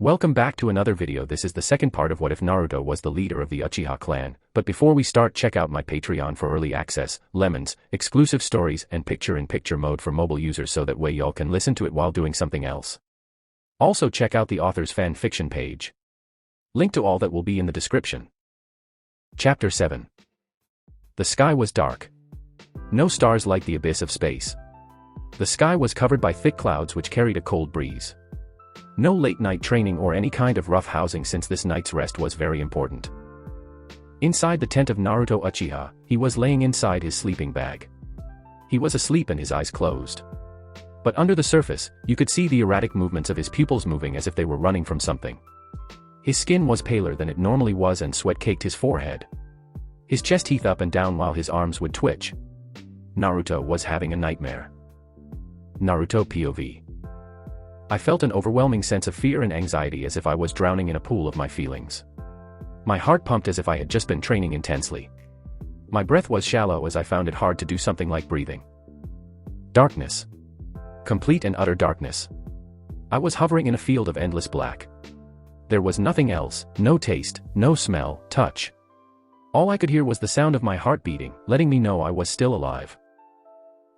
Welcome back to another video. This is the second part of what if Naruto was the leader of the Uchiha clan, but before we start, check out my Patreon for early access, lemons, exclusive stories, and picture-in-picture mode for mobile users so that way y'all can listen to it while doing something else. Also check out the author's fanfiction page. Link to all that will be in the description. Chapter 7. The sky was dark. No stars light the abyss of space. The sky was covered by thick clouds which carried a cold breeze. No late-night training or any kind of rough housing since this night's rest was very important. Inside the tent of Naruto Uchiha, he was laying inside his sleeping bag. He was asleep and his eyes closed. But under the surface, you could see the erratic movements of his pupils moving as if they were running from something. His skin was paler than it normally was and sweat caked his forehead. His chest heaved up and down while his arms would twitch. Naruto was having a nightmare. Naruto POV. I felt an overwhelming sense of fear and anxiety as if I was drowning in a pool of my feelings. My heart pumped as if I had just been training intensely. My breath was shallow as I found it hard to do something like breathing. Darkness. Complete and utter darkness. I was hovering in a field of endless black. There was nothing else, no taste, no smell, touch. All I could hear was the sound of my heart beating, letting me know I was still alive.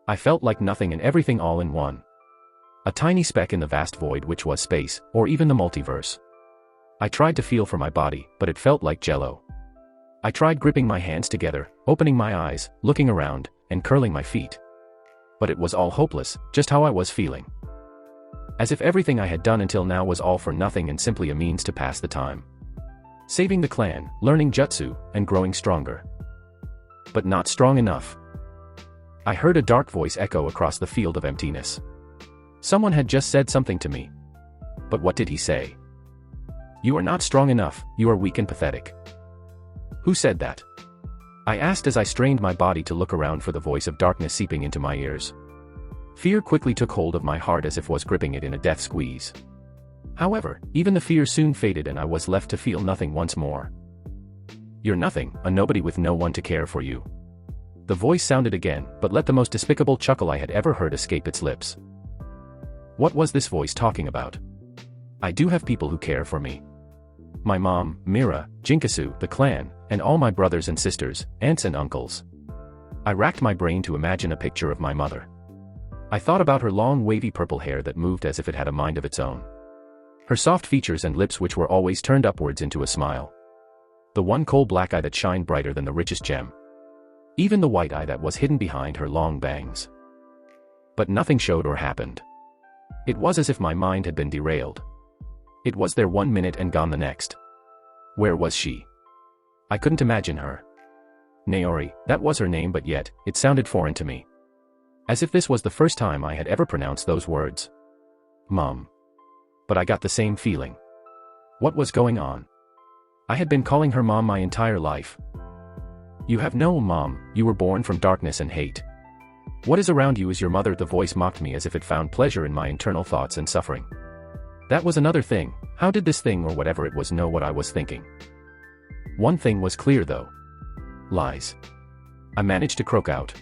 I felt like nothing and everything all in one. A tiny speck in the vast void which was space, or even the multiverse. I tried to feel for my body, but it felt like jello. I tried gripping my hands together, opening my eyes, looking around, and curling my feet. But it was all hopeless, just how I was feeling. As if everything I had done until now was all for nothing and simply a means to pass the time. Saving the clan, learning jutsu, and growing stronger. But not strong enough. I heard a dark voice echo across the field of emptiness. Someone had just said something to me. But what did he say? You are not strong enough, you are weak and pathetic. Who said that? I asked as I strained my body to look around for the voice of darkness seeping into my ears. Fear quickly took hold of my heart as if was gripping it in a death squeeze. However, even the fear soon faded and I was left to feel nothing once more. You're nothing, a nobody with no one to care for you. The voice sounded again, but let the most despicable chuckle I had ever heard escape its lips. What was this voice talking about? I do have people who care for me. My mom, Mira, Jinkasu, the clan, and all my brothers and sisters, aunts and uncles. I racked my brain to imagine a picture of my mother. I thought about her long wavy purple hair that moved as if it had a mind of its own. Her soft features and lips which were always turned upwards into a smile. The one coal black eye that shined brighter than the richest gem. Even the white eye that was hidden behind her long bangs. But nothing showed or happened. It was as if my mind had been derailed. It was there 1 minute and gone the next. Where was she? I couldn't imagine her. Naori, that was her name, but yet, it sounded foreign to me. As if this was the first time I had ever pronounced those words. Mom. But I got the same feeling. What was going on? I had been calling her mom my entire life. You have no mom, you were born from darkness and hate. What is around you is your mother. The voice mocked me as if it found pleasure in my internal thoughts and suffering. That was another thing. How did this thing or whatever it was know what I was thinking? One thing was clear though. Lies. I managed to croak out.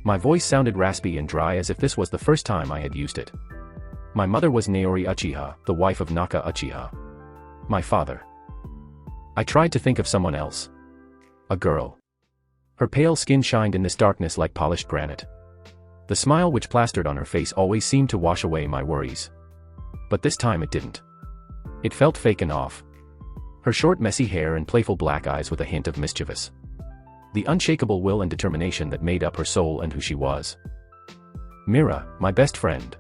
My voice sounded raspy and dry as if this was the first time I had used it. My mother was Naori Uchiha, the wife of Naka Uchiha. My father. I tried to think of someone else. A girl. Her pale skin shined in this darkness like polished granite. The smile which plastered on her face always seemed to wash away my worries. But this time it didn't. It felt fake and off. Her short messy hair and playful black eyes with a hint of mischievous. The unshakable will and determination that made up her soul and who she was. Mira, my best friend.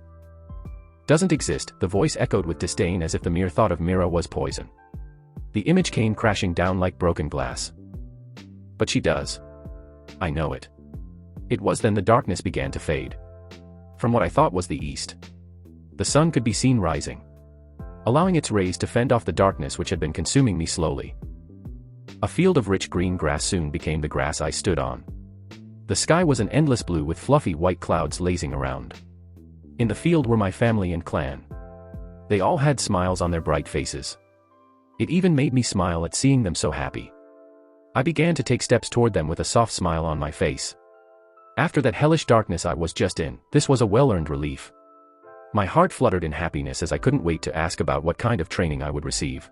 Doesn't exist, the voice echoed with disdain as if the mere thought of Mira was poison. The image came crashing down like broken glass. But she does. I know it. It was then the darkness began to fade. From what I thought was the east. The sun could be seen rising. Allowing its rays to fend off the darkness which had been consuming me slowly. A field of rich green grass soon became the grass I stood on. The sky was an endless blue with fluffy white clouds lazing around. In the field were my family and clan. They all had smiles on their bright faces. It even made me smile at seeing them so happy. I began to take steps toward them with a soft smile on my face. After that hellish darkness I was just in, this was a well-earned relief. My heart fluttered in happiness as I couldn't wait to ask about what kind of training I would receive.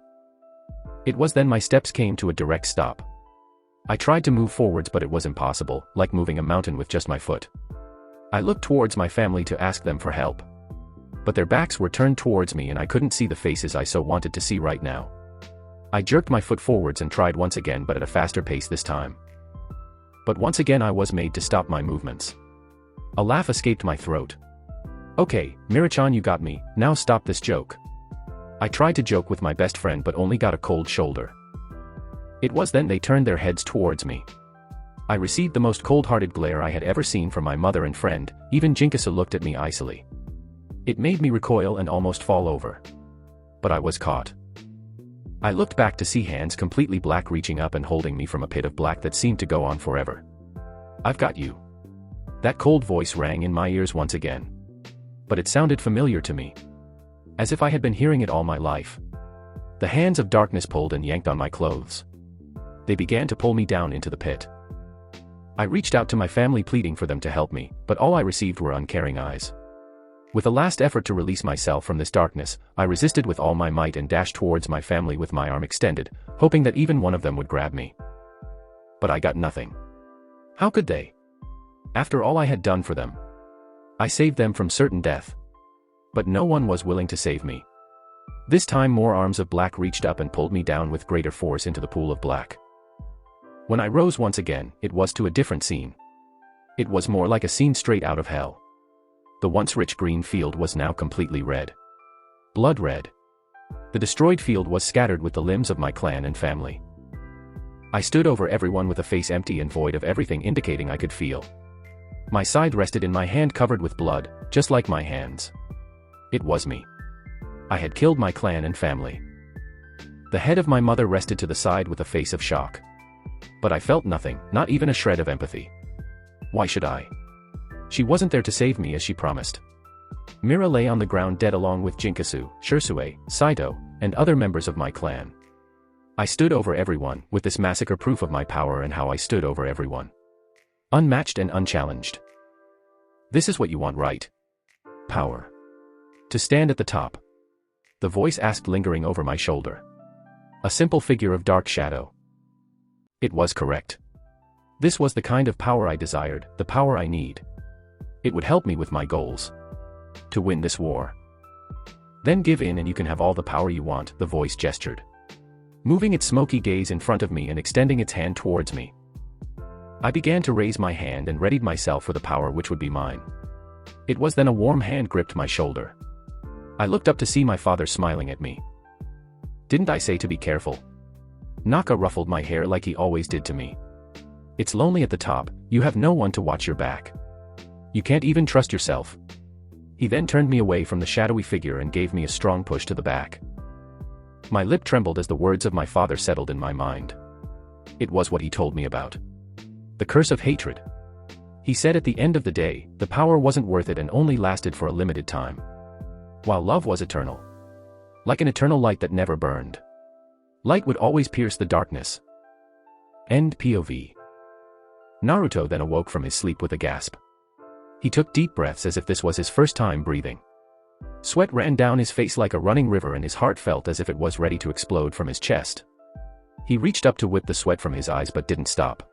It was then my steps came to a direct stop. I tried to move forwards but it was impossible, like moving a mountain with just my foot. I looked towards my family to ask them for help. But their backs were turned towards me and I couldn't see the faces I so wanted to see right now. I jerked my foot forwards and tried once again but at a faster pace this time. But once again I was made to stop my movements. A laugh escaped my throat. Okay, Mira-chan, you got me, now stop this joke. I tried to joke with my best friend but only got a cold shoulder. It was then they turned their heads towards me. I received the most cold-hearted glare I had ever seen from my mother and friend, even Jinkasu looked at me icily. It made me recoil and almost fall over. But I was caught. I looked back to see hands completely black reaching up and holding me from a pit of black that seemed to go on forever. I've got you. That cold voice rang in my ears once again. But it sounded familiar to me. As if I had been hearing it all my life. The hands of darkness pulled and yanked on my clothes. They began to pull me down into the pit. I reached out to my family pleading for them to help me, but all I received were uncaring eyes. With a last effort to release myself from this darkness, I resisted with all my might and dashed towards my family with my arm extended, hoping that even one of them would grab me. But I got nothing. How could they? After all I had done for them. I saved them from certain death. But no one was willing to save me. This time more arms of black reached up and pulled me down with greater force into the pool of black. When I rose once again, it was to a different scene. It was more like a scene straight out of hell. The once rich green field was now completely red. Blood red. The destroyed field was scattered with the limbs of my clan and family. I stood over everyone with a face empty and void of everything indicating I could feel. My side rested in my hand covered with blood, just like my hands. It was me. I had killed my clan and family. The head of my mother rested to the side with a face of shock. But I felt nothing, not even a shred of empathy. Why should I? She wasn't there to save me as she promised. Mira lay on the ground dead along with Jinkasu, Shursue, Saito, and other members of my clan. I stood over everyone, with this massacre proof of my power and how I stood over everyone. Unmatched and unchallenged. This is what you want, right? Power. To stand at the top. The voice asked lingering over my shoulder. A simple figure of dark shadow. It was correct. This was the kind of power I desired, the power I need. It would help me with my goals. To win this war. Then give in and you can have all the power you want, the voice gestured. Moving its smoky gaze in front of me and extending its hand towards me. I began to raise my hand and readied myself for the power which would be mine. It was then a warm hand gripped my shoulder. I looked up to see my father smiling at me. Didn't I say to be careful? Naka ruffled my hair like he always did to me. It's lonely at the top, you have no one to watch your back. You can't even trust yourself. He then turned me away from the shadowy figure and gave me a strong push to the back. My lip trembled as the words of my father settled in my mind. It was what he told me about. The curse of hatred. He said at the end of the day, the power wasn't worth it and only lasted for a limited time. While love was eternal. Like an eternal light that never burned. Light would always pierce the darkness. End POV. Naruto then awoke from his sleep with a gasp. He took deep breaths as if this was his first time breathing. Sweat ran down his face like a running river and his heart felt as if it was ready to explode from his chest. He reached up to whip the sweat from his eyes but didn't stop.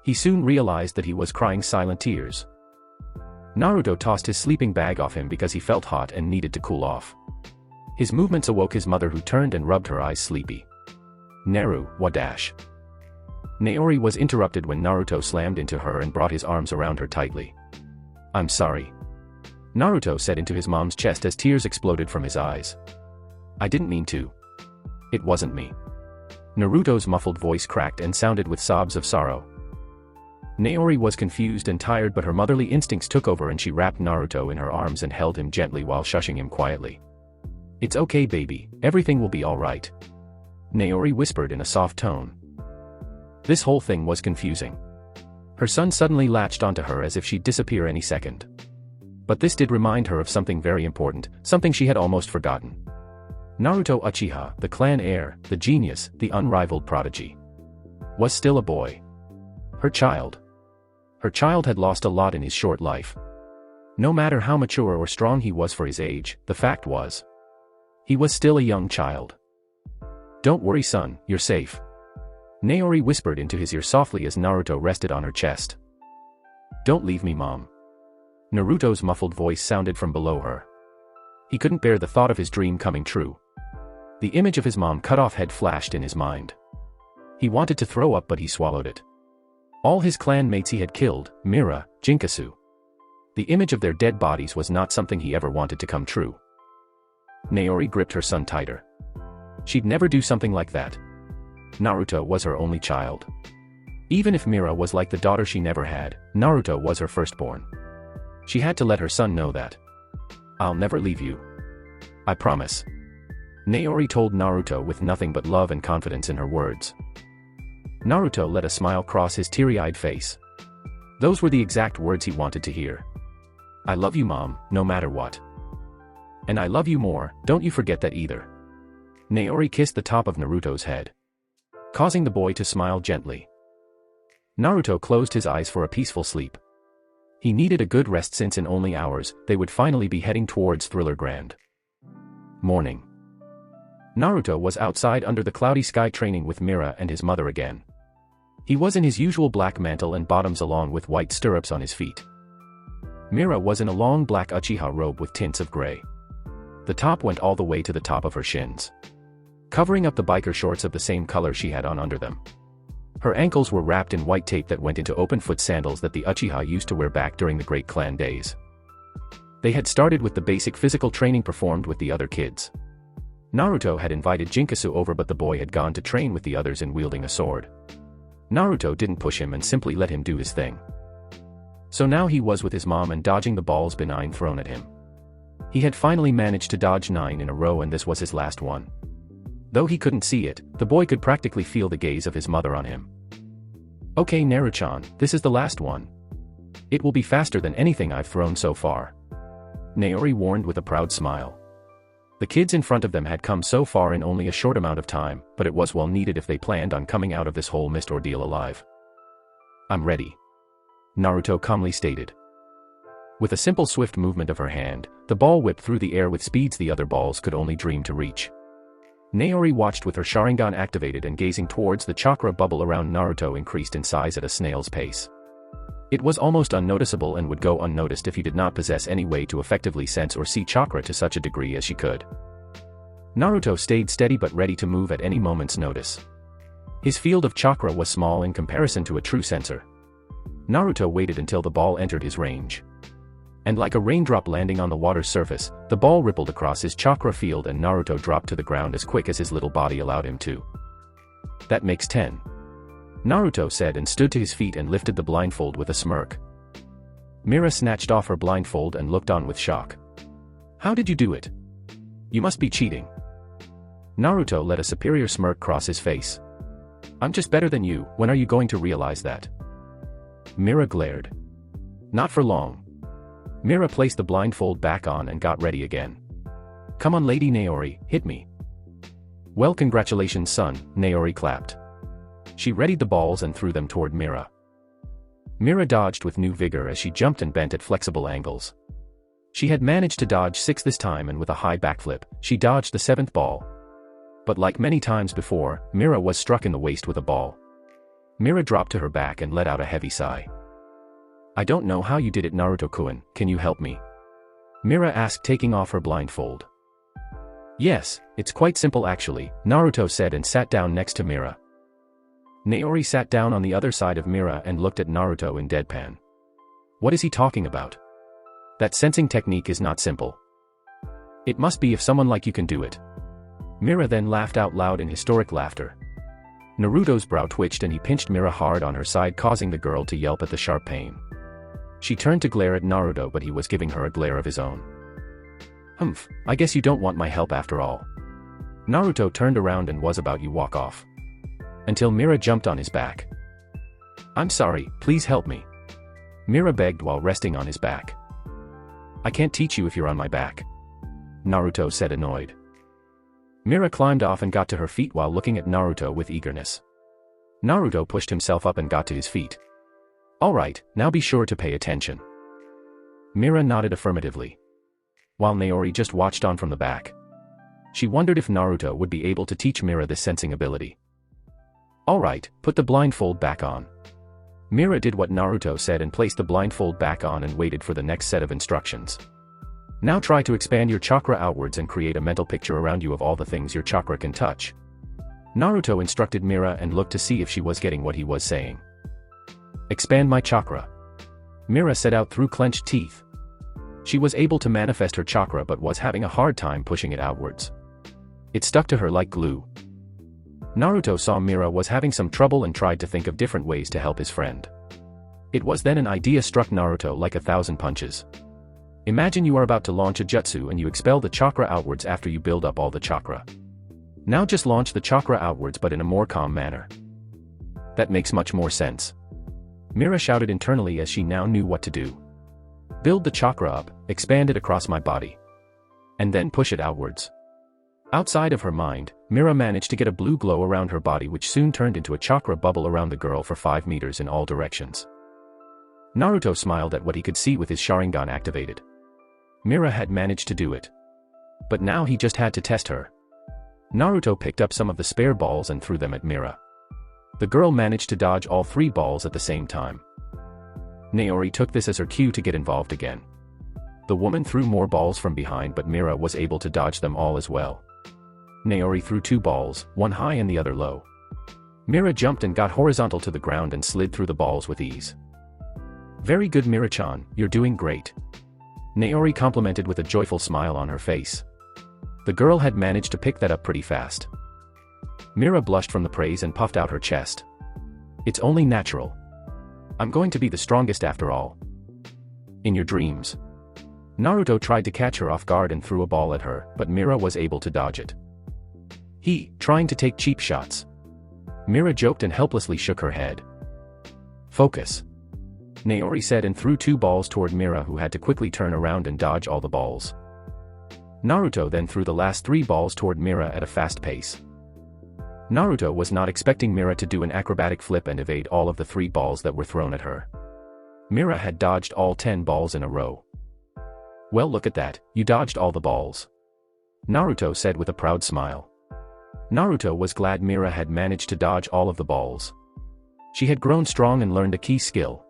He soon realized that he was crying silent tears. Naruto tossed his sleeping bag off him because he felt hot and needed to cool off. His movements awoke his mother who turned and rubbed her eyes sleepy. Naru, wadash. Naori was interrupted when Naruto slammed into her and brought his arms around her tightly. I'm sorry. Naruto said into his mom's chest as tears exploded from his eyes. I didn't mean to. It wasn't me. Naruto's muffled voice cracked and sounded with sobs of sorrow. Naori was confused and tired but her motherly instincts took over and she wrapped Naruto in her arms and held him gently while shushing him quietly. It's okay baby, everything will be alright. Naori whispered in a soft tone. This whole thing was confusing. Her son suddenly latched onto her as if she'd disappear any second. But this did remind her of something very important, something she had almost forgotten. Naruto Uchiha, the clan heir, the genius, the unrivaled prodigy, was still a boy. Her child. Her child had lost a lot in his short life. No matter how mature or strong he was for his age, the fact was, he was still a young child. "Don't worry son, you're safe," Naori whispered into his ear softly as Naruto rested on her chest. "Don't leave me, Mom." Naruto's muffled voice sounded from below her. He couldn't bear the thought of his dream coming true. The image of his mom cut off head flashed in his mind. He wanted to throw up but he swallowed it. All his clan mates he had killed, Mira, Jinkasu. The image of their dead bodies was not something he ever wanted to come true. Naori gripped her son tighter. She'd never do something like that. Naruto was her only child. Even if Mira was like the daughter she never had, Naruto was her firstborn. She had to let her son know that. "I'll never leave you. I promise." Naori told Naruto with nothing but love and confidence in her words. Naruto let a smile cross his teary-eyed face. Those were the exact words he wanted to hear. "I love you, Mom, no matter what. And I love you more, don't you forget that either." Naori kissed the top of Naruto's head, causing the boy to smile gently. Naruto closed his eyes for a peaceful sleep. He needed a good rest since in only hours, they would finally be heading towards Thriller Grand. Morning. Naruto was outside under the cloudy sky training with Mira and his mother again. He was in his usual black mantle and bottoms along with white stirrups on his feet. Mira was in a long black Uchiha robe with tints of gray. The top went all the way to the top of her shins, covering up the biker shorts of the same color she had on under them. Her ankles were wrapped in white tape that went into open-foot sandals that the Uchiha used to wear back during the Great Clan days. They had started with the basic physical training performed with the other kids. Naruto had invited Jinkasu over but the boy had gone to train with the others in wielding a sword. Naruto didn't push him and simply let him do his thing. So now he was with his mom and dodging the balls benign thrown at him. He had finally managed to dodge 9 in a row and this was his last one. Though he couldn't see it, the boy could practically feel the gaze of his mother on him. "Okay Naruto-chan, this is the last one. It will be faster than anything I've thrown so far," Naori warned with a proud smile. The kids in front of them had come so far in only a short amount of time, but it was well needed if they planned on coming out of this whole mist ordeal alive. "I'm ready," Naruto calmly stated. With a simple swift movement of her hand, the ball whipped through the air with speeds the other balls could only dream to reach. Naori watched with her Sharingan activated and gazing towards the chakra bubble around Naruto increased in size at a snail's pace. It was almost unnoticeable and would go unnoticed if he did not possess any way to effectively sense or see chakra to such a degree as she could. Naruto stayed steady but ready to move at any moment's notice. His field of chakra was small in comparison to a true sensor. Naruto waited until the ball entered his range. And like a raindrop landing on the water's surface, the ball rippled across his chakra field and Naruto dropped to the ground as quick as his little body allowed him to. "That makes 10. Naruto said and stood to his feet and lifted the blindfold with a smirk. Mira snatched off her blindfold and looked on with shock. "How did you do it? You must be cheating." Naruto let a superior smirk cross his face. "I'm just better than you, when are you going to realize that?" Mira glared. "Not for long." Mira placed the blindfold back on and got ready again. "Come on Lady Naori, hit me." "Well congratulations son," Naori clapped. She readied the balls and threw them toward Mira. Mira dodged with new vigor as she jumped and bent at flexible angles. She had managed to dodge 6 this time and with a high backflip, she dodged the 7th ball. But like many times before, Mira was struck in the waist with a ball. Mira dropped to her back and let out a heavy sigh. "I don't know how you did it Naruto-kun, can you help me?" Mira asked taking off her blindfold. "Yes, it's quite simple actually," Naruto said and sat down next to Mira. Naori sat down on the other side of Mira and looked at Naruto in deadpan. What is he talking about? That sensing technique is not simple. It must be if someone like you can do it. Mira then laughed out loud in historic laughter. Naruto's brow twitched and he pinched Mira hard on her side causing the girl to yelp at the sharp pain. She turned to glare at Naruto but he was giving her a glare of his own. "Humph, I guess you don't want my help after all." Naruto turned around and was about to walk off. Until Mira jumped on his back. "I'm sorry, please help me," Mira begged while resting on his back. "I can't teach you if you're on my back," Naruto said annoyed. Mira climbed off and got to her feet while looking at Naruto with eagerness. Naruto pushed himself up and got to his feet. "Alright, now be sure to pay attention." Mira nodded affirmatively, while Naori just watched on from the back. She wondered if Naruto would be able to teach Mira this sensing ability. Alright, put the blindfold back on. Mira did what Naruto said and placed the blindfold back on and waited for the next set of instructions. Now try to expand your chakra outwards and create a mental picture around you of all the things your chakra can touch. Naruto instructed Mira and looked to see if she was getting what he was saying. Expand my chakra. Mira said out through clenched teeth. She was able to manifest her chakra but was having a hard time pushing it outwards. It stuck to her like glue. Naruto saw Mira was having some trouble and tried to think of different ways to help his friend. It was then an idea struck Naruto like 1,000 punches. Imagine you are about to launch a jutsu and you expel the chakra outwards after you build up all the chakra. Now just launch the chakra outwards but in a more calm manner. That makes much more sense. Mira shouted internally as she now knew what to do. Build the chakra up, expand it across my body. And then push it outwards. Outside of her mind, Mira managed to get a blue glow around her body which soon turned into a chakra bubble around the girl for 5 meters in all directions. Naruto smiled at what he could see with his Sharingan activated. Mira had managed to do it. But now he just had to test her. Naruto picked up some of the spare balls and threw them at Mira. The girl managed to dodge all 3 balls at the same time. Naori took this as her cue to get involved again. The woman threw more balls from behind but Mira was able to dodge them all as well. Naori threw 2 balls, one high and the other low. Mira jumped and got horizontal to the ground and slid through the balls with ease. Very good Mira-chan, you're doing great. Naori complimented with a joyful smile on her face. The girl had managed to pick that up pretty fast. Mira blushed from the praise and puffed out her chest. It's only natural. I'm going to be the strongest after all. In your dreams. Naruto tried to catch her off guard and threw a ball at her, but Mira was able to dodge it. Trying to take cheap shots. Mira joked and helplessly shook her head. Focus. Naori said and threw 2 balls toward Mira who had to quickly turn around and dodge all the balls. Naruto then threw the last 3 balls toward Mira at a fast pace. Naruto was not expecting Mira to do an acrobatic flip and evade all of the 3 balls that were thrown at her. Mira had dodged all 10 balls in a row. Well, look at that, you dodged all the balls. Naruto said with a proud smile. Naruto was glad Mira had managed to dodge all of the balls. She had grown strong and learned a key skill.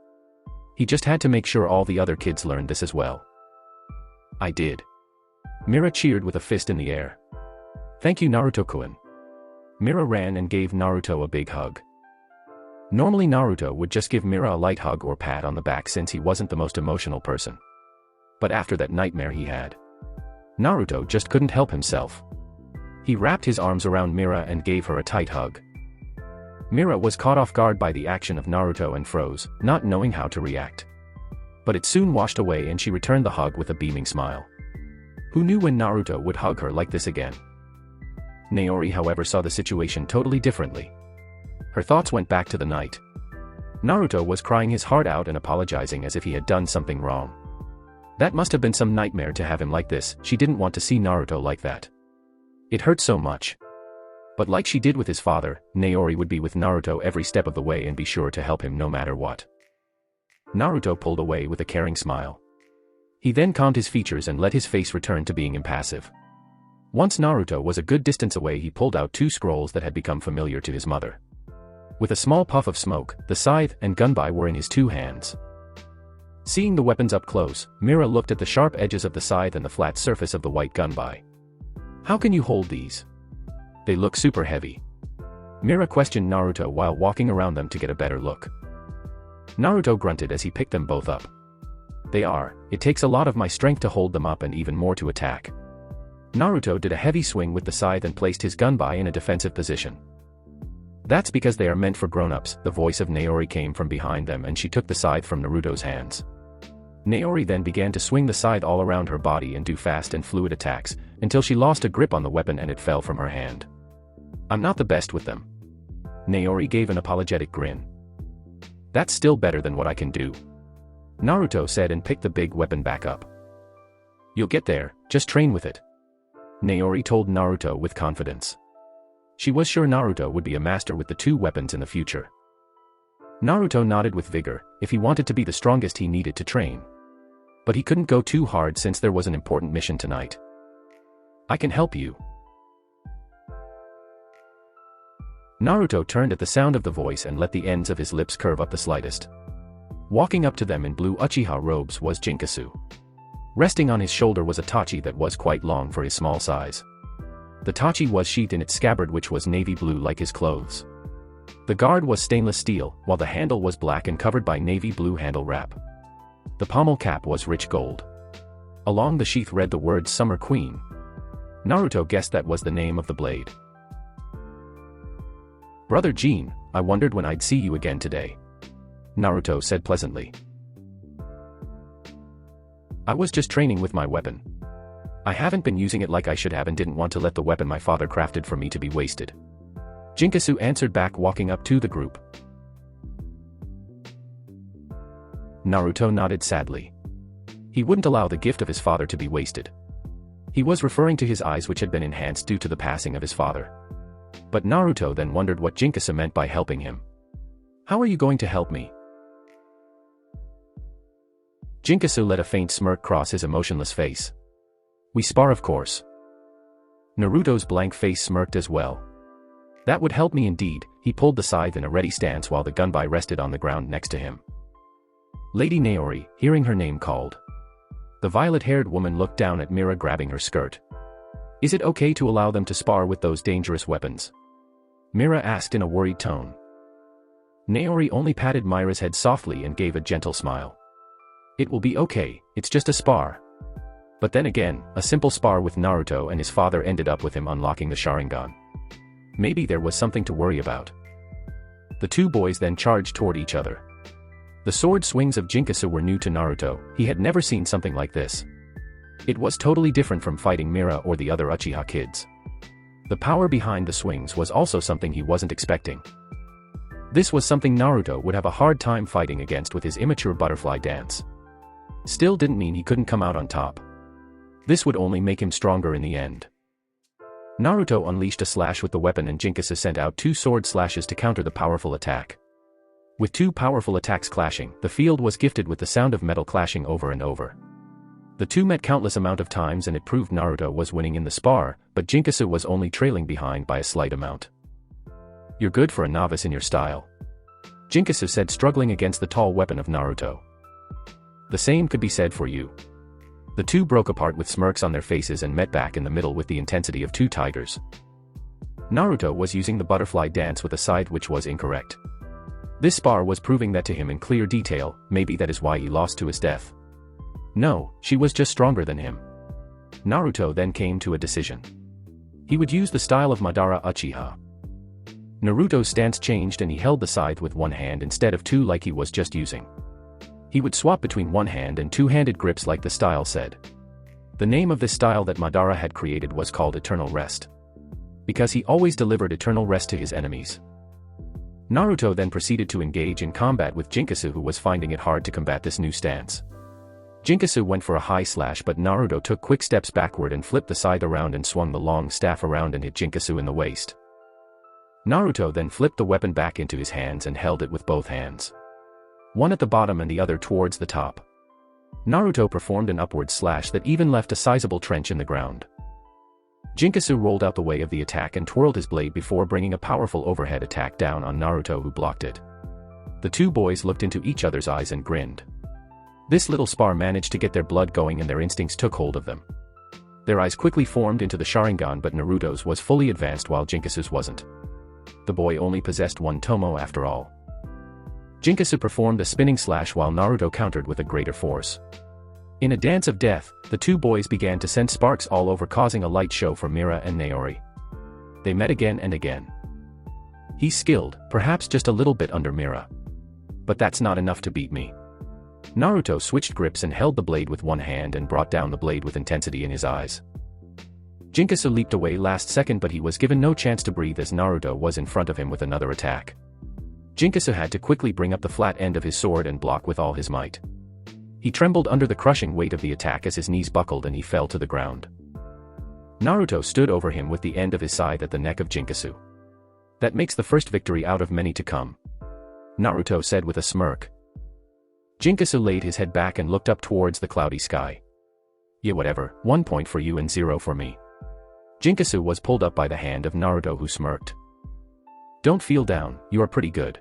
He just had to make sure all the other kids learned this as well. I did. Mira cheered with a fist in the air. Thank you Naruto-kun. Mira ran and gave Naruto a big hug. Normally Naruto would just give Mira a light hug or pat on the back since he wasn't the most emotional person. But after that nightmare he had, Naruto just couldn't help himself. He wrapped his arms around Mira and gave her a tight hug. Mira was caught off guard by the action of Naruto and froze, not knowing how to react. But it soon washed away and she returned the hug with a beaming smile. Who knew when Naruto would hug her like this again? Naori however saw the situation totally differently. Her thoughts went back to the night. Naruto was crying his heart out and apologizing as if he had done something wrong. That must have been some nightmare to have him like this. She didn't want to see Naruto like that. It hurt so much. But like she did with his father, Naori would be with Naruto every step of the way and be sure to help him no matter what. Naruto pulled away with a caring smile. He then calmed his features and let his face return to being impassive. Once Naruto was a good distance away, he pulled out 2 scrolls that had become familiar to his mother. With a small puff of smoke, the scythe and gunbai were in his 2 hands. Seeing the weapons up close, Mira looked at the sharp edges of the scythe and the flat surface of the white gunbai. How can you hold these? They look super heavy. Mira questioned Naruto while walking around them to get a better look. Naruto grunted as he picked them both up. It takes a lot of my strength to hold them up and even more to attack. Naruto did a heavy swing with the scythe and placed his gunbai in a defensive position. That's because they are meant for grown-ups. The voice of Naori came from behind them and she took the scythe from Naruto's hands. Naori then began to swing the scythe all around her body and do fast and fluid attacks, until she lost a grip on the weapon and it fell from her hand. I'm not the best with them. Naori gave an apologetic grin. That's still better than what I can do. Naruto said and picked the big weapon back up. You'll get there, just train with it. Naori told Naruto with confidence. She was sure Naruto would be a master with the 2 weapons in the future. Naruto nodded with vigor. If he wanted to be the strongest he needed to train. But he couldn't go too hard since there was an important mission tonight. I can help you. Naruto turned at the sound of the voice and let the ends of his lips curve up the slightest. Walking up to them in blue Uchiha robes was Jinkasu. Resting on his shoulder was a tachi that was quite long for his small size. The tachi was sheathed in its scabbard, which was navy blue like his clothes. The guard was stainless steel, while the handle was black and covered by navy blue handle wrap. The pommel cap was rich gold. Along the sheath read the words Summer Queen. Naruto guessed that was the name of the blade. Brother Jean, I wondered when I'd see you again today. Naruto said pleasantly. I was just training with my weapon. I haven't been using it like I should have and didn't want to let the weapon my father crafted for me to be wasted. Jinkasu answered back, walking up to the group. Naruto nodded sadly. He wouldn't allow the gift of his father to be wasted. He was referring to his eyes, which had been enhanced due to the passing of his father. But Naruto then wondered what Jinkasu meant by helping him. How are you going to help me? Jinkasu let a faint smirk cross his emotionless face. We spar, of course. Naruto's blank face smirked as well. That would help me indeed. He pulled the scythe in a ready stance while the gunbai rested on the ground next to him. Lady Naori, hearing her name called. The violet-haired woman looked down at Mira, grabbing her skirt. Is it okay to allow them to spar with those dangerous weapons? Mira asked in a worried tone. Naori only patted Mira's head softly and gave a gentle smile. It will be okay, it's just a spar. But then again, a simple spar with Naruto and his father ended up with him unlocking the Sharingan. Maybe there was something to worry about. The two boys then charged toward each other. The sword swings of Jinkasu were new to Naruto. He had never seen something like this. It was totally different from fighting Mira or the other Uchiha kids. The power behind the swings was also something he wasn't expecting. This was something Naruto would have a hard time fighting against with his immature butterfly dance. Still didn't mean he couldn't come out on top. This would only make him stronger in the end. Naruto unleashed a slash with the weapon and Jinkasu sent out two sword slashes to counter the powerful attack. With two powerful attacks clashing, the field was gifted with the sound of metal clashing over and over. The two met countless amount of times and it proved Naruto was winning in the spar, but Jinkasu was only trailing behind by a slight amount. You're good for a novice in your style. Jinkasu said, struggling against the tall weapon of Naruto. The same could be said for you. The two broke apart with smirks on their faces and met back in the middle with the intensity of two tigers. Naruto was using the butterfly dance with a side which was incorrect. This spar was proving that to him in clear detail. Maybe that is why he lost to Estth. No, she was just stronger than him. Naruto then came to a decision. He would use the style of Madara Uchiha. Naruto's stance changed and he held the scythe with one hand instead of two like he was just using. He would swap between one hand and two-handed grips like the style said. The name of this style that Madara had created was called Eternal Rest. Because he always delivered eternal rest to his enemies. Naruto then proceeded to engage in combat with Jinkasu, who was finding it hard to combat this new stance. Jinkasu went for a high slash, but Naruto took quick steps backward and flipped the scythe around and swung the long staff around and hit Jinkasu in the waist. Naruto then flipped the weapon back into his hands and held it with both hands. One at the bottom and the other towards the top. Naruto performed an upward slash that even left a sizable trench in the ground. Jinkasu rolled out the way of the attack and twirled his blade before bringing a powerful overhead attack down on Naruto, who blocked it. The two boys looked into each other's eyes and grinned. This little spar managed to get their blood going and their instincts took hold of them. Their eyes quickly formed into the Sharingan, but Naruto's was fully advanced while Jinkasu's wasn't. The boy only possessed one Tomo after all. Jinkasu performed a spinning slash while Naruto countered with a greater force. In a dance of death, the two boys began to send sparks all over, causing a light show for Mira and Naori. They met again and again. He's skilled, perhaps just a little bit under Mira. But that's not enough to beat me. Naruto switched grips and held the blade with one hand and brought down the blade with intensity in his eyes. Jinkasu leaped away last second, but he was given no chance to breathe as Naruto was in front of him with another attack. Jinkasu had to quickly bring up the flat end of his sword and block with all his might. He trembled under the crushing weight of the attack as his knees buckled and he fell to the ground. Naruto stood over him with the end of his scythe at the neck of Jinkasu. That makes the first victory out of many to come. Naruto said with a smirk. Jinkasu laid his head back and looked up towards the cloudy sky. Yeah, whatever, 1 point for you and 0 for me. Jinkasu was pulled up by the hand of Naruto, who smirked. Don't feel down, you are pretty good.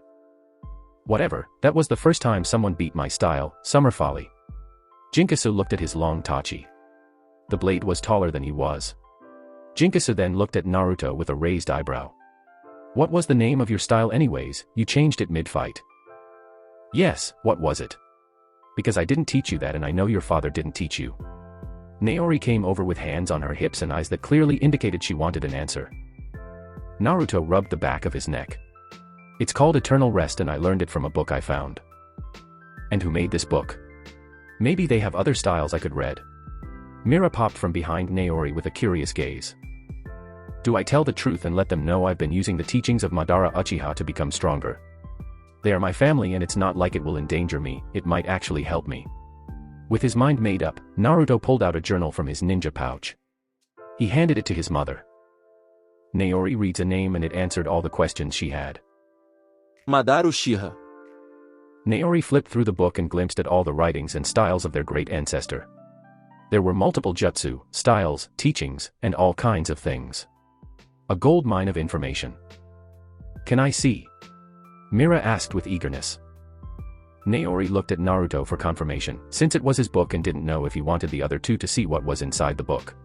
Whatever, that was the first time someone beat my style, summer folly. Jinkasu looked at his long tachi. The blade was taller than he was. Jinkasu then looked at Naruto with a raised eyebrow. What was the name of your style anyways? You changed it mid-fight. Yes, what was it? Because I didn't teach you that, and I know your father didn't teach you. Naori came over with hands on her hips and eyes that clearly indicated she wanted an answer. Naruto rubbed the back of his neck. It's called Eternal Rest, and I learned it from a book I found. And who made this book? Maybe they have other styles I could read. Mira popped from behind Naori with a curious gaze. Do I tell the truth and let them know I've been using the teachings of Madara Uchiha to become stronger? They are my family, and it's not like it will endanger me, it might actually help me. With his mind made up, Naruto pulled out a journal from his ninja pouch. He handed it to his mother. Naori reads a name and it answered all the questions she had. Madara Uchiha. Naori flipped through the book and glimpsed at all the writings and styles of their great ancestor. There were multiple jutsu, styles, teachings, and all kinds of things. A gold mine of information. Can I see? Mira asked with eagerness. Naori looked at Naruto for confirmation, since it was his book and didn't know if he wanted the other two to see what was inside the book.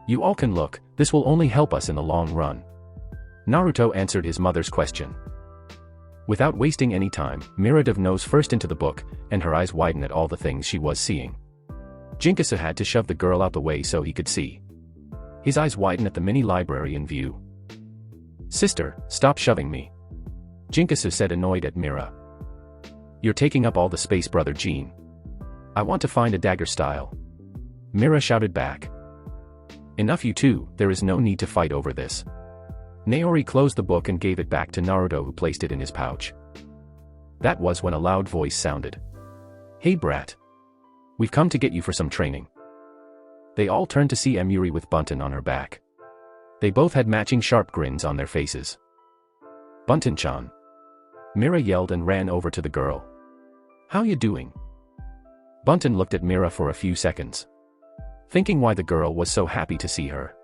You all can look, this will only help us in the long run. Naruto answered his mother's question. Without wasting any time, Mira dove nose first into the book, and her eyes widened at all the things she was seeing. Jinkasu had to shove the girl out the way so he could see. His eyes widened at the mini library in view. Sister, stop shoving me. Jinkasu said, annoyed at Mira. You're taking up all the space, brother Jin. I want to find a dagger style. Mira shouted back. Enough, you two, there is no need to fight over this. Naori closed the book and gave it back to Naruto, who placed it in his pouch. That was when a loud voice sounded. Hey brat. We've come to get you for some training. They all turned to see Amiri with Bunton on her back. They both had matching sharp grins on their faces. Bunton-chan. Mira yelled and ran over to the girl. How you doing? Bunton looked at Mira for a few seconds, thinking why the girl was so happy to see her.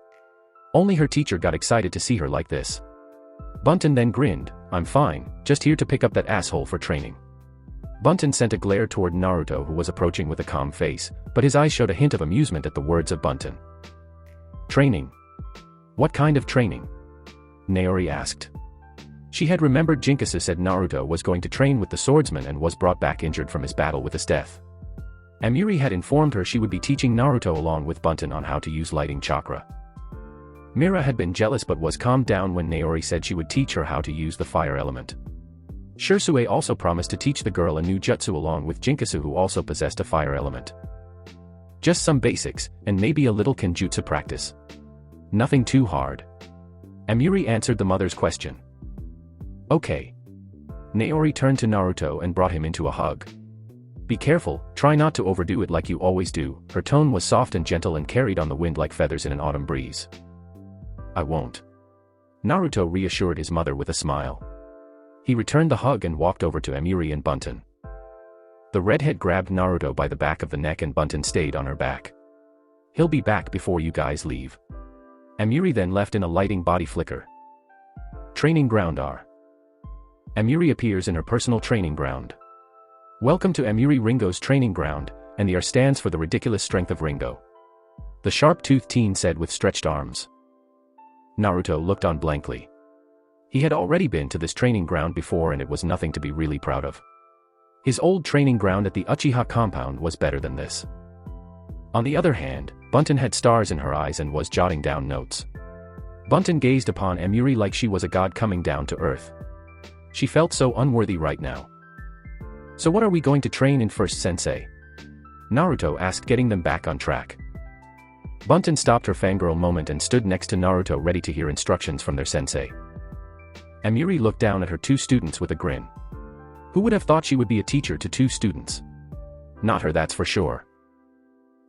Only her teacher got excited to see her like this. Bunton then grinned, I'm fine, just here to pick up that asshole for training. Bunton sent a glare toward Naruto, who was approaching with a calm face, but his eyes showed a hint of amusement at the words of Bunton. Training? What kind of training? Naori asked. She had remembered Jinkasu said Naruto was going to train with the swordsman and was brought back injured from his battle with Estth. Amiri had informed her she would be teaching Naruto along with Bunton on how to use lighting chakra. Mira had been jealous but was calmed down when Naori said she would teach her how to use the fire element. Shursue also promised to teach the girl a new jutsu along with Jinkasu, who also possessed a fire element. Just some basics, and maybe a little kenjutsu practice. Nothing too hard. Amiri answered the mother's question. Okay. Naori turned to Naruto and brought him into a hug. Be careful, try not to overdo it like you always do. Her tone was soft and gentle and carried on the wind like feathers in an autumn breeze. I won't. Naruto reassured his mother with a smile. He returned the hug and walked over to Amiri and Bunton. The redhead grabbed Naruto by the back of the neck and Bunton stayed on her back. He'll be back before you guys leave. Amiri then left in a lighting body flicker. Training ground R. Amiri appears in her personal training ground. Welcome to Amiri Ringo's training ground, and the R stands for the ridiculous strength of Ringo. The sharp-toothed teen said with stretched arms. Naruto looked on blankly. He had already been to this training ground before and it was nothing to be really proud of. His old training ground at the Uchiha compound was better than this. On the other hand, Bunton had stars in her eyes and was jotting down notes. Bunton gazed upon Amiri like she was a god coming down to earth. She felt so unworthy right now. So what are we going to train in first, sensei? Naruto asked, getting them back on track. Bunton stopped her fangirl moment and stood next to Naruto, ready to hear instructions from their sensei. Amiri looked down at her two students with a grin. Who would have thought she would be a teacher to two students? Not her, that's for sure.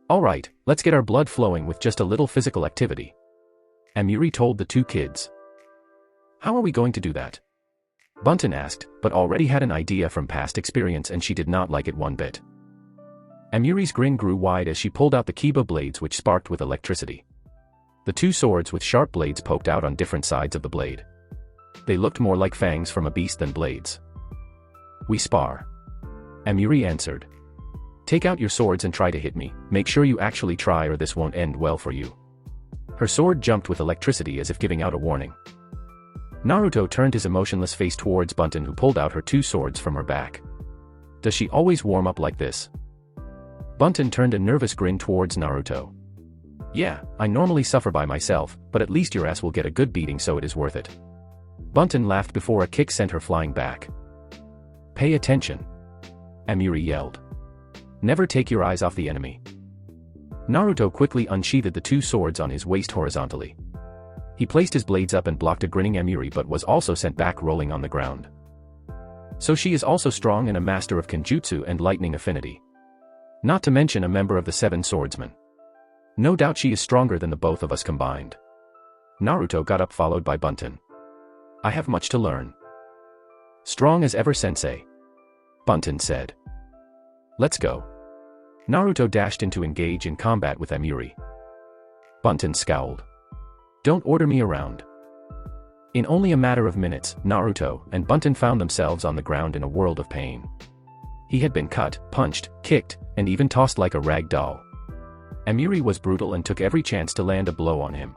Alright, let's get our blood flowing with just a little physical activity. Amiri told the two kids. How are we going to do that? Bunten asked, but already had an idea from past experience and she did not like it one bit. Amiri's grin grew wide as she pulled out the Kiba blades which sparked with electricity. The two swords with sharp blades poked out on different sides of the blade. They looked more like fangs from a beast than blades. "We spar," Amiri answered. "Take out your swords and try to hit me. Make sure you actually try or this won't end well for you." Her sword jumped with electricity as if giving out a warning. Naruto turned his emotionless face towards Bunten, who pulled out her two swords from her back. "Does she always warm up like this?" Bunten turned a nervous grin towards Naruto. "Yeah, I normally suffer by myself, but at least your ass will get a good beating, so it is worth it." Bunten laughed before a kick sent her flying back. "Pay attention," Amiri yelled. "Never take your eyes off the enemy." Naruto quickly unsheathed the two swords on his waist horizontally. He placed his blades up and blocked a grinning Amiri, but was also sent back rolling on the ground. So she is also strong and a master of Kenjutsu and lightning affinity. Not to mention a member of the Seven Swordsmen. No doubt she is stronger than the both of us combined. Naruto got up, followed by Bunten. "I have much to learn." "Strong as ever, sensei," Bunten said. "Let's go." Naruto dashed in to engage in combat with Amiri. Bunten scowled. "Don't order me around." In only a matter of minutes, Naruto and Bunten found themselves on the ground in a world of pain. He had been cut, punched, kicked, and even tossed like a rag doll. Amiri was brutal and took every chance to land a blow on him.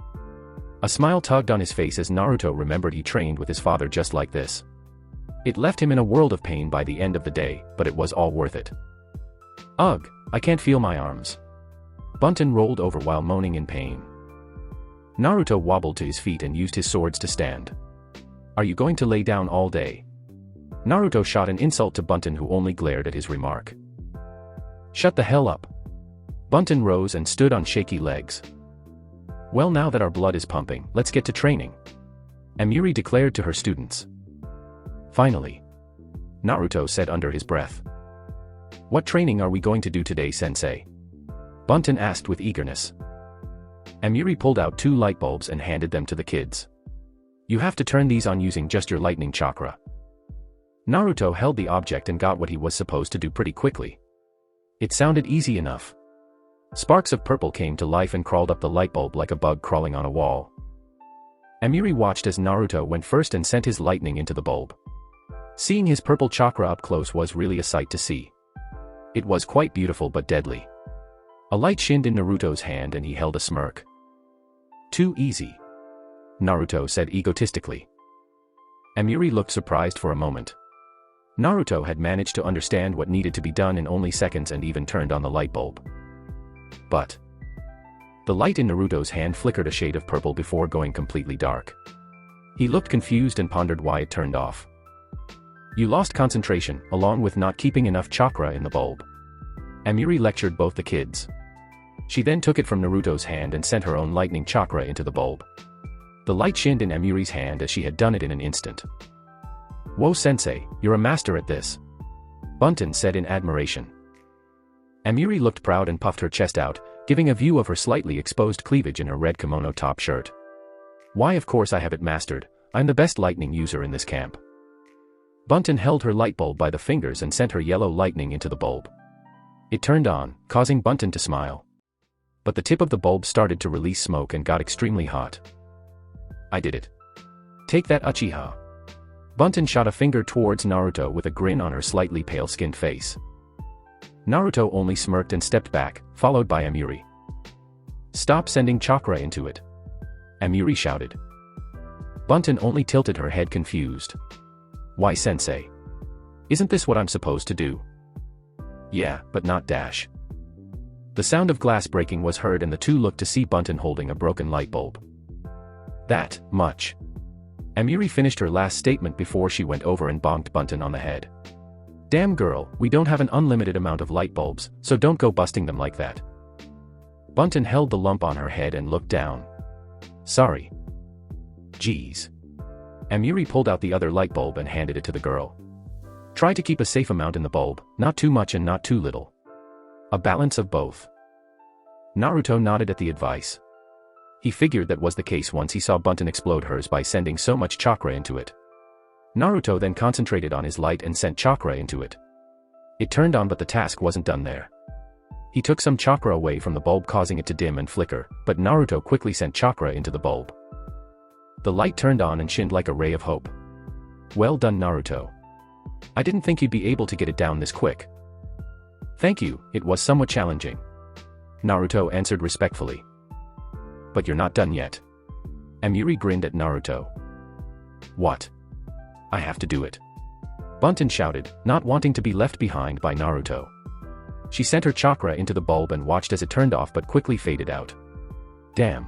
A smile tugged on his face as Naruto remembered he trained with his father just like this. It left him in a world of pain by the end of the day, but it was all worth it. "Ugh, I can't feel my arms." Bunten rolled over while moaning in pain. Naruto wobbled to his feet and used his swords to stand. "Are you going to lay down all day?" Naruto shot an insult to Bunten, who only glared at his remark. "Shut the hell up." Bunten rose and stood on shaky legs. "Well, now that our blood is pumping, let's get to training," Amiri declared to her students. "Finally," Naruto said under his breath. "What training are we going to do today, sensei?" Bunten asked with eagerness. Amiri pulled out two light bulbs and handed them to the kids. "You have to turn these on using just your lightning chakra." Naruto held the object and got what he was supposed to do pretty quickly. It sounded easy enough. Sparks of purple came to life and crawled up the light bulb like a bug crawling on a wall. Amiri watched as Naruto went first and sent his lightning into the bulb. Seeing his purple chakra up close was really a sight to see. It was quite beautiful but deadly. A light shined in Naruto's hand and he held a smirk. "Too easy," Naruto said egotistically. Amiri looked surprised for a moment. Naruto had managed to understand what needed to be done in only seconds and even turned on the light bulb. But the light in Naruto's hand flickered a shade of purple before going completely dark. He looked confused and pondered why it turned off. "You lost concentration, along with not keeping enough chakra in the bulb," Amiri lectured both the kids. She then took it from Naruto's hand and sent her own lightning chakra into the bulb. The light shined in Amiri's hand as she had done it in an instant. "Whoa, sensei, you're a master at this," Bunten said in admiration. Amiri looked proud and puffed her chest out, giving a view of her slightly exposed cleavage in her red kimono top shirt. "Why, of course I have it mastered. I'm the best lightning user in this camp." Bunten held her light bulb by the fingers and sent her yellow lightning into the bulb. It turned on, causing Bunten to smile. But the tip of the bulb started to release smoke and got extremely hot. "I did it. Take that, Uchiha." Bunten shot a finger towards Naruto with a grin on her slightly pale-skinned face. Naruto only smirked and stepped back, followed by Amiri. "Stop sending chakra into it," Amiri shouted. Bunten only tilted her head confused. "Why, sensei? Isn't this what I'm supposed to do?" "Yeah, but not dash." The sound of glass breaking was heard and the two looked to see Bunten holding a broken light bulb. "That much." Amiri finished her last statement before she went over and bonked Bunten on the head. "Damn girl, we don't have an unlimited amount of light bulbs, so don't go busting them like that." Bunten held the lump on her head and looked down. "Sorry." "Geez." Amiri pulled out the other light bulb and handed it to the girl. "Try to keep a safe amount in the bulb, not too much and not too little. A balance of both." Naruto nodded at the advice. He figured that was the case once he saw Bunten explode hers by sending so much chakra into it. Naruto then concentrated on his light and sent chakra into it. It turned on, but the task wasn't done there. He took some chakra away from the bulb, causing it to dim and flicker, but Naruto quickly sent chakra into the bulb. The light turned on and shined like a ray of hope. Well done, Naruto. I didn't think you'd be able to get it down this quick. Thank you, it was somewhat challenging. Naruto answered respectfully. But you're not done yet. Amiri grinned at Naruto. What? I have to do it. Bunten shouted, not wanting to be left behind by Naruto. She sent her chakra into the bulb and watched as it turned off but quickly faded out. Damn.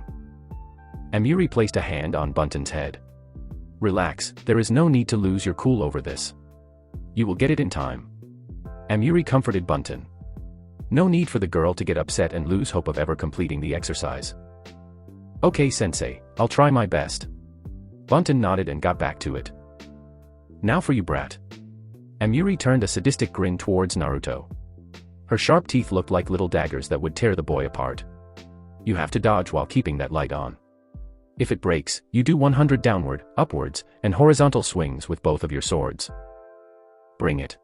Amiri placed a hand on Bunten's head. Relax, there is no need to lose your cool over this. You will get it in time. Amiri comforted Bunten. No need for the girl to get upset and lose hope of ever completing the exercise. Okay, sensei, I'll try my best. Bunten nodded and got back to it. Now for you, brat. Amiri turned a sadistic grin towards Naruto. Her sharp teeth looked like little daggers that would tear the boy apart. You have to dodge while keeping that light on. If it breaks, you do 100 downward, upwards, and horizontal swings with both of your swords. Bring it.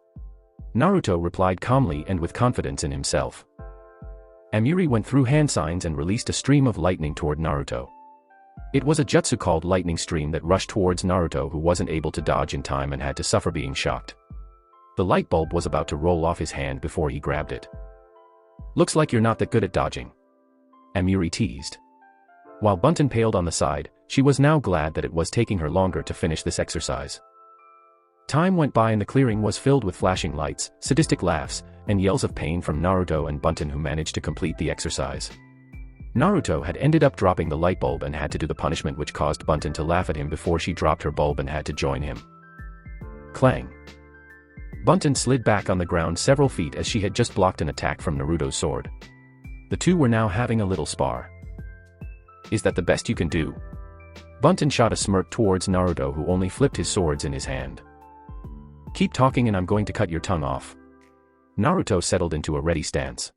Naruto replied calmly and with confidence in himself. Amiri went through hand signs and released a stream of lightning toward Naruto. It was a jutsu called Lightning Stream that rushed towards Naruto, who wasn't able to dodge in time and had to suffer being shocked. The light bulb was about to roll off his hand before he grabbed it. Looks like you're not that good at dodging. Amiri teased. While Bunten paled on the side, she was now glad that it was taking her longer to finish this exercise. Time went by and the clearing was filled with flashing lights, sadistic laughs, and yells of pain from Naruto and Bunten, who managed to complete the exercise. Naruto had ended up dropping the light bulb and had to do the punishment, which caused Bunten to laugh at him before she dropped her bulb and had to join him. Clang. Bunten slid back on the ground several feet as she had just blocked an attack from Naruto's sword. The two were now having a little spar. Is that the best you can do? Bunten shot a smirk towards Naruto, who only flipped his swords in his hand. Keep talking and I'm going to cut your tongue off. Naruto settled into a ready stance.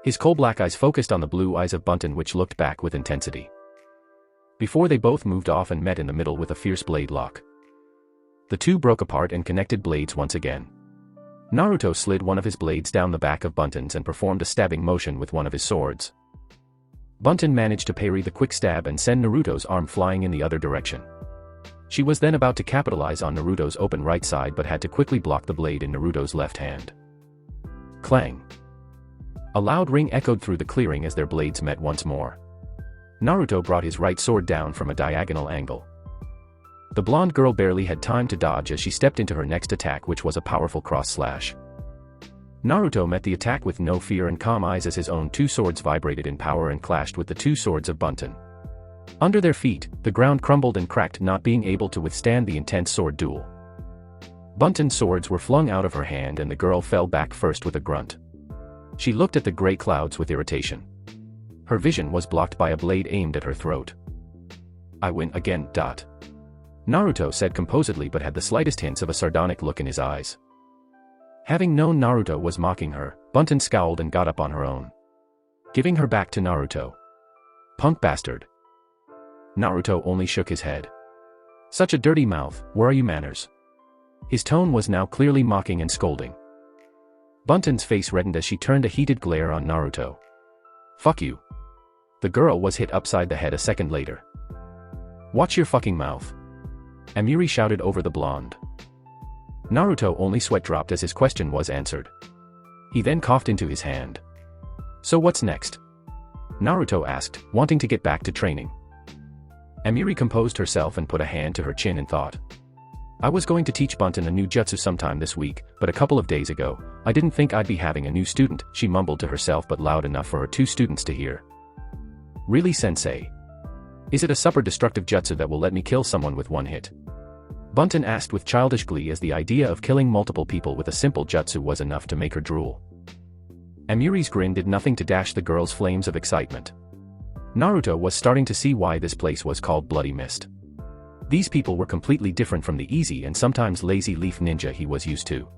His coal-black eyes focused on the blue eyes of Bunten, which looked back with intensity. Before they both moved off and met in the middle with a fierce blade lock. The two broke apart and connected blades once again. Naruto slid one of his blades down the back of Bunten's and performed a stabbing motion with one of his swords. Bunten managed to parry the quick stab and send Naruto's arm flying in the other direction. She was then about to capitalize on Naruto's open right side but had to quickly block the blade in Naruto's left hand. Clang. A loud ring echoed through the clearing as their blades met once more. Naruto brought his right sword down from a diagonal angle. The blonde girl barely had time to dodge as she stepped into her next attack, which was a powerful cross slash. Naruto met the attack with no fear and calm eyes as his own two swords vibrated in power and clashed with the two swords of Bunten. Under their feet, the ground crumbled and cracked, not being able to withstand the intense sword duel. Bunten's swords were flung out of her hand and the girl fell back first with a grunt. She looked at the gray clouds with irritation. Her vision was blocked by a blade aimed at her throat. I win again. Naruto said composedly, but had the slightest hints of a sardonic look in his eyes. Having known Naruto was mocking her, Bunten scowled and got up on her own. Giving her back to Naruto. Punk bastard. Naruto only shook his head. Such a dirty mouth, where are you manners? His tone was now clearly mocking and scolding. Bunten's face reddened as she turned a heated glare on Naruto. Fuck you. The girl was hit upside the head a second later. Watch your fucking mouth. Amiri shouted over the blonde. Naruto only sweat dropped as his question was answered. He then coughed into his hand. So what's next? Naruto asked, wanting to get back to training. Amiri composed herself and put a hand to her chin and thought. I was going to teach Bunten a new jutsu sometime this week, but a couple of days ago, I didn't think I'd be having a new student, she mumbled to herself, but loud enough for her two students to hear. Really, sensei? Is it a super destructive jutsu that will let me kill someone with one hit? Bunten asked with childish glee, as the idea of killing multiple people with a simple jutsu was enough to make her drool. Amiri's grin did nothing to dash the girl's flames of excitement. Naruto was starting to see why this place was called Bloody Mist. These people were completely different from the easy and sometimes lazy Leaf ninja he was used to.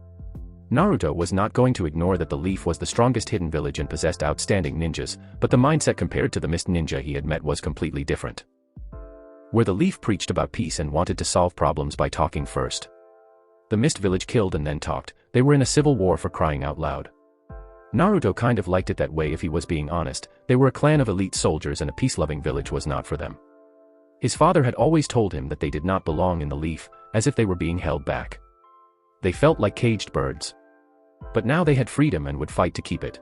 Naruto was not going to ignore that the Leaf was the strongest hidden village and possessed outstanding ninjas, but the mindset compared to the Mist ninja he had met was completely different. where the leaf preached about peace and wanted to solve problems by talking first. The Mist Village killed and then talked. They were in a civil war for crying out loud. Naruto kind of liked it that way if he was being honest. They were a clan of elite soldiers and a peace-loving village was not for them. His father had always told him that they did not belong in the leaf, as if they were being held back. They felt like caged birds. But now they had freedom and would fight to keep it.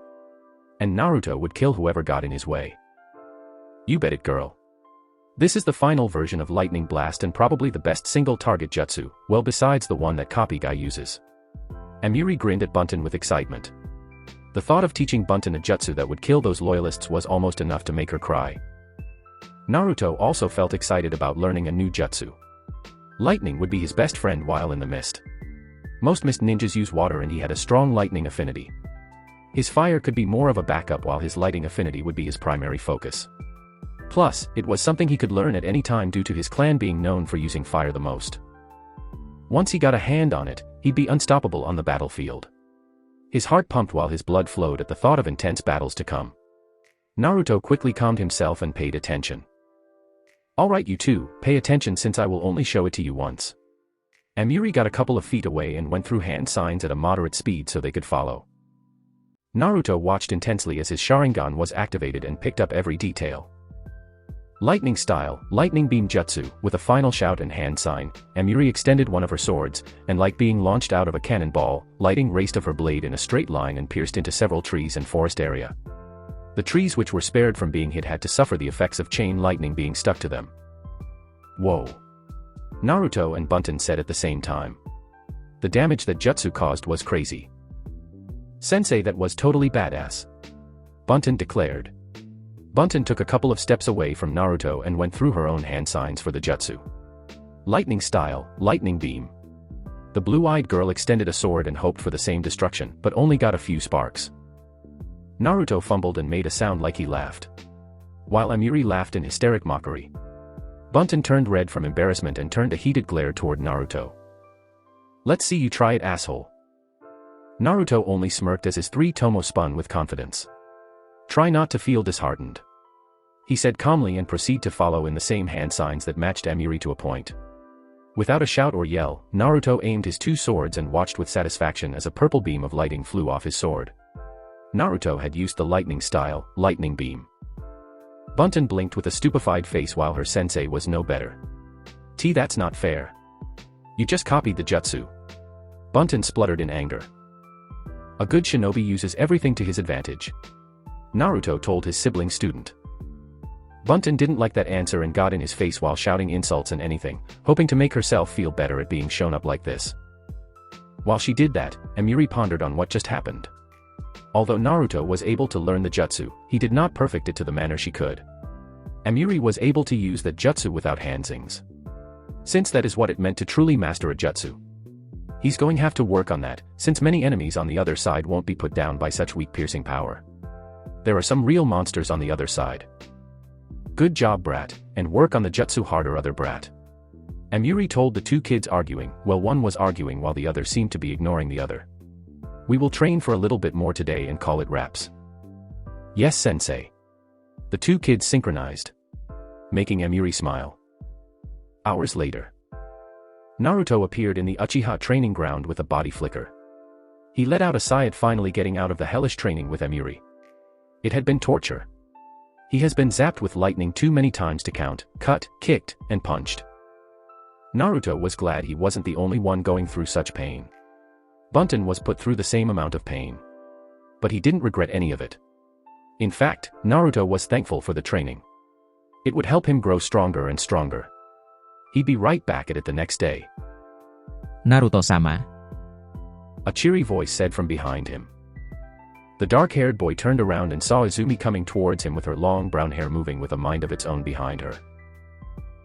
And Naruto would kill whoever got in his way. You bet it, girl. This is the final version of Lightning Blast and probably the best single-target jutsu, well besides the one that Copy Guy uses. Amiri grinned at Bunten with excitement. The thought of teaching Bunten a jutsu that would kill those loyalists was almost enough to make her cry. Naruto also felt excited about learning a new jutsu. Lightning would be his best friend while in the mist. Most mist ninjas use water and he had a strong lightning affinity. His fire could be more of a backup while his lighting affinity would be his primary focus. Plus, it was something he could learn at any time due to his clan being known for using fire the most. Once he got a hand on it, he'd be unstoppable on the battlefield. His heart pumped while his blood flowed at the thought of intense battles to come. Naruto quickly calmed himself and paid attention. Alright you two, pay attention since I will only show it to you once. Amiri got a couple of feet away and went through hand signs at a moderate speed so they could follow. Naruto watched intensely as his Sharingan was activated and picked up every detail. Lightning style, lightning beam jutsu, with a final shout and hand sign, Amiri extended one of her swords, and like being launched out of a cannonball, lighting raced of her blade in a straight line and pierced into several trees and forest area. The trees which were spared from being hit had to suffer the effects of chain lightning being stuck to them. Whoa! Naruto and Bunten said at the same time. The damage that jutsu caused was crazy. Sensei, that was totally badass. Bunten declared. Bunten took a couple of steps away from Naruto and went through her own hand signs for the jutsu. Lightning style, lightning beam. The blue-eyed girl extended a sword and hoped for the same destruction, but only got a few sparks. Naruto fumbled and made a sound like he laughed. While Amiri laughed in hysteric mockery. Bunten turned red from embarrassment and turned a heated glare toward Naruto. Let's see you try it, asshole. Naruto only smirked as his 3-tomo spun with confidence. Try not to feel disheartened. He said calmly and proceeded to follow in the same hand signs that matched Amiri to a point. Without a shout or yell, Naruto aimed his 2 swords and watched with satisfaction as a purple beam of lighting flew off his sword. Naruto had used the lightning style, lightning beam. Bunten blinked with a stupefied face while her sensei was no better. That's not fair. You just copied the jutsu. Bunten spluttered in anger. A good shinobi uses everything to his advantage. Naruto told his sibling student. Bunten didn't like that answer and got in his face while shouting insults and anything, hoping to make herself feel better at being shown up like this. While she did that, Amiri pondered on what just happened. Although Naruto was able to learn the jutsu, he did not perfect it to the manner she could. Amiri was able to use the jutsu without handsings. Since that is what it meant to truly master a jutsu. He's going to have to work on that, since many enemies on the other side won't be put down by such weak piercing power. There are some real monsters on the other side. Good job, brat, and work on the jutsu harder, other brat. Amiri told the 2 kids arguing, well, one was arguing while the other seemed to be ignoring the other. We will train for a little bit more today and call it wraps. Yes, sensei. The 2 kids synchronized, making Amiri smile. Hours later. Naruto appeared in the Uchiha training ground with a body flicker. He let out a sigh at finally getting out of the hellish training with Amiri. It had been torture. He has been zapped with lightning too many times to count, cut, kicked, and punched. Naruto was glad he wasn't the only one going through such pain. Bunten was put through the same amount of pain. But he didn't regret any of it. In fact, Naruto was thankful for the training. It would help him grow stronger and stronger. He'd be right back at it the next day. Naruto-sama. A cheery voice said from behind him. The dark-haired boy turned around and saw Izumi coming towards him with her long brown hair moving with a mind of its own behind her.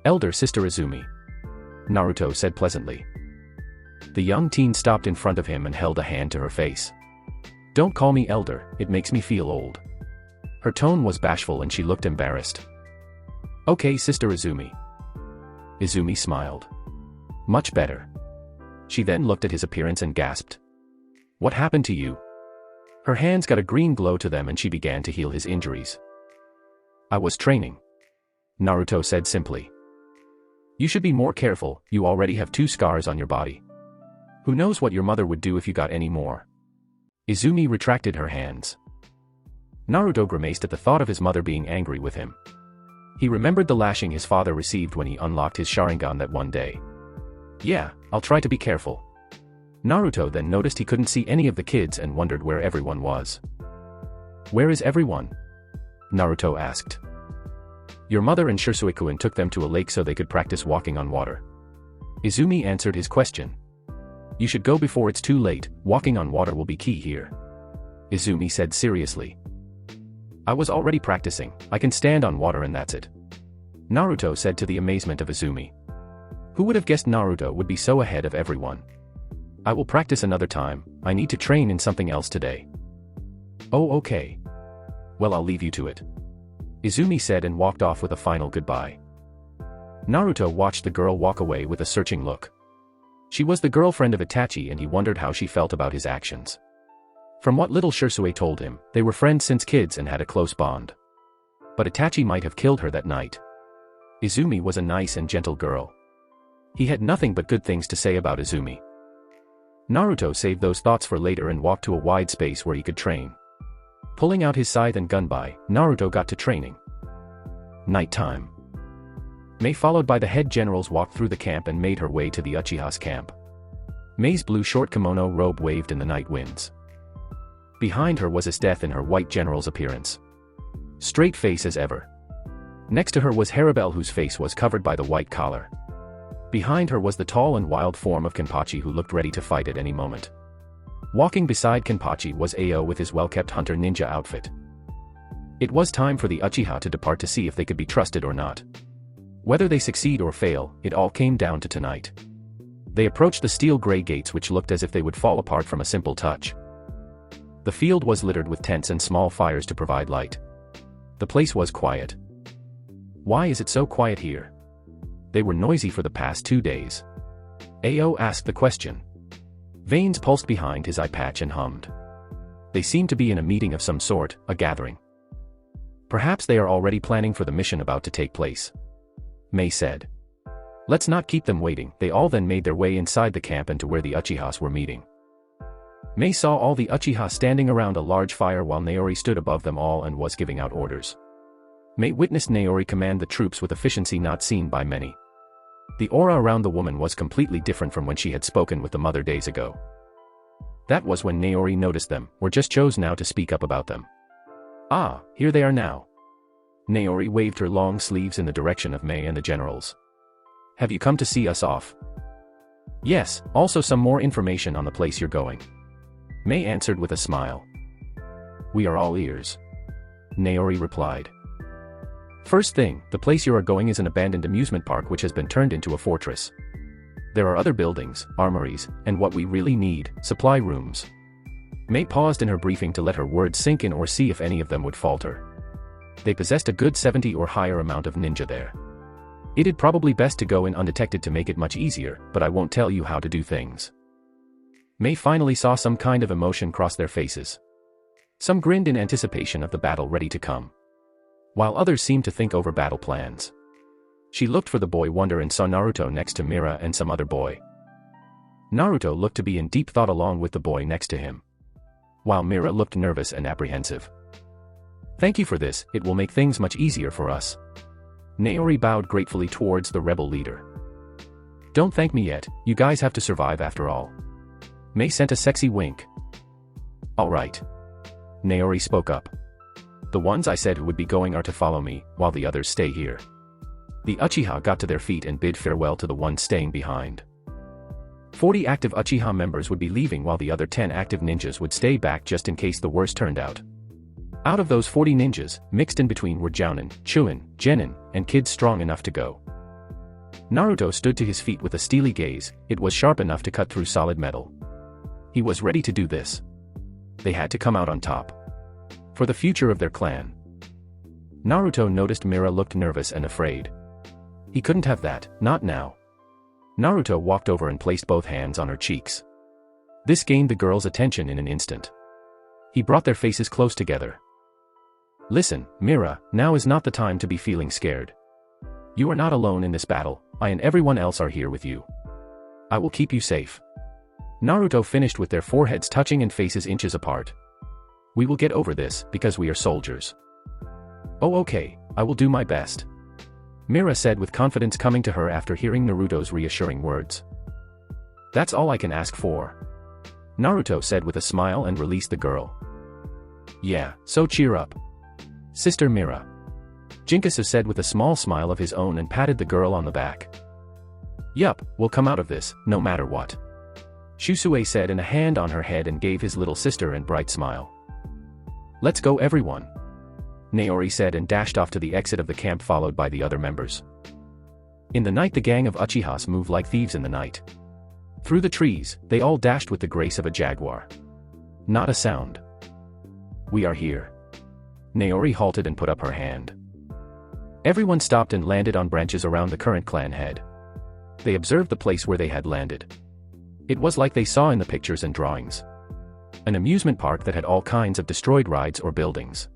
Elder sister Izumi. Naruto said pleasantly. The young teen stopped in front of him and held a hand to her face. Don't call me elder, it makes me feel old. Her tone was bashful and she looked embarrassed. Okay, sister Izumi. Izumi smiled. Much better. She then looked at his appearance and gasped. What happened to you? Her hands got a green glow to them and she began to heal his injuries. I was training. Naruto said simply. You should be more careful, you already have 2 scars on your body. Who knows what your mother would do if you got any more. Izumi retracted her hands. Naruto grimaced at the thought of his mother being angry with him. He remembered the lashing his father received when he unlocked his Sharingan that one day. Yeah, I'll try to be careful. Naruto then noticed he couldn't see any of the kids and wondered where everyone was. Where is everyone? Naruto asked. Your mother and Shirsuikuen took them to a lake so they could practice walking on water. Izumi answered his question. You should go before it's too late, walking on water will be key here. Izumi said seriously. I was already practicing, I can stand on water and that's it. Naruto said to the amazement of Izumi. Who would have guessed Naruto would be so ahead of everyone? I will practice another time, I need to train in something else today. Oh okay. Well I'll leave you to it. Izumi said and walked off with a final goodbye. Naruto watched the girl walk away with a searching look. She was the girlfriend of Itachi and he wondered how she felt about his actions. From what little Shisui told him, they were friends since kids and had a close bond. But Itachi might have killed her that night. Izumi was a nice and gentle girl. He had nothing but good things to say about Izumi. Naruto saved those thoughts for later and walked to a wide space where he could train. Pulling out his scythe and gunbai, Naruto got to training. Nighttime. Mei followed by the head generals walked through the camp and made her way to the Uchiha's camp. Mei's blue short kimono robe waved in the night winds. Behind her was Estth in her white general's appearance. Straight face as ever. Next to her was Haribel whose face was covered by the white collar. Behind her was the tall and wild form of Kenpachi who looked ready to fight at any moment. Walking beside Kenpachi was Ao with his well-kept hunter ninja outfit. It was time for the Uchiha to depart to see if they could be trusted or not. Whether they succeed or fail, it all came down to tonight. They approached the steel gray gates which looked as if they would fall apart from a simple touch. The field was littered with tents and small fires to provide light. The place was quiet. Why is it so quiet here? They were noisy for the past 2 days. Ao asked the question. Veins pulsed behind his eye patch and hummed. They seemed to be in a meeting of some sort, a gathering. Perhaps they are already planning for the mission about to take place. Mei said. Let's not keep them waiting. They all then made their way inside the camp and to where the Uchihas were meeting. Mei saw all the Uchiha standing around a large fire while Naori stood above them all and was giving out orders. Mei witnessed Naori command the troops with efficiency not seen by many. The aura around the woman was completely different from when she had spoken with the mother days ago. That was when Naori noticed them, or just chose now to speak up about them. Ah, here they are now. Naori waved her long sleeves in the direction of Mei and the generals. Have you come to see us off? Yes, also some more information on the place you're going. Mei answered with a smile. We are all ears. Naori replied. First thing, the place you are going is an abandoned amusement park which has been turned into a fortress. There are other buildings, armories, and what we really need, supply rooms. Mei paused in her briefing to let her words sink in or see if any of them would falter. They possessed a good 70 or higher amount of ninja there. It'd probably best to go in undetected to make it much easier, but I won't tell you how to do things. Mei finally saw some kind of emotion cross their faces. Some grinned in anticipation of the battle ready to come, while others seemed to think over battle plans. She looked for the boy Wonder and saw Naruto next to Mira and some other boy. Naruto looked to be in deep thought along with the boy next to him, while Mira looked nervous and apprehensive. Thank you for this, it will make things much easier for us. Naori bowed gratefully towards the rebel leader. Don't thank me yet, you guys have to survive after all. Mei sent a sexy wink. Alright. Naori spoke up. The ones I said who would be going are to follow me, while the others stay here. The Uchiha got to their feet and bid farewell to the ones staying behind. 40 active Uchiha members would be leaving while the other 10 active ninjas would stay back just in case the worst turned out. Out of those 40 ninjas, mixed in between were Jounin, Chuin, Genin, and kids strong enough to go. Naruto stood to his feet with a steely gaze, it was sharp enough to cut through solid metal. He was ready to do this. They had to come out on top. For the future of their clan. Naruto noticed Mira looked nervous and afraid. He couldn't have that, not now. Naruto walked over and placed both hands on her cheeks. This gained the girl's attention in an instant. He brought their faces close together. Listen, Mira, now is not the time to be feeling scared. You are not alone in this battle, I and everyone else are here with you. I will keep you safe. Naruto finished with their foreheads touching and faces inches apart. We will get over this, because we are soldiers. Oh okay, I will do my best. Mira said with confidence coming to her after hearing Naruto's reassuring words. That's all I can ask for. Naruto said with a smile and released the girl. Yeah, so cheer up. Sister Mira. Jinkasu said with a small smile of his own and patted the girl on the back. Yup, we'll come out of this, no matter what. Shusue said in a hand on her head and gave his little sister a bright smile. Let's go everyone. Naori said and dashed off to the exit of the camp followed by the other members. In the night the gang of Uchihas moved like thieves in the night. Through the trees, they all dashed with the grace of a jaguar. Not a sound. We are here. Naori halted and put up her hand. Everyone stopped and landed on branches around the current clan head. They observed the place where they had landed. It was like they saw in the pictures and drawings. An amusement park that had all kinds of destroyed rides or buildings.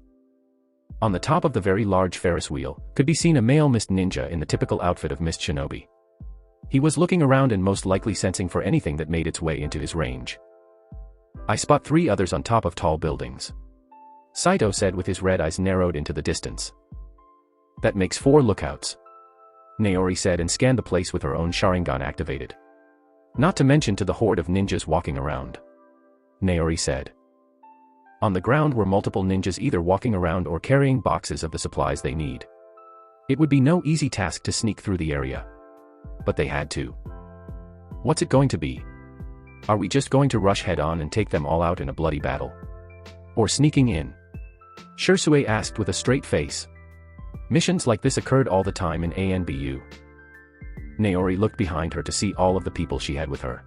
On the top of the very large Ferris wheel, could be seen a male mist ninja in the typical outfit of mist shinobi. He was looking around and most likely sensing for anything that made its way into his range. I spot 3 others on top of tall buildings. Saito said with his red eyes narrowed into the distance. That makes 4 lookouts. Naori said and scanned the place with her own Sharingan activated. Not to mention to the horde of ninjas walking around. Naori said. On the ground were multiple ninjas either walking around or carrying boxes of the supplies they need. It would be no easy task to sneak through the area. But they had to. What's it going to be? Are we just going to rush head on and take them all out in a bloody battle? Or sneaking in? Shusue asked with a straight face. Missions like this occurred all the time in ANBU. Naori looked behind her to see all of the people she had with her.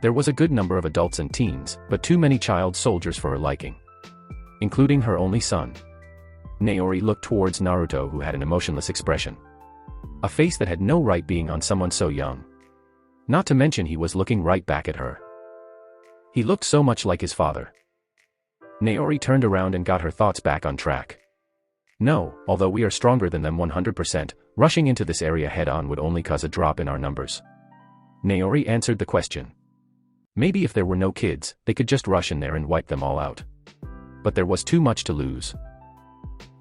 There was a good number of adults and teens, but too many child soldiers for her liking. Including her only son. Naori looked towards Naruto who had an emotionless expression. A face that had no right being on someone so young. Not to mention he was looking right back at her. He looked so much like his father. Naori turned around and got her thoughts back on track. No, although we are stronger than them 100%, rushing into this area head-on would only cause a drop in our numbers. Naori answered the question. Maybe if there were no kids, they could just rush in there and wipe them all out. But there was too much to lose.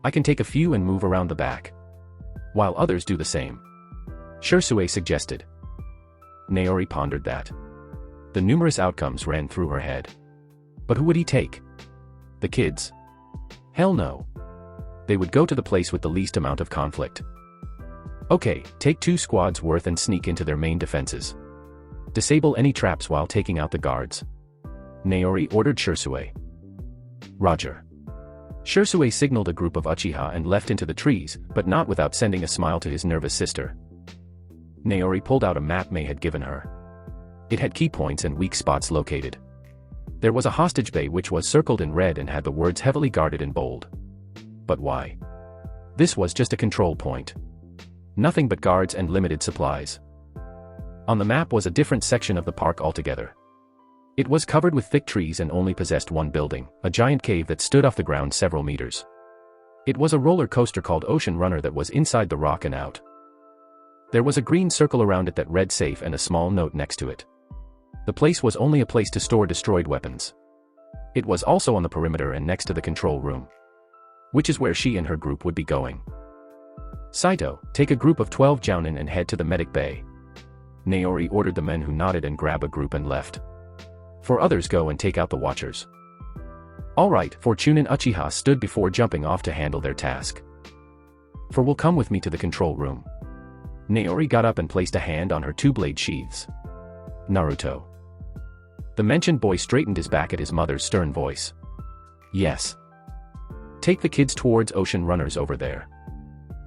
I can take a few and move around the back. While others do the same. Shusue suggested. Naori pondered that. The numerous outcomes ran through her head. But who would he take? The kids? Hell no. They would go to the place with the least amount of conflict. Okay, take 2 squads worth and sneak into their main defenses. Disable any traps while taking out the guards. Naori ordered Shusue. Roger. Shusue signaled a group of Uchiha and left into the trees, but not without sending a smile to his nervous sister. Naori pulled out a map May had given her. It had key points and weak spots located. There was a hostage bay which was circled in red and had the words heavily guarded in bold. But why? This was just a control point. Nothing but guards and limited supplies. On the map was a different section of the park altogether. It was covered with thick trees and only possessed one building, a giant cave that stood off the ground several meters. It was a roller coaster called Ocean Runner that was inside the rock and out. There was a green circle around it that read safe and a small note next to it. The place was only a place to store destroyed weapons. It was also on the perimeter and next to the control room. Which is where she and her group would be going. Saito, take a group of 12 jounin and head to the medic bay. Naori ordered the men who nodded and grab a group and left. For others go and take out the watchers. Alright, for Chunin Uchiha stood before jumping off to handle their task. For will come with me to the control room. Naori got up and placed a hand on her 2 blade sheaths. Naruto. The mentioned boy straightened his back at his mother's stern voice. Yes. Take the kids towards Ocean Runners over there.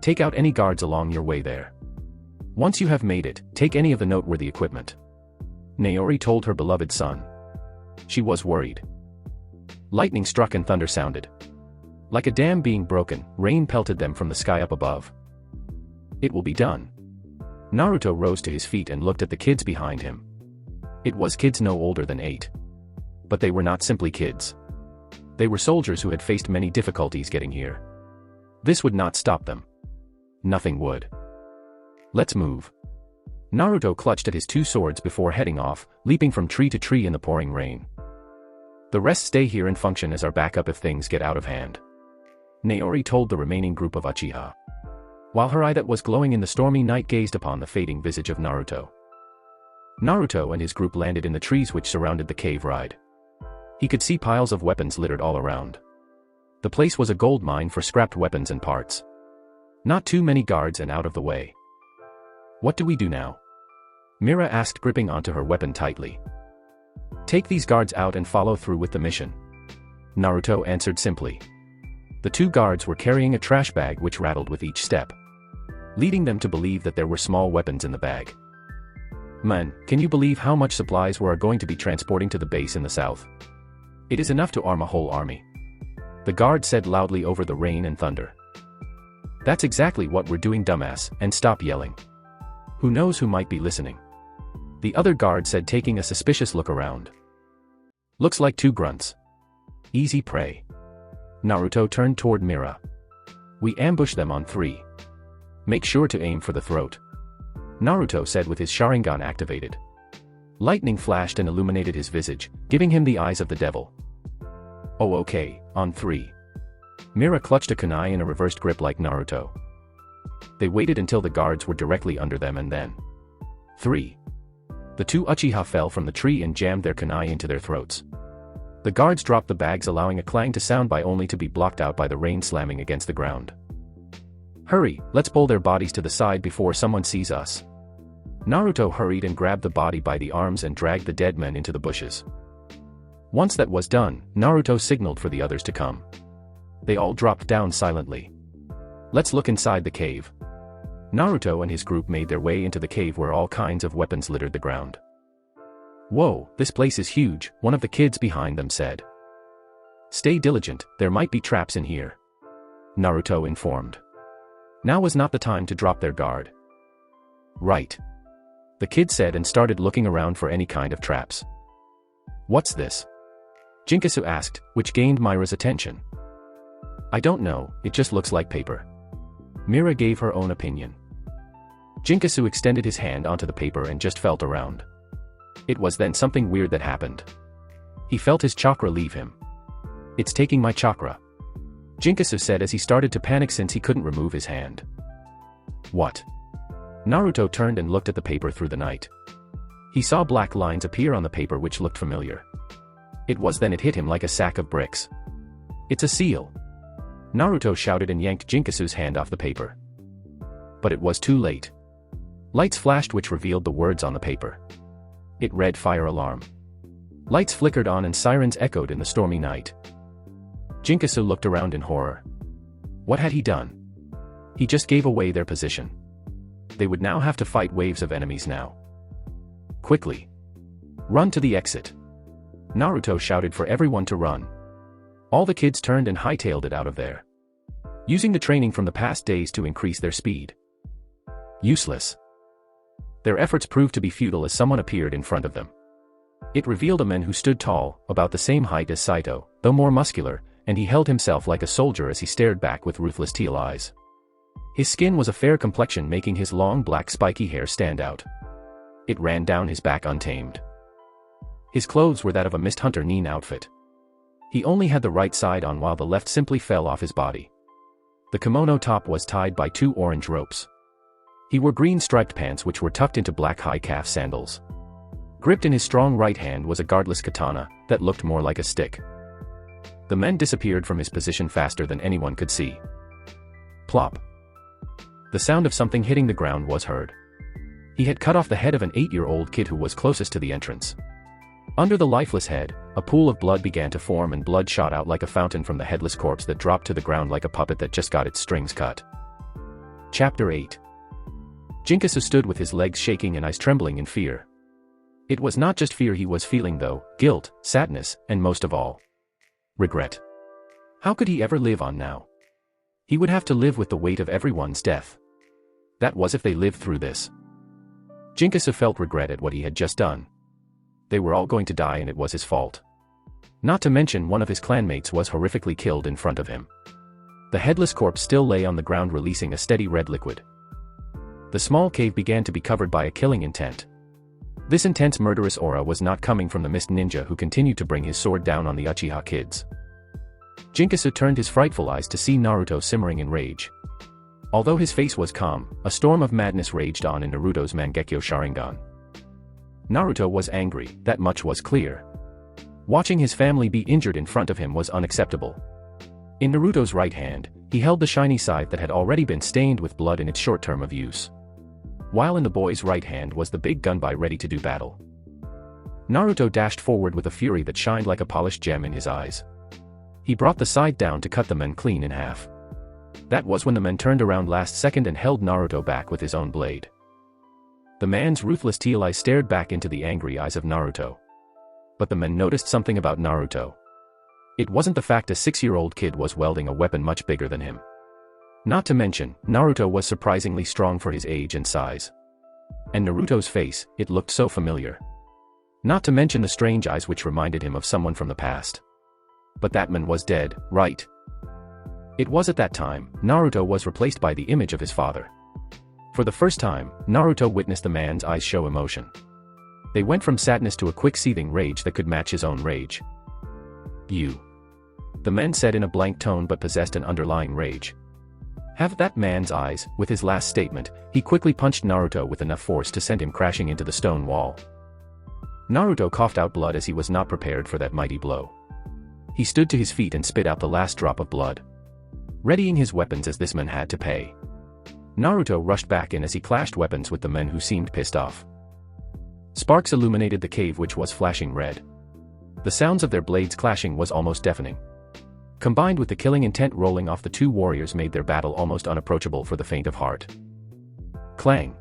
Take out any guards along your way there. Once you have made it, take any of the noteworthy equipment. Naori told her beloved son. She was worried. Lightning struck and thunder sounded. Like a dam being broken, rain pelted them from the sky up above. It will be done. Naruto rose to his feet and looked at the kids behind him. It was kids no older than 8. But they were not simply kids. They were soldiers who had faced many difficulties getting here. This would not stop them. Nothing would. Let's move. Naruto clutched at his two swords before heading off, leaping from tree to tree in the pouring rain. The rest stay here and function as our backup if things get out of hand. Naori told the remaining group of Uchiha, while her eye that was glowing in the stormy night gazed upon the fading visage of Naruto. Naruto and his group landed in the trees which surrounded the cave ride. He could see piles of weapons littered all around. The place was a gold mine for scrapped weapons and parts. Not too many guards and out of the way. What do we do now? Mira asked, gripping onto her weapon tightly. Take these guards out and follow through with the mission. Naruto answered simply. The two guards were carrying a trash bag which rattled with each step, leading them to believe that there were small weapons in the bag. Man, can you believe how much supplies we are going to be transporting to the base in the south? It is enough to arm a whole army. The guard said loudly over the rain and thunder. That's exactly what we're doing, dumbass, and stop yelling. Who knows who might be listening? The other guard said, taking a suspicious look around. Looks like two grunts. Easy prey. Naruto turned toward Mira. We ambush them on 3. Make sure to aim for the throat. Naruto said with his Sharingan activated. Lightning flashed and illuminated his visage, giving him the eyes of the devil. Oh okay, on 3. Mira clutched a kunai in a reversed grip like Naruto. They waited until the guards were directly under them and then 3. The two Uchiha fell from the tree and jammed their kunai into their throats. The guards dropped the bags, allowing a clang to sound by only to be blocked out by the rain slamming against the ground. Hurry, let's pull their bodies to the side before someone sees us. Naruto hurried and grabbed the body by the arms and dragged the dead men into the bushes. Once that was done, Naruto signaled for the others to come. They all dropped down silently. Let's look inside the cave. Naruto and his group made their way into the cave where all kinds of weapons littered the ground. Whoa, this place is huge, one of the kids behind them said. Stay diligent, there might be traps in here. Naruto informed. Now was not the time to drop their guard. Right. The kid said and started looking around for any kind of traps. What's this? Jinkasu asked, which gained Mira's attention. I don't know, it just looks like paper. Mira gave her own opinion. Jinkasu extended his hand onto the paper and just felt around. It was then something weird that happened. He felt his chakra leave him. It's taking my chakra. Jinkasu said as he started to panic since he couldn't remove his hand. What? Naruto turned and looked at the paper through the night. He saw black lines appear on the paper which looked familiar. It was then it hit him like a sack of bricks. It's a seal. Naruto shouted and yanked Jinkasu's hand off the paper. But it was too late. Lights flashed which revealed the words on the paper. It read fire alarm. Lights flickered on and sirens echoed in the stormy night. Jinkasu looked around in horror. What had he done? He just gave away their position. They would now have to fight waves of enemies now. Quickly. Run to the exit. Naruto shouted for everyone to run. All the kids turned and hightailed it out of there, using the training from the past days to increase their speed. Useless. Their efforts proved to be futile as someone appeared in front of them. It revealed a man who stood tall, about the same height as Saito, though more muscular, and he held himself like a soldier as he stared back with ruthless teal eyes. His skin was a fair complexion, making his long black spiky hair stand out. It ran down his back untamed. His clothes were that of a mist hunter Nin outfit. He only had the right side on while the left simply fell off his body. The kimono top was tied by 2 orange ropes. He wore green striped pants which were tucked into black high calf sandals. Gripped in his strong right hand was a guardless katana that looked more like a stick. The men disappeared from his position faster than anyone could see. Plop. The sound of something hitting the ground was heard. He had cut off the head of an 8-year-old kid who was closest to the entrance. Under the lifeless head, a pool of blood began to form and blood shot out like a fountain from the headless corpse that dropped to the ground like a puppet that just got its strings cut. Chapter 8. Jinkasu stood with his legs shaking and eyes trembling in fear. It was not just fear he was feeling though, guilt, sadness, and most of all, regret. How could he ever live on now? He would have to live with the weight of everyone's death. That was if they lived through this. Jinkasu felt regret at what he had just done. They were all going to die and it was his fault. Not to mention one of his clanmates was horrifically killed in front of him. The headless corpse still lay on the ground releasing a steady red liquid. The small cave began to be covered by a killing intent. This intense murderous aura was not coming from the mist ninja who continued to bring his sword down on the Uchiha kids. Jinkasu turned his frightful eyes to see Naruto simmering in rage. Although his face was calm, a storm of madness raged on in Naruto's Mangekyo Sharingan. Naruto was angry, that much was clear. Watching his family be injured in front of him was unacceptable. In Naruto's right hand, he held the shiny scythe that had already been stained with blood in its short term of use. While in the boy's right hand was the big gunbai ready to do battle. Naruto dashed forward with a fury that shined like a polished gem in his eyes. He brought the scythe down to cut the men clean in half. That was when the men turned around last second and held Naruto back with his own blade. The man's ruthless teal eyes stared back into the angry eyes of Naruto. But the men noticed something about Naruto. It wasn't the fact a 6-year-old kid was wielding a weapon much bigger than him. Not to mention, Naruto was surprisingly strong for his age and size. And Naruto's face, it looked so familiar. Not to mention the strange eyes which reminded him of someone from the past. But that man was dead, right? It was at that time, Naruto was replaced by the image of his father. For the first time, Naruto witnessed the man's eyes show emotion. They went from sadness to a quick seething rage that could match his own rage. You. The man said in a blank tone but possessed an underlying rage. Have that man's eyes. With his last statement, he quickly punched Naruto with enough force to send him crashing into the stone wall. Naruto coughed out blood as he was not prepared for that mighty blow. He stood to his feet and spit out the last drop of blood. Readying his weapons as this man had to pay. Naruto rushed back in as he clashed weapons with the men who seemed pissed off. Sparks illuminated the cave which was flashing red. The sounds of their blades clashing was almost deafening. Combined with the killing intent rolling off the two warriors made their battle almost unapproachable for the faint of heart. Clang.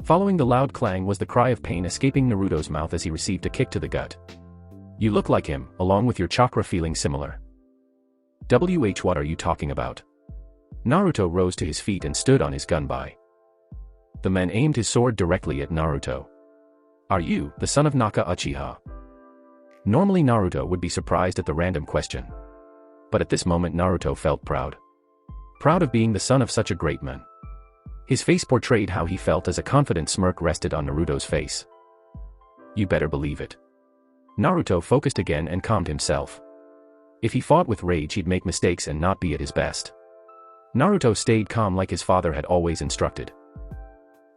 Following the loud clang was the cry of pain escaping Naruto's mouth as he received a kick to the gut. You look like him, along with your chakra feeling similar. What are you talking about? Naruto rose to his feet and stood on his gunbai. The man aimed his sword directly at Naruto. Are you the son of Naka Uchiha? Normally Naruto would be surprised at the random question. But at this moment Naruto felt proud. Proud of being the son of such a great man. His face portrayed how he felt as a confident smirk rested on Naruto's face. You better believe it. Naruto focused again and calmed himself. If he fought with rage he'd make mistakes and not be at his best. Naruto stayed calm like his father had always instructed.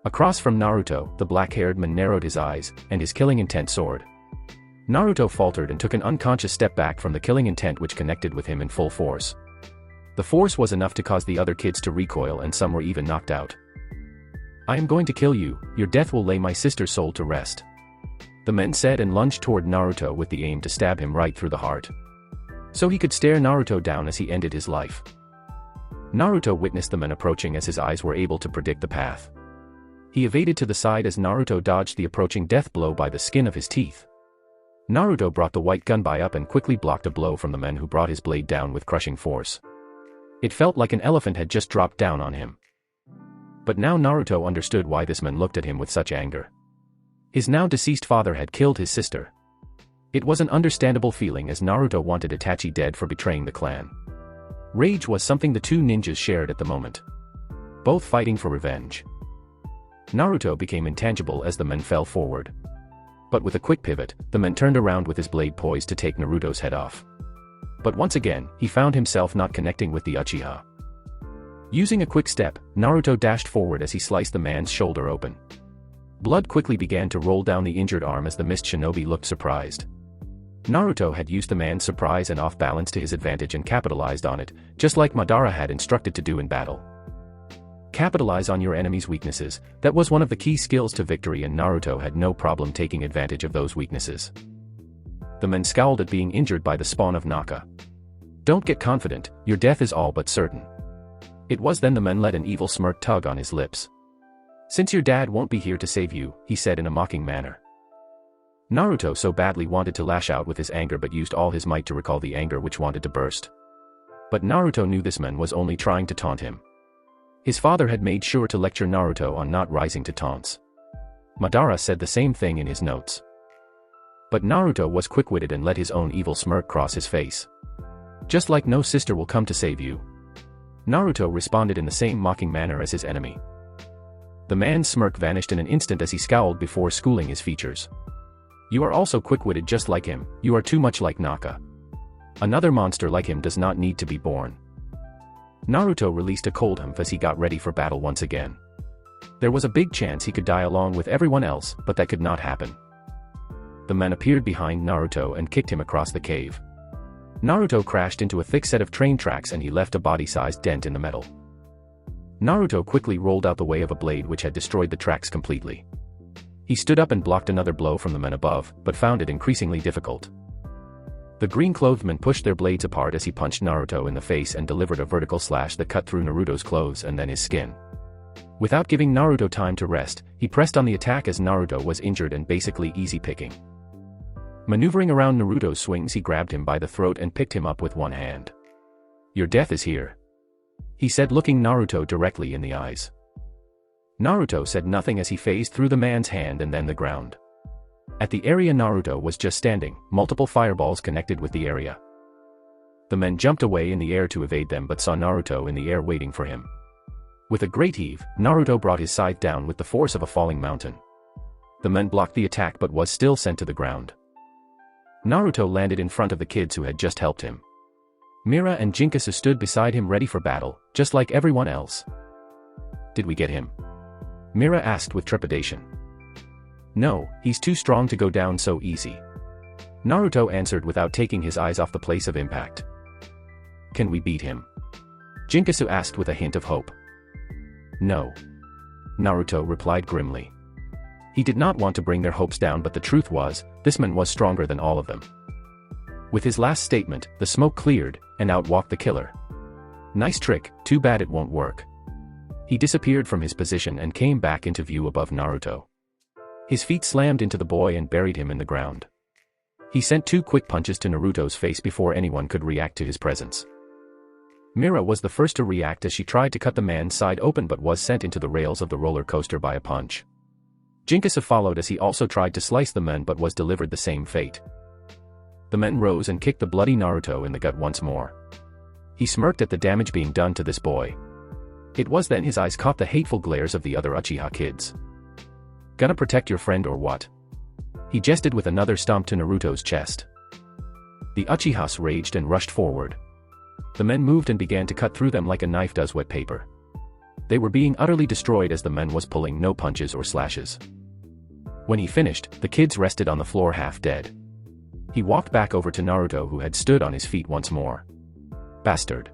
Across from Naruto, the black-haired man narrowed his eyes, and his killing intent soared. Naruto faltered and took an unconscious step back from the killing intent which connected with him in full force. The force was enough to cause the other kids to recoil and some were even knocked out. I am going to kill you, your death will lay my sister's soul to rest. The men said and lunged toward Naruto with the aim to stab him right through the heart. So he could stare Naruto down as he ended his life. Naruto witnessed the men approaching as his eyes were able to predict the path. He evaded to the side as Naruto dodged the approaching death blow by the skin of his teeth. Naruto brought the white gunbai up and quickly blocked a blow from the man who brought his blade down with crushing force. It felt like an elephant had just dropped down on him. But now Naruto understood why this man looked at him with such anger. His now deceased father had killed his sister. It was an understandable feeling as Naruto wanted Itachi dead for betraying the clan. Rage was something the two ninjas shared at the moment. Both fighting for revenge. Naruto became intangible as the men fell forward. But with a quick pivot, the man turned around with his blade poised to take Naruto's head off. But once again, he found himself not connecting with the Uchiha. Using a quick step, Naruto dashed forward as he sliced the man's shoulder open. Blood quickly began to roll down the injured arm as the mist shinobi looked surprised. Naruto had used the man's surprise and off-balance to his advantage and capitalized on it, just like Madara had instructed to do in battle. Capitalize on your enemy's weaknesses, that was one of the key skills to victory and Naruto had no problem taking advantage of those weaknesses. The men scowled at being injured by the spawn of Naka. Don't get confident, your death is all but certain. It was then the men let an evil smirk tug on his lips. Since your dad won't be here to save you, he said in a mocking manner. Naruto so badly wanted to lash out with his anger but used all his might to recall the anger which wanted to burst. But Naruto knew this man was only trying to taunt him. His father had made sure to lecture Naruto on not rising to taunts. Madara said the same thing in his notes. But Naruto was quick-witted and let his own evil smirk cross his face. Just like no sister will come to save you. Naruto responded in the same mocking manner as his enemy. The man's smirk vanished in an instant as he scowled before schooling his features. You are also quick-witted just like him, you are too much like Naka. Another monster like him does not need to be born. Naruto released a cold humph as he got ready for battle once again. There was a big chance he could die along with everyone else, but that could not happen. The men appeared behind Naruto and kicked him across the cave. Naruto crashed into a thick set of train tracks and he left a body-sized dent in the metal. Naruto quickly rolled out the way of a blade which had destroyed the tracks completely. He stood up and blocked another blow from the men above, but found it increasingly difficult. The green-clothed men pushed their blades apart as he punched Naruto in the face and delivered a vertical slash that cut through Naruto's clothes and then his skin. Without giving Naruto time to rest, he pressed on the attack as Naruto was injured and basically easy picking. Maneuvering around Naruto's swings, he grabbed him by the throat and picked him up with one hand. "Your death is here," he said, looking Naruto directly in the eyes. Naruto said nothing as he phased through the man's hand and then the ground. At the area Naruto was just standing, multiple fireballs connected with the area. The men jumped away in the air to evade them but saw Naruto in the air waiting for him. With a great heave, Naruto brought his scythe down with the force of a falling mountain. The men blocked the attack but was still sent to the ground. Naruto landed in front of the kids who had just helped him. Mira and Jinkasu stood beside him ready for battle, just like everyone else. "Did we get him?" Mira asked with trepidation. "No, he's too strong to go down so easy," Naruto answered without taking his eyes off the place of impact. "Can we beat him?" Jinkasu asked with a hint of hope. "No," Naruto replied grimly. He did not want to bring their hopes down, but the truth was, this man was stronger than all of them. With his last statement, the smoke cleared, and out walked the killer. "Nice trick, too bad it won't work." He disappeared from his position and came back into view above Naruto. His feet slammed into the boy and buried him in the ground. He sent 2 quick punches to Naruto's face before anyone could react to his presence. Mira was the first to react as she tried to cut the man's side open but was sent into the rails of the roller coaster by a punch. Jinkasu followed as he also tried to slice the men but was delivered the same fate. The men rose and kicked the bloody Naruto in the gut once more. He smirked at the damage being done to this boy. It was then his eyes caught the hateful glares of the other Uchiha kids. "Gonna protect your friend or what?" He jested with another stomp to Naruto's chest. The Uchihas raged and rushed forward. The men moved and began to cut through them like a knife does wet paper. They were being utterly destroyed as the men was pulling no punches or slashes. When he finished, the kids rested on the floor half dead. He walked back over to Naruto who had stood on his feet once more. "Bastard,"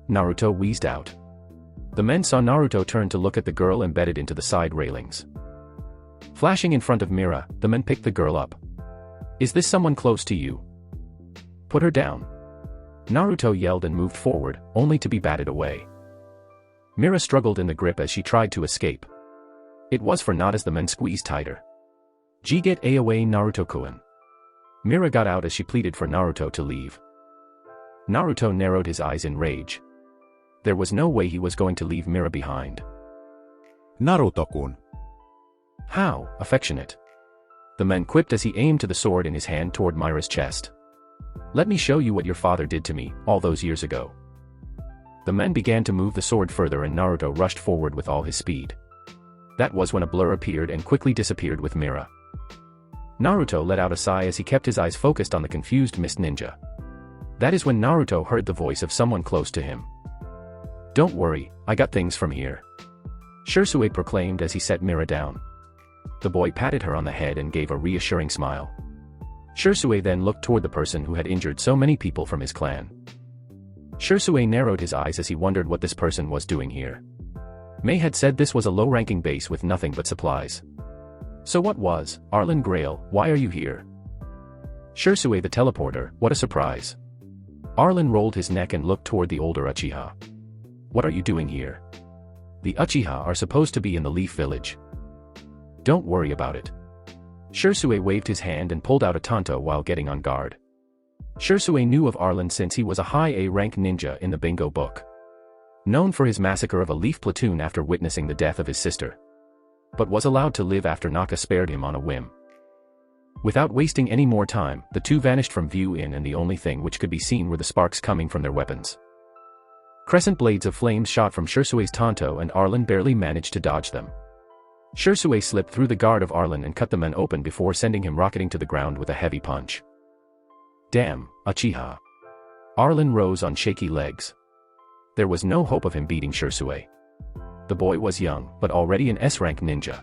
Naruto wheezed out. The men saw Naruto turn to look at the girl embedded into the side railings. Flashing in front of Mira, the men picked the girl up. "Is this someone close to you? Put her down." Naruto yelled and moved forward, only to be batted away. Mira struggled in the grip as she tried to escape. It was for naught as the men squeezed tighter. "Get away, Naruto-kun." Mira got out as she pleaded for Naruto to leave. Naruto narrowed his eyes in rage. There was no way he was going to leave Mira behind. "Naruto-kun." "How affectionate," the man quipped as he aimed to the sword in his hand toward Mira's chest. "Let me show you what your father did to me, all those years ago." The men began to move the sword further and Naruto rushed forward with all his speed. That was when a blur appeared and quickly disappeared with Mira. Naruto let out a sigh as he kept his eyes focused on the confused mist ninja. That is when Naruto heard the voice of someone close to him. "Don't worry, I got things from here," Shisui proclaimed as he set Mira down. The boy patted her on the head and gave a reassuring smile. Shisui then looked toward the person who had injured so many people from his clan. Shisui narrowed his eyes as he wondered what this person was doing here. May had said this was a low-ranking base with nothing but supplies. So what was, Arlin Grail, why are you here? Shisui the teleporter, what a surprise. Arlin rolled his neck and looked toward the older Uchiha. What are you doing here? The Uchiha are supposed to be in the Leaf Village. Don't worry about it. Shisui waved his hand and pulled out a tanto while getting on guard. Shisui knew of Arlin since he was a high A-rank ninja in the bingo book. Known for his massacre of a leaf platoon after witnessing the death of his sister. But was allowed to live after Naka spared him on a whim. Without wasting any more time, the two vanished from view and the only thing which could be seen were the sparks coming from their weapons. Crescent blades of flames shot from Shisui's tanto and Arlin barely managed to dodge them. Shursue slipped through the guard of Arlin and cut the man open before sending him rocketing to the ground with a heavy punch. Damn, Uchiha. Arlin rose on shaky legs. There was no hope of him beating Shursue. The boy was young, but already an S-rank ninja.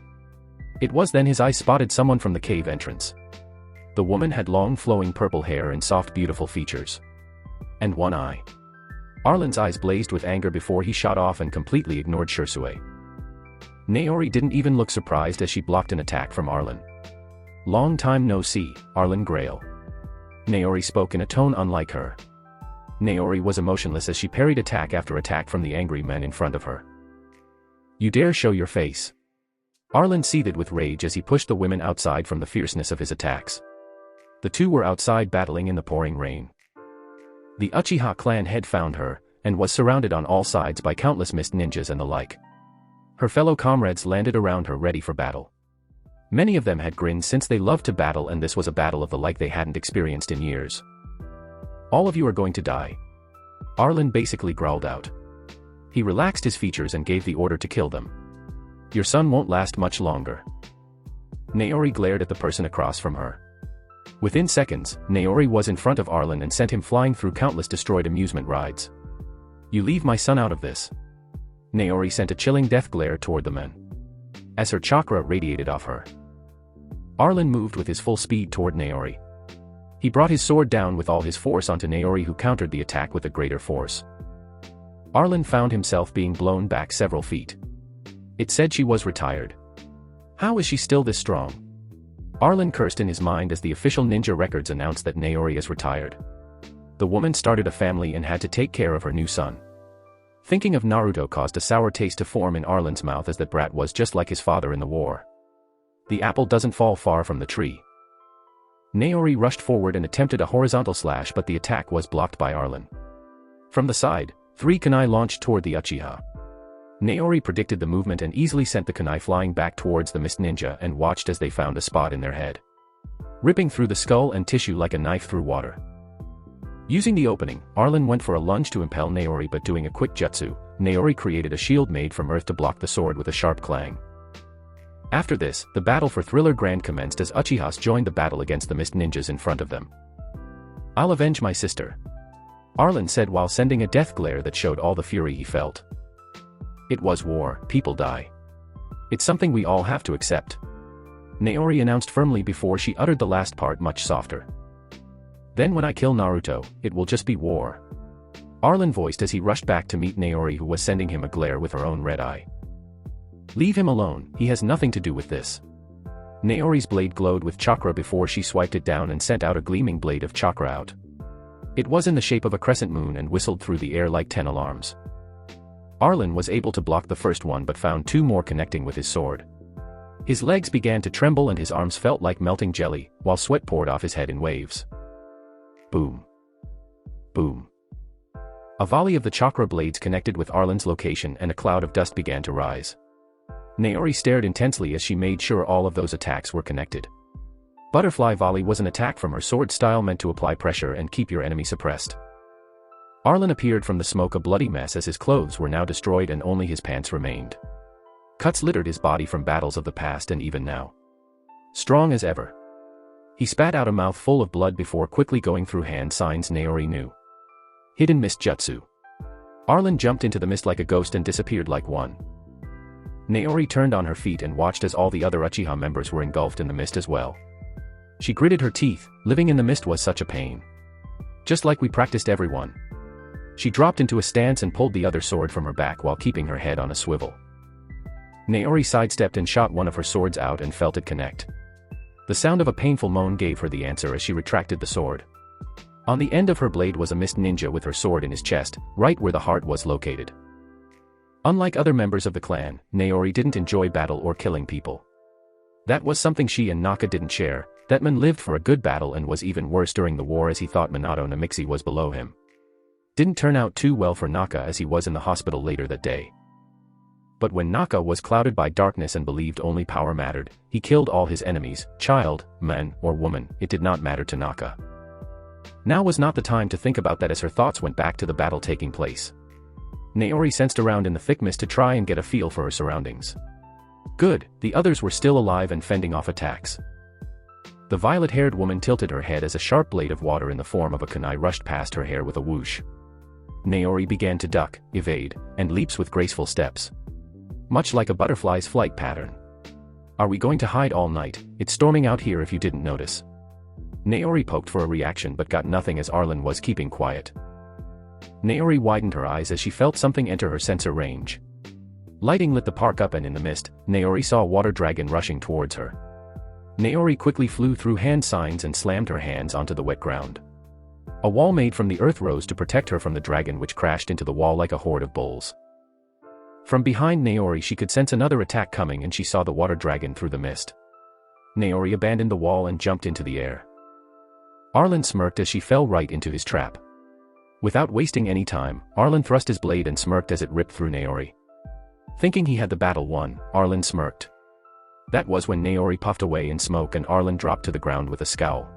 It was then his eyes spotted someone from the cave entrance. The woman had long flowing purple hair and soft beautiful features. And one eye. Arlin's eyes blazed with anger before he shot off and completely ignored Shursue. Naori didn't even look surprised as she blocked an attack from Arlin. Long time no see, Arlin Grail. Naori spoke in a tone unlike her. Naori was emotionless as she parried attack after attack from the angry men in front of her. You dare show your face? Arlin seethed with rage as he pushed the women outside from the fierceness of his attacks. The two were outside battling in the pouring rain. The Uchiha clan had found her, and was surrounded on all sides by countless mist ninjas and the like. Her fellow comrades landed around her ready for battle. Many of them had grins since they loved to battle, and this was a battle of the like they hadn't experienced in years. All of you are going to die. Arlin basically growled out. He relaxed his features and gave the order to kill them. Your son won't last much longer. Naori glared at the person across from her. Within seconds, Naori was in front of Arlin and sent him flying through countless destroyed amusement rides. You leave my son out of this. Naori sent a chilling death glare toward the men. As her chakra radiated off her. Arlin moved with his full speed toward Naori. He brought his sword down with all his force onto Naori, who countered the attack with a greater force. Arlin found himself being blown back several feet. It said she was retired. How is she still this strong? Arlin cursed in his mind as the official ninja records announced that Naori is retired. The woman started a family and had to take care of her new son. Thinking of Naruto caused a sour taste to form in Arlin's mouth, as that brat was just like his father in the war. The apple doesn't fall far from the tree. Naori rushed forward and attempted a horizontal slash, but the attack was blocked by Arlin. From the side, 3 kunai launched toward the Uchiha. Naori predicted the movement and easily sent the kunai flying back towards the mist ninja and watched as they found a spot in their head. Ripping through the skull and tissue like a knife through water. Using the opening, Arlin went for a lunge to impel Naori, but doing a quick jutsu, Naori created a shield made from earth to block the sword with a sharp clang. After this, the battle for Thriller Grand commenced as Uchihas joined the battle against the mist ninjas in front of them. I'll avenge my sister. Arlin said while sending a death glare that showed all the fury he felt. It was war, people die. It's something we all have to accept. Naori announced firmly before she uttered the last part much softer. Then when I kill Naruto, it will just be war. Arlin voiced as he rushed back to meet Naori, who was sending him a glare with her own red eye. Leave him alone, he has nothing to do with this. Naori's blade glowed with chakra before she swiped it down and sent out a gleaming blade of chakra out. It was in the shape of a crescent moon and whistled through the air like 10 alarms. Arlin was able to block the first one but found 2 more connecting with his sword. His legs began to tremble and his arms felt like melting jelly, while sweat poured off his head in waves. Boom. Boom. A volley of the chakra blades connected with Arlin's location and a cloud of dust began to rise. Naori stared intensely as she made sure all of those attacks were connected. Butterfly volley was an attack from her sword style meant to apply pressure and keep your enemy suppressed. Arlin appeared from the smoke a bloody mess as his clothes were now destroyed and only his pants remained. Cuts littered his body from battles of the past and even now. Strong as ever. He spat out a mouthful of blood before quickly going through hand signs Naori knew. Hidden Mist Jutsu. Arlin jumped into the mist like a ghost and disappeared like one. Naori turned on her feet and watched as all the other Uchiha members were engulfed in the mist as well. She gritted her teeth, living in the mist was such a pain. Just like we practiced everyone. She dropped into a stance and pulled the other sword from her back while keeping her head on a swivel. Naori sidestepped and shot one of her swords out and felt it connect. The sound of a painful moan gave her the answer as she retracted the sword. On the end of her blade was a mist ninja with her sword in his chest, right where the heart was located. Unlike other members of the clan, Naori didn't enjoy battle or killing people. That was something she and Naka didn't share. That man lived for a good battle and was even worse during the war as he thought Minato Namixi was below him. Didn't turn out too well for Naka as he was in the hospital later that day. But when Naka was clouded by darkness and believed only power mattered, he killed all his enemies, child, man, or woman, it did not matter to Naka. Now was not the time to think about that as her thoughts went back to the battle taking place. Naori sensed around in the thick mist to try and get a feel for her surroundings. Good, the others were still alive and fending off attacks. The violet-haired woman tilted her head as a sharp blade of water in the form of a kunai rushed past her hair with a whoosh. Naori began to duck, evade, and leaps with graceful steps. Much like a butterfly's flight pattern. Are we going to hide all night? It's storming out here if you didn't notice. Naori poked for a reaction but got nothing as Arlin was keeping quiet. Naori widened her eyes as she felt something enter her sensor range. Lighting lit the park up and in the mist, Naori saw a water dragon rushing towards her. Naori quickly flew through hand signs and slammed her hands onto the wet ground. A wall made from the earth rose to protect her from the dragon which crashed into the wall like a horde of bulls. From behind Naori she could sense another attack coming and she saw the water dragon through the mist. Naori abandoned the wall and jumped into the air. Arlin smirked as she fell right into his trap. Without wasting any time, Arlin thrust his blade and smirked as it ripped through Naori. Thinking he had the battle won, Arlin smirked. That was when Naori puffed away in smoke and Arlin dropped to the ground with a scowl.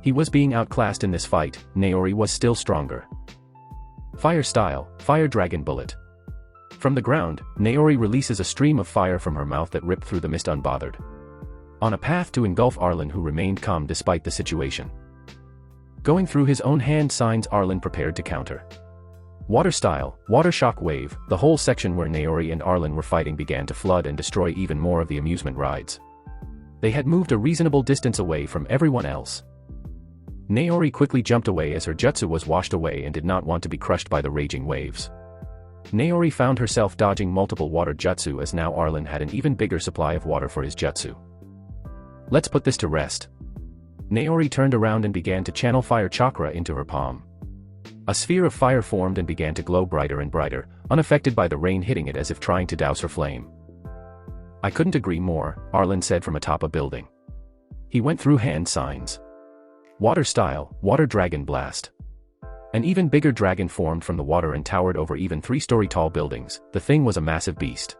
He was being outclassed in this fight, Naori was still stronger. Fire style, fire dragon bullet. From the ground, Naori releases a stream of fire from her mouth that ripped through the mist unbothered. On a path to engulf Arlin who remained calm despite the situation. Going through his own hand signs Arlin prepared to counter. Water style, water shock wave, the whole section where Naori and Arlin were fighting began to flood and destroy even more of the amusement rides. They had moved a reasonable distance away from everyone else. Naori quickly jumped away as her jutsu was washed away and did not want to be crushed by the raging waves. Naori found herself dodging multiple water jutsu as now Arlin had an even bigger supply of water for his jutsu. Let's put this to rest. Naori turned around and began to channel fire chakra into her palm. A sphere of fire formed and began to glow brighter and brighter, unaffected by the rain hitting it as if trying to douse her flame. I couldn't agree more, Arlin said from atop a building. He went through hand signs. Water style, water dragon blast. An even bigger dragon formed from the water and towered over even 3-story tall buildings. The thing was a massive beast.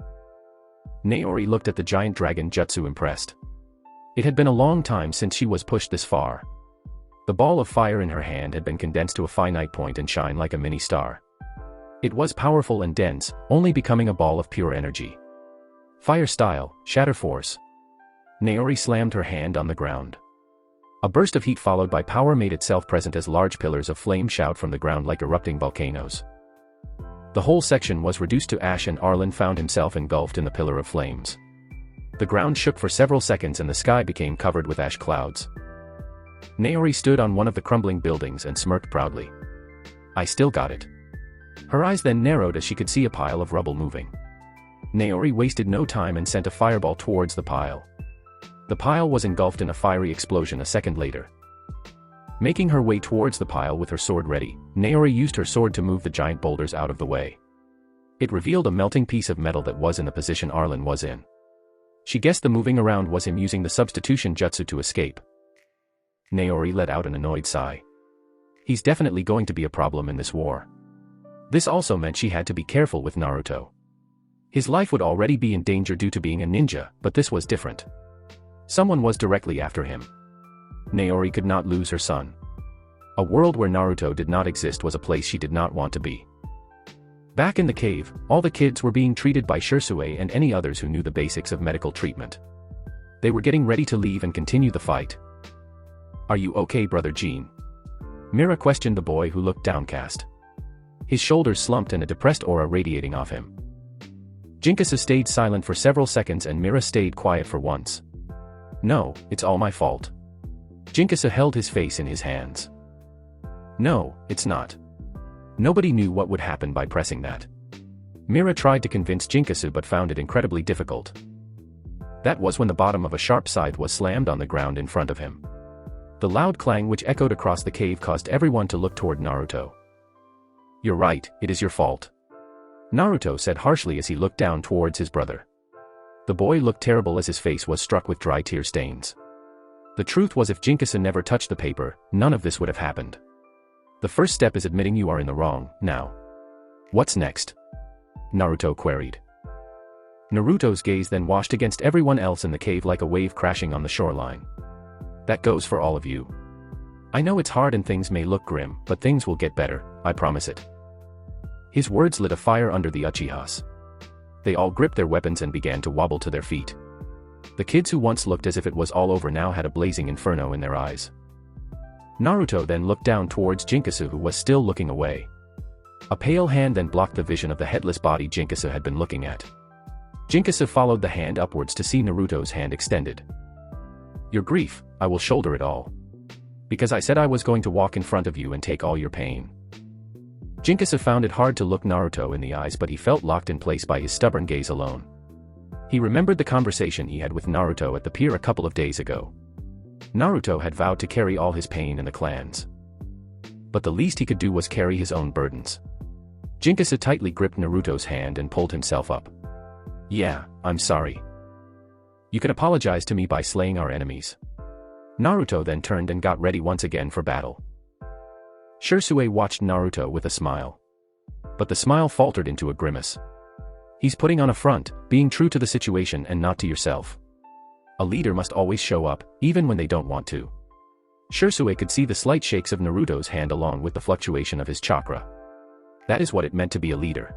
Naori looked at the giant dragon jutsu impressed. It had been a long time since she was pushed this far. The ball of fire in her hand had been condensed to a finite point and shine like a mini star. It was powerful and dense, only becoming a ball of pure energy. Fire style, shatter force. Naori slammed her hand on the ground. A burst of heat followed by power made itself present as large pillars of flame shout from the ground like erupting volcanoes. The whole section was reduced to ash and Arlin found himself engulfed in the pillar of flames. The ground shook for several seconds and the sky became covered with ash clouds. Naori stood on one of the crumbling buildings and smirked proudly. I still got it. Her eyes then narrowed as she could see a pile of rubble moving. Naori wasted no time and sent a fireball towards the pile. The pile was engulfed in a fiery explosion a second later. Making her way towards the pile with her sword ready, Naori used her sword to move the giant boulders out of the way. It revealed a melting piece of metal that was in the position Arlin was in. She guessed the moving around was him using the substitution jutsu to escape. Naori let out an annoyed sigh. He's definitely going to be a problem in this war. This also meant she had to be careful with Naruto. His life would already be in danger due to being a ninja, but this was different. Someone was directly after him. Naori could not lose her son. A world where Naruto did not exist was a place she did not want to be. Back in the cave, all the kids were being treated by Shursue and any others who knew the basics of medical treatment. They were getting ready to leave and continue the fight. Are you okay, Brother Jean? Mira questioned the boy who looked downcast. His shoulders slumped and a depressed aura radiating off him. Jinkasu stayed silent for several seconds and Mira stayed quiet for once. No, it's all my fault. Jinkasu held his face in his hands. No, it's not. Nobody knew what would happen by pressing that. Mira tried to convince Jinkasu but found it incredibly difficult. That was when the bottom of a sharp scythe was slammed on the ground in front of him. The loud clang which echoed across the cave caused everyone to look toward Naruto. You're right, it is your fault. Naruto said harshly as he looked down towards his brother. The boy looked terrible as his face was struck with dry tear stains. The truth was if Jinkasu never touched the paper, none of this would have happened. The first step is admitting you are in the wrong, now. What's next? Naruto queried. Naruto's gaze then washed against everyone else in the cave like a wave crashing on the shoreline. That goes for all of you. I know it's hard and things may look grim, but things will get better, I promise it. His words lit a fire under the Uchihas. They all gripped their weapons and began to wobble to their feet. The kids who once looked as if it was all over now had a blazing inferno in their eyes. Naruto then looked down towards Jinkasu, who was still looking away. A pale hand then blocked the vision of the headless body Jinkasu had been looking at. Jinkasu followed the hand upwards to see Naruto's hand extended. Your grief, I will shoulder it all. Because I said I was going to walk in front of you and take all your pain. Jinkasu found it hard to look Naruto in the eyes, but he felt locked in place by his stubborn gaze alone. He remembered the conversation he had with Naruto at the pier a couple of days ago. Naruto had vowed to carry all his pain in the clans. But the least he could do was carry his own burdens. Jinkasu tightly gripped Naruto's hand and pulled himself up. Yeah, I'm sorry. You can apologize to me by slaying our enemies. Naruto then turned and got ready once again for battle. Shisui watched Naruto with a smile. But the smile faltered into a grimace. He's putting on a front, being true to the situation and not to yourself. A leader must always show up, even when they don't want to. Shisui could see the slight shakes of Naruto's hand along with the fluctuation of his chakra. That is what it meant to be a leader.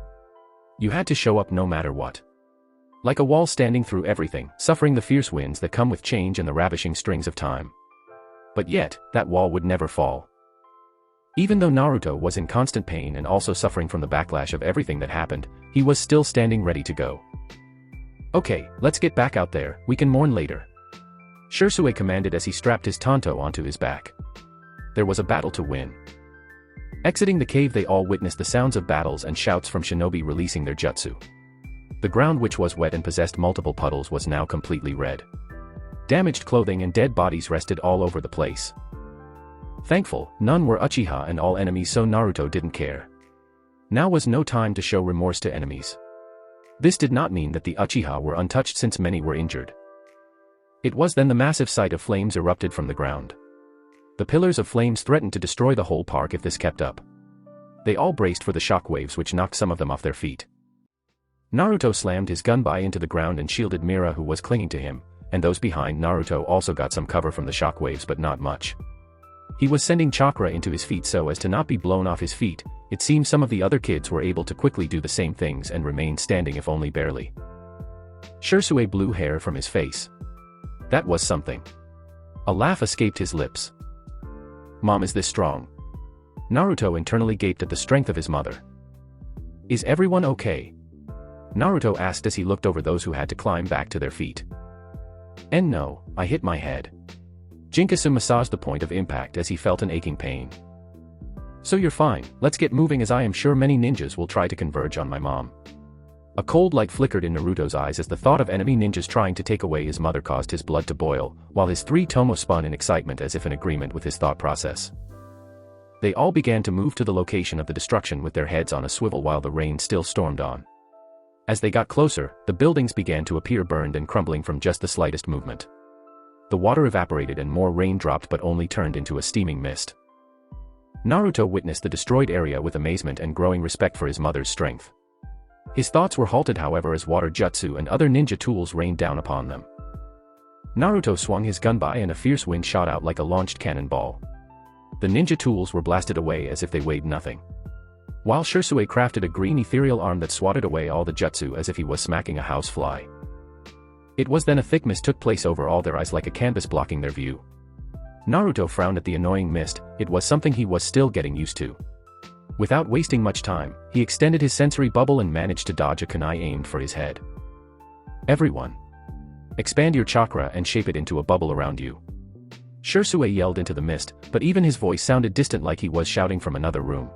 You had to show up no matter what. Like a wall standing through everything, suffering the fierce winds that come with change and the ravishing strings of time. But yet, that wall would never fall. Even though Naruto was in constant pain and also suffering from the backlash of everything that happened, he was still standing ready to go. Okay, let's get back out there, we can mourn later. Shisui commanded as he strapped his tanto onto his back. There was a battle to win. Exiting the cave, they all witnessed the sounds of battles and shouts from shinobi releasing their jutsu. The ground, which was wet and possessed multiple puddles, was now completely red. Damaged clothing and dead bodies rested all over the place. Thankful, none were Uchiha and all enemies, so Naruto didn't care. Now was no time to show remorse to enemies. This did not mean that the Uchiha were untouched, since many were injured. It was then the massive sight of flames erupted from the ground. The pillars of flames threatened to destroy the whole park if this kept up. They all braced for the shockwaves, which knocked some of them off their feet. Naruto slammed his gunbai into the ground and shielded Mira, who was clinging to him, and those behind Naruto also got some cover from the shockwaves, but not much. He was sending chakra into his feet so as to not be blown off his feet. It seemed some of the other kids were able to quickly do the same things and remain standing, if only barely. Shisui blew hair from his face. That was something. A laugh escaped his lips. Mom, is this strong? Naruto internally gaped at the strength of his mother. Is everyone okay? Naruto asked as he looked over those who had to climb back to their feet. And no, I hit my head. Jinkasu massaged the point of impact as he felt an aching pain. So you're fine, let's get moving, as I am sure many ninjas will try to converge on my mom. A cold light flickered in Naruto's eyes as the thought of enemy ninjas trying to take away his mother caused his blood to boil, while his three tomo spun in excitement as if in agreement with his thought process. They all began to move to the location of the destruction with their heads on a swivel while the rain still stormed on. As they got closer, the buildings began to appear burned and crumbling from just the slightest movement. The water evaporated and more rain dropped, but only turned into a steaming mist. Naruto witnessed the destroyed area with amazement and growing respect for his mother's strength. His thoughts were halted, however, as water jutsu and other ninja tools rained down upon them. Naruto swung his gunbai and a fierce wind shot out like a launched cannonball. The ninja tools were blasted away as if they weighed nothing. While Shisui crafted a green ethereal arm that swatted away all the jutsu as if he was smacking a housefly. It was then a thick mist took place over all their eyes like a canvas blocking their view. Naruto frowned at the annoying mist. It was something he was still getting used to. Without wasting much time, he extended his sensory bubble and managed to dodge a kunai aimed for his head. Everyone, expand your chakra and shape it into a bubble around you. Shisui yelled into the mist, but even his voice sounded distant, like he was shouting from another room.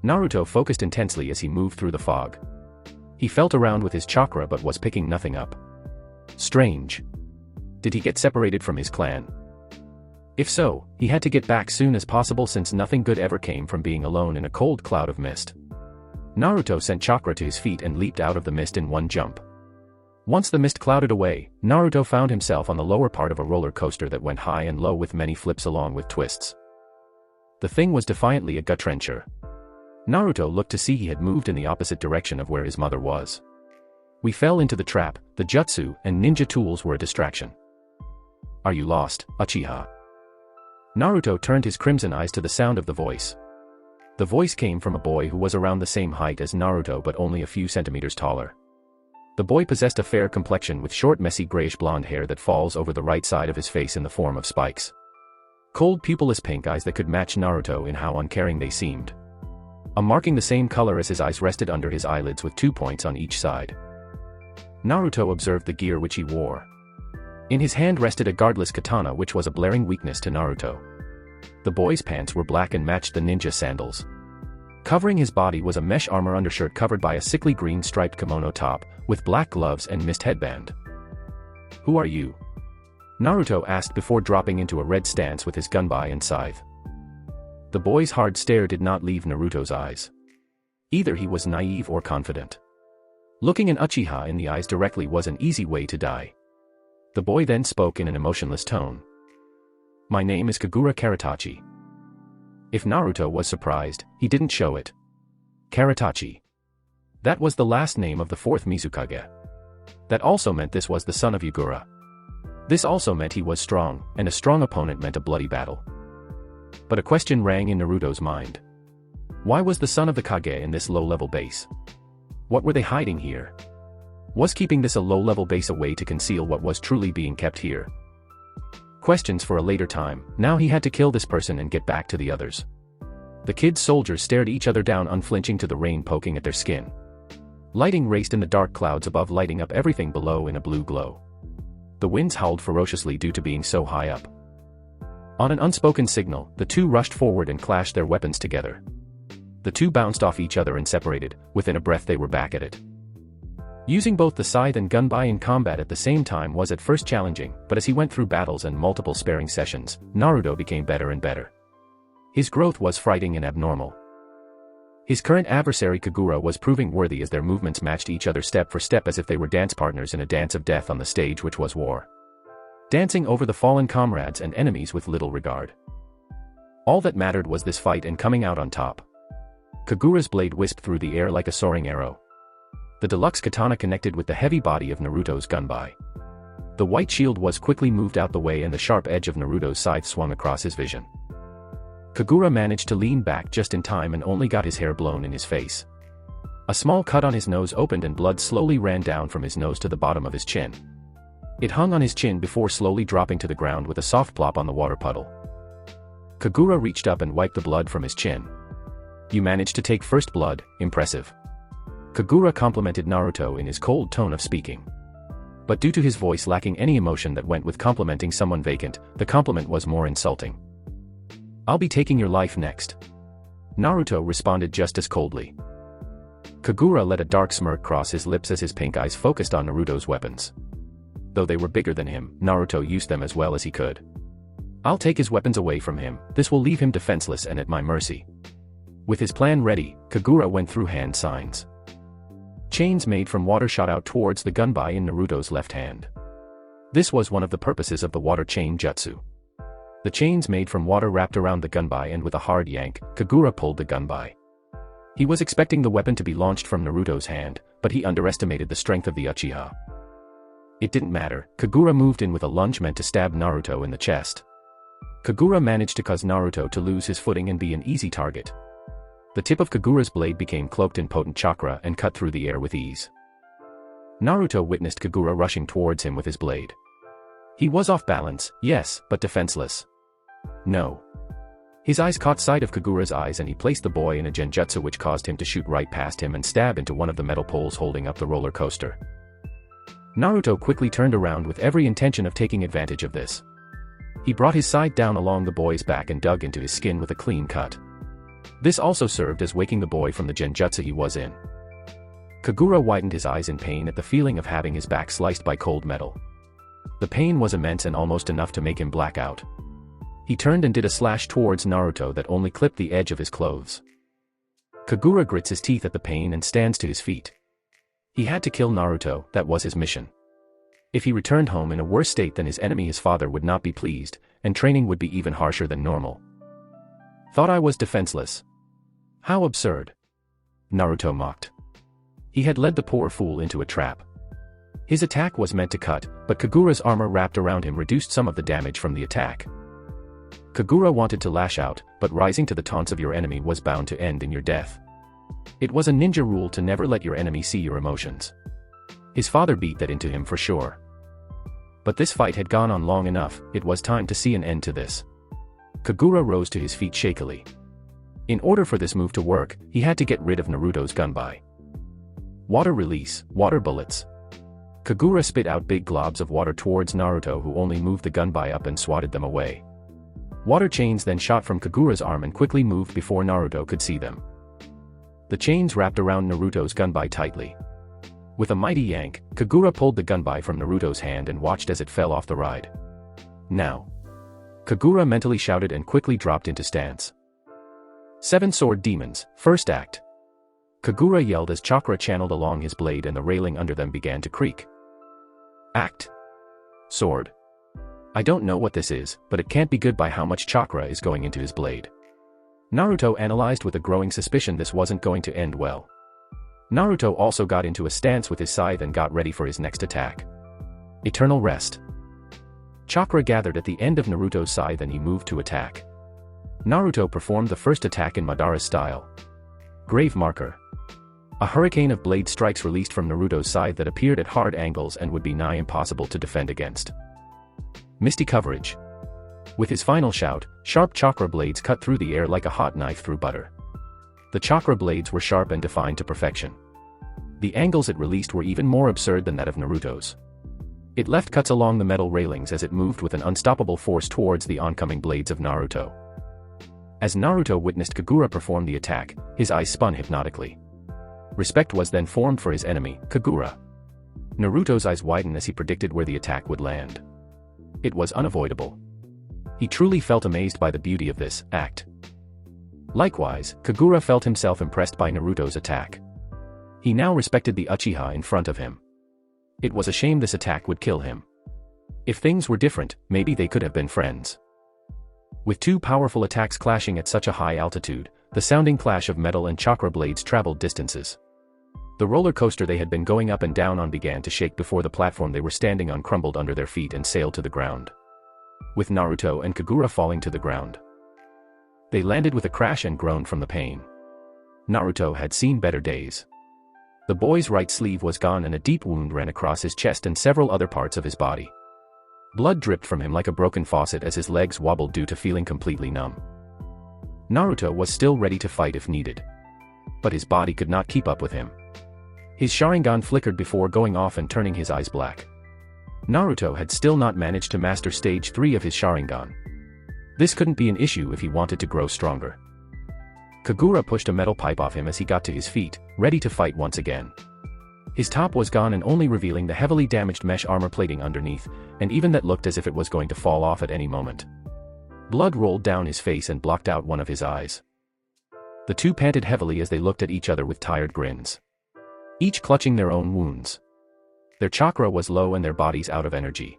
Naruto focused intensely as he moved through the fog. He felt around with his chakra but was picking nothing up. Strange. Did he get separated from his clan? If so, he had to get back soon as possible, since nothing good ever came from being alone in a cold cloud of mist. Naruto sent chakra to his feet and leaped out of the mist in one jump. Once the mist clouded away, Naruto found himself on the lower part of a roller coaster that went high and low with many flips along with twists. The thing was defiantly a gut trencher. Naruto looked to see he had moved in the opposite direction of where his mother was. We fell into the trap. The jutsu and ninja tools were a distraction. Are you lost, Uchiha? Naruto turned his crimson eyes to the sound of the voice. The voice came from a boy who was around the same height as Naruto but only a few centimeters taller. The boy possessed a fair complexion with short messy grayish blonde hair that falls over the right side of his face in the form of spikes. Cold pupilless pink eyes that could match Naruto in how uncaring they seemed. Marking the same color as his eyes rested under his eyelids with 2 points on each side. Naruto observed the gear which he wore. In his hand rested a guardless katana which was a blaring weakness to Naruto. The boy's pants were black and matched the ninja sandals. Covering his body was a mesh armor undershirt covered by a sickly green striped kimono top, with black gloves and mist headband. "Who are you?" Naruto asked before dropping into a red stance with his gunbai and scythe. The boy's hard stare did not leave Naruto's eyes. Either he was naive or confident. Looking an Uchiha in the eyes directly was an easy way to die. The boy then spoke in an emotionless tone. "My name is Kagura Karatachi." If Naruto was surprised, he didn't show it. Karatachi. That was the last name of the fourth Mizukage. That also meant this was the son of Yagura. This also meant he was strong, and a strong opponent meant a bloody battle. But a question rang in Naruto's mind. Why was the son of the Kage in this low-level base? What were they hiding here? Was keeping this a low-level base a way to conceal what was truly being kept here? Questions for a later time. Now he had to kill this person and get back to the others. The kid soldiers stared each other down unflinching to the rain poking at their skin. Lighting raced in the dark clouds above, lighting up everything below in a blue glow. The winds howled ferociously due to being so high up. On an unspoken signal, the two rushed forward and clashed their weapons together. The two bounced off each other and separated. Within a breath they were back at it. Using both the scythe and gunbai in combat at the same time was at first challenging, but as he went through battles and multiple sparring sessions, Naruto became better and better. His growth was frightening and abnormal. His current adversary Kagura was proving worthy as their movements matched each other step for step as if they were dance partners in a dance of death on the stage which was war. Dancing over the fallen comrades and enemies with little regard. All that mattered was this fight and coming out on top. Kagura's blade whisked through the air like a soaring arrow. The deluxe katana connected with the heavy body of Naruto's gunbai. The white shield was quickly moved out the way and the sharp edge of Naruto's scythe swung across his vision. Kagura managed to lean back just in time and only got his hair blown in his face. A small cut on his nose opened and blood slowly ran down from his nose to the bottom of his chin. It hung on his chin before slowly dropping to the ground with a soft plop on the water puddle. Kagura reached up and wiped the blood from his chin. "You managed to take first blood, impressive." Kagura complimented Naruto in his cold tone of speaking. But due to his voice lacking any emotion that went with complimenting someone vacant, the compliment was more insulting. "I'll be taking your life next." Naruto responded just as coldly. Kagura let a dark smirk cross his lips as his pink eyes focused on Naruto's weapons. Though they were bigger than him, Naruto used them as well as he could. "I'll take his weapons away from him, this will leave him defenseless and at my mercy." With his plan ready, Kagura went through hand signs. Chains made from water shot out towards the gunbai in Naruto's left hand. This was one of the purposes of the water chain jutsu. The chains made from water wrapped around the gunbai and with a hard yank, Kagura pulled the gunbai. He was expecting the weapon to be launched from Naruto's hand, but he underestimated the strength of the Uchiha. It didn't matter, Kagura moved in with a lunge meant to stab Naruto in the chest. Kagura managed to cause Naruto to lose his footing and be an easy target. The tip of Kagura's blade became cloaked in potent chakra and cut through the air with ease. Naruto witnessed Kagura rushing towards him with his blade. He was off balance, yes, but defenseless. No. His eyes caught sight of Kagura's eyes and he placed the boy in a genjutsu which caused him to shoot right past him and stab into one of the metal poles holding up the roller coaster. Naruto quickly turned around with every intention of taking advantage of this. He brought his side down along the boy's back and dug into his skin with a clean cut. This also served as waking the boy from the genjutsu he was in. Kagura widened his eyes in pain at the feeling of having his back sliced by cold metal. The pain was immense and almost enough to make him black out. He turned and did a slash towards Naruto that only clipped the edge of his clothes. Kagura grits his teeth at the pain and stands to his feet. He had to kill Naruto, that was his mission. If he returned home in a worse state than his enemy his father would not be pleased, and training would be even harsher than normal. "Thought I was defenseless. How absurd," Naruto mocked. He had led the poor fool into a trap. His attack was meant to cut, but Kagura's armor wrapped around him reduced some of the damage from the attack. Kagura wanted to lash out, but rising to the taunts of your enemy was bound to end in your death. It was a ninja rule to never let your enemy see your emotions. His father beat that into him for sure. But this fight had gone on long enough, it was time to see an end to this. Kagura rose to his feet shakily. In order for this move to work, he had to get rid of Naruto's gunbai. Water release, water bullets. Kagura spit out big globs of water towards Naruto, who only moved the gunbai up and swatted them away. Water chains then shot from Kagura's arm and quickly moved before Naruto could see them. The chains wrapped around Naruto's gunbai tightly. With a mighty yank, Kagura pulled the gunbai from Naruto's hand and watched as it fell off the ride. Now. Kagura mentally shouted and quickly dropped into stance. Seven Sword Demons, First Act. Kagura yelled as chakra channeled along his blade and the railing under them began to creak. Act. Sword. I don't know what this is, but it can't be good by how much chakra is going into his blade. Naruto analyzed with a growing suspicion this wasn't going to end well. Naruto also got into a stance with his scythe and got ready for his next attack. Eternal Rest. Chakra gathered at the end of Naruto's scythe and he moved to attack. Naruto performed the first attack in Madara's style. Grave Marker. A hurricane of blade strikes released from Naruto's scythe that appeared at hard angles and would be nigh impossible to defend against. Misty Coverage. With his final shout, sharp chakra blades cut through the air like a hot knife through butter. The chakra blades were sharp and defined to perfection. The angles it released were even more absurd than that of Naruto's. It left cuts along the metal railings as it moved with an unstoppable force towards the oncoming blades of Naruto. As Naruto witnessed Kagura perform the attack, his eyes spun hypnotically. Respect was then formed for his enemy, Kagura. Naruto's eyes widened as he predicted where the attack would land. It was unavoidable. He truly felt amazed by the beauty of this act. Likewise, Kagura felt himself impressed by Naruto's attack. He now respected the Uchiha in front of him. It was a shame this attack would kill him. If things were different, maybe they could have been friends. With two powerful attacks clashing at such a high altitude, the sounding clash of metal and chakra blades traveled distances. The roller coaster they had been going up and down on began to shake before the platform they were standing on crumbled under their feet and sailed to the ground. With Naruto and Kagura falling to the ground. They landed with a crash and groaned from the pain. Naruto had seen better days. The boy's right sleeve was gone and a deep wound ran across his chest and several other parts of his body. Blood dripped from him like a broken faucet as his legs wobbled due to feeling completely numb. Naruto was still ready to fight if needed. But his body could not keep up with him. His Sharingan flickered before going off and turning his eyes black. Naruto had still not managed to master stage 3 of his Sharingan. This couldn't be an issue if he wanted to grow stronger. Kagura pushed a metal pipe off him as he got to his feet, ready to fight once again. His top was gone and only revealing the heavily damaged mesh armor plating underneath, and even that looked as if it was going to fall off at any moment. Blood rolled down his face and blocked out one of his eyes. The two panted heavily as they looked at each other with tired grins. Each clutching their own wounds. Their chakra was low and their bodies out of energy.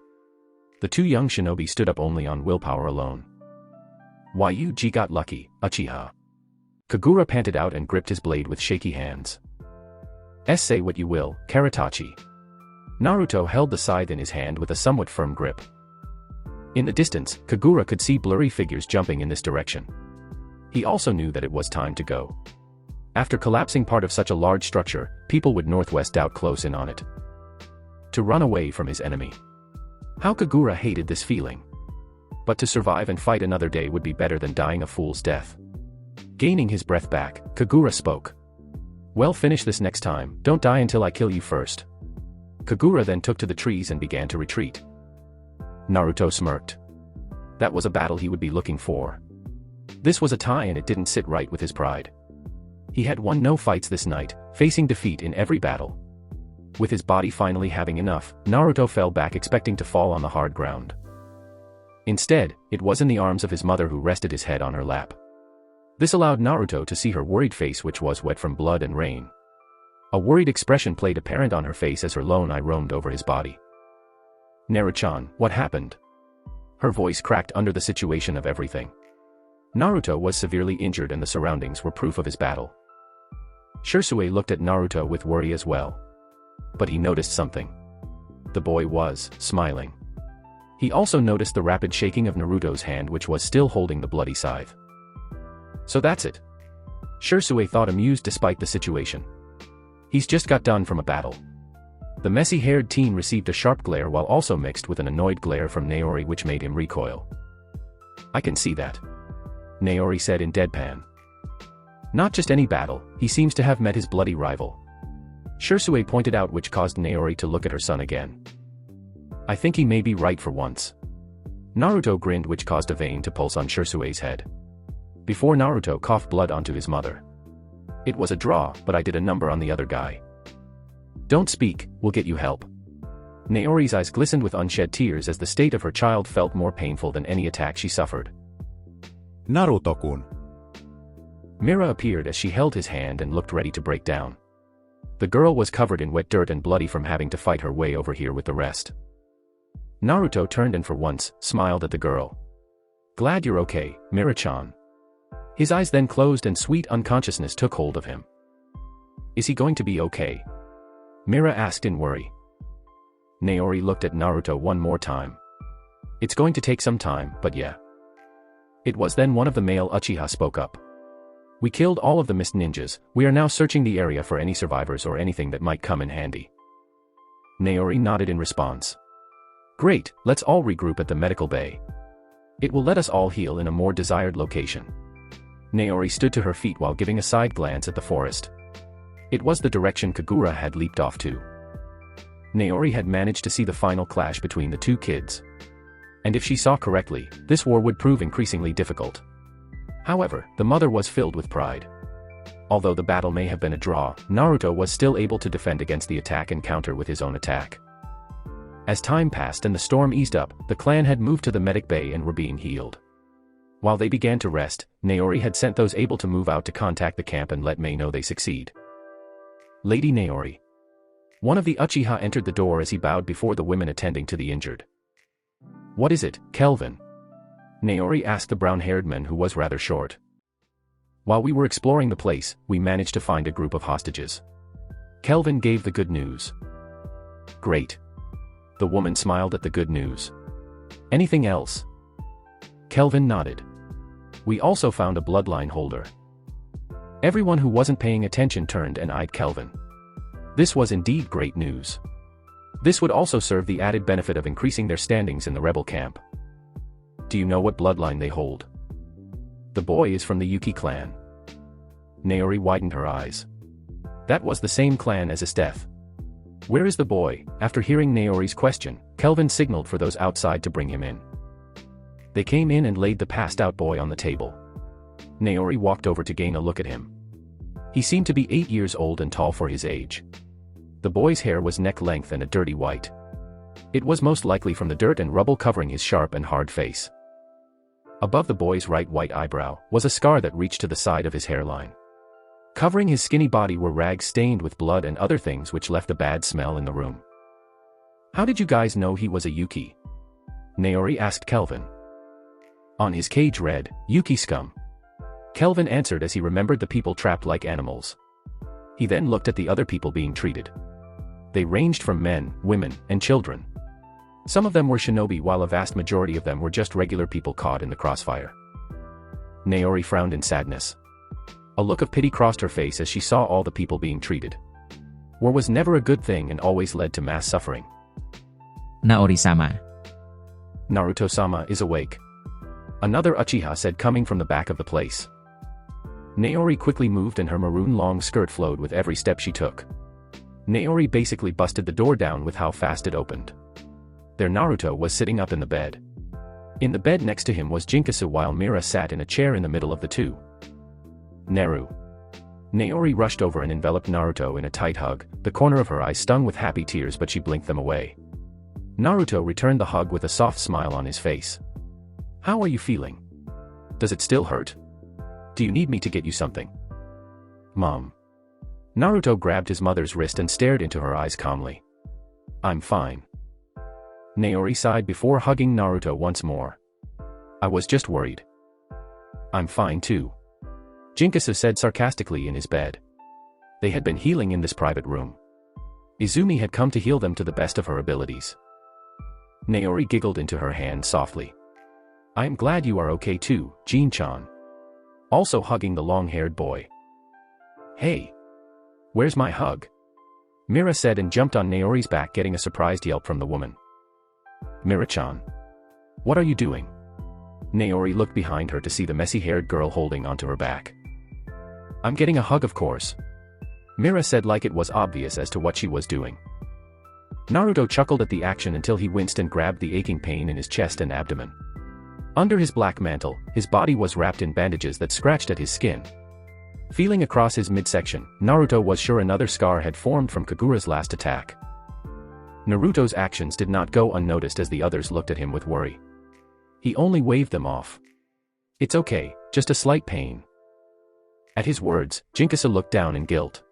The two young shinobi stood up only on willpower alone. Why you got lucky, Uchiha. Kagura panted out and gripped his blade with shaky hands. Say what you will, Karatachi. Naruto held the scythe in his hand with a somewhat firm grip. In the distance, Kagura could see blurry figures jumping in this direction. He also knew that it was time to go. After collapsing part of such a large structure, people would northwest out close in on it. To run away from his enemy. How Kagura hated this feeling. But to survive and fight another day would be better than dying a fool's death. Gaining his breath back, Kagura spoke. Well, finish this next time, don't die until I kill you first. Kagura then took to the trees and began to retreat. Naruto smirked. That was a battle he would be looking for. This was a tie and it didn't sit right with his pride. He had won no fights this night, facing defeat in every battle. With his body finally having enough, Naruto fell back expecting to fall on the hard ground. Instead, it was in the arms of his mother who rested his head on her lap. This allowed Naruto to see her worried face, which was wet from blood and rain. A worried expression played apparent on her face as her lone eye roamed over his body. Naruto-chan, what happened? Her voice cracked under the situation of everything. Naruto was severely injured and the surroundings were proof of his battle. Shisui looked at Naruto with worry as well. But he noticed something. The boy was smiling. He also noticed the rapid shaking of Naruto's hand, which was still holding the bloody scythe. So that's it. Shisui thought, amused despite the situation. He's just got done from a battle. The messy-haired teen received a sharp glare while also mixed with an annoyed glare from Naori which made him recoil. "I can see that," Naori said in deadpan. "Not just any battle, he seems to have met his bloody rival," Shisui pointed out, which caused Naori to look at her son again. "I think he may be right for once." Naruto grinned, which caused a vein to pulse on Shisui's head. Before Naruto coughed blood onto his mother. "It was a draw, but I did a number on the other guy." "Don't speak, we'll get you help." Naori's eyes glistened with unshed tears as the state of her child felt more painful than any attack she suffered. Naruto-kun. Mira appeared as she held his hand and looked ready to break down. The girl was covered in wet dirt and bloody from having to fight her way over here with the rest. Naruto turned and for once, smiled at the girl. "Glad you're okay, Mira-chan." His eyes then closed and sweet unconsciousness took hold of him. "Is he going to be okay?" Mira asked in worry. Naori looked at Naruto one more time. "It's going to take some time, but yeah." It was then one of the male Uchiha spoke up. "We killed all of the mist ninjas, we are now searching the area for any survivors or anything that might come in handy." Naori nodded in response. "Great, let's all regroup at the medical bay. It will let us all heal in a more desired location." Naori stood to her feet while giving a side glance at the forest. It was the direction Kagura had leaped off to. Naori had managed to see the final clash between the two kids. And if she saw correctly, this war would prove increasingly difficult. However, the mother was filled with pride. Although the battle may have been a draw, Naruto was still able to defend against the attack and counter with his own attack. As time passed and the storm eased up, the clan had moved to the medic bay and were being healed. While they began to rest, Naori had sent those able to move out to contact the camp and let Mei know they succeed. "Lady Naori." One of the Uchiha entered the door as he bowed before the women attending to the injured. "What is it, Kelvin?" Naori asked the brown-haired man who was rather short. "While we were exploring the place, we managed to find a group of hostages." Kelvin gave the good news. "Great." The woman smiled at the good news. "Anything else?" Kelvin nodded. "We also found a bloodline holder." Everyone who wasn't paying attention turned and eyed Kelvin. This was indeed great news. This would also serve the added benefit of increasing their standings in the rebel camp. "Do you know what bloodline they hold?" "The boy is from the Yuki clan." Naori widened her eyes. That was the same clan as Estth. "Where is the boy?" After hearing Naori's question, Kelvin signaled for those outside to bring him in. They came in and laid the passed-out boy on the table. Naori walked over to gain a look at him. He seemed to be 8 years old and tall for his age. The boy's hair was neck length and a dirty white. It was most likely from the dirt and rubble covering his sharp and hard face. Above the boy's right white eyebrow was a scar that reached to the side of his hairline. Covering his skinny body were rags stained with blood and other things which left a bad smell in the room. "How did you guys know he was a Yuki?" Naori asked Kelvin. "On his cage read, Yuki scum." Kelvin answered as he remembered the people trapped like animals. He then looked at the other people being treated. They ranged from men, women, and children. Some of them were shinobi while a vast majority of them were just regular people caught in the crossfire. Naori frowned in sadness. A look of pity crossed her face as she saw all the people being treated. War was never a good thing and always led to mass suffering. Naori-sama. Naruto-sama is awake. Another Uchiha said, coming from the back of the place. Naori quickly moved and her maroon long skirt flowed with every step she took. Naori basically busted the door down with how fast it opened. Their Naruto was sitting up in the bed. In the bed next to him was Jinkasu while Mira sat in a chair in the middle of the two. Naru. Naori rushed over and enveloped Naruto in a tight hug, the corner of her eye stung with happy tears but she blinked them away. Naruto returned the hug with a soft smile on his face. "How are you feeling? Does it still hurt? Do you need me to get you something?" "Mom." Naruto grabbed his mother's wrist and stared into her eyes calmly. "I'm fine." Naori sighed before hugging Naruto once more. "I was just worried." "I'm fine too." Jinkasu said sarcastically in his bed. They had been healing in this private room. Izumi had come to heal them to the best of her abilities. Naori giggled into her hand softly. "I am glad you are okay too, Jin-chan." Also hugging the long-haired boy. "Hey! Where's my hug?" Mira said and jumped on Naori's back, getting a surprised yelp from the woman. Mira-chan. What are you doing? Naori looked behind her to see the messy-haired girl holding onto her back. I'm getting a hug, of course. Mira said like it was obvious as to what she was doing. Naruto chuckled at the action until he winced and grabbed the aching pain in his chest and abdomen. Under his black mantle, his body was wrapped in bandages that scratched at his skin. Feeling across his midsection, Naruto was sure another scar had formed from Kagura's last attack. Naruto's actions did not go unnoticed as the others looked at him with worry. He only waved them off. It's okay, just a slight pain. At his words, Jinkasu looked down in guilt.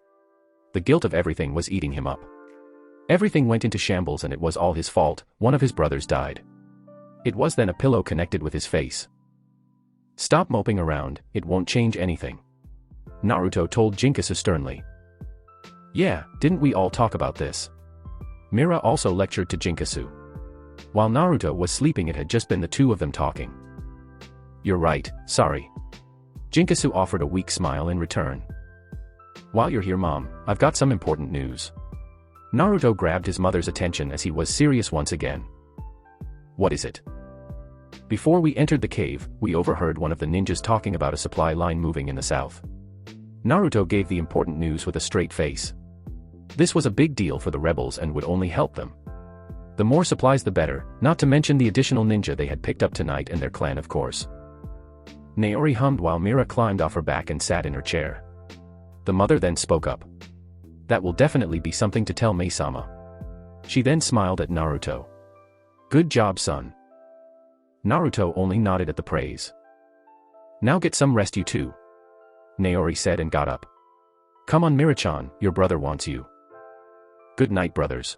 The guilt of everything was eating him up. Everything went into shambles and it was all his fault. One of his brothers died. It was then a pillow connected with his face. Stop moping around, it won't change anything. Naruto told Jinkasu sternly. Yeah, didn't we all talk about this? Mira also lectured to Jinkasu. While Naruto was sleeping, it had just been the two of them talking. You're right, sorry. Jinkasu offered a weak smile in return. While you're here, Mom, I've got some important news. Naruto grabbed his mother's attention as he was serious once again. What is it? Before we entered the cave, we overheard one of the ninjas talking about a supply line moving in the south. Naruto gave the important news with a straight face. This was a big deal for the rebels and would only help them. The more supplies the better, not to mention the additional ninja they had picked up tonight and their clan, of course. Naori hummed while Mira climbed off her back and sat in her chair. The mother then spoke up. That will definitely be something to tell Mai-sama. She then smiled at Naruto. Good job, son. Naruto only nodded at the praise. Now get some rest, you two. Naori said and got up. Come on, Mira-chan, your brother wants you. Good night, brothers.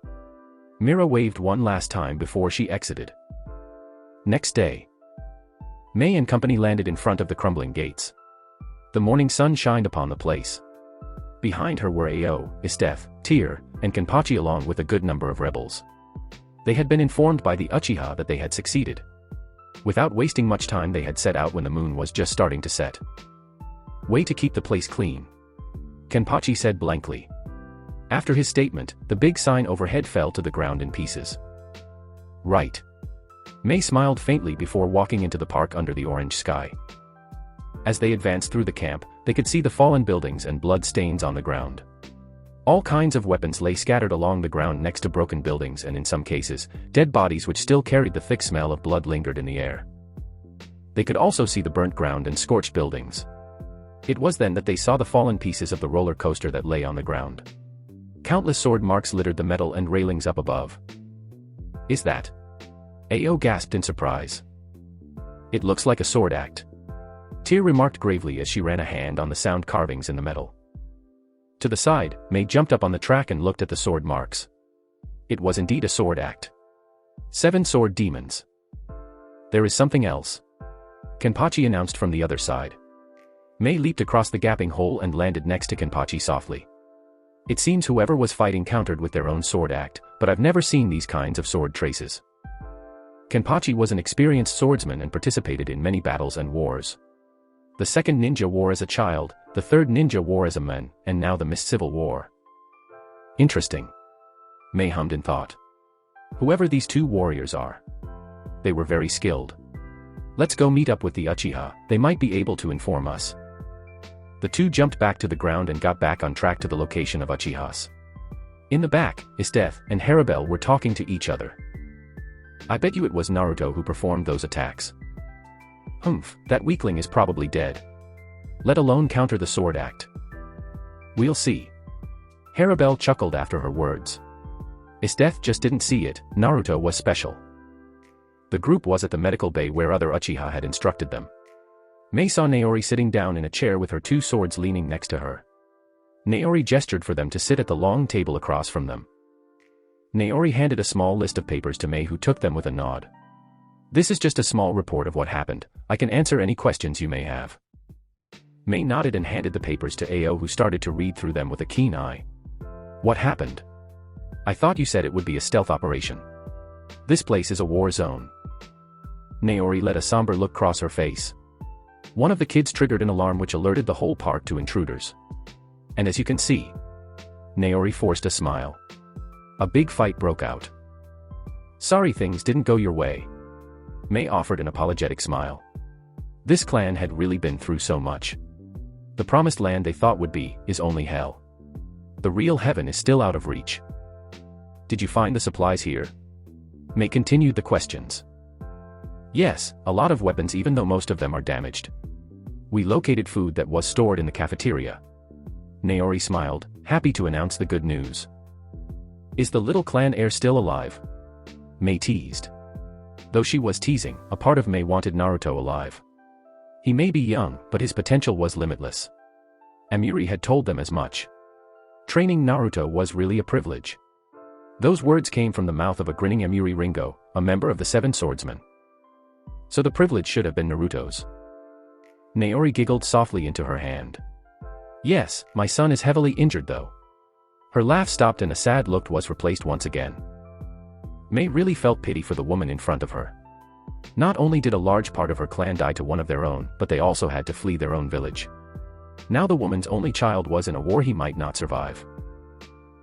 Mira waved one last time before she exited. Next day. Mai and company landed in front of the crumbling gates. The morning sun shined upon the place. Behind her were Ao, Estth, Tyr, and Kenpachi along with a good number of rebels. They had been informed by the Uchiha that they had succeeded. Without wasting much time, they had set out when the moon was just starting to set. Way to keep the place clean. Kenpachi said blankly. After his statement, the big sign overhead fell to the ground in pieces. Right. Mai smiled faintly before walking into the park under the orange sky. As they advanced through the camp, they could see the fallen buildings and blood stains on the ground. All kinds of weapons lay scattered along the ground next to broken buildings, and in some cases, dead bodies which still carried the thick smell of blood lingered in the air. They could also see the burnt ground and scorched buildings. It was then that they saw the fallen pieces of the roller coaster that lay on the ground. Countless sword marks littered the metal and railings up above. Is that? Ao gasped in surprise. It looks like a sword act. Tyr remarked gravely as she ran a hand on the sound carvings in the metal. To the side, Mai jumped up on the track and looked at the sword marks. It was indeed a sword act. 7 sword demons. There is something else. Kenpachi announced from the other side. Mai leaped across the gaping hole and landed next to Kenpachi softly. It seems whoever was fighting countered with their own sword act, but I've never seen these kinds of sword traces. Kenpachi was an experienced swordsman and participated in many battles and wars. The second ninja war as a child, the third ninja war as a man, and now the Mist Civil War. Interesting. Mai hummed in thought. Whoever these 2 warriors are. They were very skilled. Let's go meet up with the Uchiha, they might be able to inform us. The two jumped back to the ground and got back on track to the location of Uchihas. In the back, Estth and Harabel were talking to each other. I bet you it was Naruto who performed those attacks. Humph, that weakling is probably dead. Let alone counter the sword act. We'll see. Harabel chuckled after her words. Estth just didn't see it, Naruto was special. The group was at the medical bay where other Uchiha had instructed them. Mai saw Naori sitting down in a chair with her 2 swords leaning next to her. Naori gestured for them to sit at the long table across from them. Naori handed a small list of papers to Mai, who took them with a nod. This is just a small report of what happened, I can answer any questions you may have. Mai nodded and handed the papers to Ao, who started to read through them with a keen eye. What happened? I thought you said it would be a stealth operation. This place is a war zone. Naori let a somber look cross her face. One of the kids triggered an alarm which alerted the whole park to intruders. And as you can see, Naori forced a smile. A big fight broke out. Sorry things didn't go your way. Mei offered an apologetic smile. This clan had really been through so much. The promised land they thought would be, is only hell. The real heaven is still out of reach. Did you find the supplies here? Mei continued the questions. Yes, a lot of weapons even though most of them are damaged. We located food that was stored in the cafeteria. Naori smiled, happy to announce the good news. Is the little clan heir still alive? Mei teased. Though she was teasing, a part of Mei wanted Naruto alive. He may be young, but his potential was limitless. Amiri had told them as much. Training Naruto was really a privilege. Those words came from the mouth of a grinning Amiri Ringo, a member of the Seven Swordsmen. So the privilege should have been Naruto's. Naori giggled softly into her hand. Yes, my son is heavily injured though. Her laugh stopped and a sad look was replaced once again. Mei really felt pity for the woman in front of her. Not only did a large part of her clan die to one of their own, but they also had to flee their own village. Now the woman's only child was in a war he might not survive.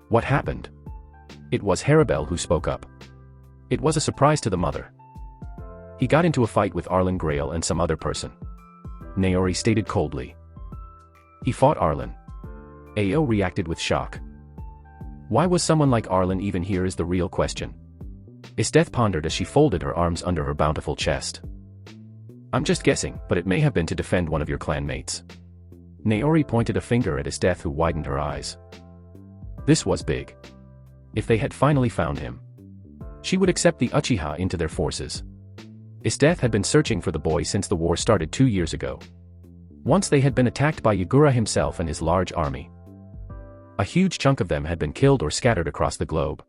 What happened? It was Haribel who spoke up. It was a surprise to the mother. He got into a fight with Arlin Grail and some other person. Naori stated coldly. He fought Arlin. Ao reacted with shock. Why was someone like Arlin even here is the real question. Estth pondered as she folded her arms under her bountiful chest. I'm just guessing, but it may have been to defend one of your clanmates. Naori pointed a finger at Estth who widened her eyes. This was big. If they had finally found him, she would accept the Uchiha into their forces. Estth had been searching for the boy since the war started 2 years ago. Once they had been attacked by Yagura himself and his large army. A huge chunk of them had been killed or scattered across the globe.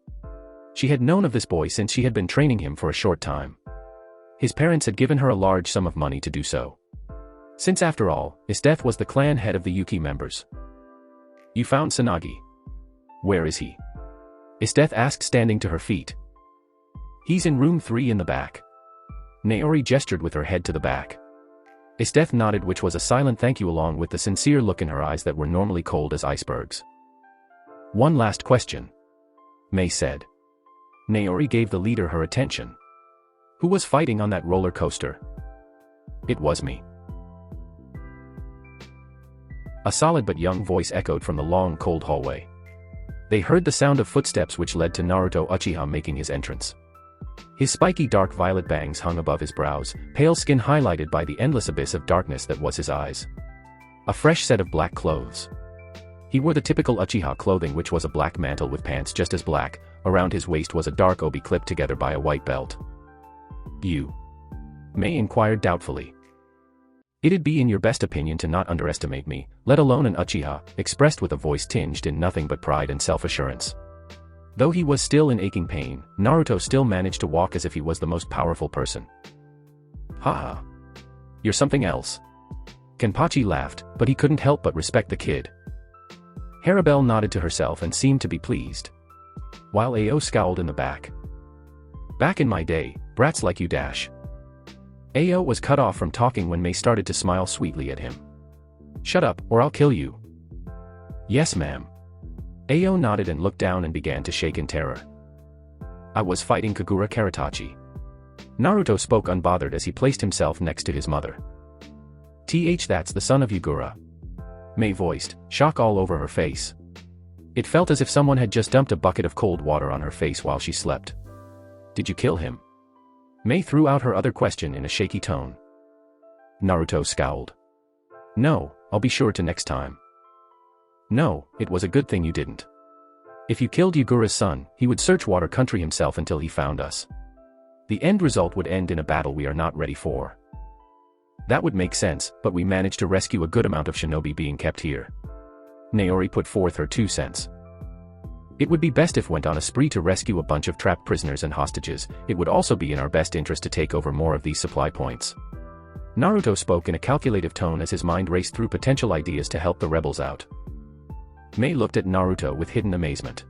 She had known of this boy since she had been training him for a short time. His parents had given her a large sum of money to do so. Since after all, Estth was the clan head of the Yuki members. You found Tsunagi. Where is he? Estth asked standing to her feet. He's in room 3 in the back. Naori gestured with her head to the back. Estth nodded, which was a silent thank you along with the sincere look in her eyes that were normally cold as icebergs. One last question. Mei said. Naori gave the leader her attention. Who was fighting on that roller coaster? It was me. A solid but young voice echoed from the long cold hallway. They heard the sound of footsteps which led to Naruto Uchiha making his entrance. His spiky dark violet bangs hung above his brows, pale skin highlighted by the endless abyss of darkness that was his eyes. A fresh set of black clothes. He wore the typical Uchiha clothing, which was a black mantle with pants just as black. Around his waist was a dark obi clipped together by a white belt. You? Mei inquired doubtfully. It'd be in your best opinion to not underestimate me, let alone an Uchiha, expressed with a voice tinged in nothing but pride and self-assurance. Though he was still in aching pain, Naruto still managed to walk as if he was the most powerful person. Haha. You're something else. Kenpachi laughed, but he couldn't help but respect the kid. Haribel nodded to herself and seemed to be pleased. While Ao scowled in the back. Back in my day, brats like you dash. Ao was cut off from talking when Mei started to smile sweetly at him. Shut up, or I'll kill you. Yes, ma'am. Ao nodded and looked down and began to shake in terror. I was fighting Kagura Karatachi. Naruto spoke unbothered as he placed himself next to his mother. That's the son of Yagura. Mei voiced, shock all over her face. It felt as if someone had just dumped a bucket of cold water on her face while she slept. Did you kill him? Mei threw out her other question in a shaky tone. Naruto scowled. No, I'll be sure to next time. No, it was a good thing you didn't. If you killed Yagura's son, he would search Water Country himself until he found us. The end result would end in a battle we are not ready for. That would make sense, but we managed to rescue a good amount of shinobi being kept here. Naori put forth her 2 cents. It would be best if went on a spree to rescue a bunch of trapped prisoners and hostages. It would also be in our best interest to take over more of these supply points. Naruto spoke in a calculative tone as his mind raced through potential ideas to help the rebels out. Mei looked at Naruto with hidden amazement.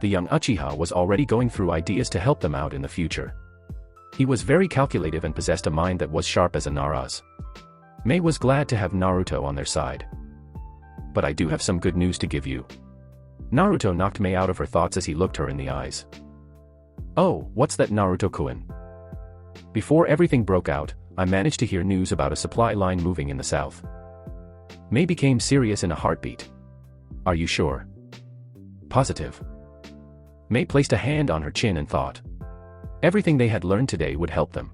The young Uchiha was already going through ideas to help them out in the future. He was very calculative and possessed a mind that was sharp as a Nara's. Mei was glad to have Naruto on their side. But I do have some good news to give you. Naruto knocked Mei out of her thoughts as he looked her in the eyes. "Oh, what's that, Naruto-kun? Before everything broke out, I managed to hear news about a supply line moving in the south." Mei became serious in a heartbeat. "Are you sure?" "Positive." Mei placed a hand on her chin and thought. Everything they had learned today would help them.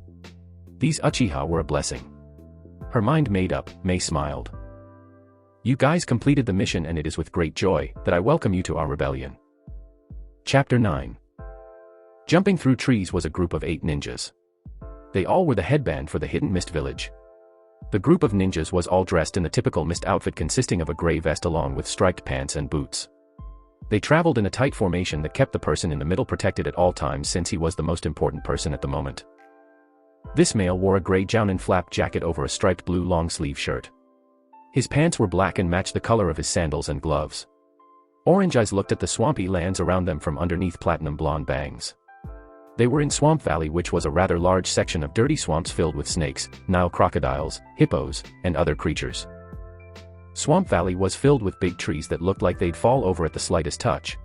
These Uchiha were a blessing. Her mind made up, Mei smiled. "You guys completed the mission, and it is with great joy that I welcome you to our rebellion." Chapter 9. Jumping through trees was a group of 8 ninjas. They all wore the headband for the hidden mist village. The group of ninjas was all dressed in the typical mist outfit consisting of a gray vest along with striped pants and boots. They traveled in a tight formation that kept the person in the middle protected at all times since he was the most important person at the moment. This male wore a gray jounin flap jacket over a striped blue long-sleeve shirt. His pants were black and matched the color of his sandals and gloves. Orange Eyes looked at the swampy lands around them from underneath platinum blonde bangs. They were in Swamp Valley, which was a rather large section of dirty swamps filled with snakes, Nile crocodiles, hippos, and other creatures. Swamp Valley was filled with big trees that looked like they'd fall over at the slightest touch.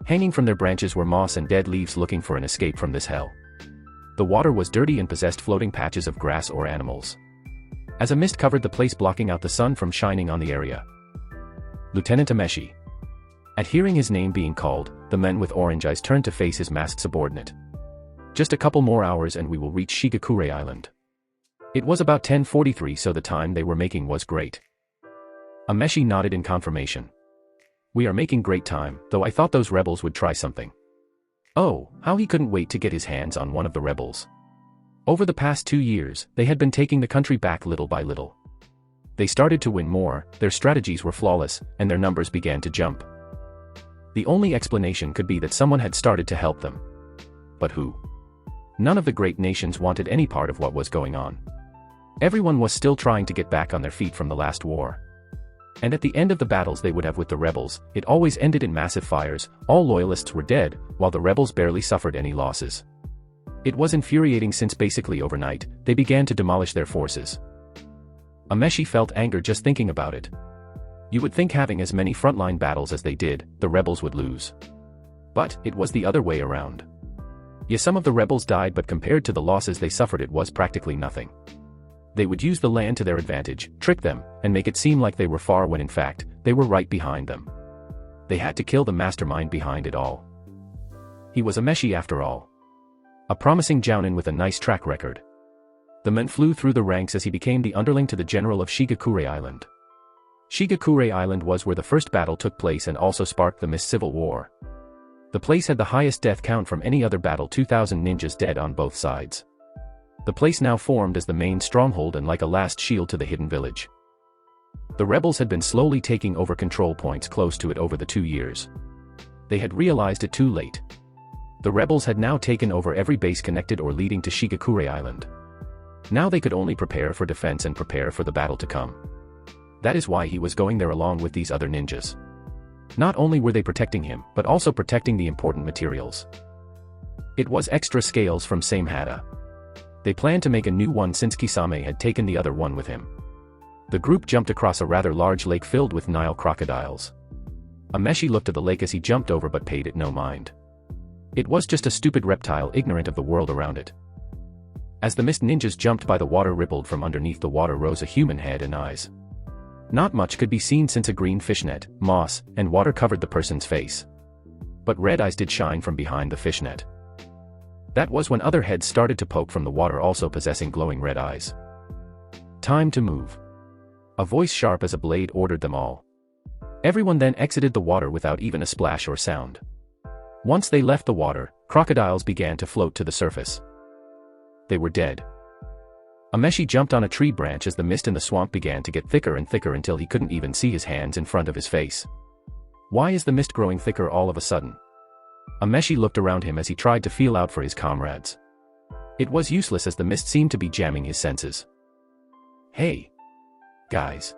Hanging from their branches were moss and dead leaves looking for an escape from this hell. The water was dirty and possessed floating patches of grass or animals. As a mist covered the place, blocking out the sun from shining on the area. Lieutenant Ameshi. At hearing his name being called, the men with orange eyes turned to face his masked subordinate. "Just a couple more hours and we will reach Shigakure Island." It was about 10:43, so the time they were making was great. Ameshi nodded in confirmation. "We are making great time, though I thought those rebels would try something." Oh, how he couldn't wait to get his hands on one of the rebels. Over the past 2 years, they had been taking the country back little by little. They started to win more, their strategies were flawless, and their numbers began to jump. The only explanation could be that someone had started to help them. But who? None of the great nations wanted any part of what was going on. Everyone was still trying to get back on their feet from the last war. And at the end of the battles they would have with the rebels, it always ended in massive fires. All loyalists were dead, while the rebels barely suffered any losses. It was infuriating since basically overnight, they began to demolish their forces. Ameshi felt anger just thinking about it. You would think having as many frontline battles as they did, the rebels would lose. But it was the other way around. Yes, some of the rebels died, but compared to the losses they suffered, it was practically nothing. They would use the land to their advantage, trick them, and make it seem like they were far when in fact, they were right behind them. They had to kill the mastermind behind it all. He was Ameshi after all. A promising jounin with a nice track record. The men flew through the ranks as he became the underling to the general of Shigakure Island. Shigakure Island was where the first battle took place and also sparked the Mist Civil War. The place had the highest death count from any other battle, 2,000 ninjas dead on both sides. The place now formed as the main stronghold and like a last shield to the hidden village. The rebels had been slowly taking over control points close to it over the 2 years. They had realized it too late. The rebels had now taken over every base connected or leading to Shigakure Island. Now they could only prepare for defense and prepare for the battle to come. That is why he was going there along with these other ninjas. Not only were they protecting him, but also protecting the important materials. It was extra scales from same Hada. They planned to make a new one since Kisame had taken the other one with him. The group jumped across a rather large lake filled with Nile crocodiles. Ameshi looked at the lake as he jumped over but paid it no mind. It was just a stupid reptile ignorant of the world around it. As the mist ninjas jumped by, the water rippled. From underneath the water rose a human head and eyes. Not much could be seen since a green fishnet, moss, and water covered the person's face. But red eyes did shine from behind the fishnet. That was when other heads started to poke from the water, also possessing glowing red eyes. Time to move. A voice sharp as a blade ordered them all. Everyone then exited the water without even a splash or sound. Once they left the water, crocodiles began to float to the surface. They were dead. Ameshi jumped on a tree branch as the mist in the swamp began to get thicker and thicker until he couldn't even see his hands in front of his face. Why is the mist growing thicker all of a sudden? Ameshi looked around him as he tried to feel out for his comrades. It was useless as the mist seemed to be jamming his senses. Hey! Guys!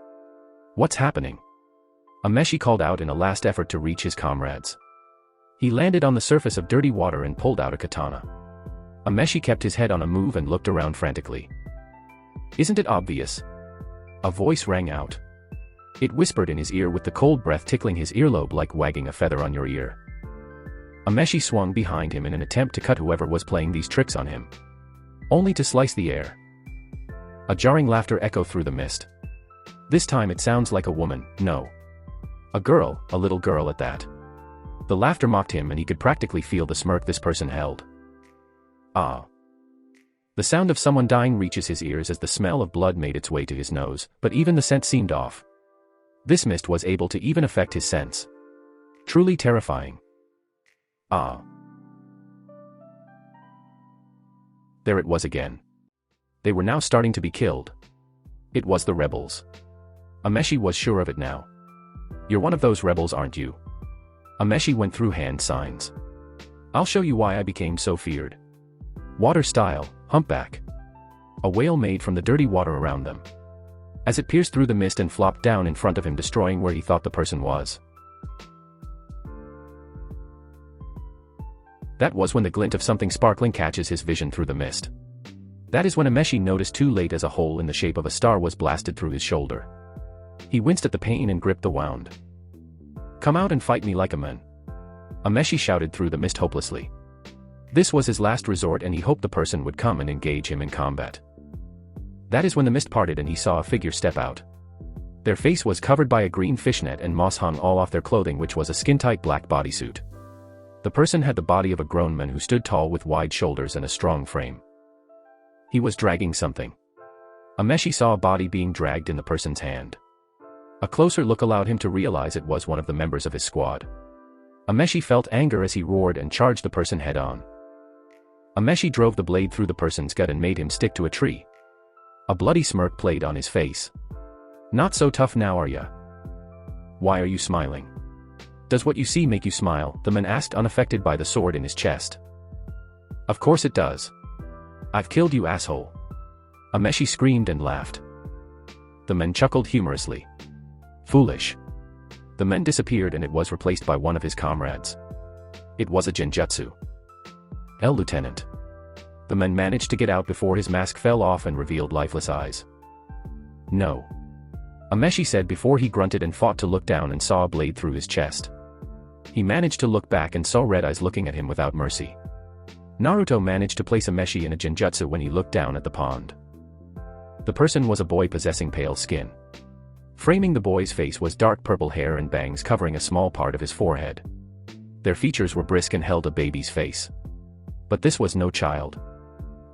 What's happening? Ameshi called out in a last effort to reach his comrades. He landed on the surface of dirty water and pulled out a katana. Ameshi kept his head on a move and looked around frantically. Isn't it obvious? A voice rang out. It whispered in his ear with the cold breath tickling his earlobe like wagging a feather on your ear. Ameshi swung behind him in an attempt to cut whoever was playing these tricks on him, only to slice the air. A jarring laughter echoed through the mist. This time it sounds like a woman, no. A girl, a little girl at that. The laughter mocked him and he could practically feel the smirk this person held. Ah. The sound of someone dying reaches his ears as the smell of blood made its way to his nose, but even the scent seemed off. This mist was able to even affect his sense. Truly terrifying. Ah. There it was again. They were now starting to be killed. It was the rebels. Ameshi was sure of it now. You're one of those rebels, aren't you? Ameshi went through hand signs. I'll show you why I became so feared. Water style, humpback. A whale made from the dirty water around them. As it pierced through the mist and flopped down in front of him, destroying where he thought the person was. That was when the glint of something sparkling catches his vision through the mist. That is when Ameshi noticed too late as a hole in the shape of a star was blasted through his shoulder. He winced at the pain and gripped the wound. Come out and fight me like a man. Ameshi shouted through the mist hopelessly. This was his last resort and he hoped the person would come and engage him in combat. That is when the mist parted and he saw a figure step out. Their face was covered by a green fishnet and moss hung all off their clothing, which was a skin-tight black bodysuit. The person had the body of a grown man who stood tall with wide shoulders and a strong frame. He was dragging something. Ameshi saw a body being dragged in the person's hand. A closer look allowed him to realize it was one of the members of his squad. Ameshi felt anger as he roared and charged the person head-on. Ameshi drove the blade through the person's gut and made him stick to a tree. A bloody smirk played on his face. Not so tough now, are ya? Why are you smiling? Does what you see make you smile? The man asked, unaffected by the sword in his chest. Of course it does. I've killed you, asshole. Ameshi screamed and laughed. The man chuckled humorously. Foolish. The man disappeared and it was replaced by one of his comrades. It was a Jinkasu. Lieutenant. The man managed to get out before his mask fell off and revealed lifeless eyes. No. Ameshi said before he grunted and fought to look down and saw a blade through his chest. He managed to look back and saw red eyes looking at him without mercy. Naruto managed to place Ameshi in a Jinjutsu when he looked down at the pond. The person was a boy possessing pale skin. Framing the boy's face was dark purple hair and bangs covering a small part of his forehead. Their features were brisk and held a baby's face. But this was no child.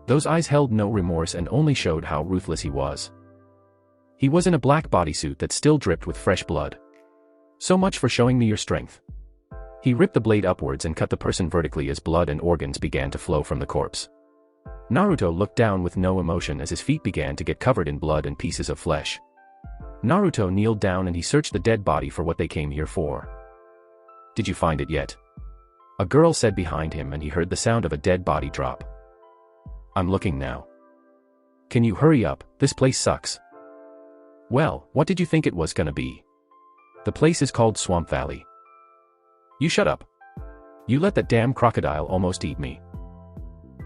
Those eyes held no remorse and only showed how ruthless he was. He was in a black bodysuit that still dripped with fresh blood. So much for showing me your strength. He ripped the blade upwards and cut the person vertically as blood and organs began to flow from the corpse. Naruto looked down with no emotion as his feet began to get covered in blood and pieces of flesh. Naruto kneeled down and he searched the dead body for what they came here for. Did you find it yet? A girl said behind him and he heard the sound of a dead body drop. I'm looking now. Can you hurry up, this place sucks. Well, what did you think it was gonna be? The place is called Swamp Valley. You shut up. You let that damn crocodile almost eat me.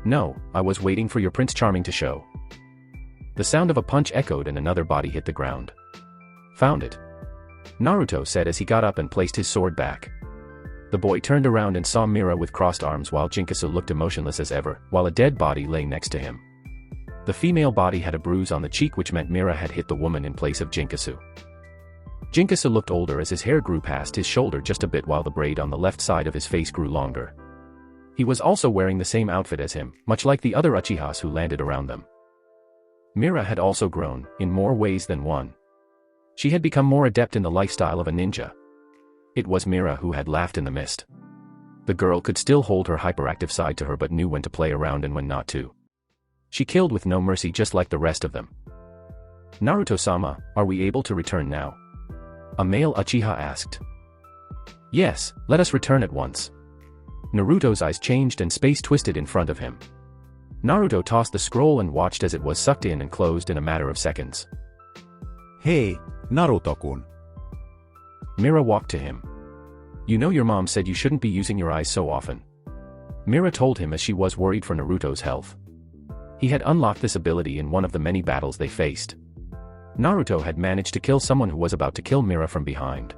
No, I was waiting for your Prince Charming to show. The sound of a punch echoed and another body hit the ground. Found it. Naruto said as he got up and placed his sword back. The boy turned around and saw Mira with crossed arms while Jinkasu looked emotionless as ever, while a dead body lay next to him. The female body had a bruise on the cheek, which meant Mira had hit the woman in place of Jinkasu. Jinkasu looked older as his hair grew past his shoulder just a bit while the braid on the left side of his face grew longer. He was also wearing the same outfit as him, much like the other Uchihas who landed around them. Mira had also grown, in more ways than one. She had become more adept in the lifestyle of a ninja. It was Mira who had laughed in the mist. The girl could still hold her hyperactive side to her but knew when to play around and when not to. She killed with no mercy just like the rest of them. Naruto-sama, are we able to return now? A male Uchiha asked. Yes, let us return at once. Naruto's eyes changed and space twisted in front of him. Naruto tossed the scroll and watched as it was sucked in and closed in a matter of seconds. Hey, Naruto-kun. Mira walked to him. You know your mom said you shouldn't be using your eyes so often. Mira told him as she was worried for Naruto's health. He had unlocked this ability in one of the many battles they faced. Naruto had managed to kill someone who was about to kill Mira from behind.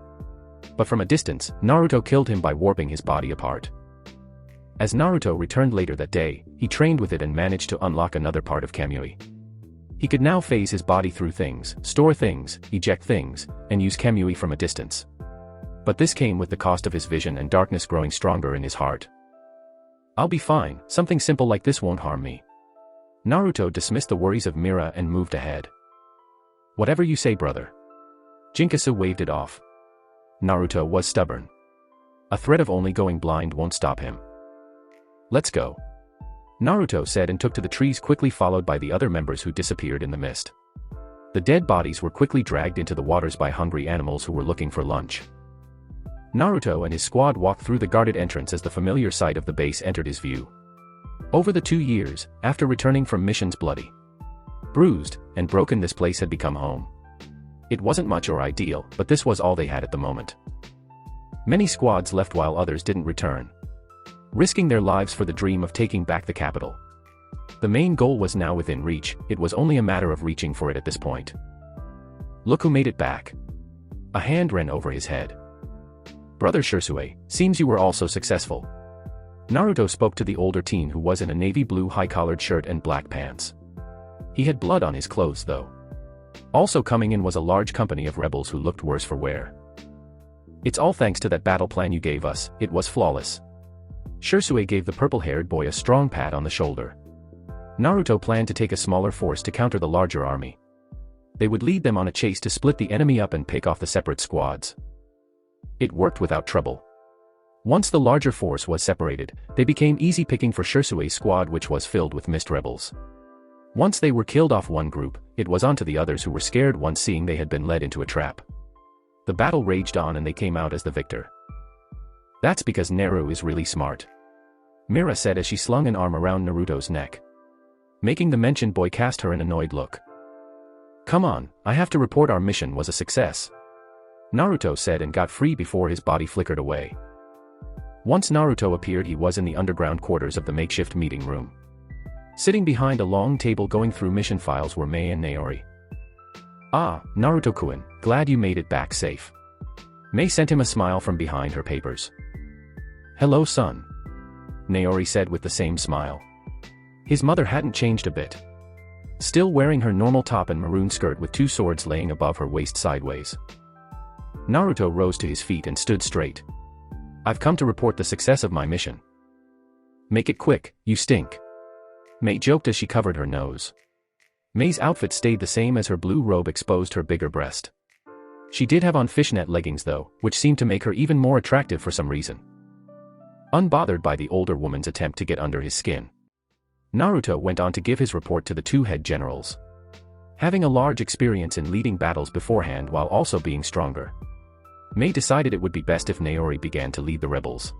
But from a distance, Naruto killed him by warping his body apart. As Naruto returned later that day, he trained with it and managed to unlock another part of Kamui. He could now phase his body through things, store things, eject things, and use Kamui from a distance. But this came with the cost of his vision and darkness growing stronger in his heart. I'll be fine, something simple like this won't harm me. Naruto dismissed the worries of Mira and moved ahead. Whatever you say, brother. Jinkasu waved it off. Naruto was stubborn. A threat of only going blind won't stop him. Let's go. Naruto said and took to the trees, quickly followed by the other members who disappeared in the mist. The dead bodies were quickly dragged into the waters by hungry animals who were looking for lunch. Naruto and his squad walked through the guarded entrance as the familiar sight of the base entered his view. Over the 2 years, after returning from missions bloody, bruised, and broken, this place had become home. It wasn't much or ideal, but this was all they had at the moment. Many squads left while others didn't return, risking their lives for the dream of taking back the capital. The main goal was now within reach, it was only a matter of reaching for it at this point. Look who made it back. A hand ran over his head. Brother Shisui, seems you were also successful. Naruto spoke to the older teen who was in a navy blue high-collared shirt and black pants. He had blood on his clothes though. Also coming in was a large company of rebels who looked worse for wear. It's all thanks to that battle plan you gave us, it was flawless. Shisui gave the purple-haired boy a strong pat on the shoulder. Naruto planned to take a smaller force to counter the larger army. They would lead them on a chase to split the enemy up and pick off the separate squads. It worked without trouble. Once the larger force was separated, they became easy picking for Shisui's squad, which was filled with mist rebels. Once they were killed off one group, it was on to the others who were scared once seeing they had been led into a trap. The battle raged on and they came out as the victor. That's because Naru is really smart. Mira said as she slung an arm around Naruto's neck, making the mentioned boy cast her an annoyed look. Come on, I have to report our mission was a success. Naruto said and got free before his body flickered away. Once Naruto appeared, he was in the underground quarters of the makeshift meeting room. Sitting behind a long table going through mission files were Mei and Naori. Ah, Naruto-kun, glad you made it back safe. Mei sent him a smile from behind her papers. Hello son. Naori said with the same smile. His mother hadn't changed a bit. Still wearing her normal top and maroon skirt with 2 swords laying above her waist sideways. Naruto rose to his feet and stood straight. I've come to report the success of my mission. Make it quick, you stink. Mei joked as she covered her nose. Mei's outfit stayed the same as her blue robe exposed her bigger breast. She did have on fishnet leggings though, which seemed to make her even more attractive for some reason. Unbothered by the older woman's attempt to get under his skin, Naruto went on to give his report to the 2 head generals. Having a large experience in leading battles beforehand while also being stronger, Mei decided it would be best if Naori began to lead the rebels.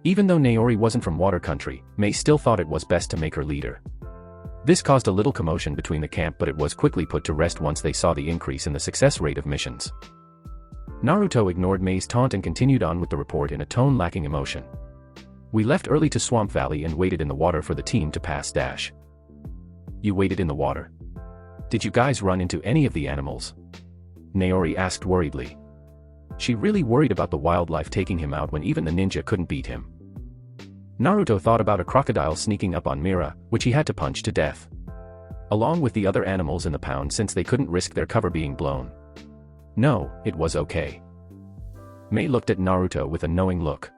Even though Naori wasn't from water country, Mei still thought it was best to make her leader. This caused a little commotion between the camp, but it was quickly put to rest once they saw the increase in the success rate of missions. Naruto ignored Mei's taunt and continued on with the report in a tone lacking emotion. We left early to Swamp Valley and waited in the water for the team to pass dash. You waited in the water? Did you guys run into any of the animals? Naori asked worriedly. She really worried about the wildlife taking him out when even the ninja couldn't beat him. Naruto thought about a crocodile sneaking up on Mira, which he had to punch to death, along with the other animals in the pound since they couldn't risk their cover being blown. No, it was okay. Mei looked at Naruto with a knowing look.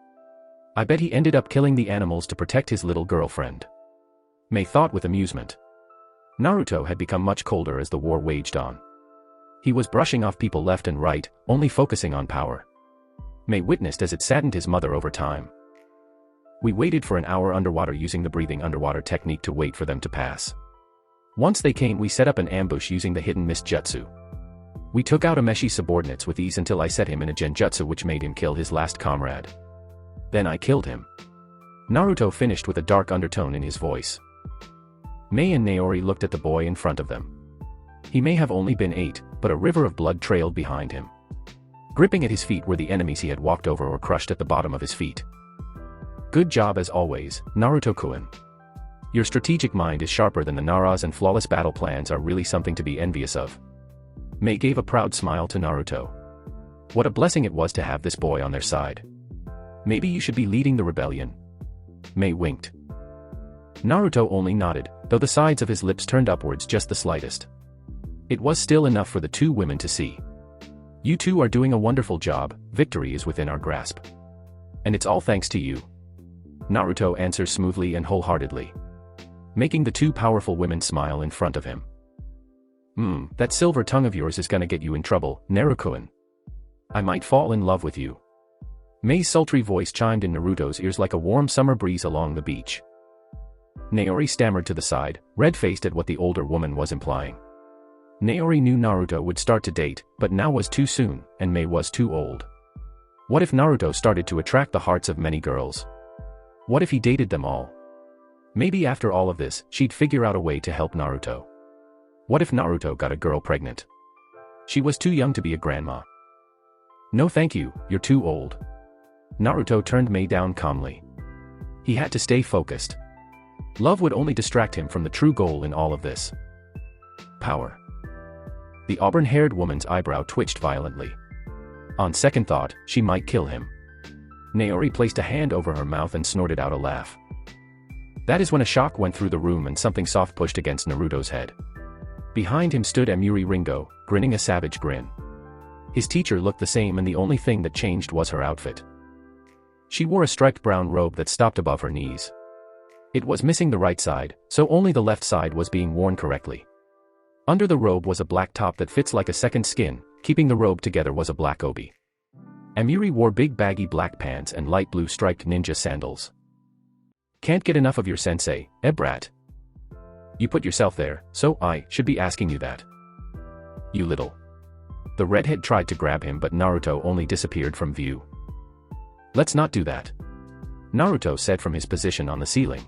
I bet he ended up killing the animals to protect his little girlfriend. Mei thought with amusement. Naruto had become much colder as the war waged on. He was brushing off people left and right, only focusing on power. Mei witnessed as it saddened his mother over time. We waited for an hour underwater using the breathing underwater technique to wait for them to pass. Once they came, we set up an ambush using the hidden mist jutsu. We took out Ameshi's subordinates with ease until I set him in a genjutsu which made him kill his last comrade. Then I killed him. Naruto finished with a dark undertone in his voice. Mei and Naori looked at the boy in front of them. He may have only been 8, but a river of blood trailed behind him. Gripping at his feet were the enemies he had walked over or crushed at the bottom of his feet. Good job as always, Naruto-kun. Your strategic mind is sharper than the Nara's, and flawless battle plans are really something to be envious of. Mei gave a proud smile to Naruto. What a blessing it was to have this boy on their side. Maybe you should be leading the rebellion. Mei winked. Naruto only nodded, though the sides of his lips turned upwards just the slightest. It was still enough for the two women to see. You two are doing a wonderful job, victory is within our grasp. And it's all thanks to you. Naruto answers smoothly and wholeheartedly, making the two powerful women smile in front of him. That silver tongue of yours is gonna get you in trouble, Naruto-kun. I might fall in love with you. Mei's sultry voice chimed in Naruto's ears like a warm summer breeze along the beach. Naori stammered to the side, red-faced at what the older woman was implying. Naori knew Naruto would start to date, but now was too soon, and Mei was too old. What if Naruto started to attract the hearts of many girls? What if he dated them all? Maybe after all of this, she'd figure out a way to help Naruto. What if Naruto got a girl pregnant? She was too young to be a grandma. No thank you, you're too old. Naruto turned Mei down calmly. He had to stay focused. Love would only distract him from the true goal in all of this. Power. The auburn-haired woman's eyebrow twitched violently. On second thought, she might kill him. Naori placed a hand over her mouth and snorted out a laugh. That is when a shock went through the room and something soft pushed against Naruto's head. Behind him stood Amiri Ringo, grinning a savage grin. His teacher looked the same and the only thing that changed was her outfit. She wore a striped brown robe that stopped above her knees. It was missing the right side, so only the left side was being worn correctly. Under the robe was a black top that fits like a second skin, keeping the robe together was a black obi. Amiri wore big baggy black pants and light blue striped ninja sandals. Can't get enough of your sensei, brat. You put yourself there, so I should be asking you that. You little. The redhead tried to grab him but Naruto only disappeared from view. Let's not do that. Naruto said from his position on the ceiling.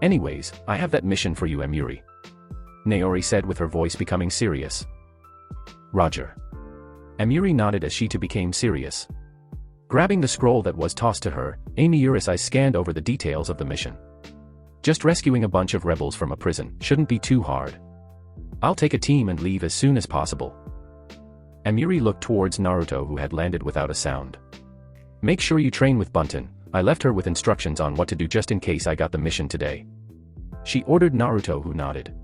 Anyways, I have that mission for you, Amiri. Naori said with her voice becoming serious. Roger. Amiri nodded as she too became serious. Grabbing the scroll that was tossed to her, Amiri's eyes scanned over the details of the mission. Just rescuing a bunch of rebels from a prison shouldn't be too hard. I'll take a team and leave as soon as possible. Amiri looked towards Naruto who had landed without a sound. Make sure you train with Bunten. I left her with instructions on what to do just in case I got the mission today. She ordered Naruto who nodded.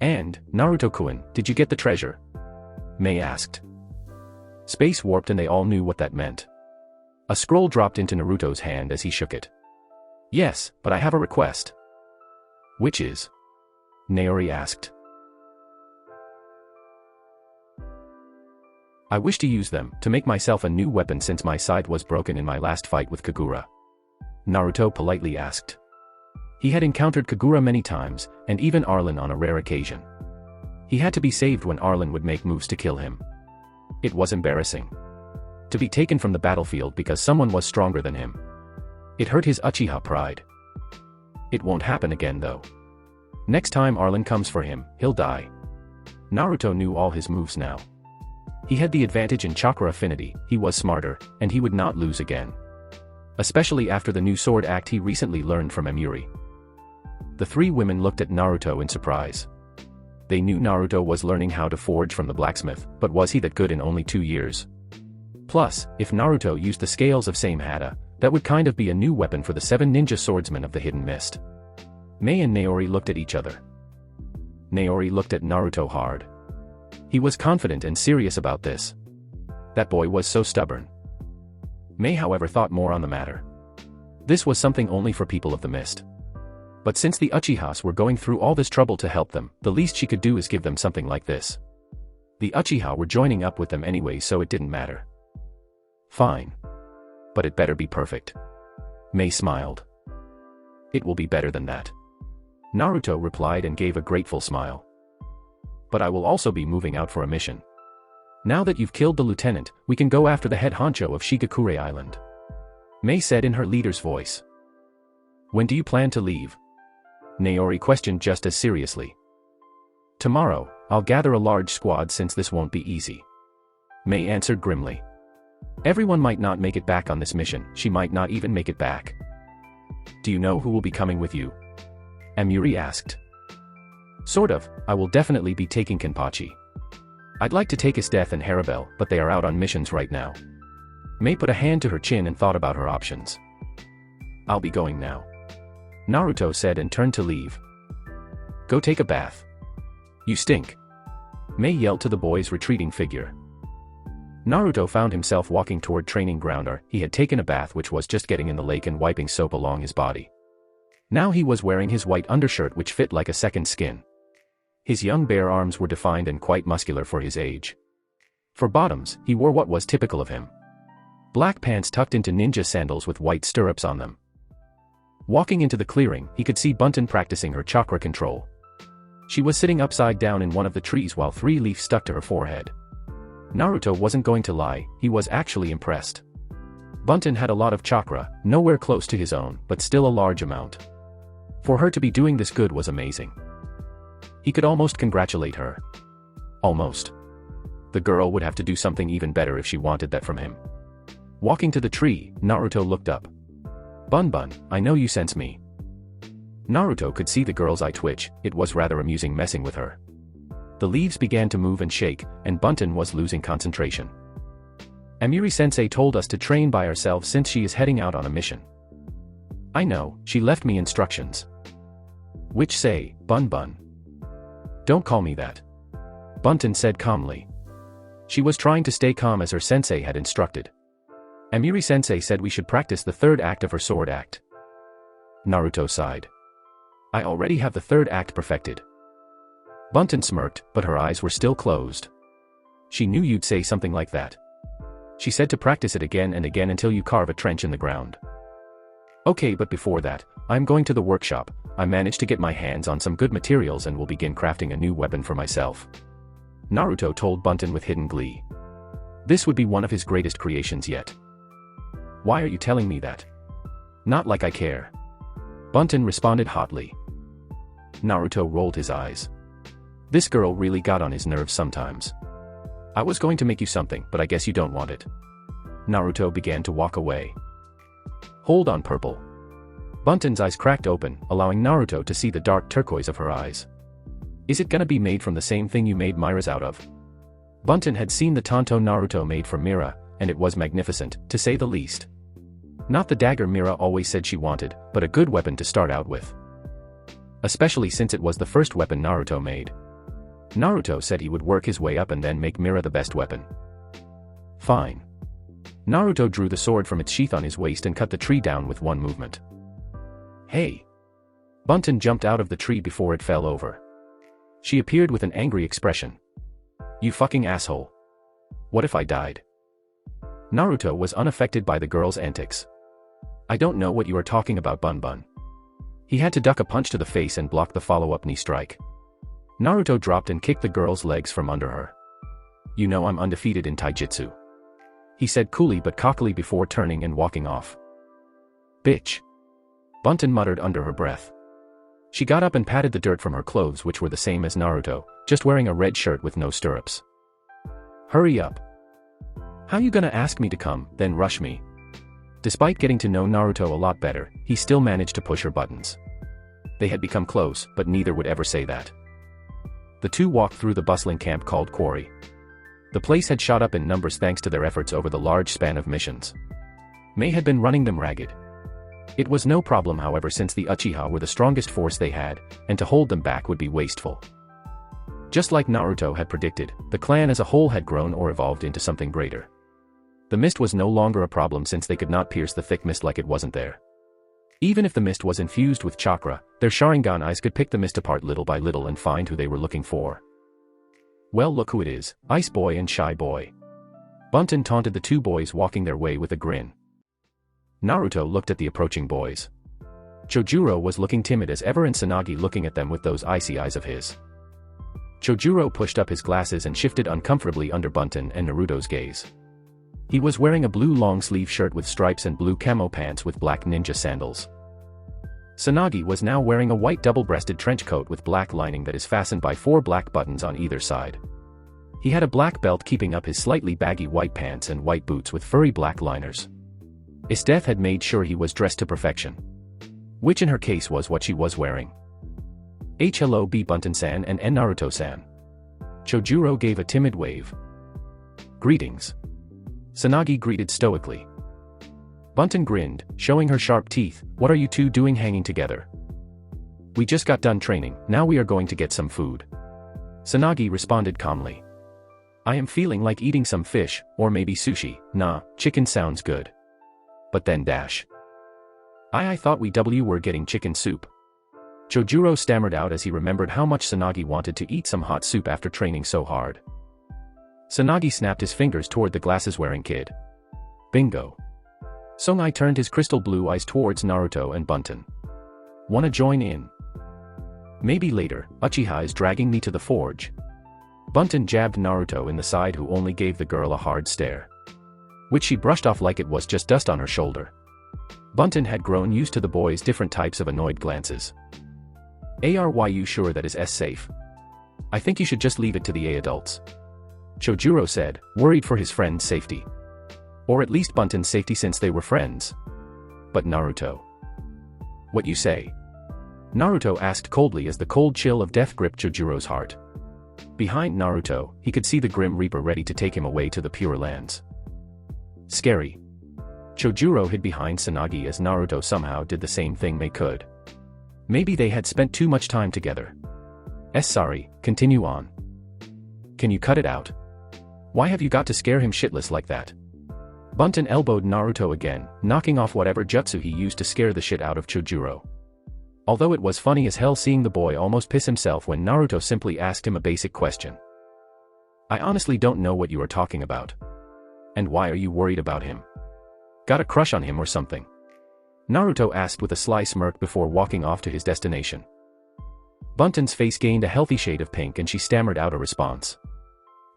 And, Naruto-kun, did you get the treasure? Mei asked. Space warped and they all knew what that meant. A scroll dropped into Naruto's hand as he shook it. Yes, but I have a request. Which is? Naori asked. I wish to use them to make myself a new weapon since my side was broken in my last fight with Kagura. Naruto politely asked. He had encountered Kagura many times, and even Arlin on a rare occasion. He had to be saved when Arlin would make moves to kill him. It was embarrassing. To be taken from the battlefield because someone was stronger than him. It hurt his Uchiha pride. It won't happen again though. Next time Arlin comes for him, he'll die. Naruto knew all his moves now. He had the advantage in chakra affinity, he was smarter, and he would not lose again. Especially after the new sword act he recently learned from Amiri. The three women looked at Naruto in surprise. They knew Naruto was learning how to forge from the blacksmith, but was he that good in only 2 years? Plus, if Naruto used the scales of same Hada, that would kind of be a new weapon for the 7 ninja swordsmen of the Hidden Mist. Mei and Naori looked at each other. Naori looked at Naruto hard. He was confident and serious about this. That boy was so stubborn. Mei however thought more on the matter. This was something only for people of the mist. But since the Uchihas were going through all this trouble to help them, the least she could do is give them something like this. The Uchiha were joining up with them anyway so it didn't matter. Fine. But it better be perfect. Mei smiled. It will be better than that. Naruto replied and gave a grateful smile. But I will also be moving out for a mission. Now that you've killed the lieutenant, we can go after the head honcho of Shigakure Island. Mei said in her leader's voice. When do you plan to leave? Naori questioned just as seriously. Tomorrow, I'll gather a large squad since this won't be easy. Mei answered grimly. Everyone might not make it back on this mission, she might not even make it back. Do you know who will be coming with you? Amiri asked. Sort of, I will definitely be taking Kenpachi. I'd like to take Esteth and Harabel, but they are out on missions right now. May put a hand to her chin and thought about her options. I'll be going now, Naruto said and turned to leave. Go take a bath. You stink, May yelled to the boy's retreating figure. Naruto found himself walking toward training grounder. He had taken a bath, which was just getting in the lake and wiping soap along his body. Now he was wearing his white undershirt, which fit like a second skin. His young bare arms were defined and quite muscular for his age. For bottoms, he wore what was typical of him: black pants tucked into ninja sandals with white stirrups on them. Walking into the clearing, he could see Bunten practicing her chakra control. She was sitting upside down in one of the trees while 3 leaves stuck to her forehead. Naruto wasn't going to lie, he was actually impressed. Bunten had a lot of chakra, nowhere close to his own, but still a large amount. For her to be doing this good was amazing. He could almost congratulate her. Almost. The girl would have to do something even better if she wanted that from him. Walking to the tree, Naruto looked up. Bun Bun, I know you sense me. Naruto could see the girl's eye twitch. It was rather amusing messing with her. The leaves began to move and shake, and Bunten was losing concentration. Amiri-sensei told us to train by ourselves since she is heading out on a mission. I know, she left me instructions. Which say, Bun Bun. Don't call me that, Bunten said calmly. She was trying to stay calm as her sensei had instructed. Amiri-sensei said we should practice the 3rd act of her sword act. Naruto sighed. I already have the 3rd act perfected. Bunten smirked, but her eyes were still closed. She knew you'd say something like that. She said to practice it again and again until you carve a trench in the ground. Okay, but before that, I'm going to the workshop. I managed to get my hands on some good materials and will begin crafting a new weapon for myself, Naruto told Bunten with hidden glee. This would be one of his greatest creations yet. Why are you telling me that? Not like I care, Bunten responded hotly. Naruto rolled his eyes. This girl really got on his nerves sometimes. I was going to make you something, but I guess you don't want it. Naruto began to walk away. Hold on, Purple. Bunten's eyes cracked open, allowing Naruto to see the dark turquoise of her eyes. Is it gonna be made from the same thing you made Mira's out of? Bunten had seen the tanto Naruto made for Mira, and it was magnificent, to say the least. Not the dagger Mira always said she wanted, but a good weapon to start out with. Especially since it was the first weapon Naruto made. Naruto said he would work his way up and then make Mira the best weapon. Fine. Naruto drew the sword from its sheath on his waist and cut the tree down with one movement. Hey! Bunten jumped out of the tree before it fell over. She appeared with an angry expression. You fucking asshole. What if I died? Naruto was unaffected by the girl's antics. I don't know what you are talking about, Bun Bun. He had to duck a punch to the face and block the follow-up knee strike. Naruto dropped and kicked the girl's legs from under her. You know I'm undefeated in taijutsu, he said coolly but cockily before turning and walking off. Bitch. Bunten muttered under her breath. She got up and patted the dirt from her clothes, which were the same as Naruto, just wearing a red shirt with no stirrups. Hurry up. How you gonna ask me to come, then rush me? Despite getting to know Naruto a lot better, he still managed to push her buttons. They had become close, but neither would ever say that. The two walked through the bustling camp called Quarry. The place had shot up in numbers thanks to their efforts over the large span of missions. May had been running them ragged. It was no problem, however, since the Uchiha were the strongest force they had, and to hold them back would be wasteful. Just like Naruto had predicted, the clan as a whole had grown or evolved into something greater. The mist was no longer a problem since they could not pierce the thick mist like it wasn't there. Even if the mist was infused with chakra, their Sharingan eyes could pick the mist apart little by little and find who they were looking for. Well, look who it is, Ice Boy and Shy Boy. Bunten taunted the two boys walking their way with a grin. Naruto looked at the approaching boys. Chojuro was looking timid as ever and Tsunagi looking at them with those icy eyes of his. Chojuro pushed up his glasses and shifted uncomfortably under Bunten and Naruto's gaze. He was wearing a blue long-sleeve shirt with stripes and blue camo pants with black ninja sandals. Tsunagi was now wearing a white double-breasted trench coat with black lining that is fastened by 4 black buttons on either side. He had a black belt keeping up his slightly baggy white pants and white boots with furry black liners. Esteth had made sure he was dressed to perfection. Which in her case was what she was wearing. Hello B Bunten-san and Naruto-san. Chojuro gave a timid wave. Greetings. Sanagi greeted stoically. Bunten grinned, showing her sharp teeth. What are you two doing hanging together? We just got done training, now we are going to get some food. Sanagi responded calmly. I am feeling like eating some fish, or maybe sushi. Nah, chicken sounds good. But then dash. I thought we were getting chicken soup. Chojuro stammered out as he remembered how much Sanagi wanted to eat some hot soup after training so hard. Sanagi snapped his fingers toward the glasses-wearing kid. Bingo. Songai turned his crystal blue eyes towards Naruto and Bunten. Wanna join in? Maybe later. Uchiha is dragging me to the forge. Bunten jabbed Naruto in the side, who only gave the girl a hard stare, which she brushed off like it was just dust on her shoulder. Bunten had grown used to the boy's different types of annoyed glances. Are you sure that is safe? I think you should just leave it to the adults. Chojuro said, worried for his friend's safety. Or at least Bunten's safety, since they were friends. But Naruto. What you say? Naruto asked coldly as the cold chill of death gripped Chojuro's heart. Behind Naruto, he could see the Grim Reaper ready to take him away to the Pure Lands. Scary. Chojuro hid behind Sanagi as Naruto somehow did the same thing they could. Maybe they had spent too much time together. Sorry, continue on. Can you cut it out? Why have you got to scare him shitless like that? Bunten elbowed Naruto again, knocking off whatever jutsu he used to scare the shit out of Chojuro. Although it was funny as hell seeing the boy almost piss himself when Naruto simply asked him a basic question. I honestly don't know what you are talking about. And why are you worried about him? Got a crush on him or something? Naruto asked with a sly smirk before walking off to his destination. Bunten's face gained a healthy shade of pink and she stammered out a response.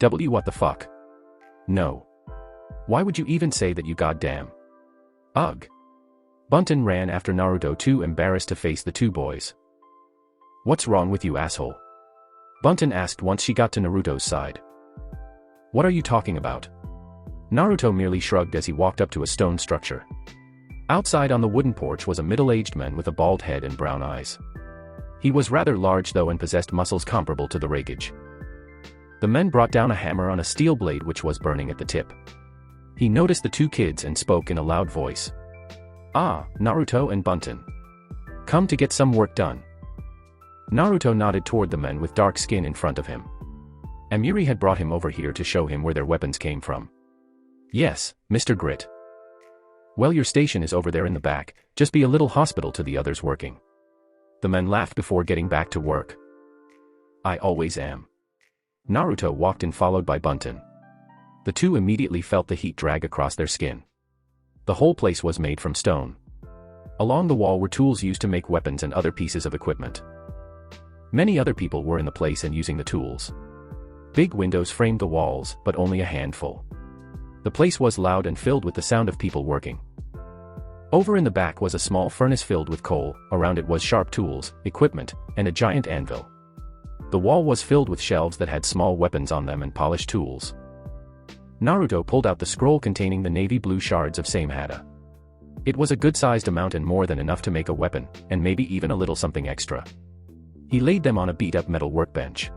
What the fuck? No. Why would you even say that, you goddamn? Ugh. Bunten ran after Naruto, too embarrassed to face the two boys. What's wrong with you, asshole? Bunten asked once she got to Naruto's side. What are you talking about? Naruto merely shrugged as he walked up to a stone structure. Outside on the wooden porch was a middle-aged man with a bald head and brown eyes. He was rather large though and possessed muscles comparable to the Reikage. The man brought down a hammer on a steel blade which was burning at the tip. He noticed the two kids and spoke in a loud voice. Ah, Naruto and Bunten. Come to get some work done. Naruto nodded toward the men with dark skin in front of him. Amiri had brought him over here to show him where their weapons came from. Yes, Mr. Grit. Well, your station is over there in the back, just be a little hospital to the others working. The men laughed before getting back to work. I always am. Naruto walked in followed by Bunten. The two immediately felt the heat drag across their skin. The whole place was made from stone. Along the wall were tools used to make weapons and other pieces of equipment. Many other people were in the place and using the tools. Big windows framed the walls, but only a handful. The place was loud and filled with the sound of people working. Over in the back was a small furnace filled with coal, around it was sharp tools, equipment, and a giant anvil. The wall was filled with shelves that had small weapons on them and polished tools. Naruto pulled out the scroll containing the navy blue shards of Samehada. It was a good-sized amount and more than enough to make a weapon, and maybe even a little something extra. He laid them on a beat-up metal workbench.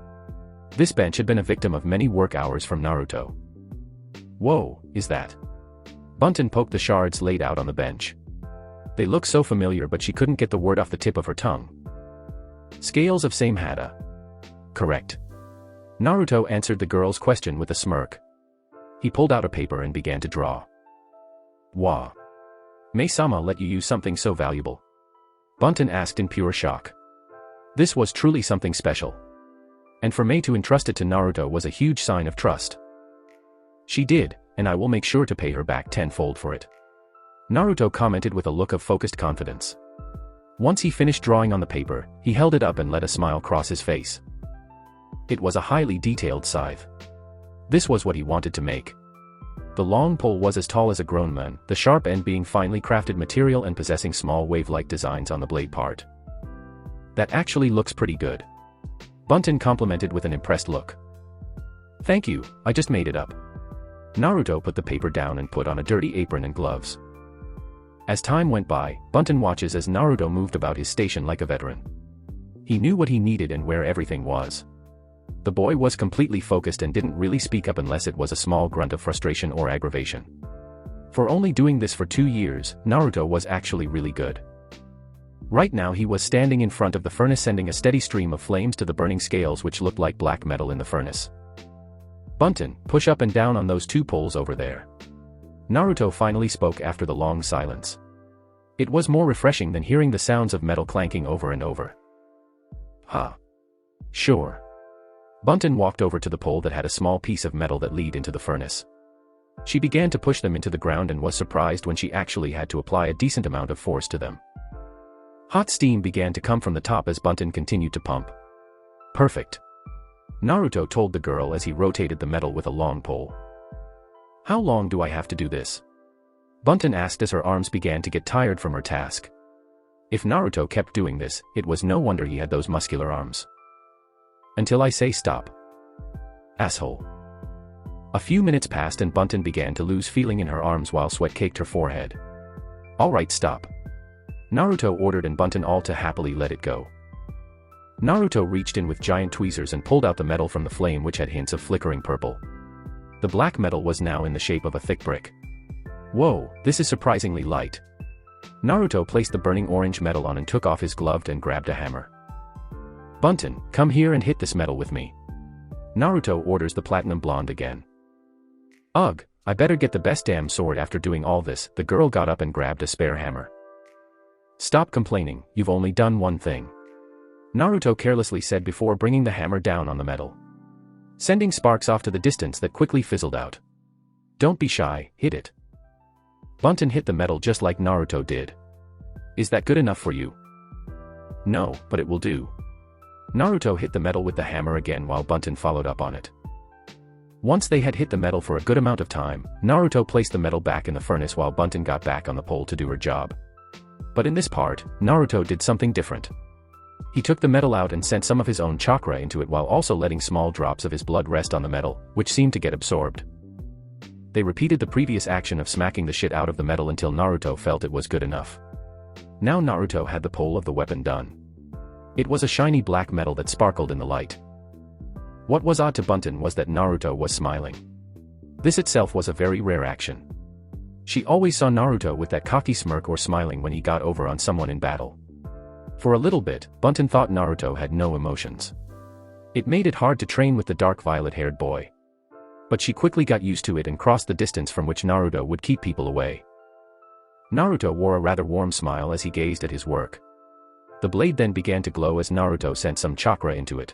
This bench had been a victim of many work hours from Naruto. Whoa, is that? Bunten poked the shards laid out on the bench. They looked so familiar, but she couldn't get the word off the tip of her tongue. Scales of Samehada. Correct. Naruto answered the girl's question with a smirk. He pulled out a paper and began to draw. Wah. May-sama let you use something so valuable? Bunten asked in pure shock. This was truly something special. And for May to entrust it to Naruto was a huge sign of trust. She did, and I will make sure to pay her back tenfold for it. Naruto commented with a look of focused confidence. Once he finished drawing on the paper, he held it up and let a smile cross his face. It was a highly detailed scythe. This was what he wanted to make. The long pole was as tall as a grown man, the sharp end being finely crafted material and possessing small wave-like designs on the blade part. That actually looks pretty good. Bunten complimented with an impressed look. Thank you, I just made it up. Naruto put the paper down and put on a dirty apron and gloves. As time went by, Bunten watches as Naruto moved about his station like a veteran. He knew what he needed and where everything was. The boy was completely focused and didn't really speak up unless it was a small grunt of frustration or aggravation. For only doing this for 2 years, Naruto was actually really good. Right now he was standing in front of the furnace sending a steady stream of flames to the burning scales which looked like black metal in the furnace. "Bunten, push up and down on those 2 poles over there." Naruto finally spoke after the long silence. It was more refreshing than hearing the sounds of metal clanking over and over. "Huh. Sure." Bunten walked over to the pole that had a small piece of metal that led into the furnace. She began to push them into the ground and was surprised when she actually had to apply a decent amount of force to them. Hot steam began to come from the top as Bunten continued to pump. "Perfect," Naruto told the girl as he rotated the metal with a long pole. "How long do I have to do this?" Bunten asked as her arms began to get tired from her task. If Naruto kept doing this, it was no wonder he had those muscular arms. "Until I say stop." "Asshole." A few minutes passed and Bunten began to lose feeling in her arms while sweat caked her forehead. "Alright, stop," Naruto ordered and Bunten all too happily let it go. Naruto reached in with giant tweezers and pulled out the metal from the flame which had hints of flickering purple. The black metal was now in the shape of a thick brick. "Whoa, this is surprisingly light." Naruto placed the burning orange metal on and took off his glove and grabbed a hammer. "Bunten, come here and hit this metal with me." Naruto orders the platinum blonde again. "Ugh, I better get the best damn sword after doing all this." The girl got up and grabbed a spare hammer. "Stop complaining, you've only done one thing," Naruto carelessly said before bringing the hammer down on the metal, sending sparks off to the distance that quickly fizzled out. "Don't be shy, hit it." Bunten hit the metal just like Naruto did. "Is that good enough for you?" "No, but it will do." Naruto hit the metal with the hammer again while Bunten followed up on it. Once they had hit the metal for a good amount of time, Naruto placed the metal back in the furnace while Bunten got back on the pole to do her job. But in this part, Naruto did something different. He took the metal out and sent some of his own chakra into it while also letting small drops of his blood rest on the metal, which seemed to get absorbed. They repeated the previous action of smacking the shit out of the metal until Naruto felt it was good enough. Now Naruto had the pole of the weapon done. It was a shiny black metal that sparkled in the light. What was odd to Bunten was that Naruto was smiling. This itself was a very rare action. She always saw Naruto with that cocky smirk or smiling when he got over on someone in battle. For a little bit, Bunten thought Naruto had no emotions. It made it hard to train with the dark violet-haired boy. But she quickly got used to it and crossed the distance from which Naruto would keep people away. Naruto wore a rather warm smile as he gazed at his work. The blade then began to glow as Naruto sent some chakra into it.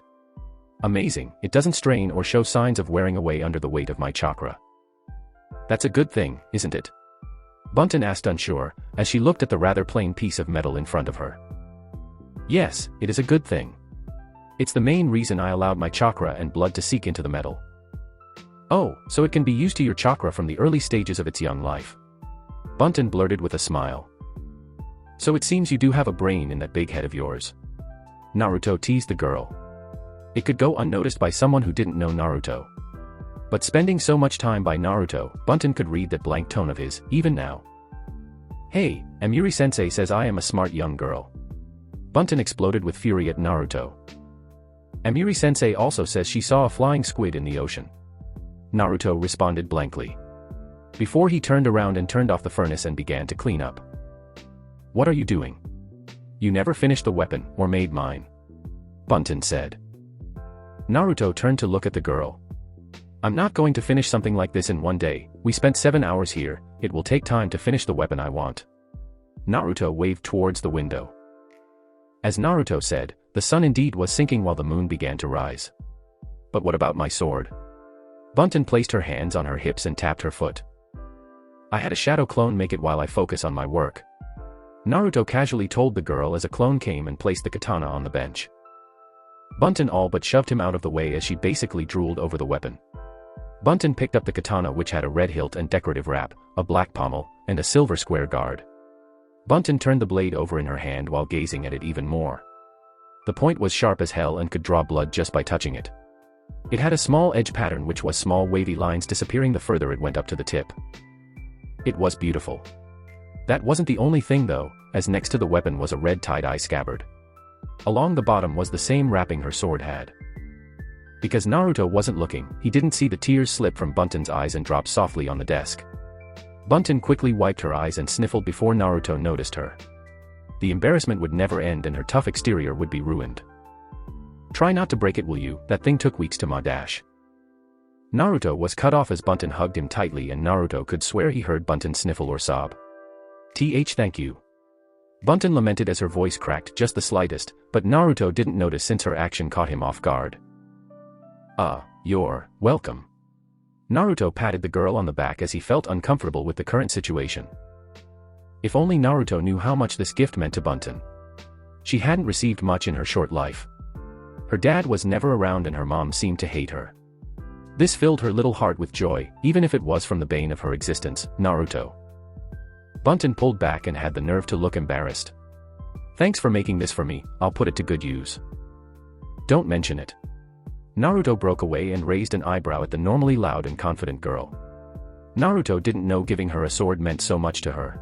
"Amazing, it doesn't strain or show signs of wearing away under the weight of my chakra." "That's a good thing, isn't it?" Bunten asked unsure, as she looked at the rather plain piece of metal in front of her. "Yes, it is a good thing. It's the main reason I allowed my chakra and blood to seep into the metal." "Oh, so it can be used to your chakra from the early stages of its young life." Bunten blurted with a smile. "So it seems you do have a brain in that big head of yours." Naruto teased the girl. It could go unnoticed by someone who didn't know Naruto. But spending so much time by Naruto, Bunten could read that blank tone of his, even now. "Hey, Amiri-sensei says I am a smart young girl." Bunten exploded with fury at Naruto. "Amiri-sensei also says she saw a flying squid in the ocean." Naruto responded blankly, before he turned around and turned off the furnace and began to clean up. "What are you doing? You never finished the weapon, or made mine," Bunten said. Naruto turned to look at the girl. "I'm not going to finish something like this in one day. We spent 7 hours here, it will take time to finish the weapon I want." Naruto waved towards the window. As Naruto said, the sun indeed was sinking while the moon began to rise. "But what about my sword?" Bunten placed her hands on her hips and tapped her foot. "I had a shadow clone make it while I focus on my work," Naruto casually told the girl as a clone came and placed the katana on the bench. Bunten all but shoved him out of the way as she basically drooled over the weapon. Bunten picked up the katana which had a red hilt and decorative wrap, a black pommel, and a silver square guard. Bunten turned the blade over in her hand while gazing at it even more. The point was sharp as hell and could draw blood just by touching it. It had a small edge pattern which was small wavy lines disappearing the further it went up to the tip. It was beautiful. That wasn't the only thing though, as next to the weapon was a red tie-dye scabbard. Along the bottom was the same wrapping her sword had. Because Naruto wasn't looking, he didn't see the tears slip from Bunten's eyes and drop softly on the desk. Bunten quickly wiped her eyes and sniffled before Naruto noticed her. The embarrassment would never end and her tough exterior would be ruined. Try not to break it, will you? That thing took weeks to ma dash. Naruto was cut off as Bunten hugged him tightly and Naruto could swear he heard Bunten sniffle or sob. Thank you. Bunten lamented as her voice cracked just the slightest, but Naruto didn't notice since her action caught him off guard. You're welcome. Naruto patted the girl on the back as he felt uncomfortable with the current situation. If only Naruto knew how much this gift meant to Bunten. She hadn't received much in her short life. Her dad was never around and her mom seemed to hate her. This filled her little heart with joy, even if it was from the bane of her existence, Naruto. Bunten pulled back and had the nerve to look embarrassed. Thanks for making this for me, I'll put it to good use. Don't mention it. Naruto broke away and raised an eyebrow at the normally loud and confident girl. Naruto didn't know giving her a sword meant so much to her.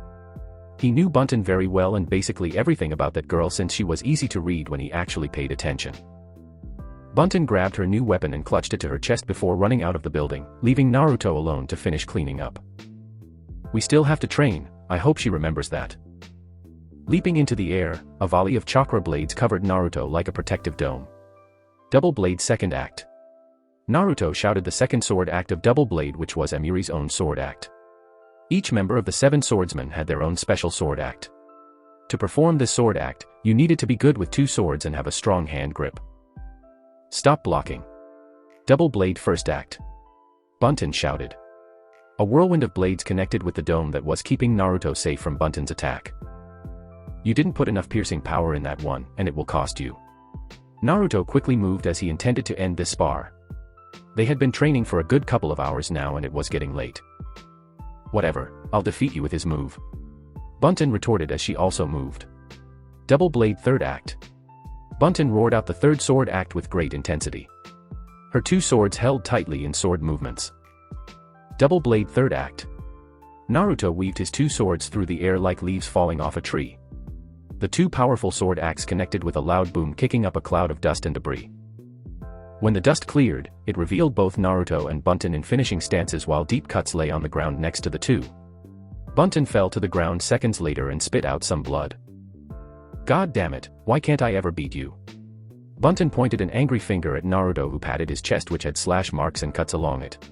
He knew Bunten very well and basically everything about that girl since she was easy to read when he actually paid attention. Bunten grabbed her new weapon and clutched it to her chest before running out of the building, leaving Naruto alone to finish cleaning up. We still have to train, I hope she remembers that. Leaping into the air, a volley of chakra blades covered Naruto like a protective dome. Double Blade Second Act. Naruto shouted the second sword act of Double Blade, which was Amiri's own sword act. Each member of the 7 swordsmen had their own special sword act. To perform this sword act, you needed to be good with 2 swords and have a strong hand grip. Stop blocking. Double Blade First Act. Bunten shouted. A whirlwind of blades connected with the dome that was keeping Naruto safe from Bunten's attack. You didn't put enough piercing power in that one, and it will cost you. Naruto quickly moved as he intended to end this spar. They had been training for a good couple of hours now and it was getting late. Whatever, I'll defeat you with his move. Bunten retorted as she also moved. Double Blade Third Act. Bunten roared out the third sword act with great intensity. Her 2 swords held tightly in sword movements. Double Blade Third Act. Naruto weaved his 2 swords through the air like leaves falling off a tree. The 2 powerful sword acts connected with a loud boom, kicking up a cloud of dust and debris. When the dust cleared, it revealed both Naruto and Bunten in finishing stances while deep cuts lay on the ground next to the 2. Bunten fell to the ground seconds later and spit out some blood. God damn it, why can't I ever beat you? Bunten pointed an angry finger at Naruto, who patted his chest, which had slash marks and cuts along it.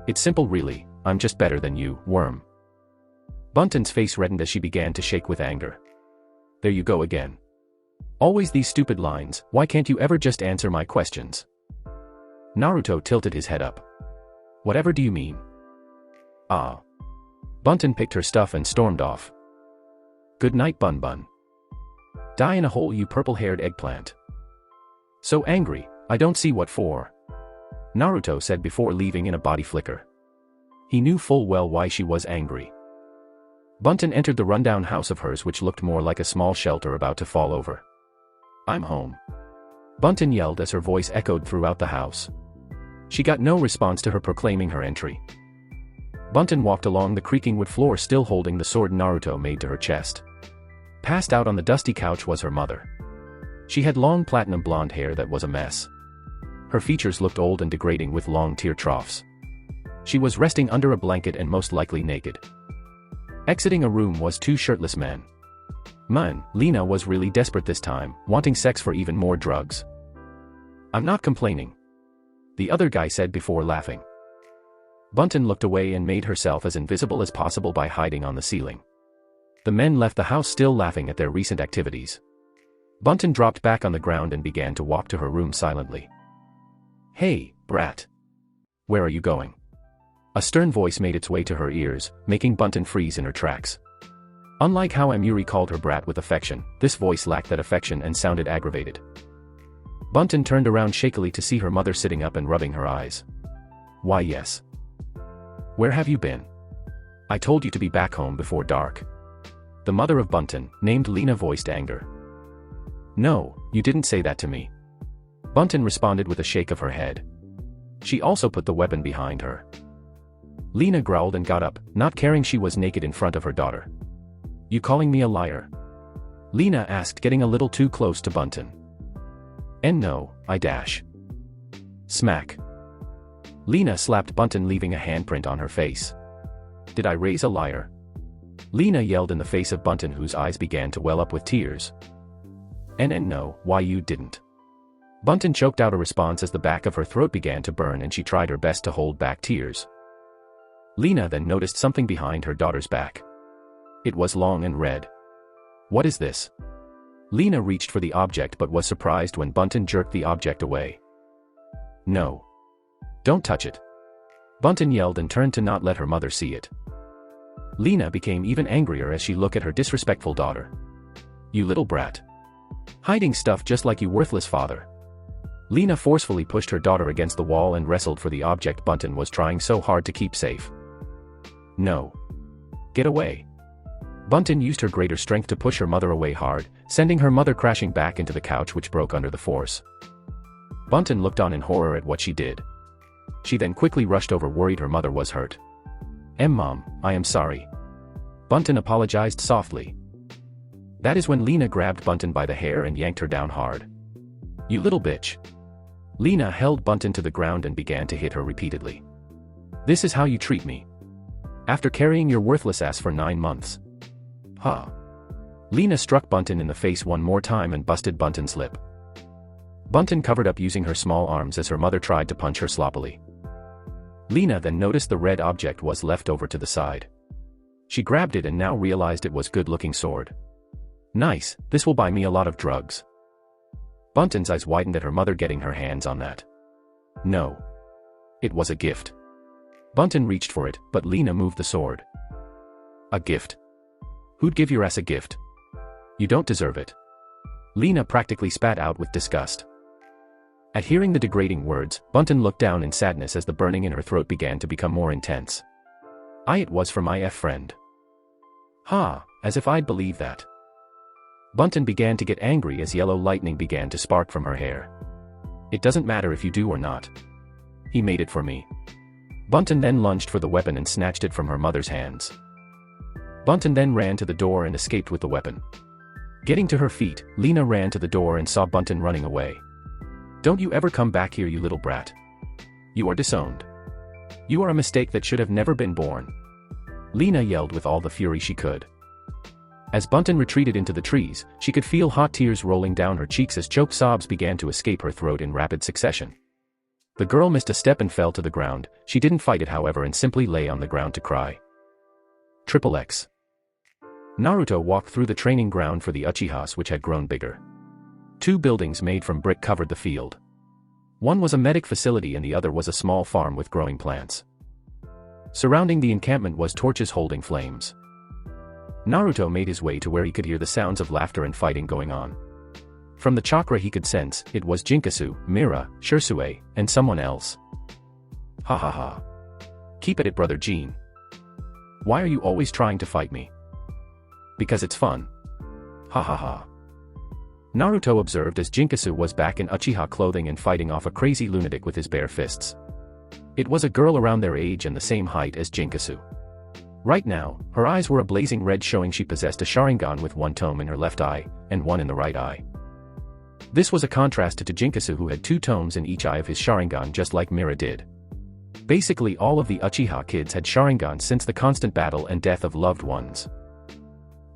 It's simple really, I'm just better than you, worm. Bunten's face reddened as she began to shake with anger. There you go again. Always these stupid lines, why can't you ever just answer my questions? Naruto tilted his head up. Whatever do you mean? Bunten picked her stuff and stormed off. Good night, Bun Bun. Die in a hole, you purple-haired eggplant. So angry, I don't see what for. Naruto said before leaving in a body flicker. He knew full well why she was angry. Bunten entered the rundown house of hers, which looked more like a small shelter about to fall over. I'm home. Bunten yelled as her voice echoed throughout the house. She got no response to her proclaiming her entry. Bunten walked along the creaking wood floor, still holding the sword Naruto made to her chest. Passed out on the dusty couch was her mother. She had long platinum blonde hair that was a mess. Her features looked old and degrading with long tear troughs. She was resting under a blanket and most likely naked. Exiting a room was 2 shirtless men. Lina was really desperate this time, wanting sex for even more drugs. I'm not complaining. The other guy said before laughing. Bunten looked away and made herself as invisible as possible by hiding on the ceiling. The men left the house still laughing at their recent activities. Bunten dropped back on the ground and began to walk to her room silently. Hey, brat. Where are you going? A stern voice made its way to her ears, making Bunten freeze in her tracks. Unlike how Amiri called her brat with affection, this voice lacked that affection and sounded aggravated. Bunten turned around shakily to see her mother sitting up and rubbing her eyes. Why yes. Where have you been? I told you to be back home before dark. The mother of Bunten, named Lina, voiced anger. No, you didn't say that to me. Bunten responded with a shake of her head. She also put the weapon behind her. Lina growled and got up, not caring she was naked in front of her daughter. You calling me a liar? Lina asked, getting a little too close to Bunten. And no, I dash. Smack. Lena slapped Bunton, leaving a handprint on her face. Did I raise a liar? Lena yelled in the face of Bunton, whose eyes began to well up with tears. And no, why you didn't? Bunton choked out a response as the back of her throat began to burn and she tried her best to hold back tears. Lena then noticed something behind her daughter's back. It was long and red. What is this? Lena reached for the object but was surprised when Bunton jerked the object away. No. Don't touch it. Bunton yelled and turned to not let her mother see it. Lena became even angrier as she looked at her disrespectful daughter. You little brat. Hiding stuff just like you worthless father. Lena forcefully pushed her daughter against the wall and wrestled for the object Bunton was trying so hard to keep safe. No. Get away. Bunton used her greater strength to push her mother away hard, sending her mother crashing back into the couch, which broke under the force. Bunton looked on in horror at what she did. She then quickly rushed over, worried her mother was hurt. Mom, I am sorry. Bunton apologized softly. That is when Lena grabbed Bunton by the hair and yanked her down hard. You little bitch. Lena held Bunton to the ground and began to hit her repeatedly. This is how you treat me. After carrying your worthless ass for 9 months. Ha. Lena struck Bunton in the face one more time and busted Bunton's lip. Bunton covered up using her small arms as her mother tried to punch her sloppily. Lena then noticed the red object was left over to the side. She grabbed it and now realized it was a good-looking sword. Nice, this will buy me a lot of drugs. Bunton's eyes widened at her mother getting her hands on that. No. It was a gift. Bunton reached for it, but Lena moved the sword. A gift? Who'd give your ass a gift? You don't deserve it. Lena practically spat out with disgust. At hearing the degrading words, Bunton looked down in sadness as the burning in her throat began to become more intense. It was for my friend. Ha, as if I'd believe that. Bunton began to get angry as yellow lightning began to spark from her hair. It doesn't matter if you do or not. He made it for me. Bunton then lunged for the weapon and snatched it from her mother's hands. Bunton then ran to the door and escaped with the weapon. Getting to her feet, Lena ran to the door and saw Bunton running away. Don't you ever come back here, you little brat. You are disowned. You are a mistake that should have never been born. Lena yelled with all the fury she could. As Bunton retreated into the trees, she could feel hot tears rolling down her cheeks as choked sobs began to escape her throat in rapid succession. The girl missed a step and fell to the ground. She didn't fight it, however, and simply lay on the ground to cry. XXX. Naruto walked through the training ground for the Uchihas, which had grown bigger. 2 buildings made from brick covered the field. One was a medic facility and the other was a small farm with growing plants. Surrounding the encampment was torches holding flames. Naruto made his way to where he could hear the sounds of laughter and fighting going on. From the chakra he could sense, it was Jinkasu, Mira, Shursue, and someone else. Ha ha ha. Keep at it, brother Jean. Why are you always trying to fight me? Because it's fun. Ha ha ha. Naruto observed as Jinkasu was back in Uchiha clothing and fighting off a crazy lunatic with his bare fists. It was a girl around their age and the same height as Jinkasu. Right now, her eyes were a blazing red, showing she possessed a Sharingan with 1 tome in her left eye, and 1 in the right eye. This was a contrast to Jinkasu, who had 2 tomes in each eye of his Sharingan just like Mira did. Basically all of the Uchiha kids had Sharingan since the constant battle and death of loved ones.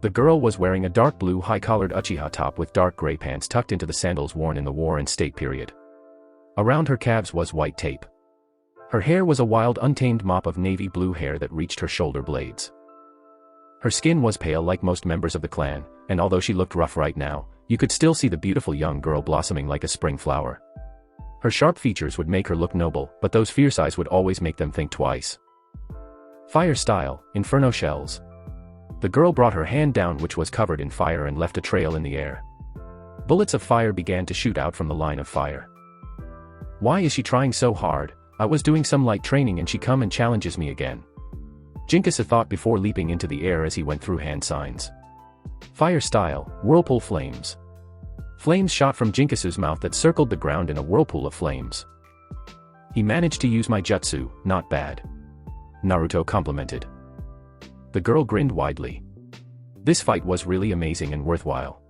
The girl was wearing a dark blue high-collared Uchiha top with dark gray pants tucked into the sandals worn in the War and State period. Around her calves was white tape. Her hair was a wild, untamed mop of navy blue hair that reached her shoulder blades. Her skin was pale like most members of the clan, and although she looked rough right now, you could still see the beautiful young girl blossoming like a spring flower. Her sharp features would make her look noble, but those fierce eyes would always make them think twice. Fire style, Inferno shells. The girl brought her hand down, which was covered in fire, and left a trail in the air. Bullets of fire began to shoot out from the line of fire. Why is she trying so hard? I was doing some light training and she come and challenges me again. Jinkasu thought before leaping into the air as he went through hand signs. Fire style, whirlpool flames. Flames shot from Jinkasu's mouth that circled the ground in a whirlpool of flames. He managed to use my jutsu, not bad. Naruto complimented. The girl grinned widely. This fight was really amazing and worthwhile.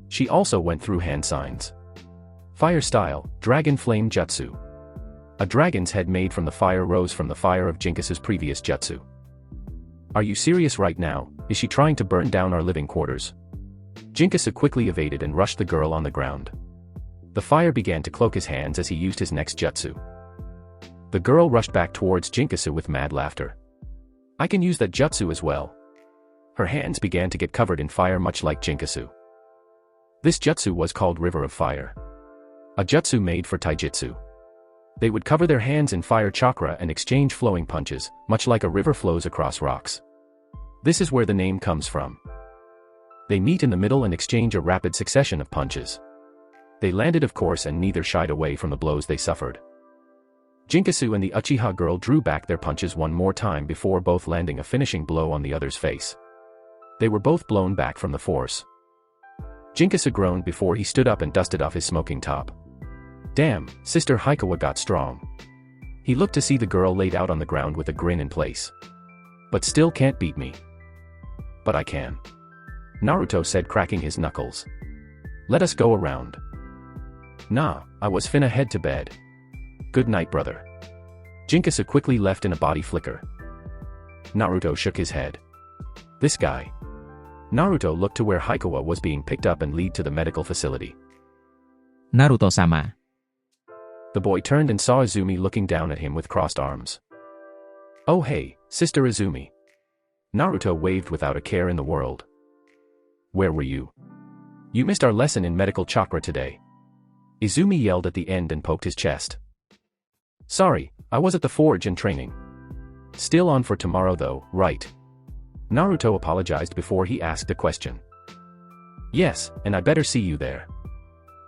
She also went through hand signs. Fire style, dragon flame jutsu. A dragon's head made from the fire rose from the fire of Jinkasu's previous jutsu. Are you serious right now? Is she trying to burn down our living quarters? Jinkasu quickly evaded and rushed the girl on the ground. The fire began to cloak his hands as he used his next jutsu. The girl rushed back towards Jinkasu with mad laughter. I can use that jutsu as well. Her hands began to get covered in fire much like Jinkasu. This jutsu was called River of Fire. A jutsu made for taijutsu. They would cover their hands in fire chakra and exchange flowing punches, much like a river flows across rocks. This is where the name comes from. They meet in the middle and exchange a rapid succession of punches. They landed of course and neither shied away from the blows they suffered. Jinkasu and the Uchiha girl drew back their punches one more time before both landing a finishing blow on the other's face. They were both blown back from the force. Jinkasu groaned before he stood up and dusted off his smoking top. Damn, Sister Hikawa got strong. He looked to see the girl laid out on the ground with a grin in place. But still can't beat me. But I can. Naruto said, cracking his knuckles. Let us go around. Nah, I was finna head to bed. Good night, brother. Jinkasu quickly left in a body flicker. Naruto shook his head. This guy. Naruto looked to where Hikawa was being picked up and led to the medical facility. Naruto-sama. The boy turned and saw Izumi looking down at him with crossed arms. Oh hey, Sister Izumi. Naruto waved without a care in the world. Where were you? You missed our lesson in medical chakra today. Izumi yelled at the end and poked his chest. Sorry, I was at the forge and training. Still on for tomorrow though, right? Naruto apologized before he asked a question. Yes, and I better see you there.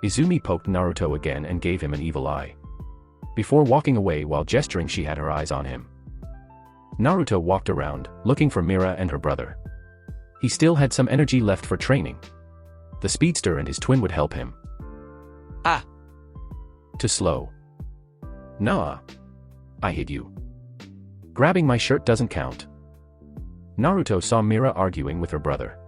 Izumi poked Naruto again and gave him an evil eye. Before walking away while gesturing, she had her eyes on him. Naruto walked around, looking for Mira and her brother. He still had some energy left for training. The speedster and his twin would help him. Ah! Too slow. Nah. I hit you. Grabbing my shirt doesn't count. Naruto saw Mira arguing with her brother.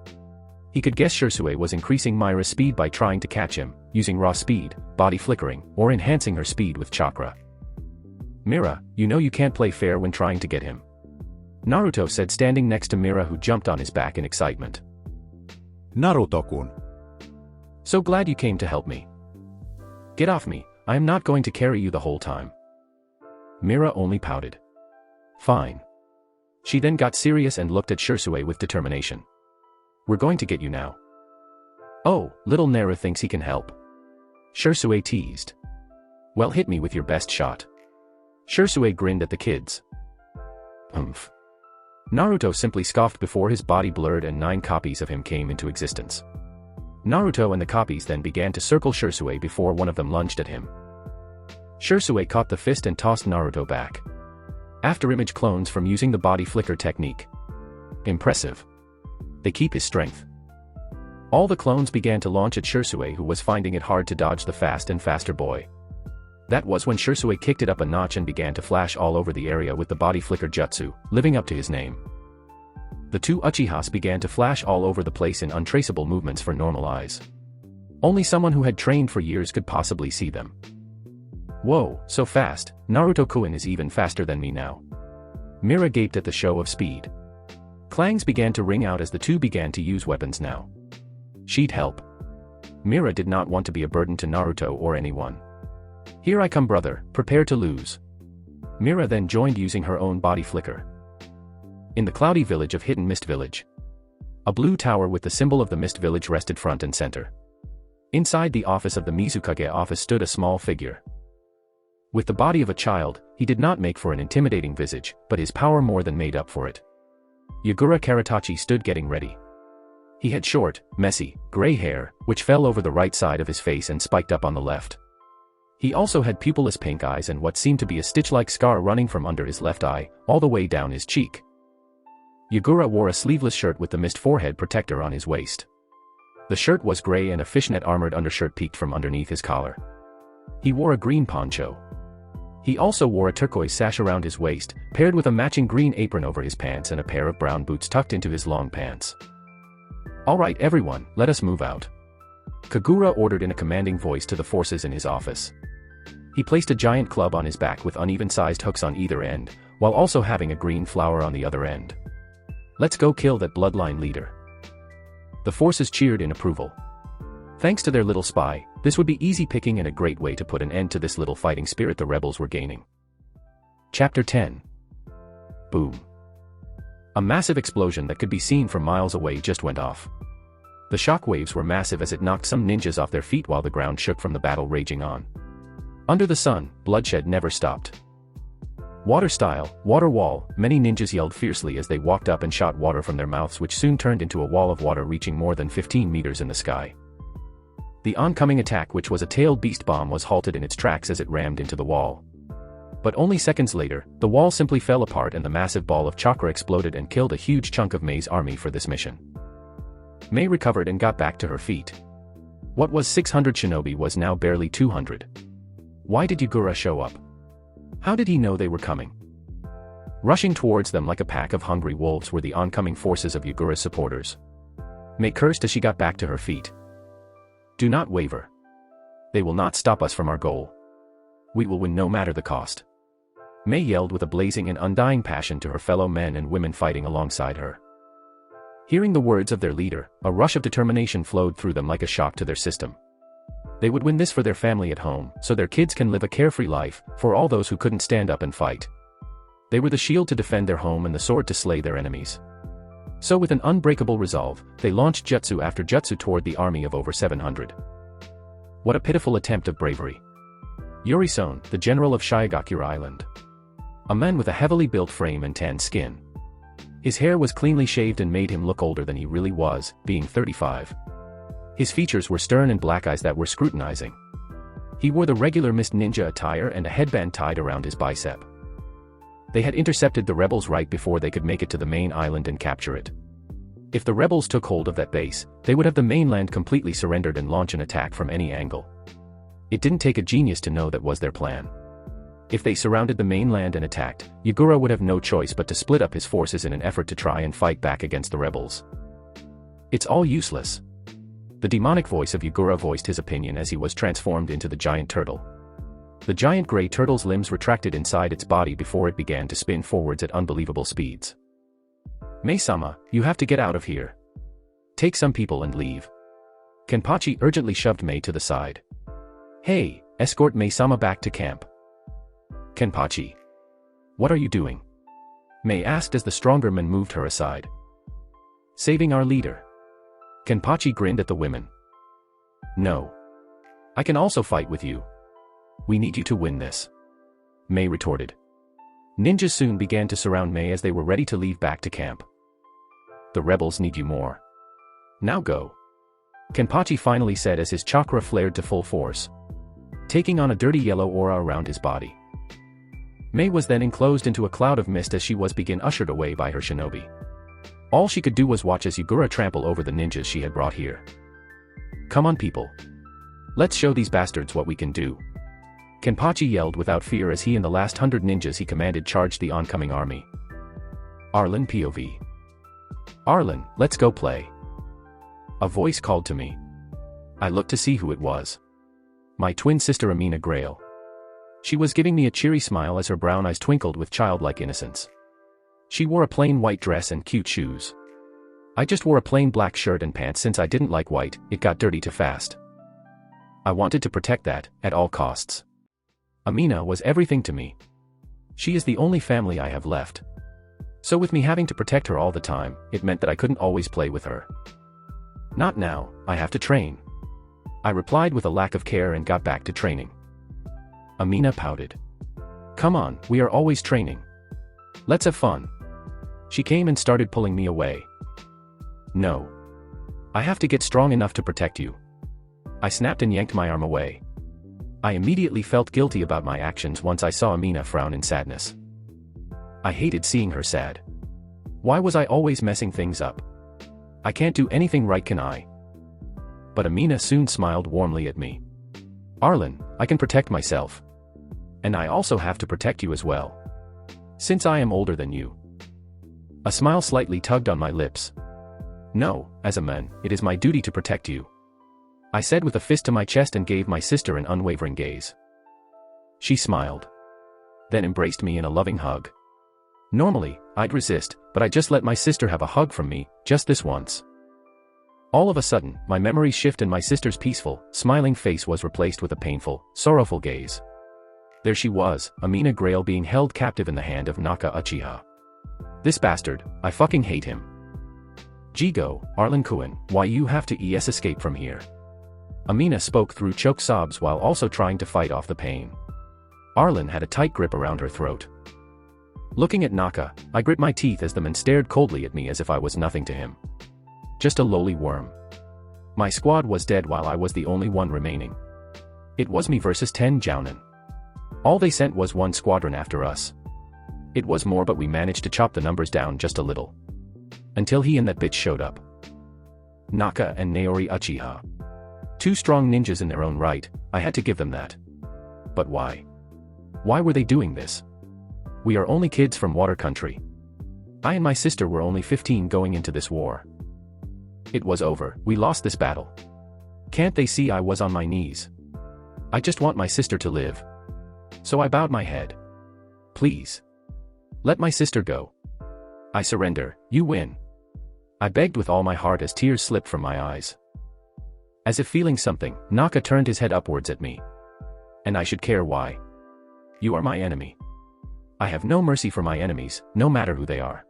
He could guess Shisui was increasing Mira's speed by trying to catch him, using raw speed, body flickering, or enhancing her speed with chakra. Mira, you know you can't play fair when trying to get him. Naruto said, standing next to Mira, who jumped on his back in excitement. Naruto-kun. So glad you came to help me. Get off me, I am not going to carry you the whole time. Mira only pouted. Fine. She then got serious and looked at Shisui with determination. We're going to get you now. Oh, little Naru thinks he can help. Shisui teased. Well, hit me with your best shot. Shisui grinned at the kids. Humph. Naruto simply scoffed before his body blurred and 9 copies of him came into existence. Naruto and the copies then began to circle Shisui before one of them lunged at him. Shisui caught the fist and tossed Naruto back. After-image clones from using the body flicker technique. Impressive. They keep his strength. All the clones began to launch at Shisui, who was finding it hard to dodge the fast and faster boy. That was when Shisui kicked it up a notch and began to flash all over the area with the body flicker jutsu, living up to his name. The two Uchihas began to flash all over the place in untraceable movements for normal eyes. Only someone who had trained for years could possibly see them. Whoa, so fast, Naruto-kun is even faster than me now. Mira gaped at the show of speed. Clangs began to ring out as the two began to use weapons now. She'd help. Mira did not want to be a burden to Naruto or anyone. Here I come, brother, prepare to lose. Mira then joined using her own body flicker. In the cloudy village of Hidden Mist Village. A blue tower with the symbol of the Mist Village rested front and center. Inside the office of the Mizukage office stood a small figure. With the body of a child, he did not make for an intimidating visage, but his power more than made up for it. Yagura Karatachi stood getting ready. He had short, messy, gray hair, which fell over the right side of his face and spiked up on the left. He also had pupilless pink eyes and what seemed to be a stitch-like scar running from under his left eye, all the way down his cheek. Yagura wore a sleeveless shirt with the mist forehead protector on his waist. The shirt was gray and a fishnet armored undershirt peeked from underneath his collar. He wore a green poncho. He also wore a turquoise sash around his waist, paired with a matching green apron over his pants and a pair of brown boots tucked into his long pants. Alright everyone, let us move out. Kagura ordered in a commanding voice to the forces in his office. He placed a giant club on his back with uneven-sized hooks on either end, while also having a green flower on the other end. Let's go kill that bloodline leader. The forces cheered in approval. Thanks to their little spy, this would be easy picking and a great way to put an end to this little fighting spirit the rebels were gaining. Chapter 10. Boom. A massive explosion that could be seen from miles away just went off. The shock waves were massive as it knocked some ninjas off their feet while the ground shook from the battle raging on. Under the sun, bloodshed never stopped. Water style, water wall, many ninjas yelled fiercely as they walked up and shot water from their mouths, which soon turned into a wall of water reaching more than 15 meters in the sky. The oncoming attack, which was a tailed beast bomb, was halted in its tracks as it rammed into the wall. But only seconds later, the wall simply fell apart and the massive ball of chakra exploded and killed a huge chunk of Mei's army for this mission. Mei recovered and got back to her feet. What was 600 shinobi was now barely 200. Why did Yagura show up? How did he know they were coming? Rushing towards them like a pack of hungry wolves were the oncoming forces of Yagura's supporters. Mei cursed as she got back to her feet. Do not waver. They will not stop us from our goal. We will win no matter the cost. Mei yelled with a blazing and undying passion to her fellow men and women fighting alongside her. Hearing the words of their leader, a rush of determination flowed through them like a shock to their system. They would win this for their family at home, so their kids can live a carefree life, for all those who couldn't stand up and fight. They were the shield to defend their home and the sword to slay their enemies. So with an unbreakable resolve, they launched jutsu after jutsu toward the army of over 700. What a pitiful attempt of bravery. Yuri-san, the general of Shiogakura Island. A man with a heavily built frame and tan skin. His hair was cleanly shaved and made him look older than he really was, being 35. His features were stern and black eyes that were scrutinizing. He wore the regular Mist Ninja attire and a headband tied around his bicep. They had intercepted the rebels right before they could make it to the main island and capture it. If the rebels took hold of that base, they would have the mainland completely surrendered and launch an attack from any angle. It didn't take a genius to know that was their plan. If they surrounded the mainland and attacked, Yagura would have no choice but to split up his forces in an effort to try and fight back against the rebels. It's all useless. The demonic voice of Yagura voiced his opinion as he was transformed into the giant turtle. The giant gray turtle's limbs retracted inside its body before it began to spin forwards at unbelievable speeds. Mei-sama, you have to get out of here. Take some people and leave. Kenpachi urgently shoved Mei to the side. Hey, escort Mei-sama back to camp. Kenpachi. What are you doing? Mei asked as the stronger man moved her aside. Saving our leader. Kenpachi grinned at the women. No. I can also fight with you. We need you to win this. Mei retorted. Ninjas soon began to surround Mei as they were ready to leave back to camp. The rebels need you more. Now go. Kenpachi finally said as his chakra flared to full force, taking on a dirty yellow aura around his body. Mei was then enclosed into a cloud of mist as she was ushered away by her shinobi. All she could do was watch as Yagura trample over the ninjas she had brought here. Come on people. Let's show these bastards what we can do. Kenpachi yelled without fear as he and the last 100 ninjas he commanded charged the oncoming army. Arlin POV. Arlin, let's go play. A voice called to me. I looked to see who it was. My twin sister Amina Grail. She was giving me a cheery smile as her brown eyes twinkled with childlike innocence. She wore a plain white dress and cute shoes. I just wore a plain black shirt and pants since I didn't like white, it got dirty too fast. I wanted to protect that, at all costs. Amina was everything to me. She is the only family I have left. So with me having to protect her all the time, it meant that I couldn't always play with her. Not now, I have to train. I replied with a lack of care and got back to training. Amina pouted. Come on, we are always training. Let's have fun. She came and started pulling me away. No. I have to get strong enough to protect you. I snapped and yanked my arm away. I immediately felt guilty about my actions once I saw Amina frown in sadness. I hated seeing her sad. Why was I always messing things up? I can't do anything right, can I? But Amina soon smiled warmly at me. Arlin, I can protect myself. And I also have to protect you as well. Since I am older than you. A smile slightly tugged on my lips. No, as a man, it is my duty to protect you. I said with a fist to my chest and gave my sister an unwavering gaze. She smiled. Then embraced me in a loving hug. Normally, I'd resist, but I just let my sister have a hug from me, just this once. All of a sudden, my memories shift and my sister's peaceful, smiling face was replaced with a painful, sorrowful gaze. There she was, Amina Grail being held captive in the hand of Naka Uchiha. This bastard, I fucking hate him. Jigo, Arlin Kuin, why you have to escape from here? Amina spoke through choke sobs while also trying to fight off the pain. Arlin had a tight grip around her throat. Looking at Naka, I grit my teeth as the man stared coldly at me as if I was nothing to him. Just a lowly worm. My squad was dead while I was the only one remaining. It was me versus 10 Jounin. All they sent was one squadron after us. It was more, but we managed to chop the numbers down just a little. Until he and that bitch showed up. Naka and Naori Uchiha. Two strong ninjas in their own right, I had to give them that. But why? Why were they doing this? We are only kids from water country. I and my sister were only 15 going into this war. It was over, we lost this battle. Can't they see I was on my knees? I just want my sister to live. So I bowed my head. Please. Let my sister go. I surrender, you win. I begged with all my heart as tears slipped from my eyes. As if feeling something, Naka turned his head upwards at me. And I should care why. You are my enemy. I have no mercy for my enemies, no matter who they are.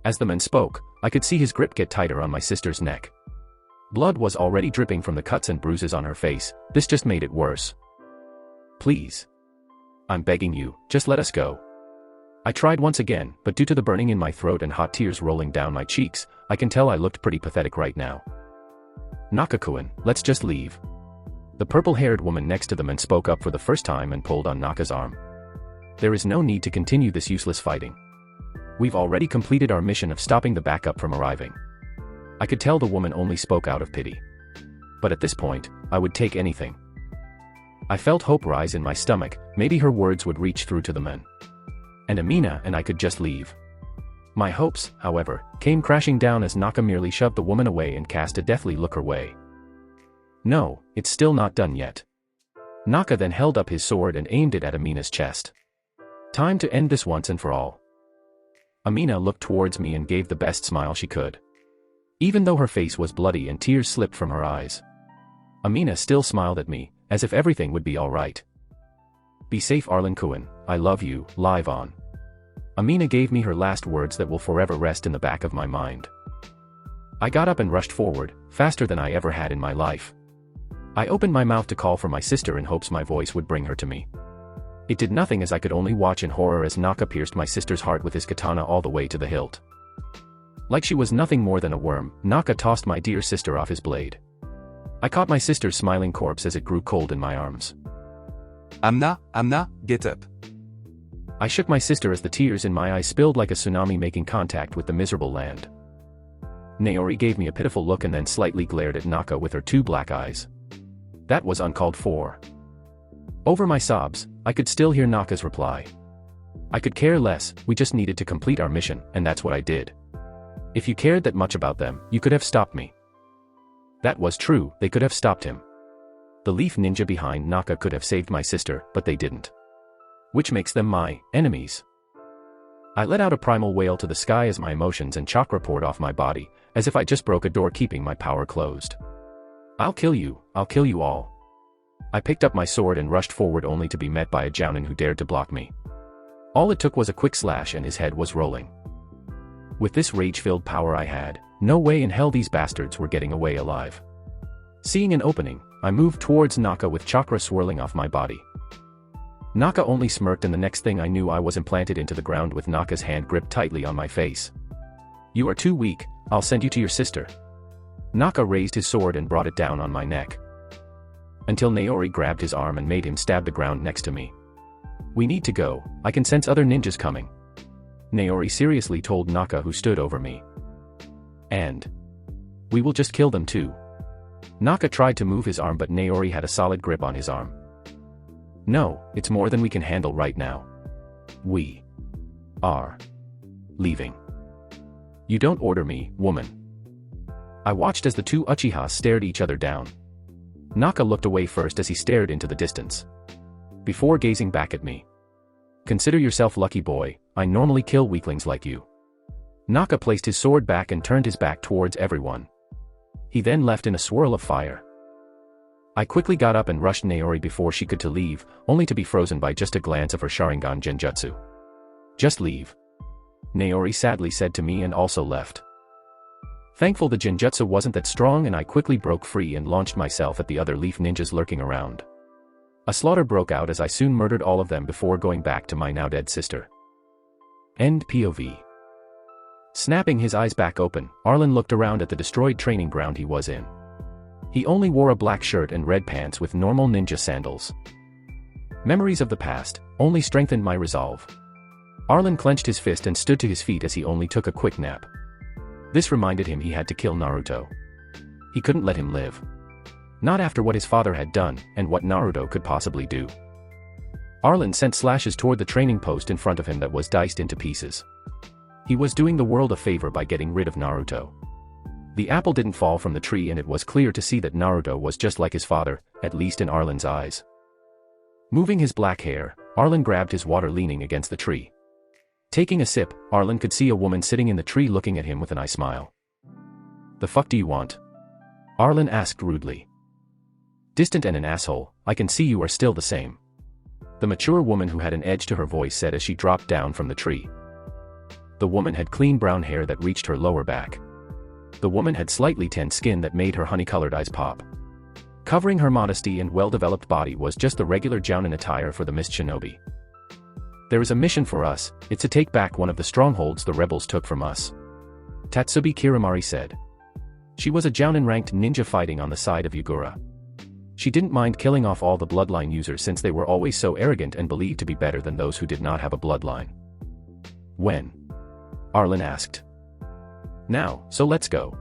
As the man spoke, I could see his grip get tighter on my sister's neck. Blood was already dripping from the cuts and bruises on her face, this just made it worse. Please. I'm begging you, just let us go. I tried once again, but due to the burning in my throat and hot tears rolling down my cheeks, I can tell I looked pretty pathetic right now. Naka-kun, let's just leave. The purple-haired woman next to the man spoke up for the first time and pulled on Naka's arm. There is no need to continue this useless fighting. We've already completed our mission of stopping the backup from arriving. I could tell the woman only spoke out of pity. But at this point, I would take anything. I felt hope rise in my stomach, maybe her words would reach through to the men. And Amina and I could just leave. My hopes, however, came crashing down as Naka merely shoved the woman away and cast a deathly look her way. No, it's still not done yet. Naka then held up his sword and aimed it at Amina's chest. Time to end this once and for all. Amina looked towards me and gave the best smile she could. Even though her face was bloody and tears slipped from her eyes. Amina still smiled at me, as if everything would be alright. Be safe, Arlin Kuin, I love you, live on. Amina gave me her last words that will forever rest in the back of my mind. I got up and rushed forward, faster than I ever had in my life. I opened my mouth to call for my sister in hopes my voice would bring her to me. It did nothing as I could only watch in horror as Naka pierced my sister's heart with his katana all the way to the hilt. Like she was nothing more than a worm, Naka tossed my dear sister off his blade. I caught my sister's smiling corpse as it grew cold in my arms. Amna, get up. I shook my sister as the tears in my eyes spilled like a tsunami making contact with the miserable land. Naori gave me a pitiful look and then slightly glared at Naka with her two black eyes. That was uncalled for. Over my sobs, I could still hear Naka's reply. I could care less, we just needed to complete our mission, and that's what I did. If you cared that much about them, you could have stopped me. That was true, they could have stopped him. The leaf ninja behind Naka could have saved my sister, but they didn't. Which makes them my enemies. I let out a primal wail to the sky as my emotions and chakra poured off my body, as if I just broke a door keeping my power closed. I'll kill you all. I picked up my sword and rushed forward only to be met by a Jounin who dared to block me. All it took was a quick slash and his head was rolling. With this rage-filled power I had, no way in hell these bastards were getting away alive. Seeing an opening, I moved towards Naka with chakra swirling off my body. Naka only smirked and the next thing I knew I was implanted into the ground with Naka's hand gripped tightly on my face. You are too weak, I'll send you to your sister. Naka raised his sword and brought it down on my neck. Until Naori grabbed his arm and made him stab the ground next to me. We need to go, I can sense other ninjas coming. Naori seriously told Naka who stood over me. And we will just kill them too. Naka tried to move his arm but Naori had a solid grip on his arm. No, it's more than we can handle right now. We are leaving. You don't order me, woman. I watched as the two Uchihas stared each other down. Naka looked away first as he stared into the distance. before gazing back at me. Consider yourself lucky, boy, I normally kill weaklings like you. Naka placed his sword back and turned his back towards everyone. He then left in a swirl of fire. I quickly got up and rushed Naori before she could to leave, only to be frozen by just a glance of her Sharingan Genjutsu. Just leave. Naori sadly said to me and also left. Thankful the Genjutsu wasn't that strong, and I quickly broke free and launched myself at the other leaf ninjas lurking around. A slaughter broke out as I soon murdered all of them before going back to my now dead sister. End POV. Snapping his eyes back open, Arlin looked around at the destroyed training ground he was in. He only wore a black shirt and red pants with normal ninja sandals. Memories of the past only strengthened my resolve. Arlin clenched his fist and stood to his feet as he only took a quick nap. This reminded him he had to kill Naruto. He couldn't let him live. Not after what his father had done, and what Naruto could possibly do. Arlin sent slashes toward the training post in front of him that was diced into pieces. He was doing the world a favor by getting rid of Naruto. The apple didn't fall from the tree, and it was clear to see that Naruto was just like his father, at least in Arlin's eyes. Moving his black hair, Arlin grabbed his water, leaning against the tree. Taking a sip, Arlin could see a woman sitting in the tree looking at him with an eye smile. "The fuck do you want?" Arlin asked rudely. "Distant and an asshole, I can see you are still the same," the mature woman who had an edge to her voice said as she dropped down from the tree. The woman had clean brown hair that reached her lower back. The woman had slightly tanned skin that made her honey-colored eyes pop. Covering her modesty and well-developed body was just the regular jounin attire for the Mist Shinobi. "There is a mission for us, it's to take back one of the strongholds the rebels took from us," Tatsubi Kiramari said. She was a jounin-ranked ninja fighting on the side of Yagura. She didn't mind killing off all the bloodline users since they were always so arrogant and believed to be better than those who did not have a bloodline. "When?" Arlin asked. "Now, so let's go."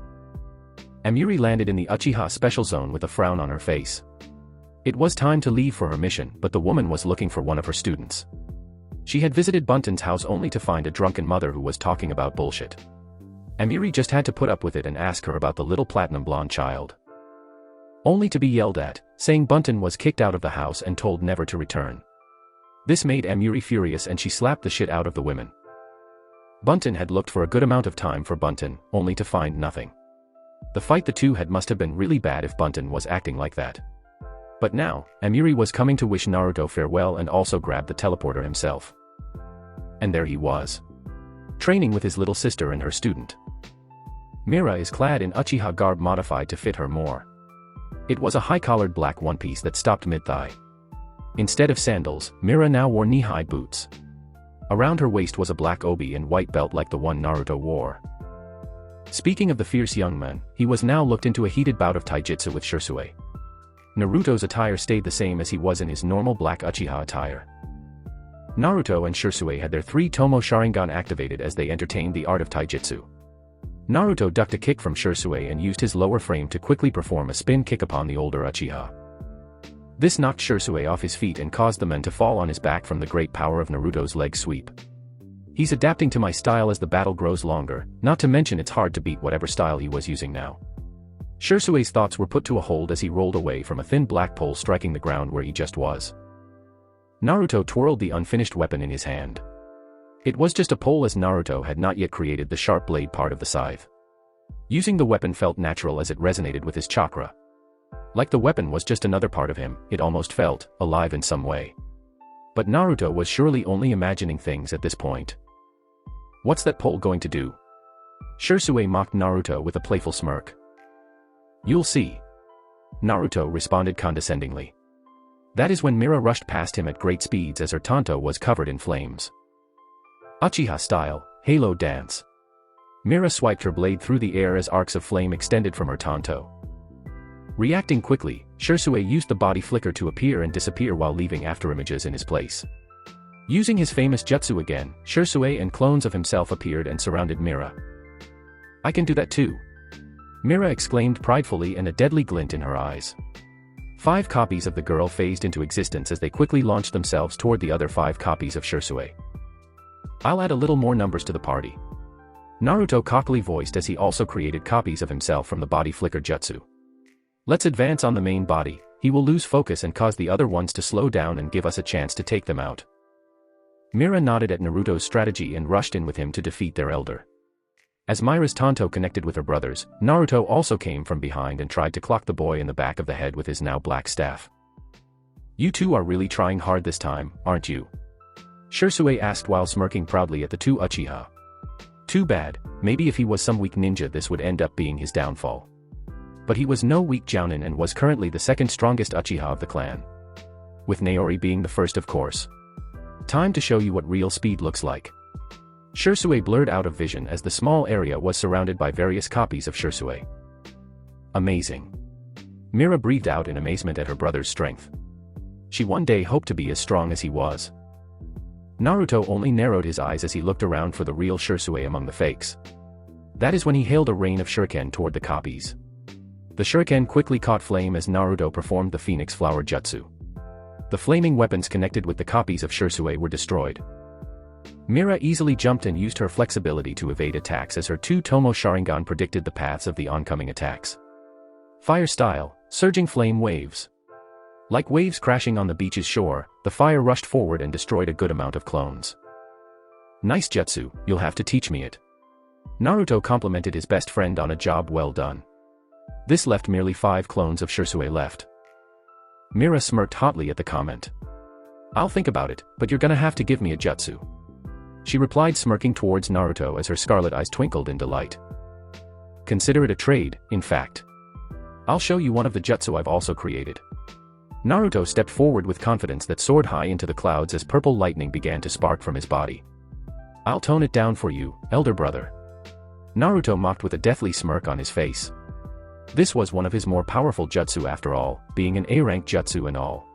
Amiri landed in the Uchiha special zone with a frown on her face. It was time to leave for her mission, but the woman was looking for one of her students. She had visited Bunton's house only to find a drunken mother who was talking about bullshit. Amiri just had to put up with it and ask her about the little platinum blonde child. Only to be yelled at, saying Bunton was kicked out of the house and told never to return. This made Amiri furious and she slapped the shit out of the women. Bunton had looked for a good amount of time for Bunton, only to find nothing. The fight the two had must have been really bad if Bunton was acting like that. But now, Amiri was coming to wish Naruto farewell and also grabbed the teleporter himself. And there he was. Training with his little sister and her student. Mira is clad in Uchiha garb modified to fit her more. It was a high-collared black one-piece that stopped mid-thigh. Instead of sandals, Mira now wore knee-high boots. Around her waist was a black obi and white belt like the one Naruto wore. Speaking of the fierce young man, he was now looked into a heated bout of taijutsu with Shisui. Naruto's attire stayed the same as he was in his normal black Uchiha attire. Naruto and Shisui had their 3 Tomo Sharingan activated as they entertained the art of taijutsu. Naruto ducked a kick from Shisui and used his lower frame to quickly perform a spin kick upon the older Uchiha. This knocked Shisui off his feet and caused the man to fall on his back from the great power of Naruto's leg sweep. He's adapting to my style as the battle grows longer, not to mention it's hard to beat whatever style he was using now. Shisui's thoughts were put to a hold as he rolled away from a thin black pole striking the ground where he just was. Naruto twirled the unfinished weapon in his hand. It was just a pole as Naruto had not yet created the sharp blade part of the scythe. Using the weapon felt natural as it resonated with his chakra. Like the weapon was just another part of him, it almost felt alive in some way. But Naruto was surely only imagining things at this point. "What's that pole going to do?" Shisui mocked Naruto with a playful smirk. "You'll see," Naruto responded condescendingly. That is when Mira rushed past him at great speeds as her tanto was covered in flames. Uchiha style, Halo dance. Mira swiped her blade through the air as arcs of flame extended from her tanto. Reacting quickly, Shisui used the body flicker to appear and disappear while leaving afterimages in his place. Using his famous jutsu again, Shisui and clones of himself appeared and surrounded Mira. "I can do that too," Mira exclaimed pridefully, and a deadly glint in her eyes. 5 copies of the girl phased into existence as they quickly launched themselves toward the other 5 copies of Shisui. "I'll add a little more numbers to the party," Naruto cockily voiced as he also created copies of himself from the body flicker jutsu. "Let's advance on the main body, He will lose focus and cause the other ones to slow down and give us a chance to take them out. Mira nodded at Naruto's strategy and rushed in with him to defeat their elder. As Mira's Tanto connected with her brothers, Naruto also came from behind and tried to clock the boy in the back of the head with his now black staff. "You two are really trying hard this time, aren't you?" Shisui asked while smirking proudly at the two Uchiha. Too bad, maybe if he was some weak ninja this would end up being his downfall. But he was no weak jounin and was currently the second strongest Uchiha of the clan. With Naori being the first of course. Time to show you what real speed looks like. Shisui blurred out of vision as the small area was surrounded by various copies of Shisui. Amazing. Mira breathed out in amazement at her brother's strength. She one day hoped to be as strong as he was. Naruto only narrowed his eyes as he looked around for the real Shisui among the fakes. That is when he hailed a rain of shuriken toward the copies. The shuriken quickly caught flame as Naruto performed the Phoenix Flower Jutsu. The flaming weapons connected with the copies of Shisui were destroyed. Mira easily jumped and used her flexibility to evade attacks as her two Tomo Sharingan predicted the paths of the oncoming attacks. Fire style, surging flame waves. Like waves crashing on the beach's shore, the fire rushed forward and destroyed a good amount of clones. "Nice jutsu, you'll have to teach me it." Naruto complimented his best friend on a job well done. This left merely 5 clones of Shisui left. Mira smirked hotly at the comment. "I'll think about it, but you're gonna have to give me a jutsu." She replied smirking towards Naruto as her scarlet eyes twinkled in delight. "Consider it a trade, in fact. I'll show you one of the jutsu I've also created." Naruto stepped forward with confidence that soared high into the clouds as purple lightning began to spark from his body. "I'll tone it down for you, elder brother." Naruto mocked with a deathly smirk on his face. This was one of his more powerful jutsu after all, being an A-rank jutsu and all.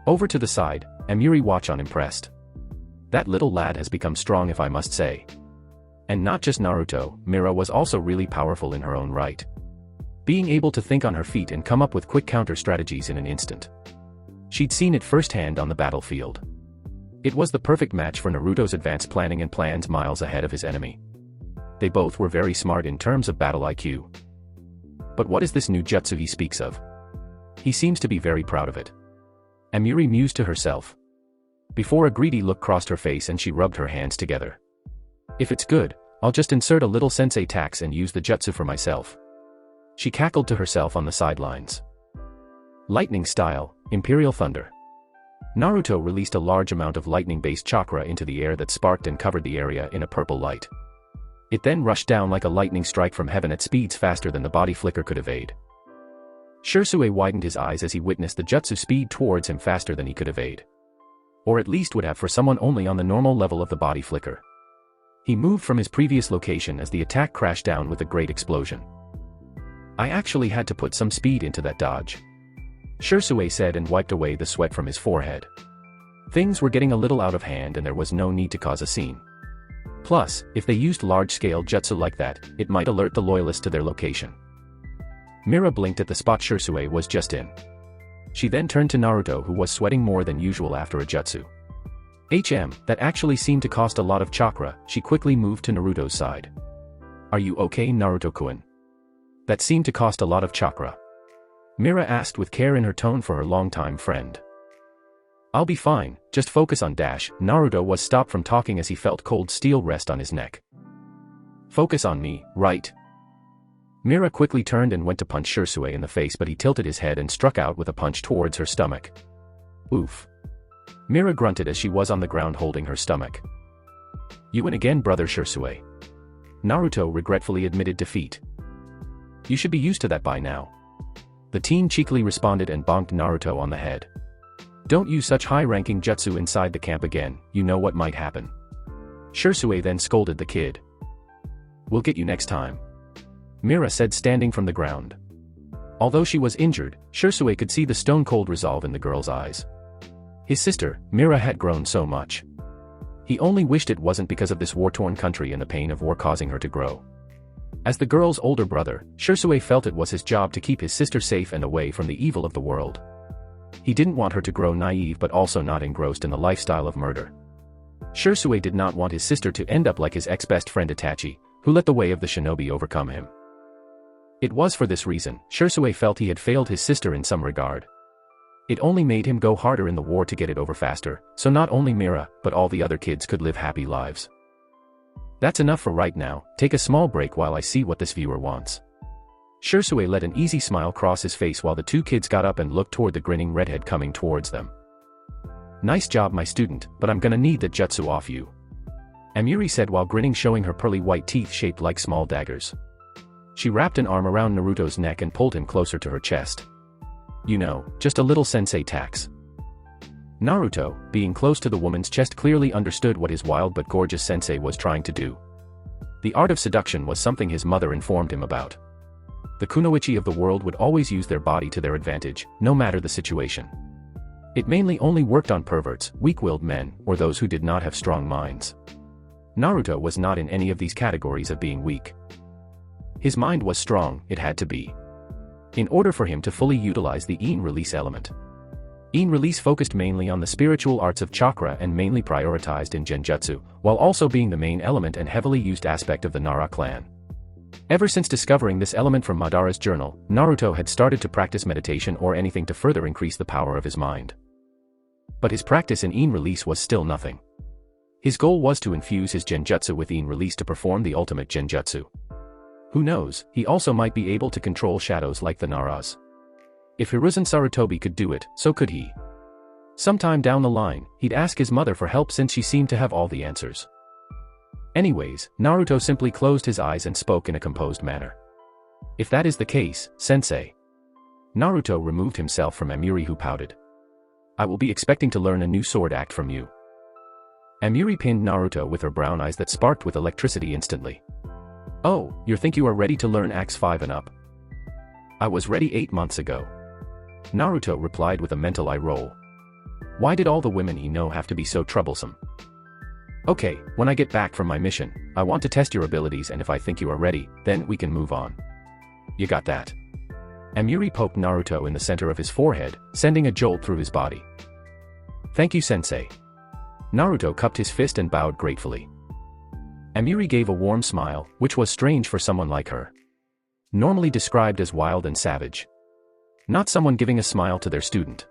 Over to the side, Amiri watched on impressed. That little lad has become strong if I must say. And not just Naruto, Mira was also really powerful in her own right. Being able to think on her feet and come up with quick counter strategies in an instant. She'd seen it firsthand on the battlefield. It was the perfect match for Naruto's advanced planning and plans miles ahead of his enemy. They both were very smart in terms of battle IQ. But what is this new jutsu he speaks of? He seems to be very proud of it. Amiri mused to herself. Before a greedy look crossed her face and she rubbed her hands together. "If it's good, I'll just insert a little sensei tax and use the jutsu for myself." She cackled to herself on the sidelines. Lightning style, Imperial Thunder. Naruto released a large amount of lightning-based chakra into the air that sparked and covered the area in a purple light. It then rushed down like a lightning strike from heaven at speeds faster than the body flicker could evade. Shisui widened his eyes as he witnessed the jutsu speed towards him faster than he could evade. Or at least would have for someone only on the normal level of the body flicker. He moved from his previous location as the attack crashed down with a great explosion. "I actually had to put some speed into that dodge," Shisui said and wiped away the sweat from his forehead. Things were getting a little out of hand and there was no need to cause a scene. Plus, if they used large-scale jutsu like that, it might alert the loyalists to their location. Mira blinked at the spot Shisui was just in. She then turned to Naruto who was sweating more than usual after a jutsu. That actually seemed to cost a lot of chakra. She quickly moved to Naruto's side. "Are you okay, Naruto-kun? That seemed to cost a lot of chakra." Mira asked with care in her tone for her longtime friend. "I'll be fine, just focus on dash." Naruto was stopped from talking as he felt cold steel rest on his neck. "Focus on me, right?" Mira quickly turned and went to punch Shisui in the face but he tilted his head and struck out with a punch towards her stomach. Oof. Mira grunted as she was on the ground holding her stomach. "You win again, brother Shisui." Naruto regretfully admitted defeat. "You should be used to that by now." The teen cheekily responded and bonked Naruto on the head. "Don't use such high-ranking jutsu inside the camp again, you know what might happen." Shisui then scolded the kid. "We'll get you next time," Mira said standing from the ground. Although she was injured, Shisui could see the stone-cold resolve in the girl's eyes. His sister, Mira, had grown so much. He only wished it wasn't because of this war-torn country and the pain of war causing her to grow. As the girl's older brother, Shisui felt it was his job to keep his sister safe and away from the evil of the world. He didn't want her to grow naive but also not engrossed in the lifestyle of murder. Shisui did not want his sister to end up like his ex-best friend Itachi, who let the way of the shinobi overcome him. It was for this reason, Shisui felt he had failed his sister in some regard. It only made him go harder in the war to get it over faster, so not only Mira, but all the other kids could live happy lives. That's enough for right now, take a small break while I see what this viewer wants. Shisui let an easy smile cross his face while the two kids got up and looked toward the grinning redhead coming towards them. Nice job my student, but I'm gonna need that jutsu off you. Amiri said while grinning, showing her pearly white teeth shaped like small daggers. She wrapped an arm around Naruto's neck and pulled him closer to her chest. You know, just a little sensei tax. Naruto, being close to the woman's chest, clearly understood what his wild but gorgeous sensei was trying to do. The art of seduction was something his mother informed him about. The kunoichi of the world would always use their body to their advantage, no matter the situation. It mainly only worked on perverts, weak-willed men, or those who did not have strong minds. Naruto was not in any of these categories of being weak. His mind was strong, it had to be. In order for him to fully utilize the Yin release element. Yin release focused mainly on the spiritual arts of chakra and mainly prioritized in genjutsu, while also being the main element and heavily used aspect of the Nara clan. Ever since discovering this element from Madara's journal, Naruto had started to practice meditation or anything to further increase the power of his mind. But his practice in Yin release was still nothing. His goal was to infuse his genjutsu with Yin release to perform the ultimate genjutsu. Who knows, he also might be able to control shadows like the Naras. If Hiruzen Sarutobi could do it, so could he. Sometime down the line, he'd ask his mother for help since she seemed to have all the answers. Anyways, Naruto simply closed his eyes and spoke in a composed manner. If that is the case, sensei. Naruto removed himself from Amiri, who pouted. I will be expecting to learn a new sword act from you. Amiri pinned Naruto with her brown eyes that sparked with electricity instantly. Oh, you think you are ready to learn Acts 5 and up? I was ready 8 months ago. Naruto replied with a mental eye roll. Why did all the women he know have to be so troublesome? Okay, when I get back from my mission, I want to test your abilities, and if I think you are ready, then we can move on. You got that? Amiri poked Naruto in the center of his forehead, sending a jolt through his body. Thank you, sensei. Naruto cupped his fist and bowed gratefully. Amiri gave a warm smile, which was strange for someone like her. Normally described as wild and savage. Not someone giving a smile to their student.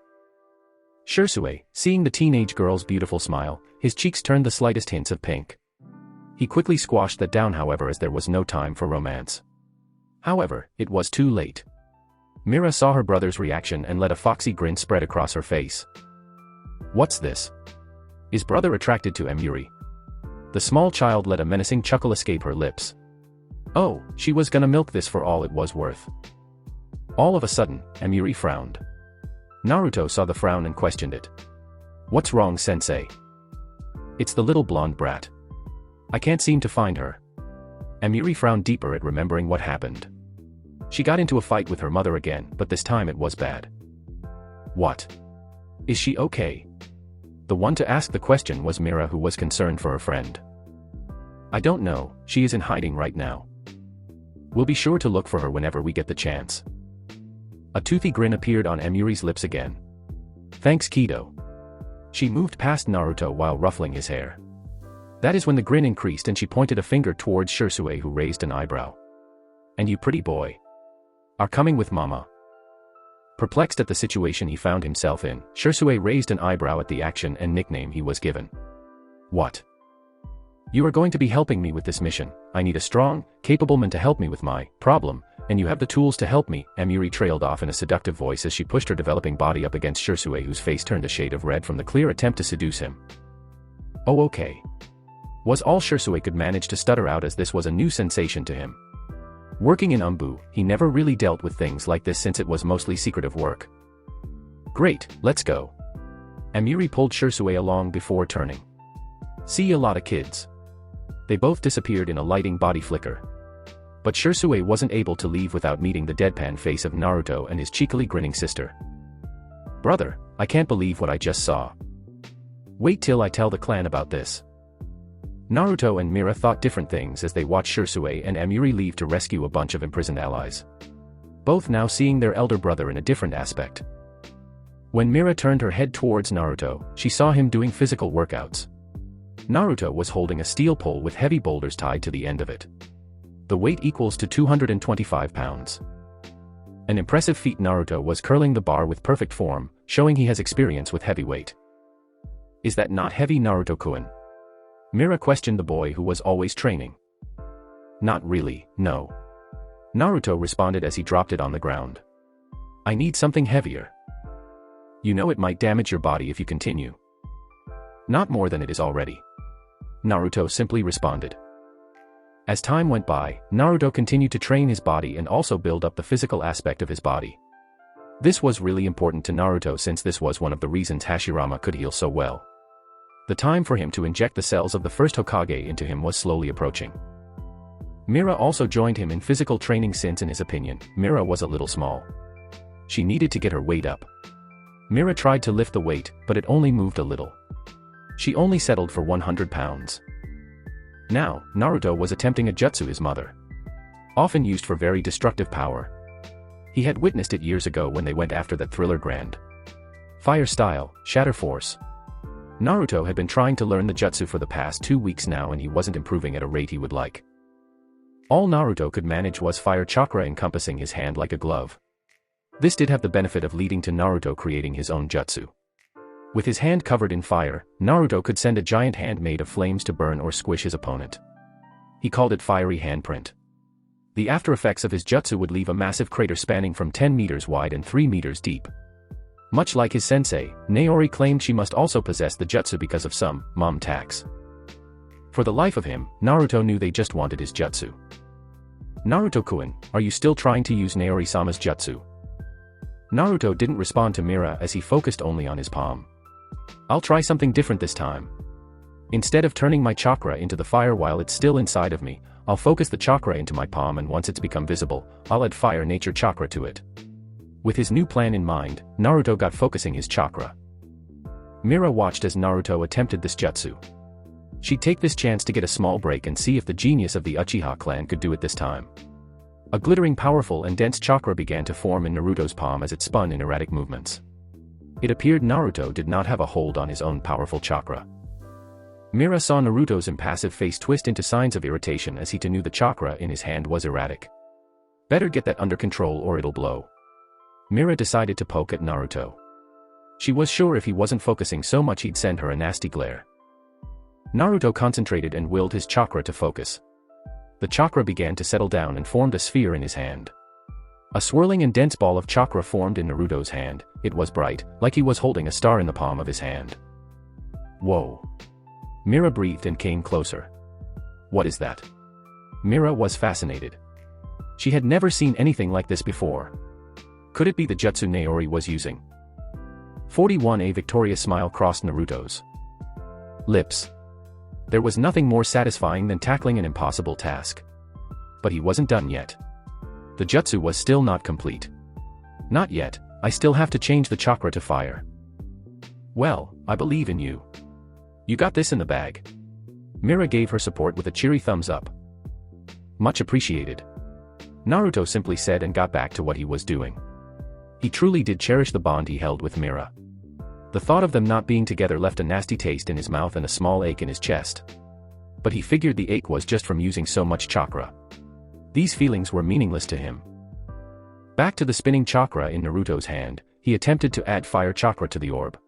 Shisui, seeing the teenage girl's beautiful smile, his cheeks turned the slightest hints of pink. He quickly squashed that down, however, as there was no time for romance. However, it was too late. Mira saw her brother's reaction and let a foxy grin spread across her face. What's this? Is brother attracted to Amiri? The small child let a menacing chuckle escape her lips. Oh, she was gonna milk this for all it was worth. All of a sudden, Amiri frowned. Naruto saw the frown and questioned it. What's wrong, sensei? It's the little blonde brat. I can't seem to find her. Amiri frowned deeper at remembering what happened. She got into a fight with her mother again, but this time it was bad. What? Is she okay? The one to ask the question was Mira, who was concerned for her friend. I don't know, she is in hiding right now. We'll be sure to look for her whenever we get the chance. A toothy grin appeared on Amiri's lips again. Thanks, Kido. She moved past Naruto while ruffling his hair. That is when the grin increased and she pointed a finger towards Shisui, who raised an eyebrow. And you pretty boy are coming with mama. Perplexed at the situation he found himself in, Shisui raised an eyebrow at the action and nickname he was given. What? You are going to be helping me with this mission. I need a strong, capable man to help me with my problem, and you have the tools to help me. Amiri trailed off in a seductive voice as she pushed her developing body up against Shisui, whose face turned a shade of red from the clear attempt to seduce him. Oh, okay. Was all Shisui could manage to stutter out, as this was a new sensation to him. Working in Umbu, he never really dealt with things like this since it was mostly secretive work. Great, let's go. Amiri pulled Shisui along before turning. See a lot of kids. They both disappeared in a lighting body flicker. But Shisui wasn't able to leave without meeting the deadpan face of Naruto and his cheekily grinning sister. Brother, I can't believe what I just saw. Wait till I tell the clan about this. Naruto and Mira thought different things as they watched Shisui and Amiri leave to rescue a bunch of imprisoned allies. Both now seeing their elder brother in a different aspect. When Mira turned her head towards Naruto, she saw him doing physical workouts. Naruto was holding a steel pole with heavy boulders tied to the end of it. The weight equals to 225 pounds. An impressive feat. Naruto was curling the bar with perfect form, showing he has experience with heavy weight. Is that not heavy, Naruto-kun? Mira questioned the boy who was always training. Not really, no. Naruto responded as he dropped it on the ground. I need something heavier. You know it might damage your body if you continue. Not more than it is already. Naruto simply responded. As time went by, Naruto continued to train his body and also build up the physical aspect of his body. This was really important to Naruto since this was one of the reasons Hashirama could heal so well. The time for him to inject the cells of the first Hokage into him was slowly approaching. Mira also joined him in physical training since in his opinion, Mira was a little small. She needed to get her weight up. Mira tried to lift the weight, but it only moved a little. She only settled for 100 pounds. Now, Naruto was attempting a jutsu, his mother. Often used for very destructive power. He had witnessed it years ago when they went after that thriller Grand Fire style, Shatter Force. Naruto had been trying to learn the jutsu for the past 2 weeks now and he wasn't improving at a rate he would like. All Naruto could manage was fire chakra encompassing his hand like a glove. This did have the benefit of leading to Naruto creating his own jutsu. With his hand covered in fire, Naruto could send a giant hand made of flames to burn or squish his opponent. He called it fiery handprint. The after effects of his jutsu would leave a massive crater spanning from 10 meters wide and 3 meters deep. Much like his sensei, Naori claimed she must also possess the jutsu because of some mom tax. For the life of him, Naruto knew they just wanted his jutsu. Naruto-kun, are you still trying to use Naori-sama's jutsu? Naruto didn't respond to Mira as he focused only on his palm. I'll try something different this time. Instead of turning my chakra into the fire while it's still inside of me, I'll focus the chakra into my palm and once it's become visible, I'll add fire nature chakra to it. With his new plan in mind, Naruto got focusing his chakra. Mira watched as Naruto attempted this jutsu. She'd take this chance to get a small break and see if the genius of the Uchiha clan could do it this time. A glittering, powerful and dense chakra began to form in Naruto's palm as it spun in erratic movements. It appeared Naruto did not have a hold on his own powerful chakra. Mira saw Naruto's impassive face twist into signs of irritation as he too knew the chakra in his hand was erratic. Better get that under control or it'll blow. Mira decided to poke at Naruto. She was sure if he wasn't focusing so much he'd send her a nasty glare. Naruto concentrated and willed his chakra to focus. The chakra began to settle down and formed a sphere in his hand. A swirling and dense ball of chakra formed in Naruto's hand. It was bright, like he was holding a star in the palm of his hand. Whoa! Mira breathed and came closer. What is that? Mira was fascinated. She had never seen anything like this before. Could it be the jutsu Naori was using? 41. A victorious smile crossed Naruto's lips. There was nothing more satisfying than tackling an impossible task. But he wasn't done yet. The jutsu was still not complete. Not yet, I still have to change the chakra to fire. Well, I believe in you. You got this in the bag. Mira gave her support with a cheery thumbs up. Much appreciated. Naruto simply said and got back to what he was doing. He truly did cherish the bond he held with Mira. The thought of them not being together left a nasty taste in his mouth and a small ache in his chest. But he figured the ache was just from using so much chakra. These feelings were meaningless to him. Back to the spinning chakra in Naruto's hand, he attempted to add fire chakra to the orb.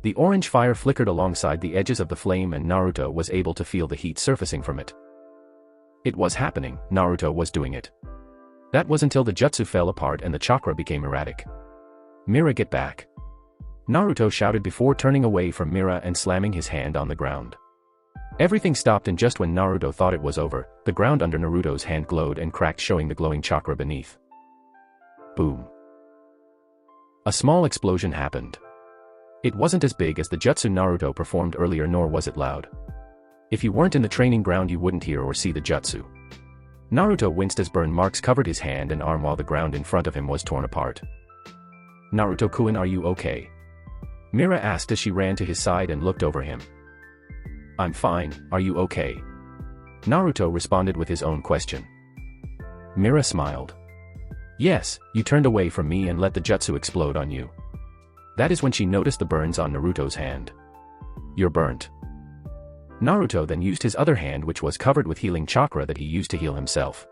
The orange fire flickered alongside the edges of the flame and Naruto was able to feel the heat surfacing from it. It was happening, Naruto was doing it. That was until the jutsu fell apart and the chakra became erratic. Mira, get back! Naruto shouted before turning away from Mira and slamming his hand on the ground. Everything stopped and just when Naruto thought it was over, the ground under Naruto's hand glowed and cracked showing the glowing chakra beneath. Boom. A small explosion happened. It wasn't as big as the jutsu Naruto performed earlier nor was it loud. If you weren't in the training ground you wouldn't hear or see the jutsu. Naruto winced as burn marks covered his hand and arm while the ground in front of him was torn apart. Naruto-kun, are you okay? Mira asked as she ran to his side and looked over him. I'm fine, are you okay? Naruto responded with his own question. Mira smiled. Yes, you turned away from me and let the jutsu explode on you. That is when she noticed the burns on Naruto's hand. You're burnt. Naruto then used his other hand, which was covered with healing chakra that he used to heal himself.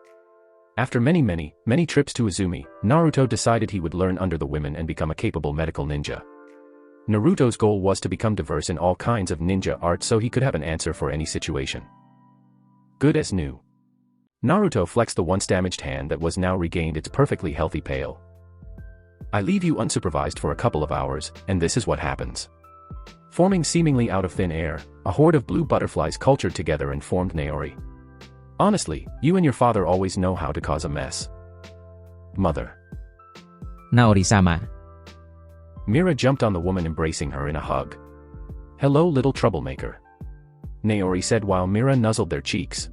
After many trips to Izumi, Naruto decided he would learn under the women and become a capable medical ninja. Naruto's goal was to become diverse in all kinds of ninja art so he could have an answer for any situation. Good as new. Naruto flexed the once damaged hand that was now regained its perfectly healthy pale. I leave you unsupervised for a couple of hours, and this is what happens. Forming seemingly out of thin air, a horde of blue butterflies cultured together and formed Naori. Honestly, you and your father always know how to cause a mess. Mother. Naori-sama. Mira jumped on the woman, embracing her in a hug. Hello, little troublemaker. Naori said while Mira nuzzled their cheeks.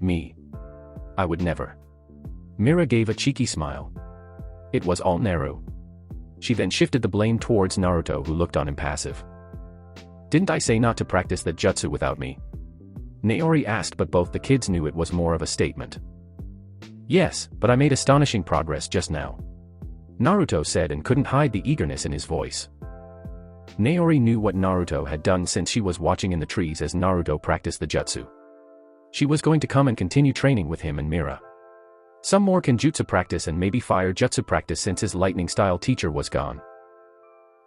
Me. I would never. Mira gave a cheeky smile. It was all Naru. She then shifted the blame towards Naruto, who looked on impassive. Didn't I say not to practice that jutsu without me? Naori asked, but both the kids knew it was more of a statement. Yes, but I made astonishing progress just now. Naruto said and couldn't hide the eagerness in his voice. Naori knew what Naruto had done since she was watching in the trees as Naruto practiced the jutsu. She was going to come and continue training with him and Mira. Some more Kenjutsu practice and maybe fire jutsu practice since his lightning-style teacher was gone.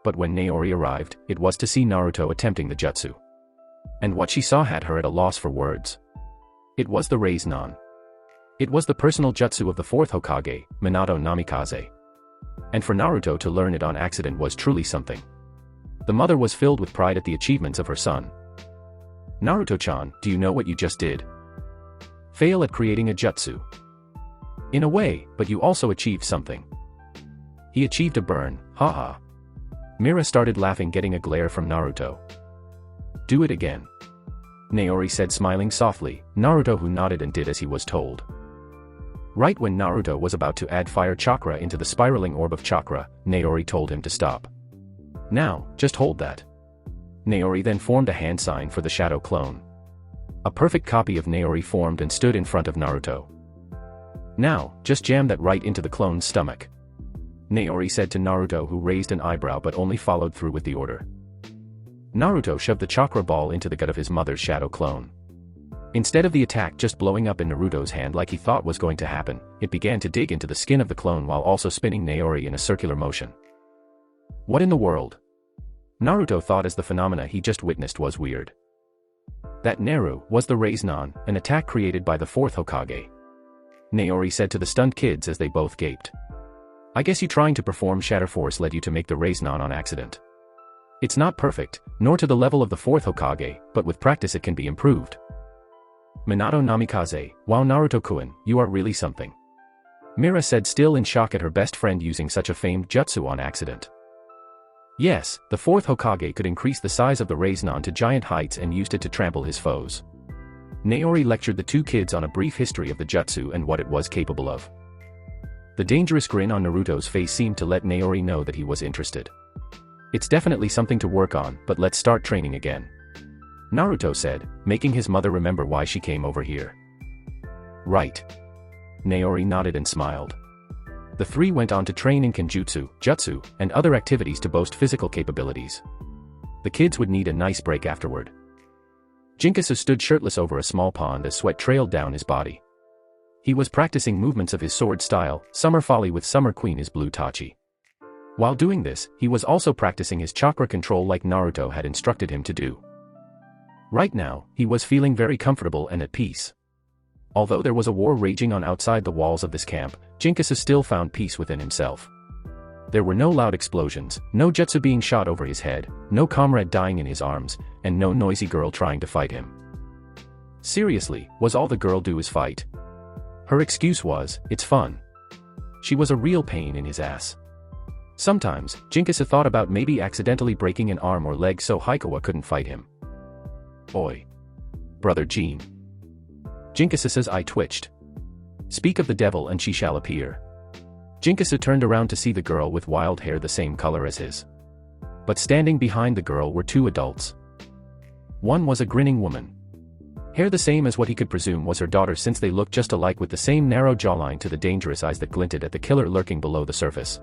But when Naori arrived, it was to see Naruto attempting the jutsu. And what she saw had her at a loss for words. It was the Raise-Non. It was the personal jutsu of the fourth Hokage, Minato Namikaze. And for Naruto to learn it on accident was truly something. The mother was filled with pride at the achievements of her son. Naruto-chan, do you know what you just did? Fail at creating a jutsu. In a way, but you also achieved something. He achieved a burn, haha. Mira started laughing, getting a glare from Naruto. Do it again. Naori said, smiling softly. Naruto, who nodded and did as he was told. Right when Naruto was about to add fire chakra into the spiraling orb of chakra, Naori told him to stop. Now, just hold that. Naori then formed a hand sign for the shadow clone. A perfect copy of Naori formed and stood in front of Naruto. Now, just jam that right into the clone's stomach. Naori said to Naruto, who raised an eyebrow but only followed through with the order. Naruto shoved the chakra ball into the gut of his mother's shadow clone. Instead of the attack just blowing up in Naruto's hand like he thought was going to happen, it began to dig into the skin of the clone while also spinning Naori in a circular motion. What in the world? Naruto thought as the phenomena he just witnessed was weird. That Naru was the Raise-Non, an attack created by the fourth Hokage. Naori said to the stunned kids as they both gaped. I guess you trying to perform Shatter Force led you to make the Raise-Non on accident. It's not perfect, nor to the level of the fourth Hokage, but with practice it can be improved. Minato Namikaze, wow, Naruto-kun, you are really something. Mira said, still in shock at her best friend using such a famed jutsu on accident. Yes, the fourth Hokage could increase the size of the Raise-Non to giant heights and used it to trample his foes. Naori lectured the two kids on a brief history of the jutsu and what it was capable of. The dangerous grin on Naruto's face seemed to let Naori know that he was interested. It's definitely something to work on, but let's start training again. Naruto said, making his mother remember why she came over here. Right. Naori nodded and smiled. The three went on to train in Kenjutsu, jutsu, and other activities to boast physical capabilities. The kids would need a nice break afterward. Jinkasu stood shirtless over a small pond as sweat trailed down his body. He was practicing movements of his sword style, Summer Folly with Summer Queen his blue tachi. While doing this, he was also practicing his chakra control like Naruto had instructed him to do. Right now, he was feeling very comfortable and at peace. Although there was a war raging on outside the walls of this camp, Jinkasu still found peace within himself. There were no loud explosions, no jutsu being shot over his head, no comrade dying in his arms, and no noisy girl trying to fight him. Seriously, was all the girl do is fight? Her excuse was, it's fun. She was a real pain in his ass. Sometimes, Jinkasu thought about maybe accidentally breaking an arm or leg so Haikawa couldn't fight him. Oi. Brother Jean. Jinkasu's eye twitched. Speak of the devil and she shall appear. Jinkasu turned around to see the girl with wild hair the same color as his. But standing behind the girl were two adults. One was a grinning woman. Hair the same as what he could presume was her daughter since they looked just alike with the same narrow jawline to the dangerous eyes that glinted at the killer lurking below the surface.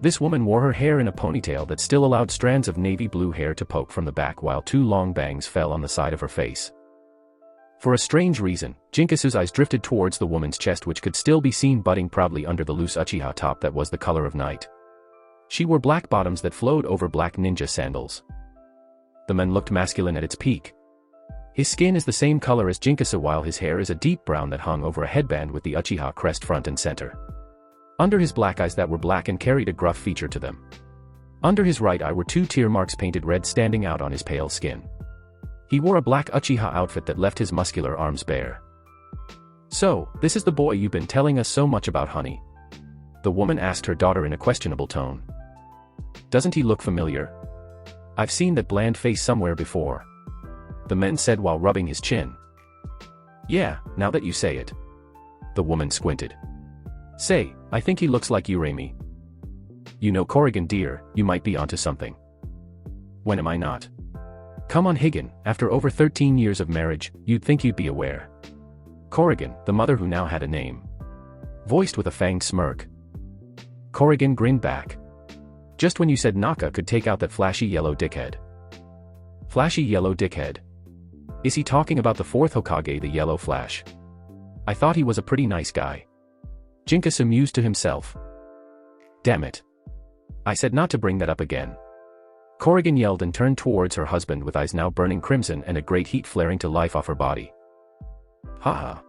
This woman wore her hair in a ponytail that still allowed strands of navy blue hair to poke from the back while two long bangs fell on the side of her face. For a strange reason, Jinkasu's eyes drifted towards the woman's chest, which could still be seen budding proudly under the loose Uchiha top that was the color of night. She wore black bottoms that flowed over black ninja sandals. The man looked masculine at its peak. His skin is the same color as Jinkasu while his hair is a deep brown that hung over a headband with the Uchiha crest front and center. Under his black eyes that were black and carried a gruff feature to them. Under his right eye were two tear marks painted red standing out on his pale skin. He wore a black Uchiha outfit that left his muscular arms bare. "So, this is the boy you've been telling us so much about, honey?" The woman asked her daughter in a questionable tone. "Doesn't he look familiar? I've seen that bland face somewhere before," the man said while rubbing his chin. "Yeah, now that you say it." The woman squinted. "Say, I think he looks like Urami." "You know Corrigan dear, you might be onto something." "When am I not?" "Come on Higgin, after over 13 years of marriage, you'd think you'd be aware." Corrigan, the mother who now had a name. Voiced with a fanged smirk. Corrigan grinned back. "Just when you said Naka could take out that flashy yellow dickhead." "Flashy yellow dickhead? Is he talking about the fourth Hokage, the Yellow Flash? I thought he was a pretty nice guy." Jinkasu mused to himself. "Damn it. I said not to bring that up again." Corrigan yelled and turned towards her husband with eyes now burning crimson and a great heat flaring to life off her body. "Haha.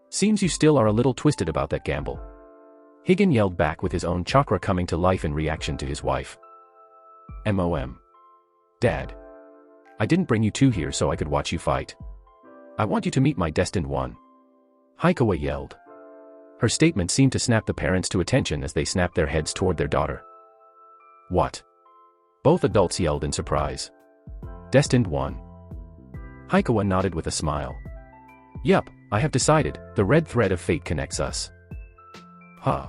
Seems you still are a little twisted about that gamble." Higgin yelled back with his own chakra coming to life in reaction to his wife. "MOM. Dad. I didn't bring you two here so I could watch you fight. I want you to meet my destined one." Hikawa yelled. Her statement seemed to snap the parents to attention as they snapped their heads toward their daughter. "What?" Both adults yelled in surprise. "Destined one." Hikawa nodded with a smile. "Yup, I have decided, the red thread of fate connects us." "Huh."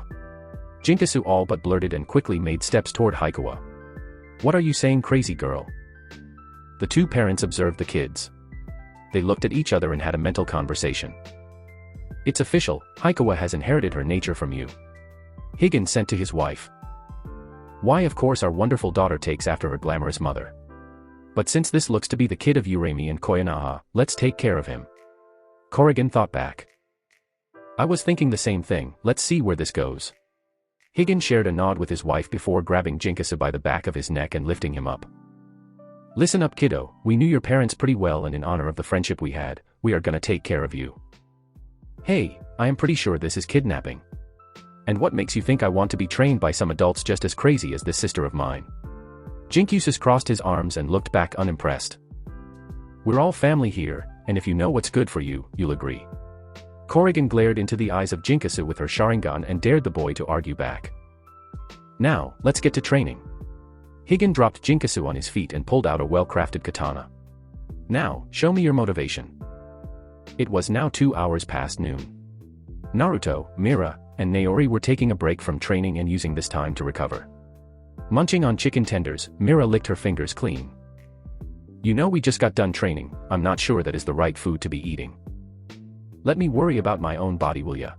Jinkasu all but blurted and quickly made steps toward Hikawa. "What are you saying, crazy girl?" The two parents observed the kids. They looked at each other and had a mental conversation. "It's official, Hikawa has inherited her nature from you." Higgin sent to his wife. "Why of course our wonderful daughter takes after her glamorous mother. But since this looks to be the kid of Urami and Koyanaha, let's take care of him." Corrigan thought back. "I was thinking the same thing, let's see where this goes." Higgin shared a nod with his wife before grabbing Jinkasu by the back of his neck and lifting him up. "Listen up kiddo, we knew your parents pretty well and in honor of the friendship we had, we are gonna take care of you." "Hey, I am pretty sure this is kidnapping. And what makes you think I want to be trained by some adults just as crazy as this sister of mine?" Jinkasu crossed his arms and looked back unimpressed. "We're all family here, and if you know what's good for you, you'll agree." Corrigan glared into the eyes of Jinkasu with her Sharingan and dared the boy to argue back. "Now, let's get to training." Higgin dropped Jinkasu on his feet and pulled out a well-crafted katana. "Now, show me your motivation." It was now 2 hours past noon. Naruto, Mira, and Naori were taking a break from training and using this time to recover. Munching on chicken tenders, Mira licked her fingers clean. "You know we just got done training, I'm not sure that is the right food to be eating. Let me worry about my own body will ya?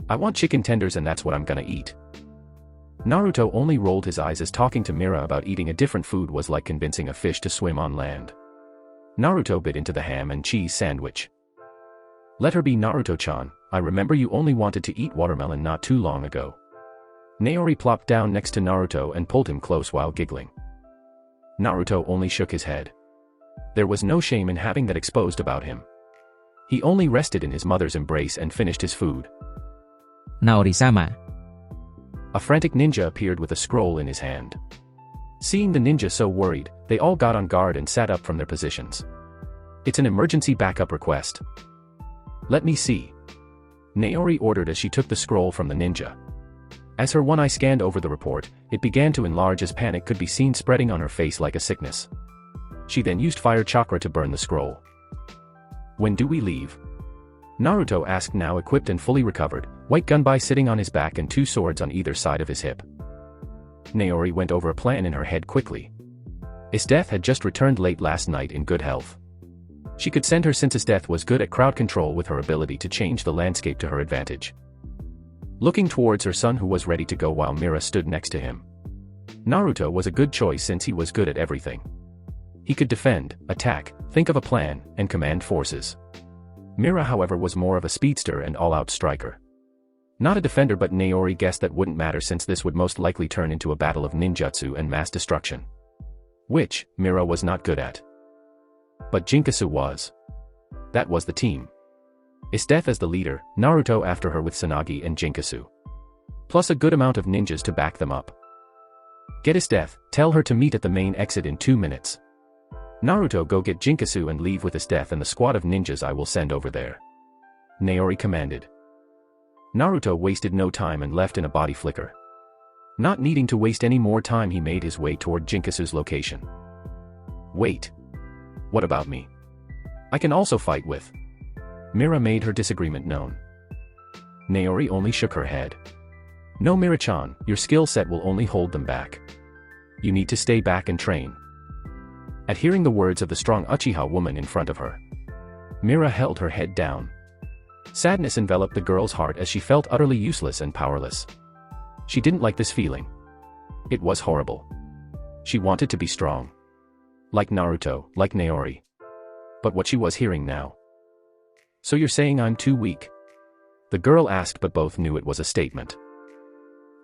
I want chicken tenders and that's what I'm gonna eat." Naruto only rolled his eyes as talking to Mira about eating a different food was like convincing a fish to swim on land. Naruto bit into the ham and cheese sandwich. "Let her be Naruto-chan, I remember you only wanted to eat watermelon not too long ago." Naori plopped down next to Naruto and pulled him close while giggling. Naruto only shook his head. There was no shame in having that exposed about him. He only rested in his mother's embrace and finished his food. "Naori-sama." A frantic ninja appeared with a scroll in his hand. Seeing the ninja so worried, they all got on guard and sat up from their positions. "It's an emergency backup request." "Let me see." Naori ordered as she took the scroll from the ninja. As her one eye scanned over the report, it began to enlarge as panic could be seen spreading on her face like a sickness. She then used fire chakra to burn the scroll. "When do we leave?" Naruto asked, now equipped and fully recovered, white gunbai sitting on his back and two swords on either side of his hip. Naori went over a plan in her head quickly. Estth had just returned late last night in good health. She could send her since Estth was good at crowd control with her ability to change the landscape to her advantage. looking towards her son who was ready to go while Mira stood next to him. Naruto was a good choice since he was good at everything. He could defend, attack, think of a plan, and command forces. Mira, however, was more of a speedster and all-out striker. Not a defender, but Naori guessed that wouldn't matter since this would most likely turn into a battle of ninjutsu and mass destruction. Which, Mira was not good at. But Jinkasu was. That was the team. Estth as the leader, Naruto after her with Tsunagi and Jinkasu. Plus a good amount of ninjas to back them up. Get Estth, tell her to meet at the main exit in 2 minutes. Naruto, go get Jinkasu and leave with Estth and the squad of ninjas I will send over there. Naori commanded. Naruto wasted no time and left in a body flicker. Not needing to waste any more time, he made his way toward Jinkasu's location. Wait. What about me? I can also fight with. Mira made her disagreement known. Naori only shook her head. No, Mira-chan, your skill set will only hold them back. You need to stay back and train. At hearing the words of the strong Uchiha woman in front of her, Mira held her head down. Sadness enveloped the girl's heart as she felt utterly useless and powerless. She didn't like this feeling. It was horrible. She wanted to be strong. Like Naruto, like Naori. But what she was hearing now. So you're saying I'm too weak? The girl asked, but both knew it was a statement.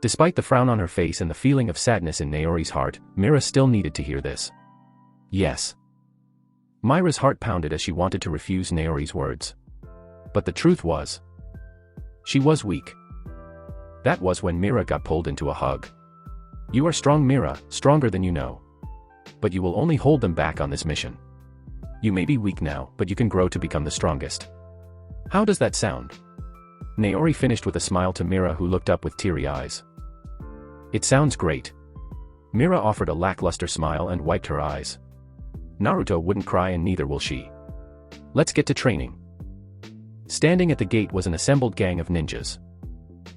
Despite the frown on her face and the feeling of sadness in Naori's heart, Mira still needed to hear this. Yes. Mira's heart pounded as she wanted to refuse Naori's words. But the truth was, she was weak. That was when Mira got pulled into a hug. You are strong, Mira, stronger than you know. But you will only hold them back on this mission. You may be weak now, but you can grow to become the strongest. How does that sound? Naori finished with a smile to Mira, who looked up with teary eyes. It sounds great. Mira offered a lackluster smile and wiped her eyes. Naruto wouldn't cry and neither will she. Let's get to training. Standing at the gate was an assembled gang of ninjas.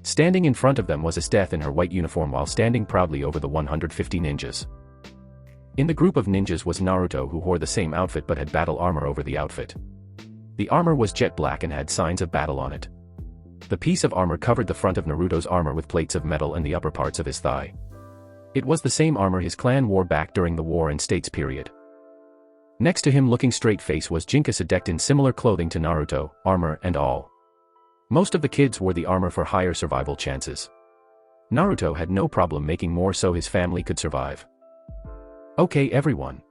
Standing in front of them was Estth in her white uniform while standing proudly over the 150 ninjas. In the group of ninjas was Naruto, who wore the same outfit but had battle armor over the outfit. The armor was jet black and had signs of battle on it. The piece of armor covered the front of Naruto's armor with plates of metal and the upper parts of his thigh. It was the same armor his clan wore back during the War and States period. Next to him, looking straight-faced, was Jinkasu, decked in similar clothing to Naruto, armor and all. Most of the kids wore the armor for higher survival chances. Naruto had no problem making more so his family could survive. Okay everyone.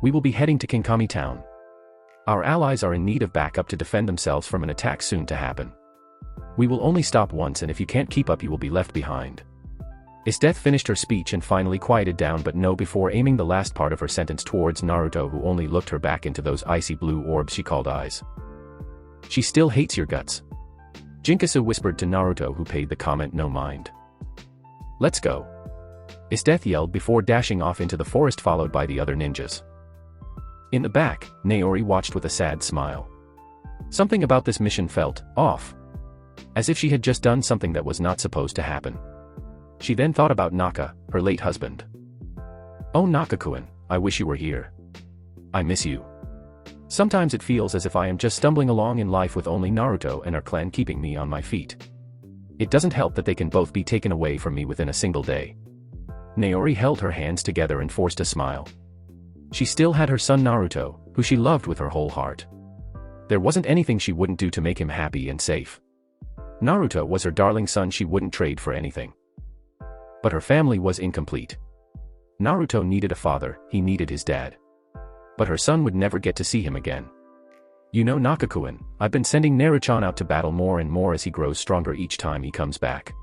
We will be heading to Kinkami Town. Our allies are in need of backup to defend themselves from an attack soon to happen. We will only stop once, and if you can't keep up you will be left behind. Estth finished her speech and finally quieted down, but no, before aiming the last part of her sentence towards Naruto, who only looked her back into those icy blue orbs she called eyes. She still hates your guts. Jinkasu whispered to Naruto, who paid the comment no mind. Let's go. Estth yelled before dashing off into the forest, followed by the other ninjas. In the back, Naori watched with a sad smile. Something about this mission felt off. As if she had just done something that was not supposed to happen. She then thought about Naka, her late husband. Oh Naka-kun, I wish you were here. I miss you. Sometimes it feels as if I am just stumbling along in life with only Naruto and our clan keeping me on my feet. It doesn't help that they can both be taken away from me within a single day. Naori held her hands together and forced a smile. She still had her son Naruto, who she loved with her whole heart. There wasn't anything she wouldn't do to make him happy and safe. Naruto was her darling son she wouldn't trade for anything. But her family was incomplete. Naruto needed a father, he needed his dad. But her son would never get to see him again. You know Naka-kun, I've been sending Naruto out to battle more and more as he grows stronger each time he comes back.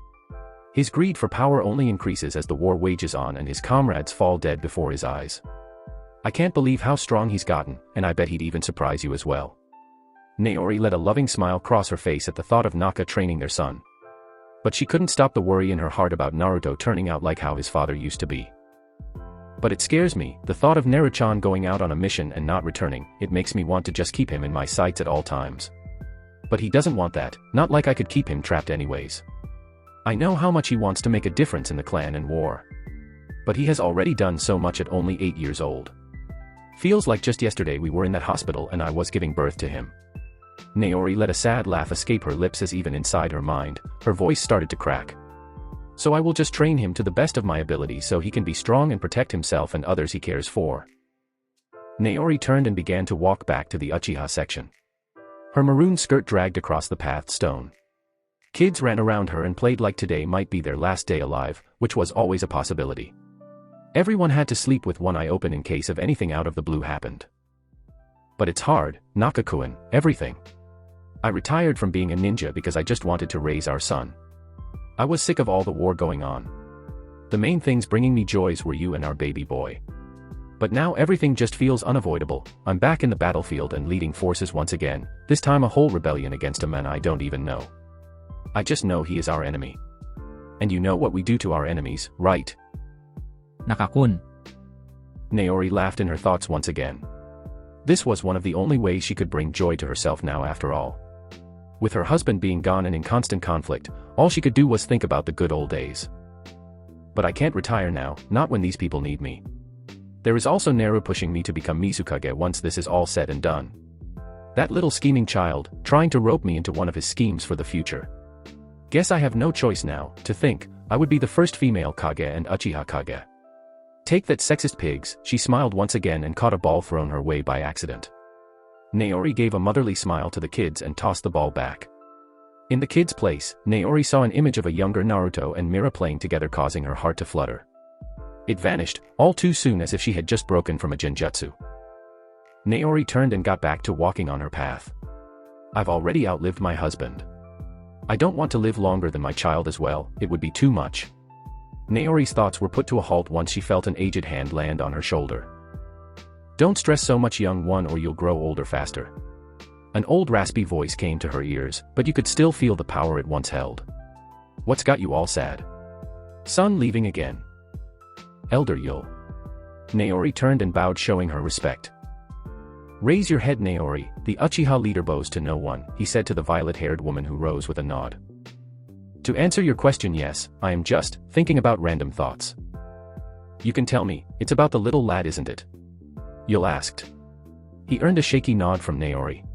His greed for power only increases as the war wages on and his comrades fall dead before his eyes. I can't believe how strong he's gotten, and I bet he'd even surprise you as well. Naori let a loving smile cross her face at the thought of Naka training their son. But she couldn't stop the worry in her heart about Naruto turning out like how his father used to be. But it scares me, the thought of Naruto going out on a mission and not returning, it makes me want to just keep him in my sights at all times. But he doesn't want that, not like I could keep him trapped anyways. I know how much he wants to make a difference in the clan and war. But he has already done so much at only 8 years old. Feels like just yesterday we were in that hospital and I was giving birth to him. Naori let a sad laugh escape her lips as even inside her mind, her voice started to crack. So I will just train him to the best of my ability so he can be strong and protect himself and others he cares for. Naori turned and began to walk back to the Uchiha section. Her maroon skirt dragged across the pathed stone. Kids ran around her and played like today might be their last day alive, which was always a possibility. Everyone had to sleep with one eye open in case of anything out of the blue happened. But it's hard, Nakakuin, everything. I retired from being a ninja because I just wanted to raise our son. I was sick of all the war going on. The main things bringing me joys were you and our baby boy. But now everything just feels unavoidable. I'm back in the battlefield and leading forces once again, this time a whole rebellion against a man I don't even know. I just know he is our enemy. And you know what we do to our enemies, right? Nakakun. Naori laughed in her thoughts once again. This was one of the only ways she could bring joy to herself now after all. With her husband being gone and in constant conflict, all she could do was think about the good old days. But I can't retire now, not when these people need me. There is also Naru pushing me to become Mizukage once this is all said and done. That little scheming child, trying to rope me into one of his schemes for the future. Guess I have no choice now, to think, I would be the first female Kage and Uchiha Kage. Take that sexist pigs, she smiled once again and caught a ball thrown her way by accident. Naori gave a motherly smile to the kids and tossed the ball back. In the kids' place, Naori saw an image of a younger Naruto and Mira playing together causing her heart to flutter. It vanished, all too soon as if she had just broken from a genjutsu. Naori turned and got back to walking on her path. I've already outlived my husband. I don't want to live longer than my child as well, it would be too much. Naori's thoughts were put to a halt once she felt an aged hand land on her shoulder. Don't stress so much, young one, or you'll grow older faster. An old raspy voice came to her ears, but you could still feel the power it once held. What's got you all sad? Son leaving again. Elder Yul. Naori turned and bowed, showing her respect. Raise your head, Naori, the Uchiha leader bows to no one, he said to the violet-haired woman who rose with a nod. To answer your question, yes, I am just thinking about random thoughts. You can tell me, it's about the little lad, isn't it? Yul asked. He earned a shaky nod from Naori.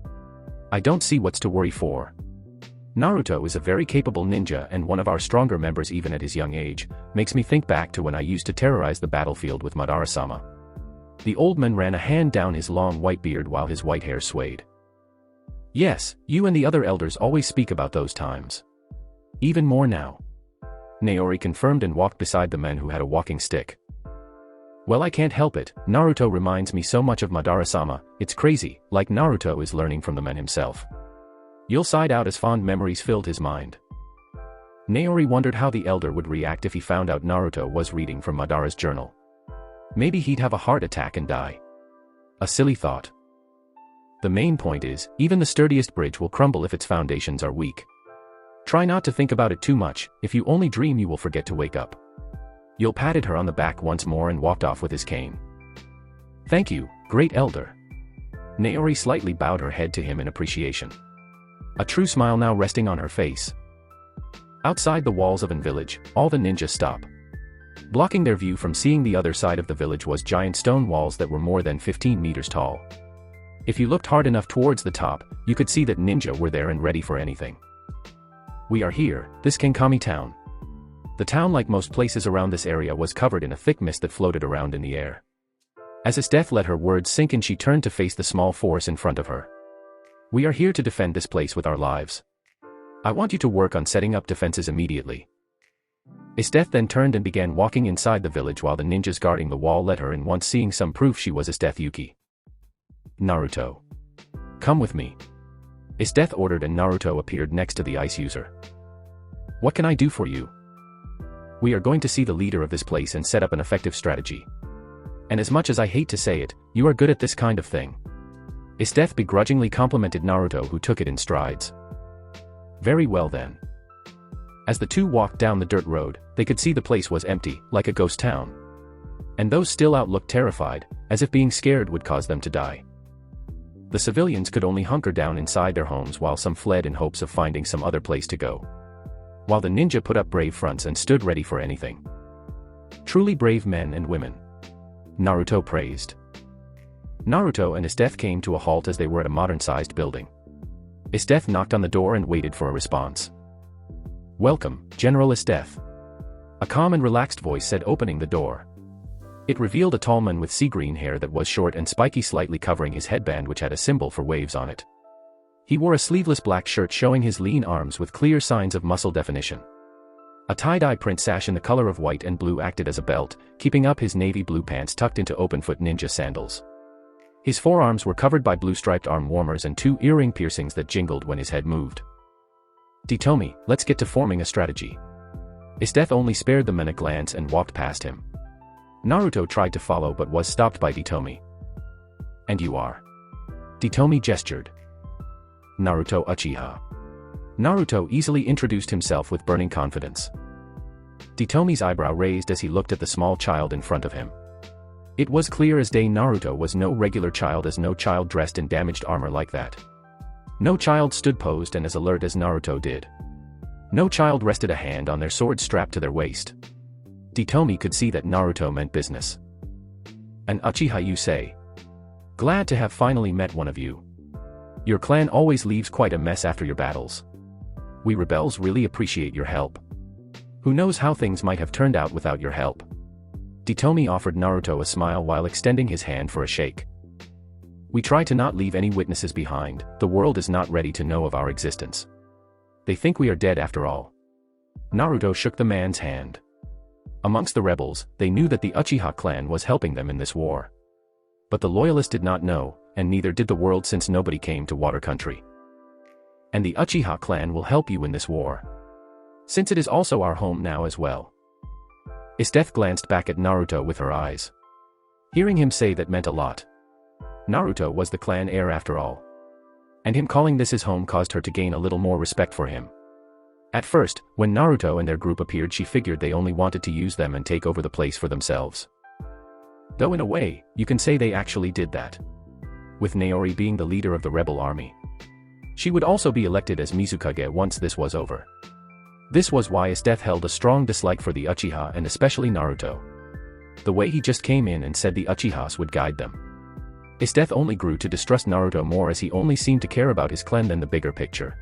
I don't see what's to worry for. Naruto is a very capable ninja and one of our stronger members even at his young age, makes me think back to when I used to terrorize the battlefield with Madara-sama. The old man ran a hand down his long white beard while his white hair swayed. Yes, you and the other elders always speak about those times. Even more now. Naori confirmed and walked beside the man who had a walking stick. Well, I can't help it, Naruto reminds me so much of Madara-sama, it's crazy, like Naruto is learning from the man himself. Yul sighed out as fond memories filled his mind. Naori wondered how the elder would react if he found out Naruto was reading from Madara's journal. Maybe he'd have a heart attack and die. A silly thought. The main point is, even the sturdiest bridge will crumble if its foundations are weak. Try not to think about it too much, if you only dream you will forget to wake up. Yul patted her on the back once more and walked off with his cane. Thank you, great elder. Naori slightly bowed her head to him in appreciation. A true smile now resting on her face. Outside the walls of an village, all the ninjas stop. Blocking their view from seeing the other side of the village was giant stone walls that were more than 15 meters tall. If you looked hard enough towards the top, you could see that ninja were there and ready for anything. We are here, this Kenkami town. The town, like most places around this area, was covered in a thick mist that floated around in the air. As Estth let her words sink in, she turned to face the small force in front of her. We are here to defend this place with our lives. I want you to work on setting up defenses immediately. Estth then turned and began walking inside the village while the ninjas guarding the wall let her in, once seeing some proof she was Estth Yuki. Naruto. Come with me. Estth ordered and Naruto appeared next to the ice user. What can I do for you? We are going to see the leader of this place and set up an effective strategy. And as much as I hate to say it, you are good at this kind of thing. Estth begrudgingly complimented Naruto, who took it in strides. Very well then. As the two walked down the dirt road, they could see the place was empty, like a ghost town. And those still out looked terrified, as if being scared would cause them to die. The civilians could only hunker down inside their homes while some fled in hopes of finding some other place to go. While the ninja put up brave fronts and stood ready for anything. Truly brave men and women. Naruto praised. Naruto and Estth came to a halt as they were at a modern-sized building. Estth knocked on the door and waited for a response. "Welcome, General Estth," a calm and relaxed voice said, opening the door. It revealed a tall man with sea-green hair that was short and spiky, slightly covering his headband, which had a symbol for waves on it. He wore a sleeveless black shirt showing his lean arms with clear signs of muscle definition. A tie-dye print sash in the color of white and blue acted as a belt, keeping up his navy blue pants tucked into open-foot ninja sandals. His forearms were covered by blue striped arm warmers and 2 earring piercings that jingled when his head moved. "Ditomi, let's get to forming a strategy." Estth only spared the man a glance and walked past him. Naruto tried to follow but was stopped by Ditomi. "And you are?" Ditomi gestured. "Naruto Uchiha." Naruto easily introduced himself with burning confidence. Ditomi's eyebrow raised as he looked at the small child in front of him. It was clear as day Naruto was no regular child, as no child dressed in damaged armor like that. No child stood posed and as alert as Naruto did. No child rested a hand on their sword strapped to their waist. Ditomi could see that Naruto meant business. "An Uchiha, you say? Glad to have finally met one of you. Your clan always leaves quite a mess after your battles. We rebels really appreciate your help. Who knows how things might have turned out without your help." Ditomi offered Naruto a smile while extending his hand for a shake. "We try to not leave any witnesses behind. The world is not ready to know of our existence. They think we are dead after all." Naruto shook the man's hand. Amongst the rebels, they knew that the Uchiha clan was helping them in this war. But the loyalists did not know, and neither did the world, since nobody came to Water Country. "And the Uchiha clan will help you in this war, since it is also our home now as well." Estth glanced back at Naruto with her eyes. Hearing him say that meant a lot. Naruto was the clan heir after all. And him calling this his home caused her to gain a little more respect for him. At first, when Naruto and their group appeared, she figured they only wanted to use them and take over the place for themselves. Though in a way, you can say they actually did that. With Naori being the leader of the rebel army. She would also be elected as Mizukage once this was over. This was why Estth held a strong dislike for the Uchiha and especially Naruto. The way he just came in and said the Uchihas would guide them. Estth only grew to distrust Naruto more, as he only seemed to care about his clan than the bigger picture.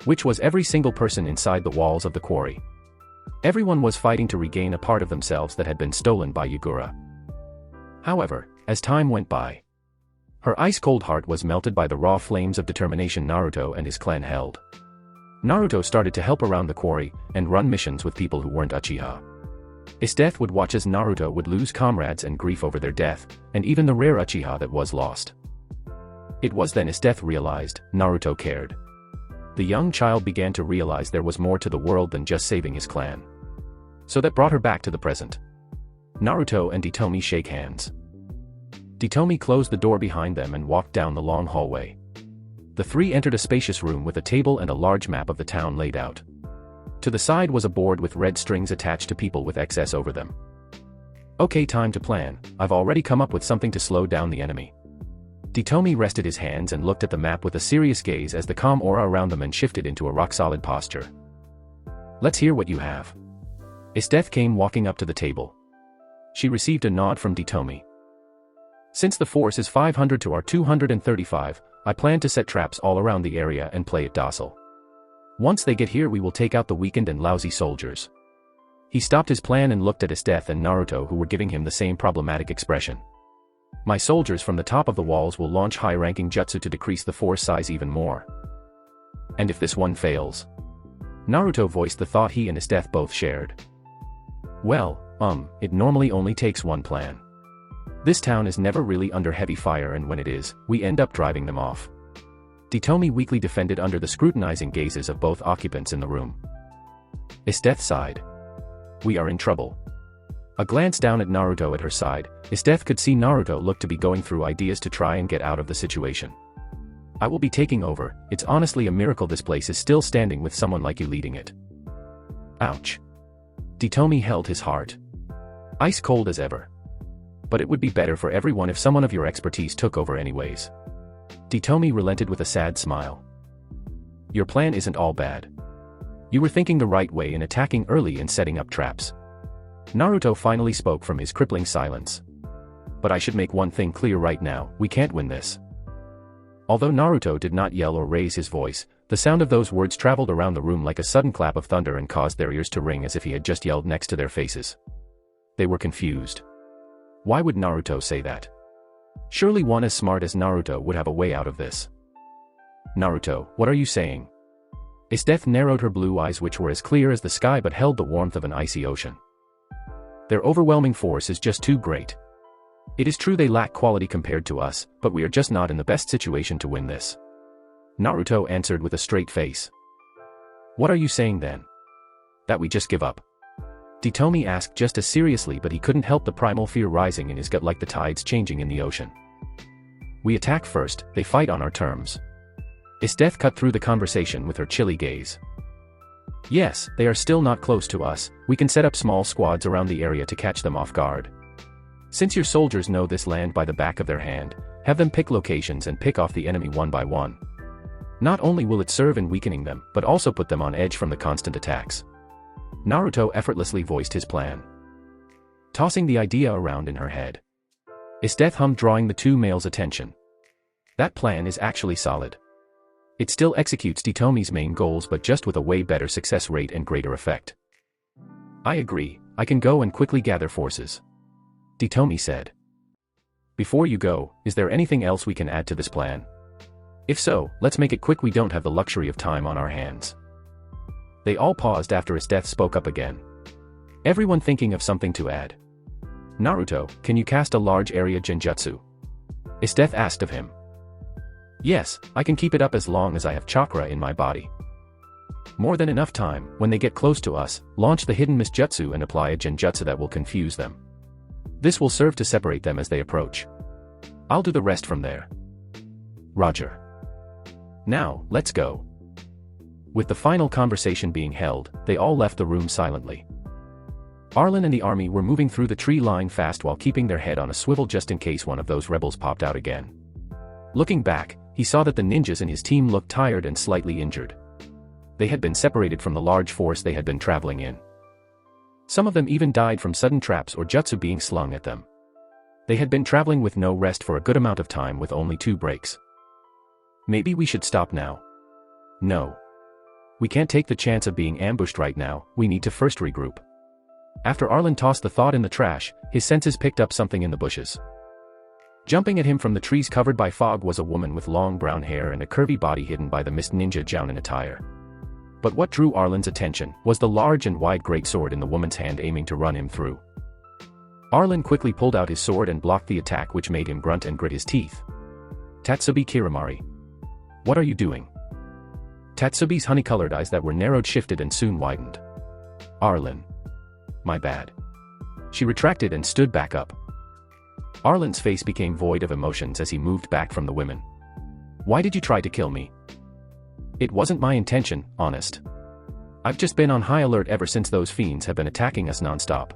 Which was every single person inside the walls of the quarry. Everyone was fighting to regain a part of themselves that had been stolen by Yagura. However, as time went by, her ice-cold heart was melted by the raw flames of determination Naruto and his clan held. Naruto started to help around the quarry and run missions with people who weren't Uchiha. Estth would watch as Naruto would lose comrades and grief over their death, and even the rare Uchiha that was lost. It was then Estth realized Naruto cared. The young child began to realize there was more to the world than just saving his clan. So that brought her back to the present. Naruto and Ditomi shake hands. Ditomi closed the door behind them and walked down the long hallway. The three entered a spacious room with a table and a large map of the town laid out. To the side was a board with red strings attached to people with excess over them. "Okay, time to plan. I've already come up with something to slow down the enemy." Ditomi rested his hands and looked at the map with a serious gaze as the calm aura around them and shifted into a rock-solid posture. "Let's hear what you have." Estth came walking up to the table. She received a nod from Ditomi. "Since the force is 500 to our 235, I plan to set traps all around the area and play it docile. Once they get here, we will take out the weakened and lousy soldiers." He stopped his plan and looked at Estth and Naruto, who were giving him the same problematic expression. "My soldiers from the top of the walls will launch high-ranking jutsu to decrease the force size even more. And if this one fails?" Naruto voiced the thought he and Estth both shared. "Well, it normally only takes one plan. This town is never really under heavy fire, and when it is, we end up driving them off." Ditomi weakly defended under the scrutinizing gazes of both occupants in the room. Estth sighed. "We are in trouble." A glance down at Naruto at her side, Estth could see Naruto looked to be going through ideas to try and get out of the situation. "I will be taking over. It's honestly a miracle this place is still standing with someone like you leading it." Ouch. Ditomi held his heart. Ice cold as ever. "But it would be better for everyone if someone of your expertise took over anyways." Ditomi relented with a sad smile. "Your plan isn't all bad. You were thinking the right way in attacking early and setting up traps." Naruto finally spoke from his crippling silence. "But I should make one thing clear right now, we can't win this. Although Naruto did not yell or raise his voice, the sound of those words traveled around the room like a sudden clap of thunder and caused their ears to ring as if he had just yelled next to their faces. They were confused. Why would Naruto say that? Surely one as smart as Naruto would have a way out of this. Naruto, what are you saying? Estth narrowed her blue eyes, which were as clear as the sky but held the warmth of an icy ocean. Their overwhelming force is just too great. It is true they lack quality compared to us, but we are just not in the best situation to win this. Naruto answered with a straight face. What are you saying then? That we just give up? Ditomi asked just as seriously, but he couldn't help the primal fear rising in his gut like the tides changing in the ocean. We attack first, they fight on our terms. Esteth cut through the conversation with her chilly gaze. Yes, they are still not close to us, we can set up small squads around the area to catch them off guard. Since your soldiers know this land by the back of their hand, have them pick locations and pick off the enemy one by one. Not only will it serve in weakening them, but also put them on edge from the constant attacks. Naruto effortlessly voiced his plan, tossing the idea around in her head. Esteth hummed, drawing the two males' attention. That plan is actually solid. It still executes Ditomi's main goals, but just with a way better success rate and greater effect. I agree, I can go and quickly gather forces. Ditomi said. Before you go, is there anything else we can add to this plan? If so, let's make it quick, we don't have the luxury of time on our hands. They all paused after Esteth spoke up again. Everyone thinking of something to add. Naruto, can you cast a large area genjutsu? Esteth asked of him. Yes, I can keep it up as long as I have chakra in my body. More than enough time. When they get close to us, launch the hidden misjutsu and apply a genjutsu that will confuse them. This will serve to separate them as they approach. I'll do the rest from there. Roger. Now, let's go. With the final conversation being held, they all left the room silently. Arlin and the army were moving through the tree line fast while keeping their head on a swivel just in case one of those rebels popped out again. Looking back, he saw that the ninjas in his team looked tired and slightly injured. They had been separated from the large force they had been traveling in. Some of them even died from sudden traps or jutsu being slung at them. They had been traveling with no rest for a good amount of time with only 2 breaks. Maybe we should stop now. No. We can't take the chance of being ambushed right now, we need to first regroup. After Arlin tossed the thought in the trash, his senses picked up something in the bushes. Jumping at him from the trees covered by fog was a woman with long brown hair and a curvy body hidden by the mist ninja jounin attire. But what drew Arlin's attention was the large and wide greatsword in the woman's hand, aiming to run him through. Arlin quickly pulled out his sword and blocked the attack, which made him grunt and grit his teeth. Tatsubi Kiramari. What are you doing? Tatsubi's honey-colored eyes that were narrowed shifted and soon widened. Arlin. My bad. She retracted and stood back up. Arlin's face became void of emotions as he moved back from the women. Why did you try to kill me? It wasn't my intention, honest. I've just been on high alert ever since those fiends have been attacking us non-stop.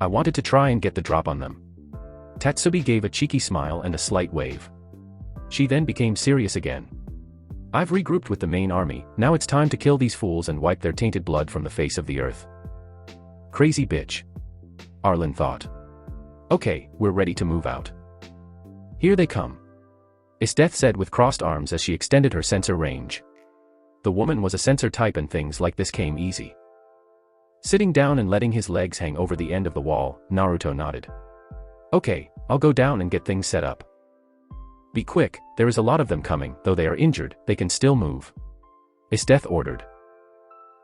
I wanted to try and get the drop on them. Tatsubi gave a cheeky smile and a slight wave. She then became serious again. I've regrouped with the main army, now it's time to kill these fools and wipe their tainted blood from the face of the earth. Crazy bitch. Arlin thought. Okay, we're ready to move out. Here they come. Esteth said with crossed arms as she extended her sensor range. The woman was a sensor type and things like this came easy. Sitting down and letting his legs hang over the end of the wall, Naruto nodded. Okay, I'll go down and get things set up. Be quick, there is a lot of them coming, though they are injured, they can still move. Esteth ordered.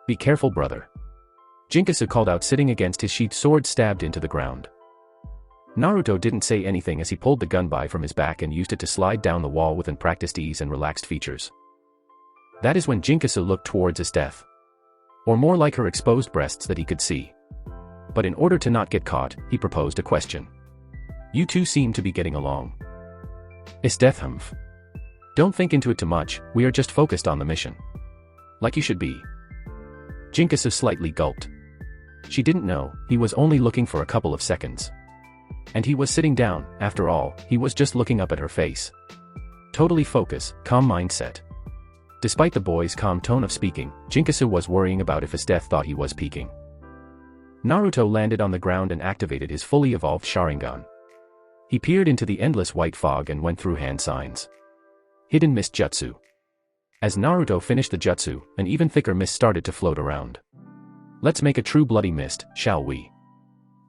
Be careful, brother. Jinkasu called out, sitting against his sheathed sword stabbed into the ground. Naruto didn't say anything as he pulled the gun by from his back and used it to slide down the wall with unpracticed ease and relaxed features. That is when Jinkasu looked towards Esteth. Or more like her exposed breasts that he could see. But in order to not get caught, he proposed a question. You two seem to be getting along. Esteth humph. Don't think into it too much, we are just focused on the mission. Like you should be. Jinkasu slightly gulped. She didn't know, he was only looking for a couple of seconds. And he was sitting down, after all, he was just looking up at her face. Totally focus, calm mindset. Despite the boy's calm tone of speaking, Jinkasu was worrying about if Esteth thought he was peeking. Naruto landed on the ground and activated his fully evolved Sharingan. He peered into the endless white fog and went through hand signs. Hidden Mist Jutsu. As Naruto finished the jutsu, an even thicker mist started to float around. Let's make a true bloody mist, shall we?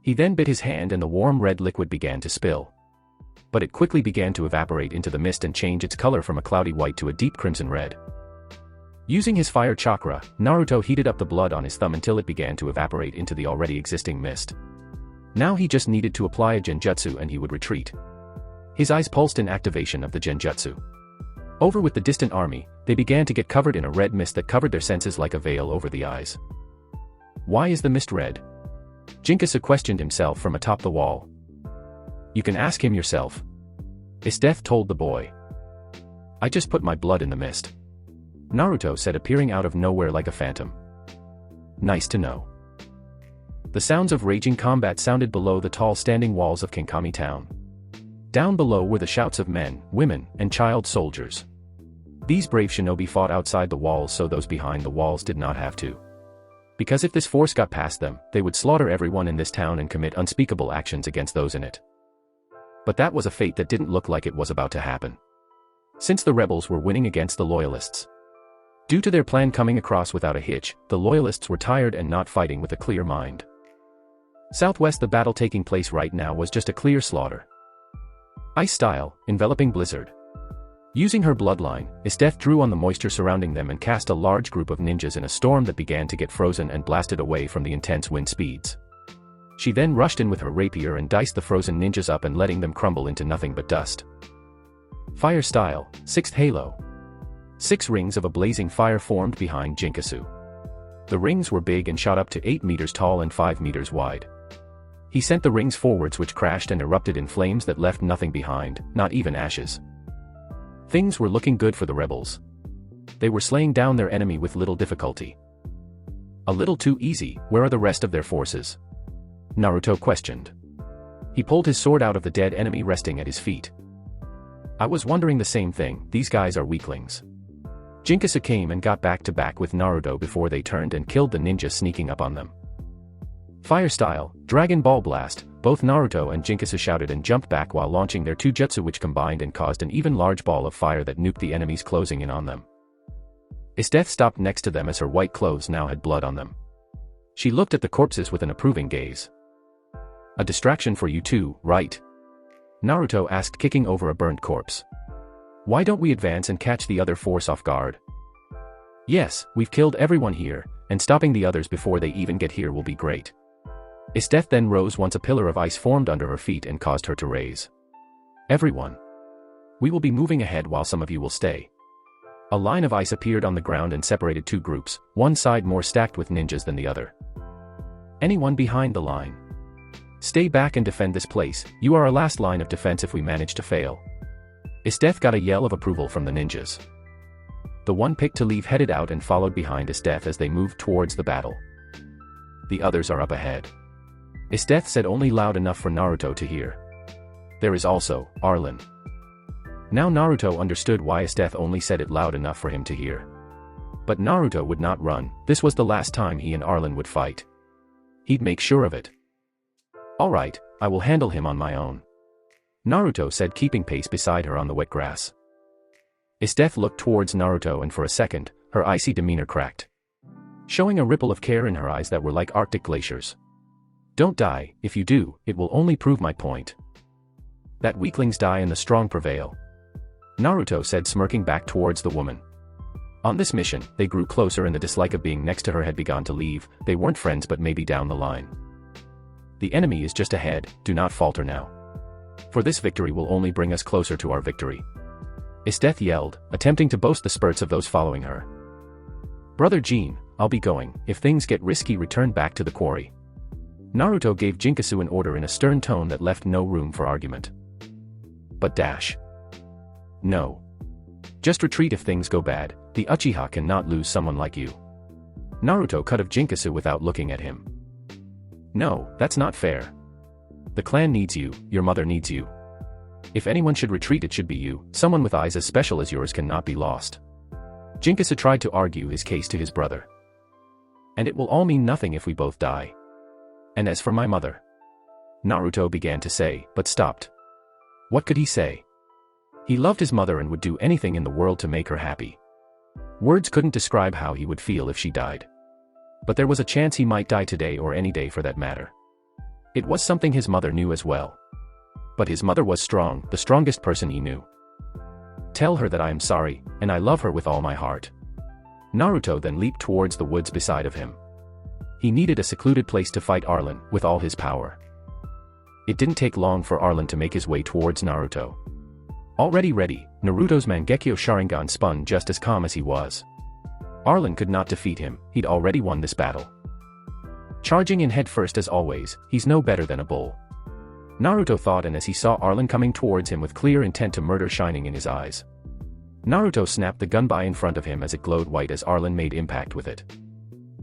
He then bit his hand and the warm red liquid began to spill. But it quickly began to evaporate into the mist and change its color from a cloudy white to a deep crimson red. Using his fire chakra, Naruto heated up the blood on his thumb until it began to evaporate into the already existing mist. Now he just needed to apply a genjutsu and he would retreat. His eyes pulsed in activation of the genjutsu. Over with the distant army, they began to get covered in a red mist that covered their senses like a veil over the eyes. Why is the mist red? Jinkasu questioned himself from atop the wall. You can ask him yourself. Estth told the boy. I just put my blood in the mist. Naruto said, appearing out of nowhere like a phantom. Nice to know. The sounds of raging combat sounded below the tall standing walls of Kinkami town. Down below were the shouts of men, women, and child soldiers. These brave shinobi fought outside the walls so those behind the walls did not have to. Because if this force got past them, they would slaughter everyone in this town and commit unspeakable actions against those in it. But that was a fate that didn't look like it was about to happen. Since the rebels were winning against the loyalists. Due to their plan coming across without a hitch, the loyalists were tired and not fighting with a clear mind. Southwest, the battle taking place right now was just a clear slaughter. Ice style, enveloping blizzard. Using her bloodline, Estth drew on the moisture surrounding them and cast a large group of ninjas in a storm that began to get frozen and blasted away from the intense wind speeds. She then rushed in with her rapier and diced the frozen ninjas up and letting them crumble into nothing but dust. Fire style, sixth halo. 6 rings of a blazing fire formed behind Jinkasu. The rings were big and shot up to 8 meters tall and 5 meters wide. He sent the rings forwards, which crashed and erupted in flames that left nothing behind, not even ashes. Things were looking good for the rebels. They were slaying down their enemy with little difficulty. A little too easy. Where are the rest of their forces? Naruto questioned. He pulled his sword out of the dead enemy resting at his feet. I was wondering the same thing. These guys are weaklings. Jinkasu came and got back to back with Naruto before they turned and killed the ninja sneaking up on them. Fire style, Dragon Ball Blast. Both Naruto and Jinkasu shouted and jumped back while launching their 2 jutsu, which combined and caused an even large ball of fire that nuked the enemies closing in on them. Estth stopped next to them as her white clothes now had blood on them. She looked at the corpses with an approving gaze. A distraction for you too, right? Naruto asked, kicking over a burnt corpse. Why don't we advance and catch the other force off guard? Yes, we've killed everyone here, and stopping the others before they even get here will be great. Estth then rose once a pillar of ice formed under her feet and caused her to raise. Everyone. We will be moving ahead while some of you will stay. A line of ice appeared on the ground and separated 2 groups, one side more stacked with ninjas than the other. Anyone behind the line? Stay back and defend this place. You are our last line of defense if we manage to fail. Estth got a yell of approval from the ninjas. The one picked to leave headed out and followed behind Estth as they moved towards the battle. The others are up ahead. Estth said, only loud enough for Naruto to hear. There is also Arlin. Now Naruto understood why Estth only said it loud enough for him to hear. But Naruto would not run. This was the last time he and Arlin would fight. He'd make sure of it. Alright, I will handle him on my own. Naruto said, keeping pace beside her on the wet grass. Estth looked towards Naruto and for a second, her icy demeanor cracked, showing a ripple of care in her eyes that were like Arctic glaciers. Don't die. If you do, it will only prove my point. That weaklings die and the strong prevail. Naruto said, smirking back towards the woman. On this mission, they grew closer and the dislike of being next to her had begun to leave. They weren't friends, but maybe down the line. The enemy is just ahead, do not falter now. For this victory will only bring us closer to our victory. Estth yelled, attempting to boast the spurts of those following her. Brother Jean, I'll be going. If things get risky, return back to the quarry. Naruto gave Jinkasu an order in a stern tone that left no room for argument. But dash. No. Just retreat if things go bad. The Uchiha cannot lose someone like you. Naruto cut off Jinkasu without looking at him. No, that's not fair. The clan needs you, your mother needs you. If anyone should retreat, it should be you. Someone with eyes as special as yours cannot be lost. Jinkasu tried to argue his case to his brother. And it will all mean nothing if we both die. And as for my mother, Naruto began to say, but stopped. What could he say? He loved his mother and would do anything in the world to make her happy. Words couldn't describe how he would feel if she died. But there was a chance he might die today or any day for that matter. It was something his mother knew as well. But his mother was strong, the strongest person he knew. Tell her that I am sorry, and I love her with all my heart. Naruto then leaped towards the woods beside of him. He needed a secluded place to fight Arlin, with all his power. It didn't take long for Arlin to make his way towards Naruto. Already ready, Naruto's Mangekyo Sharingan spun just as calm as he was. Arlin could not defeat him, he'd already won this battle. Charging in head first as always, he's no better than a bull. Naruto thought, and as he saw Arlin coming towards him with clear intent to murder shining in his eyes. Naruto snapped the gunbai in front of him as it glowed white as Arlin made impact with it.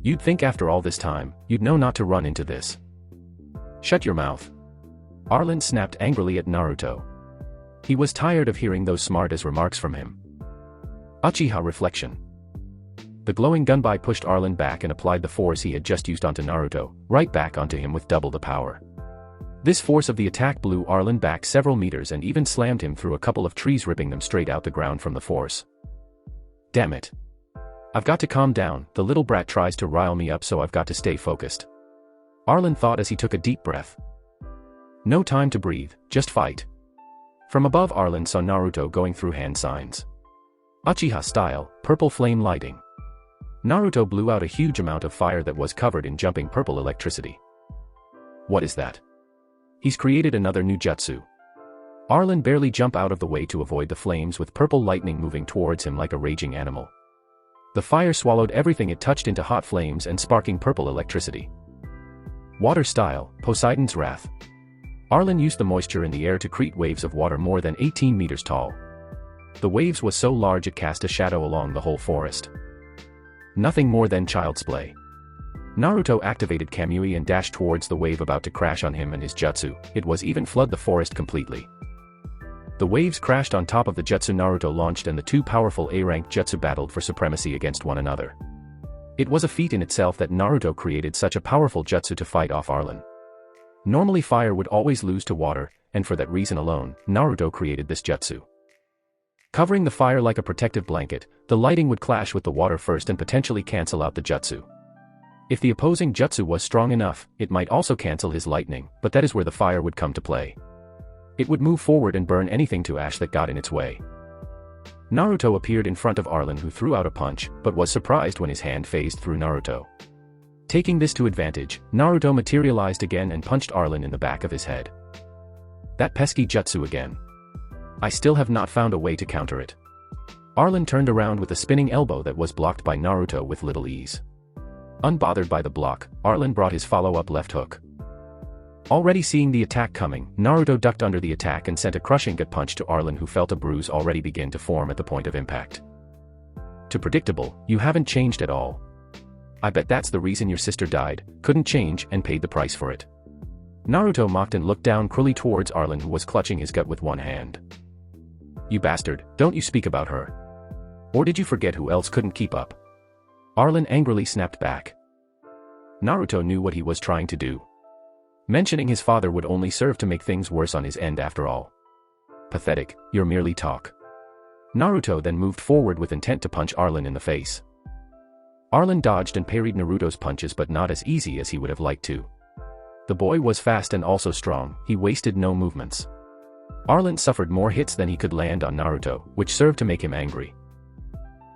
You'd think after all this time, you'd know not to run into this. Shut your mouth. Arlin snapped angrily at Naruto. He was tired of hearing those smart-ass remarks from him. Uchiha reflection. The glowing gunbai pushed Arlin back and applied the force he had just used onto Naruto, right back onto him with double the power. This force of the attack blew Arlin back several meters and even slammed him through a couple of trees, ripping them straight out the ground from the force. Damn it. I've got to calm down, the little brat tries to rile me up, so I've got to stay focused. Arlin thought as he took a deep breath. No time to breathe, just fight. From above, Arlin saw Naruto going through hand signs. Uchiha style, purple flame lighting. Naruto blew out a huge amount of fire that was covered in jumping purple electricity. What is that? He's created another new jutsu. Arlin barely jumped out of the way to avoid the flames, with purple lightning moving towards him like a raging animal. The fire swallowed everything it touched into hot flames and sparking purple electricity. Water style, Poseidon's wrath. Arlin used the moisture in the air to create waves of water more than 18 meters tall. The waves was so large it cast a shadow along the whole forest. Nothing more than child's play. Naruto activated Kamui and dashed towards the wave about to crash on him and his jutsu. It was even flood the forest completely. The waves crashed on top of the jutsu Naruto launched, and the two powerful A-rank jutsu battled for supremacy against one another. It was a feat in itself that Naruto created such a powerful jutsu to fight off Arlin. Normally fire would always lose to water, and for that reason alone, Naruto created this jutsu. Covering the fire like a protective blanket, the lighting would clash with the water first and potentially cancel out the jutsu. If the opposing jutsu was strong enough, it might also cancel his lightning, but that is where the fire would come to play. It would move forward and burn anything to ash that got in its way. Naruto appeared in front of Arlin, who threw out a punch, but was surprised when his hand phased through Naruto. Taking this to advantage, Naruto materialized again and punched Arlin in the back of his head. That pesky jutsu again. I still have not found a way to counter it. Arlin turned around with a spinning elbow that was blocked by Naruto with little ease. Unbothered by the block, Arlin brought his follow-up left hook. Already seeing the attack coming, Naruto ducked under the attack and sent a crushing gut punch to Arlin, who felt a bruise already begin to form at the point of impact. Too predictable, you haven't changed at all. I bet that's the reason your sister died, couldn't change, and paid the price for it. Naruto mocked and looked down cruelly towards Arlin, who was clutching his gut with one hand. You bastard, don't you speak about her. Or did you forget who else couldn't keep up? Arlin angrily snapped back. Naruto knew what he was trying to do. Mentioning his father would only serve to make things worse on his end after all. Pathetic, you're merely talk. Naruto then moved forward with intent to punch Arlin in the face. Arlin dodged and parried Naruto's punches, but not as easy as he would have liked to. The boy was fast and also strong, he wasted no movements. Arlin suffered more hits than he could land on Naruto, which served to make him angry.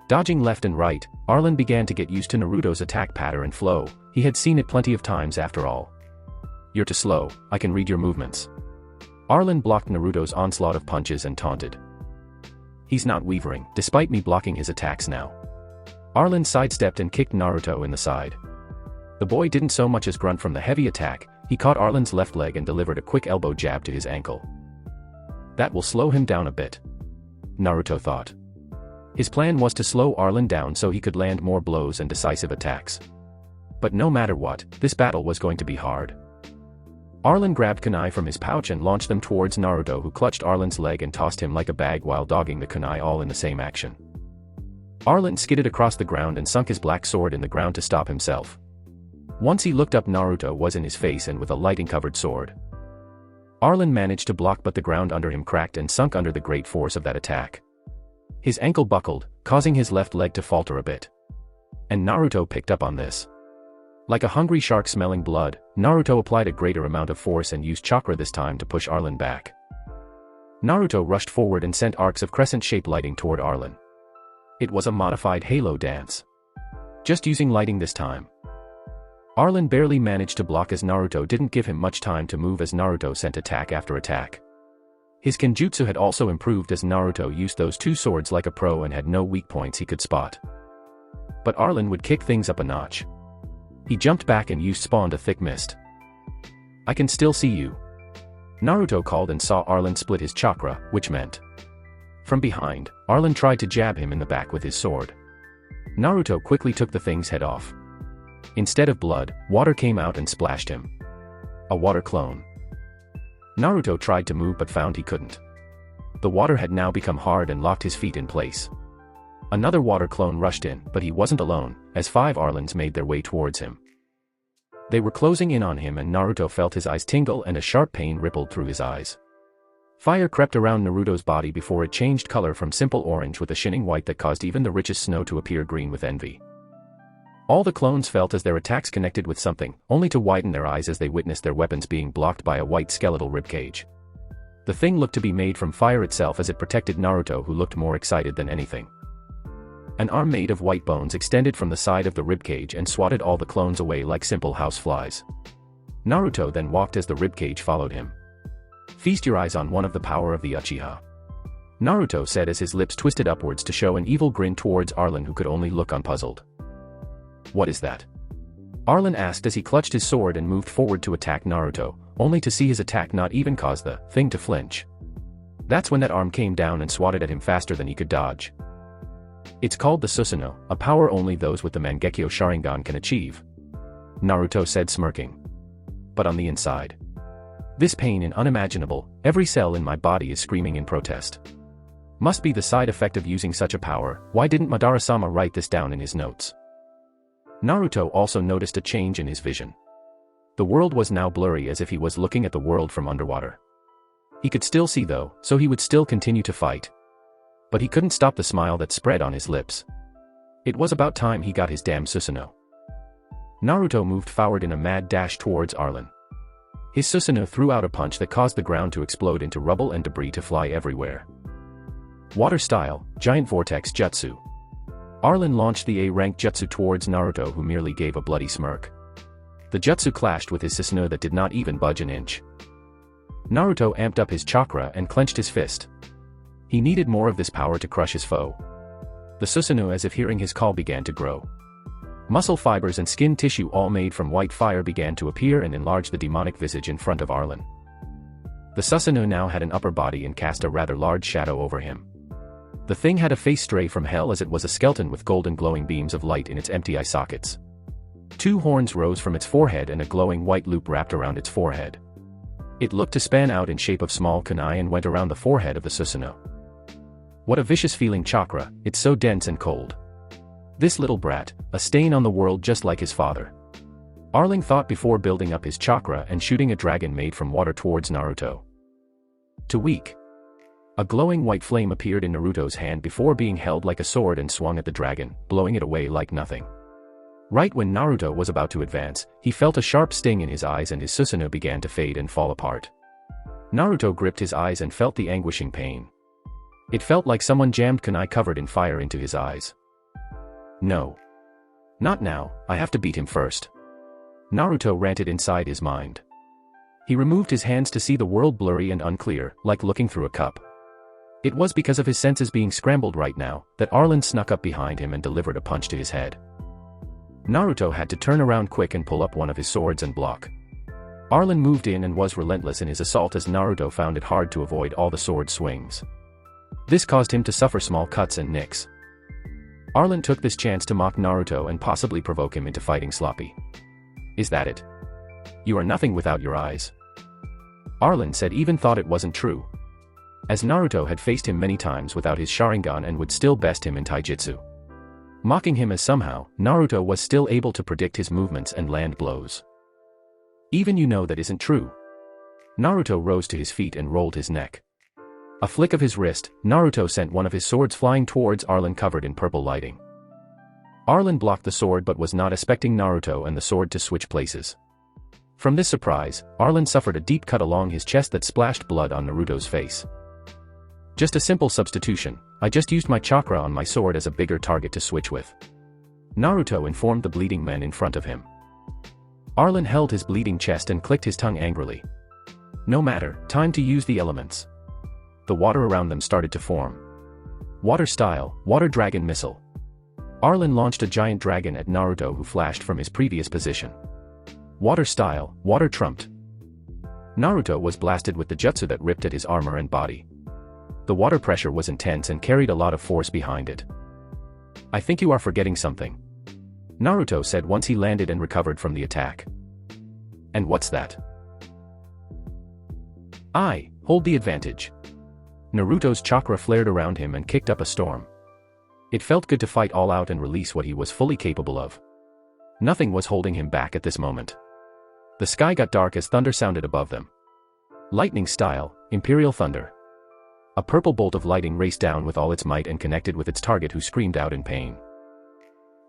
Dodging left and right, Arlin began to get used to Naruto's attack pattern and flow. He had seen it plenty of times after all. You're too slow, I can read your movements. Arlin blocked Naruto's onslaught of punches and taunted. He's not wavering, despite me blocking his attacks now. Arlin sidestepped and kicked Naruto in the side. The boy didn't so much as grunt from the heavy attack. He caught Arlin's left leg and delivered a quick elbow jab to his ankle. That will slow him down a bit, Naruto thought. His plan was to slow Arlin down so he could land more blows and decisive attacks. But no matter what, this battle was going to be hard. Arlin grabbed kunai from his pouch and launched them towards Naruto, who clutched Arlin's leg and tossed him like a bag while dogging the kunai, all in the same action. Arlin skidded across the ground and sunk his black sword in the ground to stop himself. Once he looked up, Naruto was in his face and with a lighting-covered sword. Arlin managed to block, but the ground under him cracked and sunk under the great force of that attack. His ankle buckled, causing his left leg to falter a bit. And Naruto picked up on this. Like a hungry shark smelling blood, Naruto applied a greater amount of force and used chakra this time to push Arlin back. Naruto rushed forward and sent arcs of crescent-shaped lighting toward Arlin. It was a modified halo dance. Just using lighting this time. Arlin barely managed to block as Naruto didn't give him much time to move as Naruto sent attack after attack. His kenjutsu had also improved as Naruto used those two swords like a pro and had no weak points he could spot. But Arlin would kick things up a notch. He jumped back and used spawned a thick mist. "I can still see you." Naruto called and saw Arlin split his chakra, which meant. From behind, Arlin tried to jab him in the back with his sword. Naruto quickly took the thing's head off. Instead of blood, water came out and splashed him. A water clone. Naruto tried to move but found he couldn't. The water had now become hard and locked his feet in place. Another water clone rushed in, but he wasn't alone, as 5 Arlins made their way towards him. They were closing in on him and Naruto felt his eyes tingle and a sharp pain rippled through his eyes. Fire crept around Naruto's body before it changed color from simple orange with a shining white that caused even the richest snow to appear green with envy. All the clones felt as their attacks connected with something, only to widen their eyes as they witnessed their weapons being blocked by a white skeletal ribcage. The thing looked to be made from fire itself as it protected Naruto, who looked more excited than anything. An arm made of white bones extended from the side of the ribcage and swatted all the clones away like simple house flies. Naruto then walked as the ribcage followed him. "Feast your eyes on one of the power of the Uchiha," Naruto said as his lips twisted upwards to show an evil grin towards Arlin, who could only look on puzzled. "What is that?" Arlin asked as he clutched his sword and moved forward to attack Naruto, only to see his attack not even cause the thing to flinch. That's when that arm came down and swatted at him faster than he could dodge. "It's called the Susanoo, a power only those with the Mangekyo Sharingan can achieve," Naruto said, smirking. "But on the inside, this pain is unimaginable, every cell in my body is screaming in protest. Must be the side effect of using such a power. Why didn't Madara-sama write this down in his notes?" Naruto also noticed a change in his vision. The world was now blurry, as if he was looking at the world from underwater. He could still see though, so he would still continue to fight. But he couldn't stop the smile that spread on his lips. It was about time he got his damn Susanoo. Naruto moved forward in a mad dash towards Arlin. His Susanoo threw out a punch that caused the ground to explode into rubble and debris to fly everywhere. Water style, giant vortex jutsu. Arlin launched the A-rank jutsu towards Naruto, who merely gave a bloody smirk. The jutsu clashed with his Susanoo that did not even budge an inch. Naruto amped up his chakra and clenched his fist. He needed more of this power to crush his foe. The Susanoo, as if hearing his call, began to grow. Muscle fibers and skin tissue all made from white fire began to appear and enlarge the demonic visage in front of Arlin. The Susanoo now had an upper body and cast a rather large shadow over him. The thing had a face stray from hell, as it was a skeleton with golden glowing beams of light in its empty eye sockets. 2 horns rose from its forehead and a glowing white loop wrapped around its forehead. It looked to span out in shape of small kunai and went around the forehead of the Susanoo. What a vicious feeling chakra, it's so dense and cold. This little brat, a stain on the world just like his father. Arlin thought before building up his chakra and shooting a dragon made from water towards Naruto. Too weak. A glowing white flame appeared in Naruto's hand before being held like a sword and swung at the dragon, blowing it away like nothing. Right when Naruto was about to advance, he felt a sharp sting in his eyes and his Susanoo began to fade and fall apart. Naruto gripped his eyes and felt the anguishing pain. It felt like someone jammed kunai covered in fire into his eyes. No. Not now, I have to beat him first. Naruto ranted inside his mind. He removed his hands to see the world blurry and unclear, like looking through a cup. It was because of his senses being scrambled right now, that Arlin snuck up behind him and delivered a punch to his head. Naruto had to turn around quick and pull up one of his swords and block. Arlin moved in and was relentless in his assault as Naruto found it hard to avoid all the sword swings. This caused him to suffer small cuts and nicks. Arlin took this chance to mock Naruto and possibly provoke him into fighting sloppy. Is that it? You are nothing without your eyes. Arlin said even thought it wasn't true. As Naruto had faced him many times without his Sharingan and would still best him in taijutsu. Mocking him as somehow, Naruto was still able to predict his movements and land blows. Even you know that isn't true. Naruto rose to his feet and rolled his neck. A flick of his wrist, Naruto sent one of his swords flying towards Arlin covered in purple lighting. Arlin blocked the sword but was not expecting Naruto and the sword to switch places. From this surprise, Arlin suffered a deep cut along his chest that splashed blood on Naruto's face. Just a simple substitution, I just used my chakra on my sword as a bigger target to switch with. Naruto informed the bleeding man in front of him. Arlin held his bleeding chest and clicked his tongue angrily. No matter, time to use the elements. The water around them started to form. Water style, water dragon missile. Arlin launched a giant dragon at Naruto who flashed from his previous position. Water style, water trumped. Naruto was blasted with the jutsu that ripped at his armor and body. The water pressure was intense and carried a lot of force behind it. I think you are forgetting something, Naruto said once he landed and recovered from the attack. And what's that? I hold the advantage. Naruto's chakra flared around him and kicked up a storm. It felt good to fight all out and release what he was fully capable of. Nothing was holding him back at this moment. The sky got dark as thunder sounded above them. Lightning style, Imperial Thunder. A purple bolt of lighting raced down with all its might and connected with its target who screamed out in pain.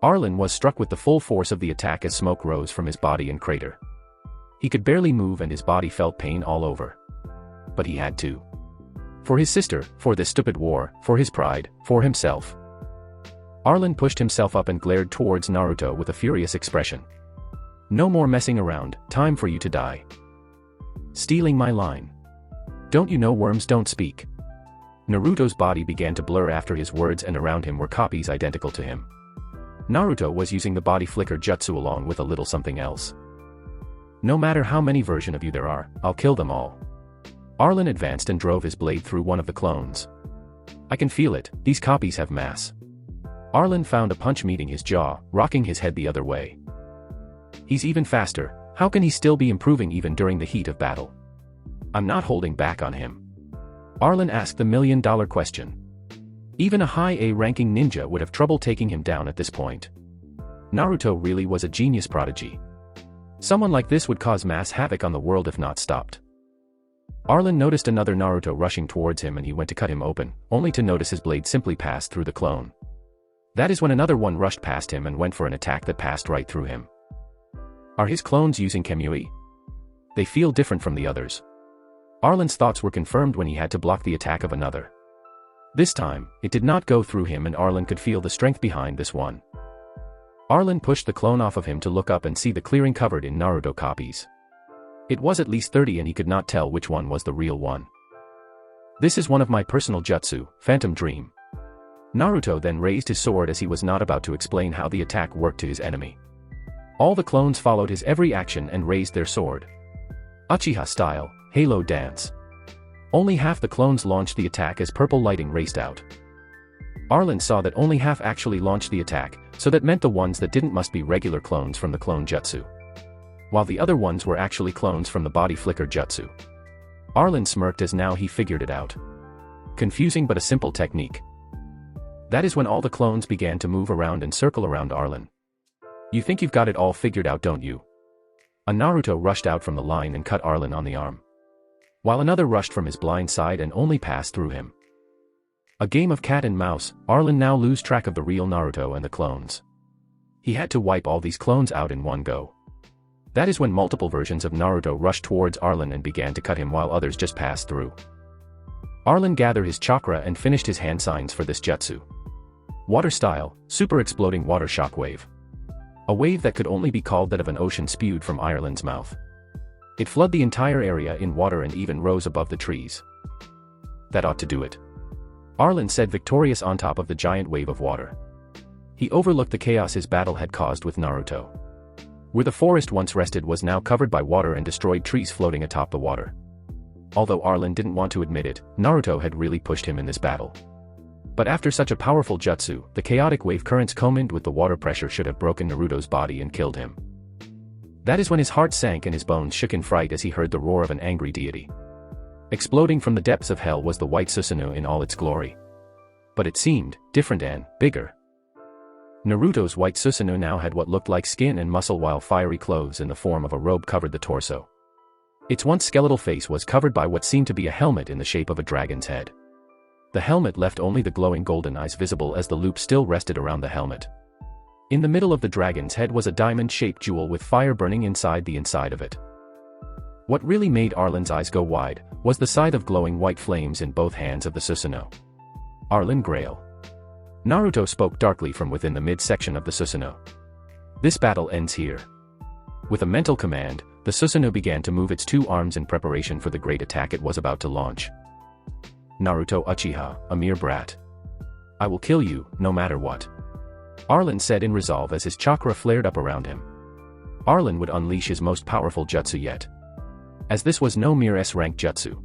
Arlin was struck with the full force of the attack as smoke rose from his body and crater. He could barely move and his body felt pain all over. But he had to. For his sister, for this stupid war, for his pride, for himself. Arlin pushed himself up and glared towards Naruto with a furious expression. No more messing around, time for you to die. Stealing my line. Don't you know worms don't speak? Naruto's body began to blur after his words and around him were copies identical to him. Naruto was using the body flicker jutsu along with a little something else. No matter how many versions of you there are, I'll kill them all. Arlin advanced and drove his blade through one of the clones. I can feel it, these copies have mass. Arlin found a punch meeting his jaw, rocking his head the other way. He's even faster, how can he still be improving even during the heat of battle? I'm not holding back on him. Arlin asked the million-dollar question. Even a high A-ranking ninja would have trouble taking him down at this point. Naruto really was a genius prodigy. Someone like this would cause mass havoc on the world if not stopped. Arlin noticed another Naruto rushing towards him and he went to cut him open, only to notice his blade simply passed through the clone. That is when another one rushed past him and went for an attack that passed right through him. Are his clones using Kemui? They feel different from the others. Arlin's thoughts were confirmed when he had to block the attack of another. This time, it did not go through him and Arlin could feel the strength behind this one. Arlin pushed the clone off of him to look up and see the clearing covered in Naruto copies. It was at least 30 and he could not tell which one was the real one. This is one of my personal jutsu, Phantom Dream. Naruto then raised his sword as he was not about to explain how the attack worked to his enemy. All the clones followed his every action and raised their sword. Uchiha style, Halo Dance. Only half the clones launched the attack as purple lighting raced out. Arlin saw that only half actually launched the attack, so that meant the ones that didn't must be regular clones from the clone jutsu. While the other ones were actually clones from the body flicker jutsu. Arlin smirked as now he figured it out. Confusing but a simple technique. That is when all the clones began to move around and circle around Arlin. You think you've got it all figured out, don't you? A Naruto rushed out from the line and cut Arlin on the arm. While another rushed from his blind side and only passed through him. A game of cat and mouse, Arlin now lose track of the real Naruto and the clones. He had to wipe all these clones out in one go. That is when multiple versions of Naruto rushed towards Arlin and began to cut him while others just passed through. Arlin gathered his chakra and finished his hand signs for this jutsu. Water style, super exploding water shockwave. A wave that could only be called that of an ocean spewed from Arlin's mouth. It flooded the entire area in water and even rose above the trees. That ought to do it. Arlin said victorious on top of the giant wave of water. He overlooked the chaos his battle had caused with Naruto. Where the forest once rested was now covered by water and destroyed trees floating atop the water. Although Arlin didn't want to admit it, Naruto had really pushed him in this battle. But after such a powerful jutsu, the chaotic wave currents commingled with the water pressure should have broken Naruto's body and killed him. That is when his heart sank and his bones shook in fright as he heard the roar of an angry deity. Exploding from the depths of hell was the white Susanoo in all its glory. But it seemed different and bigger. Naruto's white Susanoo now had what looked like skin and muscle while fiery clothes in the form of a robe covered the torso. Its once skeletal face was covered by what seemed to be a helmet in the shape of a dragon's head. The helmet left only the glowing golden eyes visible as the loop still rested around the helmet. In the middle of the dragon's head was a diamond-shaped jewel with fire burning inside the inside of it. What really made Arlin's eyes go wide was the sight of glowing white flames in both hands of the Susanoo. Arlin Grail. Naruto spoke darkly from within the midsection of the Susanoo. This battle ends here. With a mental command, the Susanoo began to move its two arms in preparation for the great attack it was about to launch. Naruto Uchiha, a mere brat. I will kill you, no matter what. Arlin said in resolve as his chakra flared up around him. Arlin would unleash his most powerful jutsu yet. As this was no mere S-rank jutsu.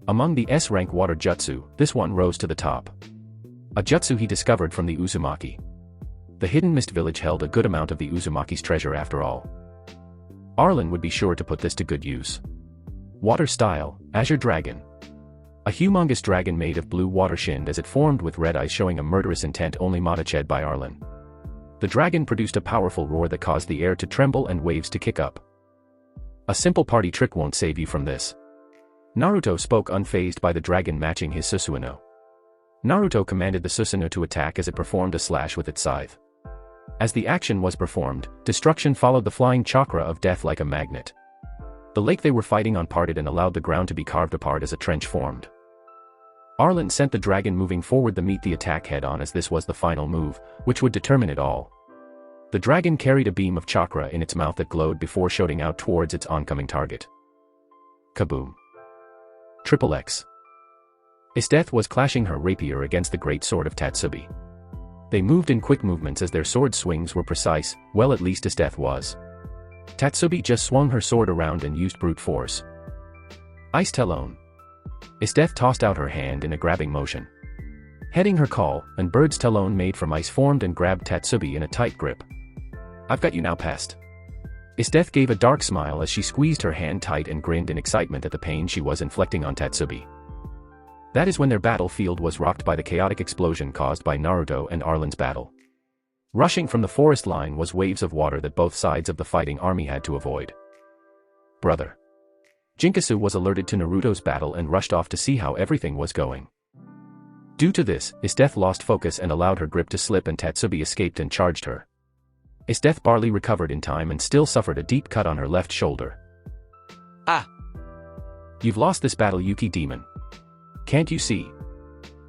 Among the S-rank water jutsu, this one rose to the top. A jutsu he discovered from the Uzumaki. The hidden mist village held a good amount of the Uzumaki's treasure after all. Arlin would be sure to put this to good use. Water style, Azure Dragon. A humongous dragon made of blue water shinned as it formed with red eyes showing a murderous intent only matached by Arlin. The dragon produced a powerful roar that caused the air to tremble and waves to kick up. A simple party trick won't save you from this. Naruto spoke unfazed by the dragon matching his Susanoo. Naruto commanded the Susanoo to attack as it performed a slash with its scythe. As the action was performed, destruction followed the flying chakra of death like a magnet. The lake they were fighting on parted and allowed the ground to be carved apart as a trench formed. Arlin sent the dragon moving forward to meet the attack head-on as this was the final move, which would determine it all. The dragon carried a beam of chakra in its mouth that glowed before shooting out towards its oncoming target. Kaboom. Triple X. Estth was clashing her rapier against the great sword of Tatsubi. They moved in quick movements as their sword swings were precise, well at least Estth was. Tatsubi just swung her sword around and used brute force. Ice Talon. Estth tossed out her hand in a grabbing motion. Heading her call, and bird's talon made from ice formed and grabbed Tatsubi in a tight grip. I've got you now, pest. Estth gave a dark smile as she squeezed her hand tight and grinned in excitement at the pain she was inflicting on Tatsubi. That is when their battlefield was rocked by the chaotic explosion caused by Naruto and Arlin's battle. Rushing from the forest line was waves of water that both sides of the fighting army had to avoid. Brother. Jinkasu was alerted to Naruto's battle and rushed off to see how everything was going. Due to this, Estth lost focus and allowed her grip to slip and Tatsubi escaped and charged her. Estth barely recovered in time and still suffered a deep cut on her left shoulder. Ah! You've lost this battle, Yuki demon. Can't you see?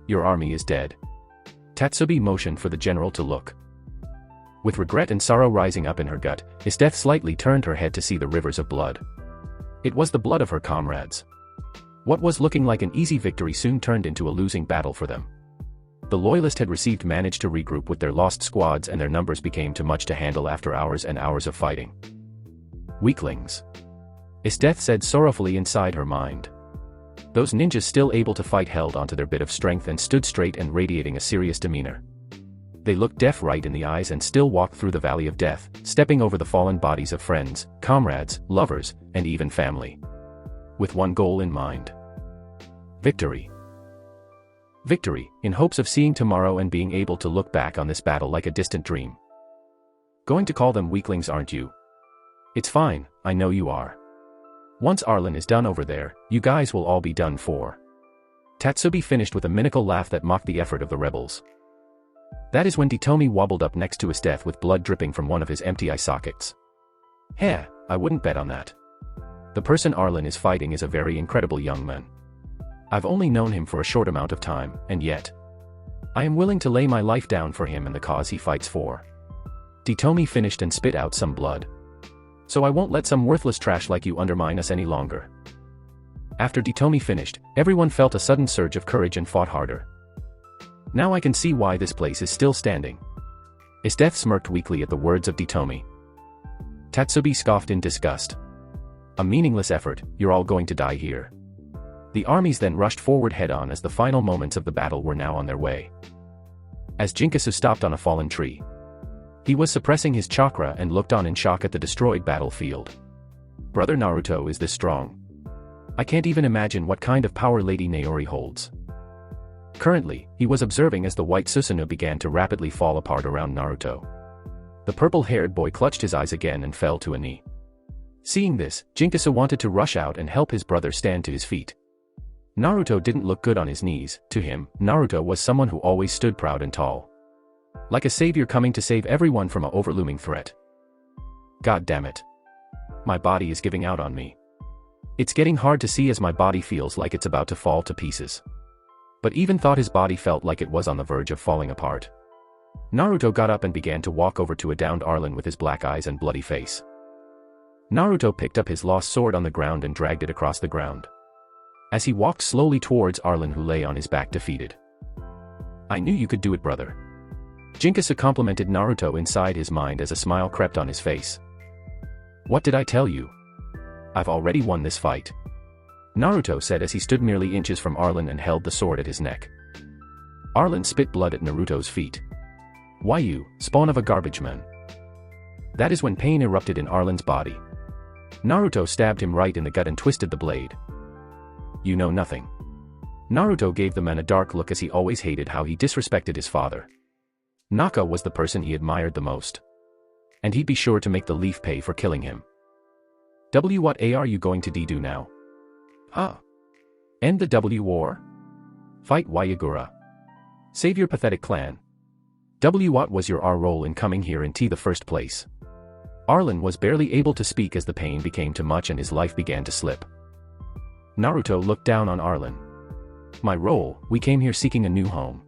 Your army is dead. Tatsubi motioned for the general to look. With regret and sorrow rising up in her gut, Estth slightly turned her head to see the rivers of blood. It was the blood of her comrades. What was looking like an easy victory soon turned into a losing battle for them. The loyalists had managed to regroup with their lost squads and their numbers became too much to handle after hours and hours of fighting. Weaklings. Estth said sorrowfully inside her mind. Those ninjas still able to fight held onto their bit of strength and stood straight and radiating a serious demeanor. They looked death right in the eyes and still walked through the valley of death, stepping over the fallen bodies of friends, comrades, lovers, and even family. With one goal in mind. Victory. Victory, in hopes of seeing tomorrow and being able to look back on this battle like a distant dream. Going to call them weaklings, aren't you? It's fine, I know you are. Once Arlin is done over there, you guys will all be done for. Tatsubi finished with a minical laugh that mocked the effort of the rebels. That is when Ditomi wobbled up next to Estth with blood dripping from one of his empty eye sockets. Heh, I wouldn't bet on that. The person Arlin is fighting is a very incredible young man. I've only known him for a short amount of time, and yet I am willing to lay my life down for him and the cause he fights for. Ditomi finished and spit out some blood. So I won't let some worthless trash like you undermine us any longer. After Ditomi finished, everyone felt a sudden surge of courage and fought harder. Now I can see why this place is still standing. Estth smirked weakly at the words of Ditomi. Tatsubi scoffed in disgust. A meaningless effort, you're all going to die here. The armies then rushed forward head-on as the final moments of the battle were now on their way. As Jinkasu stopped on a fallen tree. He was suppressing his chakra and looked on in shock at the destroyed battlefield. Brother Naruto is this strong. I can't even imagine what kind of power Lady Naori holds. Currently, he was observing as the white Susanoo began to rapidly fall apart around Naruto. The purple-haired boy clutched his eyes again and fell to a knee. Seeing this, Jinkasu wanted to rush out and help his brother stand to his feet. Naruto didn't look good on his knees. To him, Naruto was someone who always stood proud and tall. Like a savior coming to save everyone from an overlooming threat. God damn it. My body is giving out on me. It's getting hard to see as my body feels like it's about to fall to pieces. But even thought his body felt like it was on the verge of falling apart. Naruto got up and began to walk over to a downed Arlin with his black eyes and bloody face. Naruto picked up his lost sword on the ground and dragged it across the ground. As he walked slowly towards Arlin, who lay on his back defeated. I knew you could do it, brother. Jinkasu complimented Naruto inside his mind as a smile crept on his face. What did I tell you? I've already won this fight. Naruto said as he stood merely inches from Arlin and held the sword at his neck. Arlin spit blood at Naruto's feet. Why you, spawn of a garbage man? That is when pain erupted in Arlin's body. Naruto stabbed him right in the gut and twisted the blade. You know nothing. Naruto gave the man a dark look as he always hated how he disrespected his father. Naka was the person he admired the most. And he'd be sure to make the leaf pay for killing him. What are you going to do now? End the W war? Fight Yagura. Save your pathetic clan. What was your role in coming here in the first place? Arlin was barely able to speak as the pain became too much and his life began to slip. Naruto looked down on Arlin. My role, we came here seeking a new home.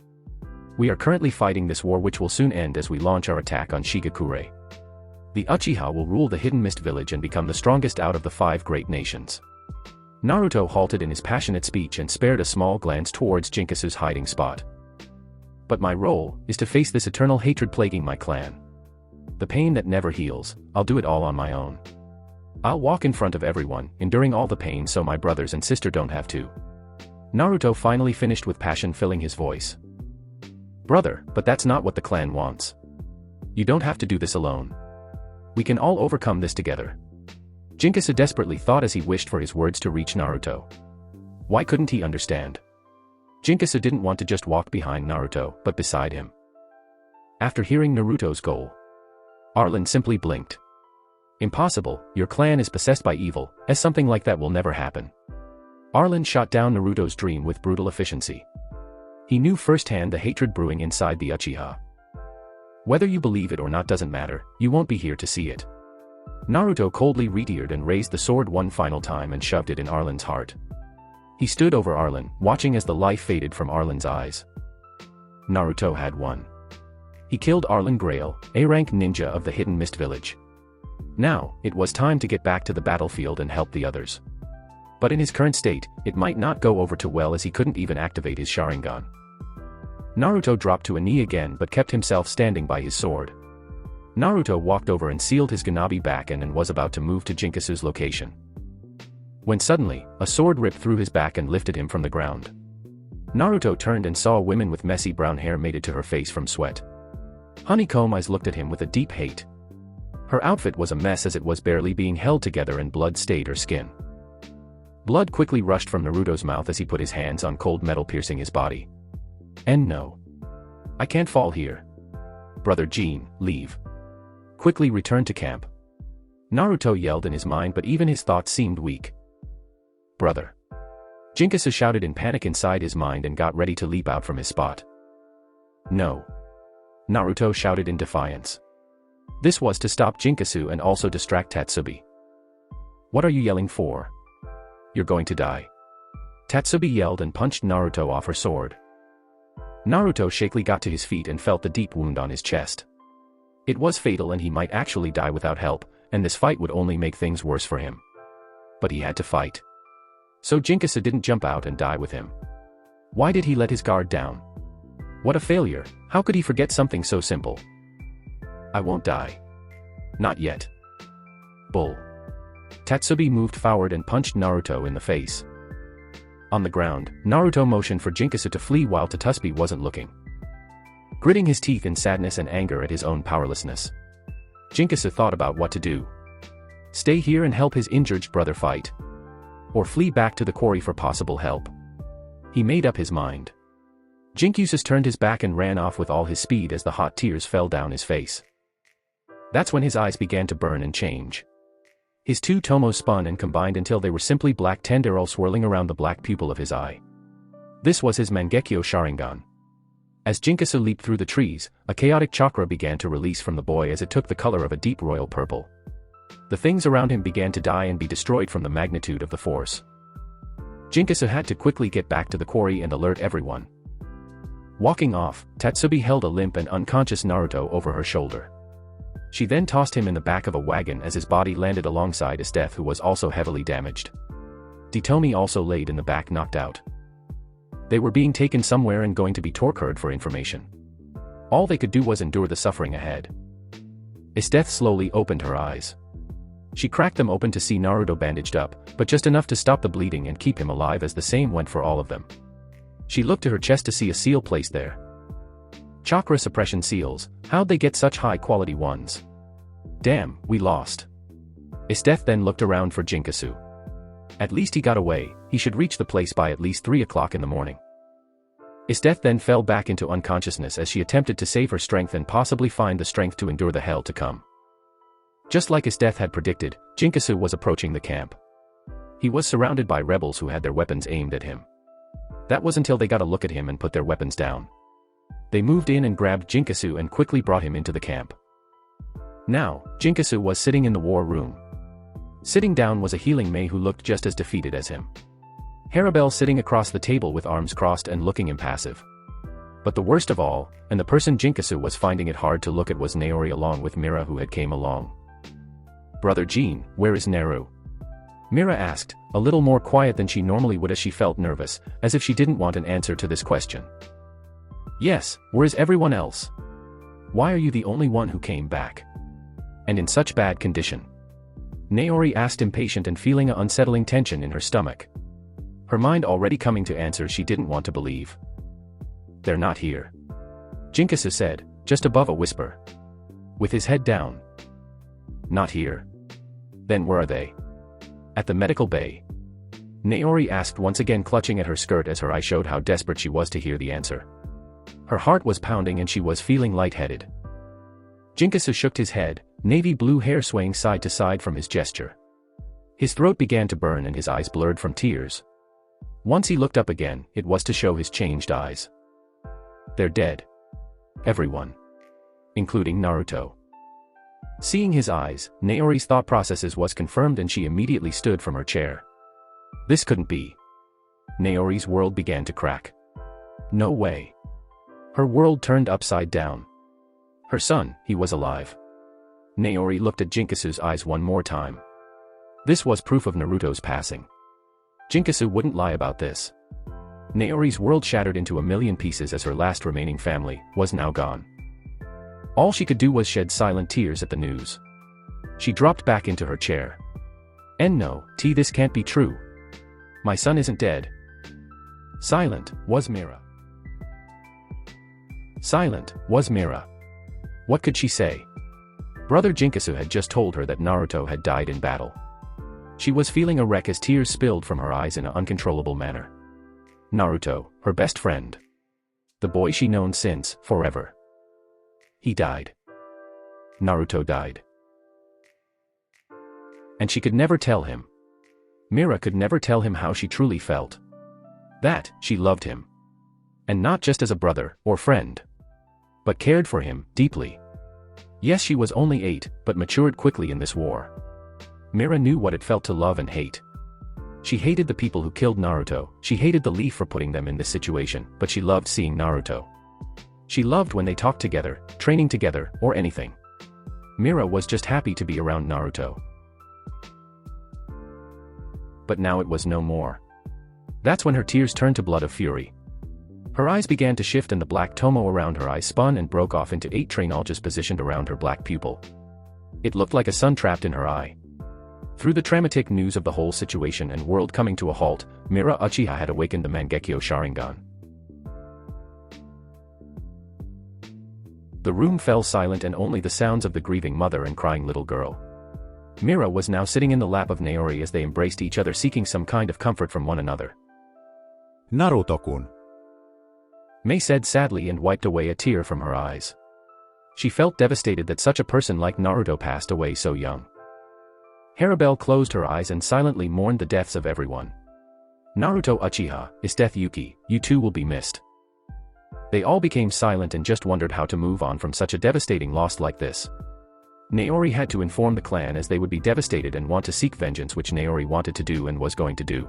We are currently fighting this war which will soon end as we launch our attack on Shigakure. The Uchiha will rule the Hidden Mist Village and become the strongest out of the 5 great nations. Naruto halted in his passionate speech and spared a small glance towards Jinkasu's hiding spot. But my role is to face this eternal hatred plaguing my clan. The pain that never heals, I'll do it all on my own. I'll walk in front of everyone, enduring all the pain so my brothers and sister don't have to. Naruto finally finished with passion filling his voice. Brother, but that's not what the clan wants. You don't have to do this alone. We can all overcome this together. Jinkasu desperately thought as he wished for his words to reach Naruto. Why couldn't he understand? Jinkasu didn't want to just walk behind Naruto, but beside him. After hearing Naruto's goal, Arlin simply blinked. Impossible, your clan is possessed by evil, as something like that will never happen. Arlin shot down Naruto's dream with brutal efficiency. He knew firsthand the hatred brewing inside the Uchiha. Whether you believe it or not doesn't matter, you won't be here to see it. Naruto coldly reteared and raised the sword one final time and shoved it in Arlin's heart. He stood over Arlin, watching as the life faded from Arlin's eyes. Naruto had won. He killed Arlin Grail, a rank ninja of the Hidden Mist Village. Now, it was time to get back to the battlefield and help the others. But in his current state, it might not go over too well as he couldn't even activate his Sharingan. Naruto dropped to a knee again but kept himself standing by his sword. Naruto walked over and sealed his Ganabi back and was about to move to Jinkasu's location. When suddenly, a sword ripped through his back and lifted him from the ground. Naruto turned and saw a woman with messy brown hair mated to her face from sweat. Honeycomb Eyes looked at him with a deep hate. Her outfit was a mess as it was barely being held together and blood stained her skin. Blood quickly rushed from Naruto's mouth as he put his hands on cold metal piercing his body. And no. I can't fall here. Brother Jean, leave. Quickly return to camp. Naruto yelled in his mind but even his thoughts seemed weak. Brother. Jinkasu shouted in panic inside his mind and got ready to leap out from his spot. No. Naruto shouted in defiance. This was to stop Jinkasu and also distract Tatsubi. What are you yelling for? You're going to die. Tatsubi yelled and punched Naruto off her sword. Naruto shakily got to his feet and felt the deep wound on his chest. It was fatal and he might actually die without help, and this fight would only make things worse for him. But he had to fight. So Jinkasu didn't jump out and die with him. Why did he let his guard down? What a failure, how could he forget something so simple? I won't die. Not yet. Bull. Tatsubi moved forward and punched Naruto in the face. On the ground, Naruto motioned for Jinkasu to flee while Tatsubi wasn't looking. Gritting his teeth in sadness and anger at his own powerlessness, Jinkasu thought about what to do. Stay here and help his injured brother fight. Or flee back to the quarry for possible help. He made up his mind. Jinkasu turned his back and ran off with all his speed as the hot tears fell down his face. That's when his eyes began to burn and change. His two tomos spun and combined until they were simply black tendrils swirling around the black pupil of his eye. This was his Mangekyo Sharingan. As Jinkasu leaped through the trees, a chaotic chakra began to release from the boy as it took the color of a deep royal purple. The things around him began to die and be destroyed from the magnitude of the force. Jinkasu had to quickly get back to the quarry and alert everyone. Walking off, Tatsubi held a limp and unconscious Naruto over her shoulder. She then tossed him in the back of a wagon as his body landed alongside Estth, who was also heavily damaged. Ditomi also laid in the back, knocked out. They were being taken somewhere and going to be tortured for information. All they could do was endure the suffering ahead. Estth slowly opened her eyes. She cracked them open to see Naruto bandaged up, but just enough to stop the bleeding and keep him alive, as the same went for all of them. She looked to her chest to see a seal placed there. Chakra suppression seals, how'd they get such high-quality ones? Damn, we lost. Estth then looked around for Jinkasu. At least he got away, he should reach the place by at least 3 o'clock in the morning. Estth then fell back into unconsciousness as she attempted to save her strength and possibly find the strength to endure the hell to come. Just like Estth had predicted, Jinkasu was approaching the camp. He was surrounded by rebels who had their weapons aimed at him. That was until they got a look at him and put their weapons down. They moved in and grabbed Jinkasu and quickly brought him into the camp. Now, Jinkasu was sitting in the war room. Sitting down was a healing Mei who looked just as defeated as him. Harabelle sitting across the table with arms crossed and looking impassive. But the worst of all, and the person Jinkasu was finding it hard to look at, was Naori along with Mira, who had came along. "Brother Jean, where is Naru?" Mira asked, a little more quiet than she normally would as she felt nervous, as if she didn't want an answer to this question. "Yes, where is everyone else? Why are you the only one who came back? And in such bad condition?" Naori asked, impatient and feeling an unsettling tension in her stomach. Her mind already coming to answers she didn't want to believe. "They're not here," Jinkasu said, just above a whisper. With his head down. "Not here? Then where are they?" "At the medical bay," Naori asked, once again clutching at her skirt as her eye showed how desperate she was to hear the answer. Her heart was pounding and she was feeling lightheaded. Jinkasu shook his head, navy blue hair swaying side to side from his gesture. His throat began to burn and his eyes blurred from tears. Once he looked up again, it was to show his changed eyes. "They're dead. Everyone. Including Naruto." Seeing his eyes, Naori's thought processes was confirmed and she immediately stood from her chair. This couldn't be. Naori's world began to crack. No way. Her world turned upside down. Her son, he was alive. Naori looked at Jinkasu's eyes one more time. This was proof of Naruto's passing. Jinkasu wouldn't lie about this. Naori's world shattered into a million pieces as her last remaining family was now gone. All she could do was shed silent tears at the news. She dropped back into her chair. No, this can't be true. My son isn't dead. Silent was Mira. Silent was Mira. What could she say? Brother Jinkasu had just told her that Naruto had died in battle. She was feeling a wreck as tears spilled from her eyes in an uncontrollable manner. Naruto, her best friend. The boy she known since forever. He died. Naruto died. And she could never tell him. Mira could never tell him how she truly felt. That she loved him. And not just as a brother or friend, but cared for him deeply. Yes, she was only 8, but matured quickly in this war. Mira knew what it felt to love and hate. She hated the people who killed Naruto, she hated the Leaf for putting them in this situation, but she loved seeing Naruto. She loved when they talked together, training together, or anything. Mira was just happy to be around Naruto. But now it was no more. That's when her tears turned to blood of fury. Her eyes began to shift and the black tomo around her eyes spun and broke off into 8 trainalges positioned around her black pupil. It looked like a sun trapped in her eye. Through the traumatic news of the whole situation and world coming to a halt, Mira Uchiha had awakened the Mangekyo Sharingan. The room fell silent and only the sounds of the grieving mother and crying little girl. Mira was now sitting in the lap of Naori as they embraced each other, seeking some kind of comfort from one another. Naruto-kun. Mei said sadly and wiped away a tear from her eyes. She felt devastated that such a person like Naruto passed away so young. Haribel closed her eyes and silently mourned the deaths of everyone. Naruto, Uchiha, Estth, Yuki, you two will be missed. They all became silent and just wondered how to move on from such a devastating loss like this. Naori had to inform the clan as they would be devastated and want to seek vengeance, which Naori wanted to do and was going to do.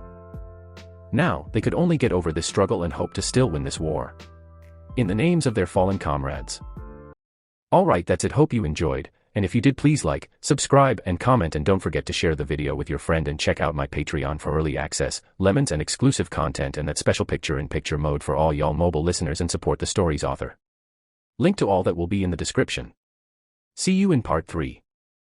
Now, they could only get over this struggle and hope to still win this war. In the names of their fallen comrades. Alright, that's it, hope you enjoyed, and if you did, please like, subscribe and comment, and don't forget to share the video with your friend, and check out my Patreon for early access, lemons and exclusive content, and that special picture-in-picture mode for all y'all mobile listeners, and support the story's author. Link to all that will be in the description. See you in part 3.